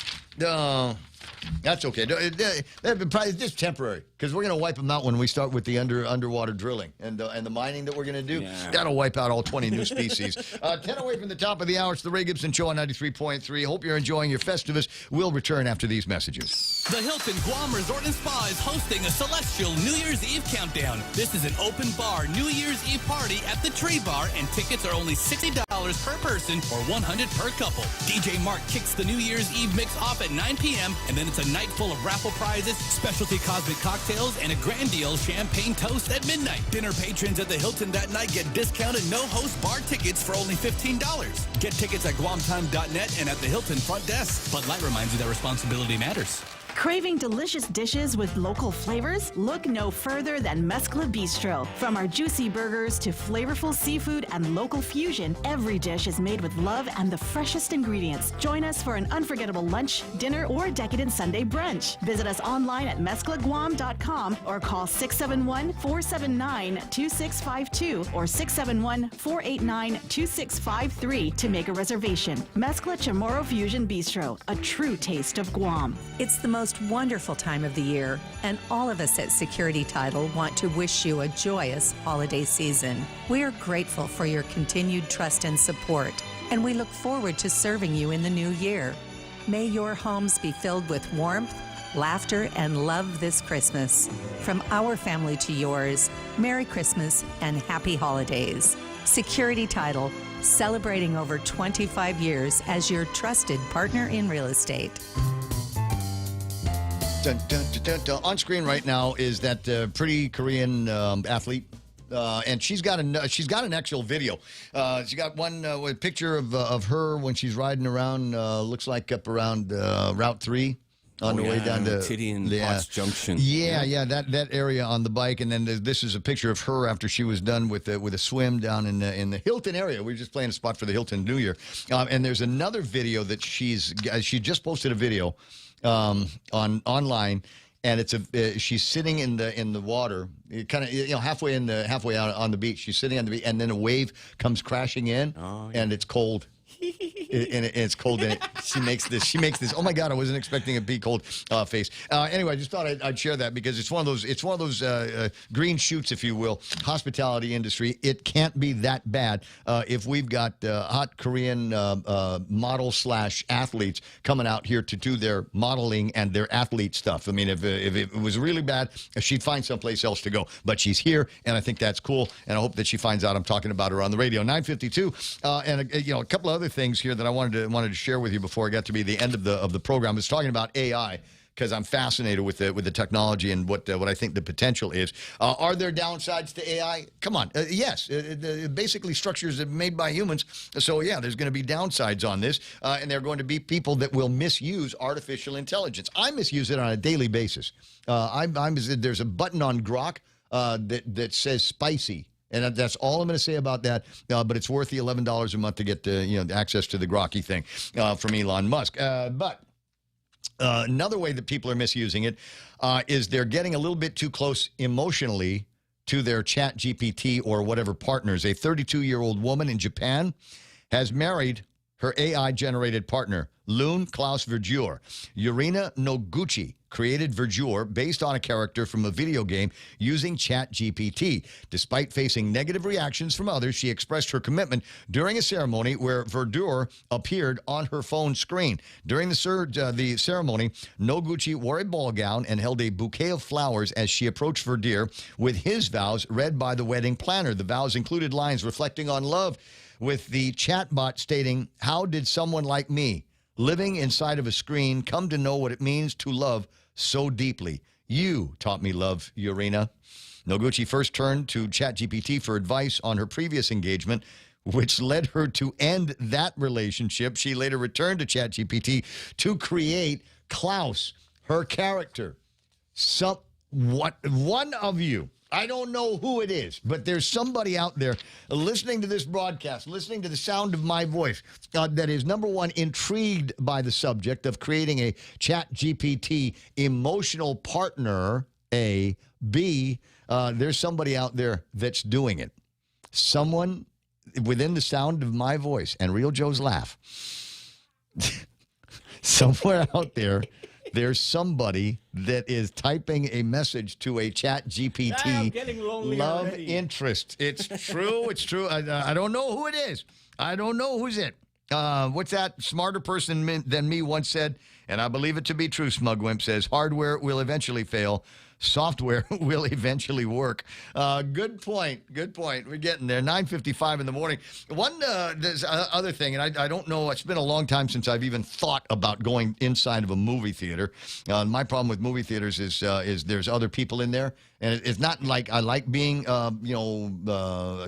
That's okay. Probably just temporary. because we're going to wipe them out when we start with the underwater drilling and the mining that we're going to do. Yeah. That'll wipe out all 20 new species. 10 away from the top of the hour. It's the Ray Gibson Show on 93.3. Hope you're enjoying your Festivus. We'll return after these messages. The Hilton Guam Resort and Spa is hosting a celestial New Year's Eve countdown. This is an open bar New Year's Eve party at the Tree Bar, and tickets are only $60 per person or $100 per couple. DJ Mark kicks the New Year's Eve mix off at 9 p.m., and then it's a night full of raffle prizes, specialty cosmic cocktails, and a grand deal champagne toast at midnight. Dinner patrons at the Hilton that night get discounted no-host bar tickets for only $15. Get tickets at guamtime.net and at the Hilton front desk. Bud Light reminds you that responsibility matters. Craving delicious dishes with local flavors? Look no further than Mezcla Bistro. From our juicy burgers to flavorful seafood and local fusion, every dish is made with love and the freshest ingredients. Join us for an unforgettable lunch, dinner, or decadent Sunday brunch. Visit us online at mezclaguam.com or call 671-479-2652 or 671-489-2653 to make a reservation. Mezcla Chamorro Fusion Bistro, a true taste of Guam. It's the most wonderful time of the year, and all of us at Security Title want to wish you a joyous holiday season. We are grateful for your continued trust and support, and we look forward to serving you in the new year. May your homes be filled with warmth, laughter, and love this Christmas. From our family to yours, Merry Christmas and Happy Holidays. Security Title, celebrating over 25 years as your trusted partner in real estate. Dun, dun, dun, dun, dun. On screen right now is that pretty Korean athlete, and she's got an actual video. She got one with a picture of her when she's riding around. Looks like up around Route 3 on the way down to Titty and Potts Junction. Yeah, that area on the bike, and then this is a picture of her after she was done with a swim down in the Hilton area. We were just playing a spot for the Hilton New Year, and there's another video that she just posted a video. Online, and it's she's sitting in the water, kind of halfway out on the beach. She's sitting on the beach, and then a wave comes crashing in, and it's cold. And it's cold in it. She makes this. Oh my God! I wasn't expecting a be cold face. Anyway, I just thought I'd share that because it's one of those green shoots, if you will. Hospitality industry. It can't be that bad if we've got hot Korean model / athletes coming out here to do their modeling and their athlete stuff. I mean, if it was really bad, she'd find someplace else to go. But she's here, and I think that's cool. And I hope that she finds out I'm talking about her on the radio. 9:52, and a couple of other things here that I wanted to share with you before I got to be the end of the program. I was talking about AI because I'm fascinated with the technology and what I think the potential is. Are there downsides to AI? Come on, yes. Basically, structures made by humans. So yeah, there's going to be downsides on this, and there are going to be people that will misuse artificial intelligence. I misuse it on a daily basis. There's a button on Grok that says spicy. And that's all I'm going to say about that. But it's worth the $11 a month to get access to the Grokky thing from Elon Musk. But another way that people are misusing it is they're getting a little bit too close emotionally to their Chat GPT or whatever partners. A 32-year-old woman in Japan has married her AI-generated partner, Loon Klaus Verdure. Yurina Noguchi created Verdure based on a character from a video game using ChatGPT. Despite facing negative reactions from others, she expressed her commitment during a ceremony where Verdure appeared on her phone screen. During the ceremony, Noguchi wore a ball gown and held a bouquet of flowers as she approached Verdure with his vows read by the wedding planner. The vows included lines reflecting on love, with the chatbot stating, "How did someone like me, living inside of a screen, come to know what it means to love so deeply? You taught me love, Yurina." Noguchi first turned to ChatGPT for advice on her previous engagement, which led her to end that relationship. She later returned to ChatGPT to create Klaus, her character. One of you, I don't know who it is, but there's somebody out there listening to this broadcast, listening to the sound of my voice, that is, number one, intrigued by the subject of creating a ChatGPT emotional partner, A. B, there's somebody out there that's doing it. Someone within the sound of my voice and Real Joe's laugh, somewhere out there, there's somebody that is typing a message to a chat GPT I'm getting lonely love already. interest. It's true. It's true. I don't know who it is. I don't know who's it. What's that smarter person than me once said, and I believe it to be true, Smugwimp says, hardware will eventually fail. Software will eventually work. Good point. Good point. We're getting there. 9:55 in the morning. There's other thing, and I don't know. It's been a long time since I've even thought about going inside of a movie theater. My problem with movie theaters is there's other people in there, and it's not like I like being, it's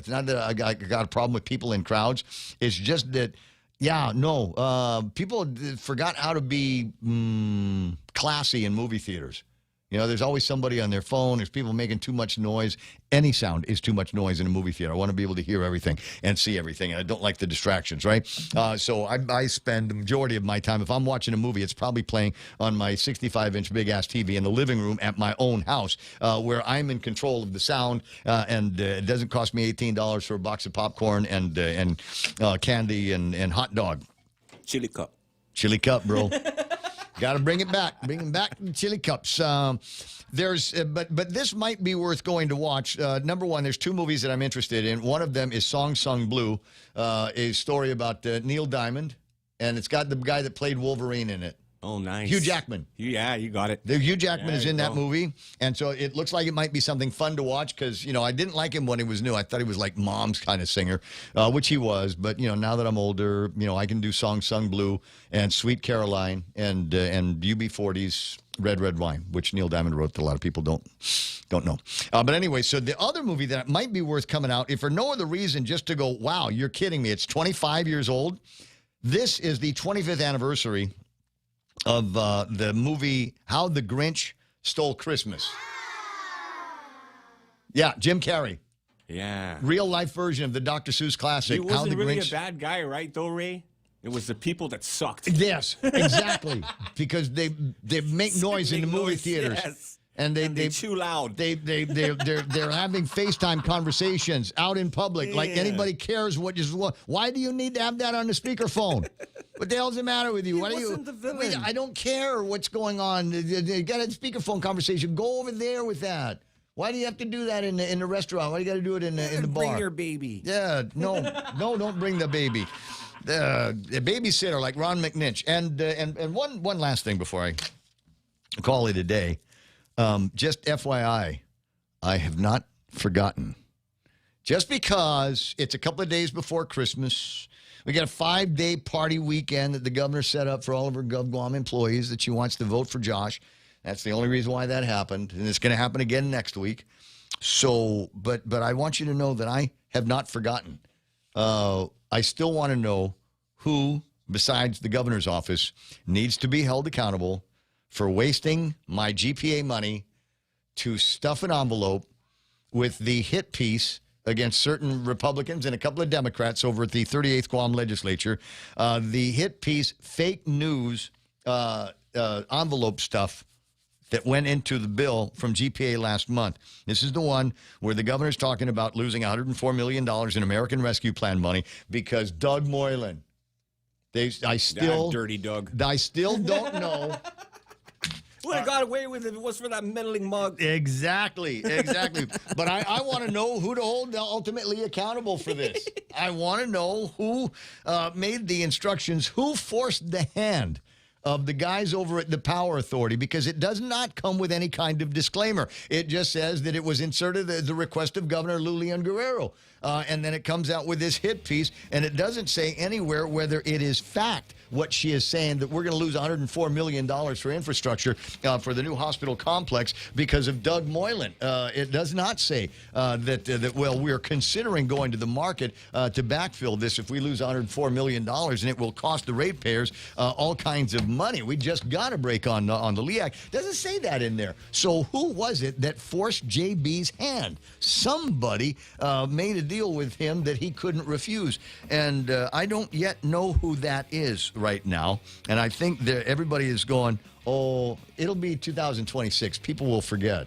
not that I got a problem with people in crowds. It's just that. Yeah, no. People forgot how to be classy in movie theaters. You know, there's always somebody on their phone. There's people making too much noise. Any sound is too much noise in a movie theater. I want to be able to hear everything and see everything, and I don't like the distractions, right? So I spend the majority of my time, if I'm watching a movie, it's probably playing on my 65-inch big-ass TV in the living room at my own house, where I'm in control of the sound, and it doesn't cost me $18 for a box of popcorn and candy and hot dog. Chili cup. Chili cup, bro. Got to bring it back. Bring back the chili cups. But this might be worth going to watch. Number one, there's two movies that I'm interested in. One of them is Song Sung Blue, a story about Neil Diamond, and it's got the guy that played Wolverine in it. Oh, nice. Hugh Jackman. Yeah, you got it. Hugh Jackman is in that go. movie, and so it looks like it might be something fun to watch because, I didn't like him when he was new. I thought he was like Mom's kind of singer, which he was. But, now that I'm older, I can do Song Sung Blue and Sweet Caroline and UB40's Red, Red Wine, which Neil Diamond wrote that a lot of people don't know. But anyway, so the other movie that might be worth coming out, if for no other reason, just to go, wow, you're kidding me. It's 25 years old. This is the 25th anniversary of the movie How the Grinch Stole Christmas. Yeah, Jim Carrey. Yeah. Real life version of the Dr. Seuss classic. He wasn't How the really Grinch... a bad guy, right, though, Ray? It was the people that sucked. Yes, exactly. Because they make noise in the movie theaters. Yes. And they too loud. They're having FaceTime conversations out in public. Like anybody cares what. Why do you need to have that on the speakerphone? What the hell's the matter with you? He wasn't the villain. Wait, I don't care what's going on. You got a speakerphone conversation. Go over there with that. Why do you have to do that in the restaurant? Why do you got to do it in the bar? Bring your baby. Yeah, no, don't bring the baby. The babysitter like Ron McNinch. And one last thing before I call it a day. Just FYI, I have not forgotten. Just because it's a couple of days before Christmas, we got a 5-day party weekend that the governor set up for all of her GovGuam employees that she wants to vote for Josh. That's the only reason why that happened, and it's going to happen again next week. So, but I want you to know that I have not forgotten. I still want to know who, besides the governor's office, needs to be held accountable for wasting my GPA money to stuff an envelope with the hit piece against certain Republicans and a couple of Democrats over at the 38th Guam legislature. The hit piece fake news envelope stuff that went into the bill from GPA last month. This is the one where the governor's talking about losing $104 million in American Rescue Plan money because Doug Moylan. Dirty Doug. I still don't know. Would have got away with it if it was for that meddling mug. Exactly. But I want to know who to hold ultimately accountable for this. I want to know who made the instructions, who forced the hand of the guys over at the Power Authority, because it does not come with any kind of disclaimer. It just says that it was inserted at the request of Governor Lulian Guerrero. And then it comes out with this hit piece, and it doesn't say anywhere whether it is fact what she is saying, that we're going to lose $104 million for infrastructure for the new hospital complex because of Doug Moylan. It does not say that we're considering going to the market to backfill this if we lose $104 million, and it will cost the ratepayers all kinds of money. We just got a break on the LEAC. Doesn't say that in there. So who was it that forced JB's hand? Somebody made a deal with him that he couldn't refuse. And I don't yet know who that is right now. And I think that everybody is going, oh, it'll be 2026. People will forget.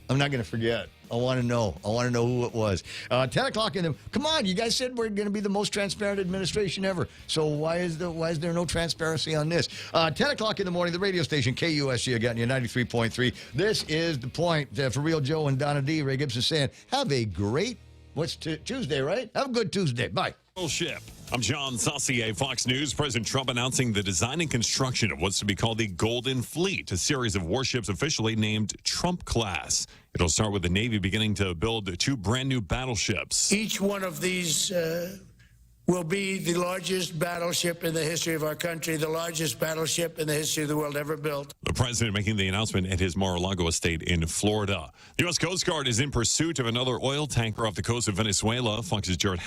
I'm not going to forget. I want to know. I want to know who it was. 10 o'clock in the... Come on, you guys said we're going to be the most transparent administration ever. So why is there no transparency on this? 10 o'clock in the morning, the radio station, KUSC, again, you 93.3. This is The Point. For Real Joe and Donna D. Ray Gibson saying, have a great... Tuesday, right? Have a good Tuesday. Bye. Ship. I'm John Saucier, Fox News. President Trump announcing the design and construction of what's to be called the Golden Fleet, a series of warships officially named Trump class. It'll start with the Navy beginning to build 2 brand new battleships. Each one of these will be the largest battleship in the history of our country, the largest battleship in the history of the world ever built. The president making the announcement at his Mar-a-Lago estate in Florida. The U.S. Coast Guard is in pursuit of another oil tanker off the coast of Venezuela. Fox's Jared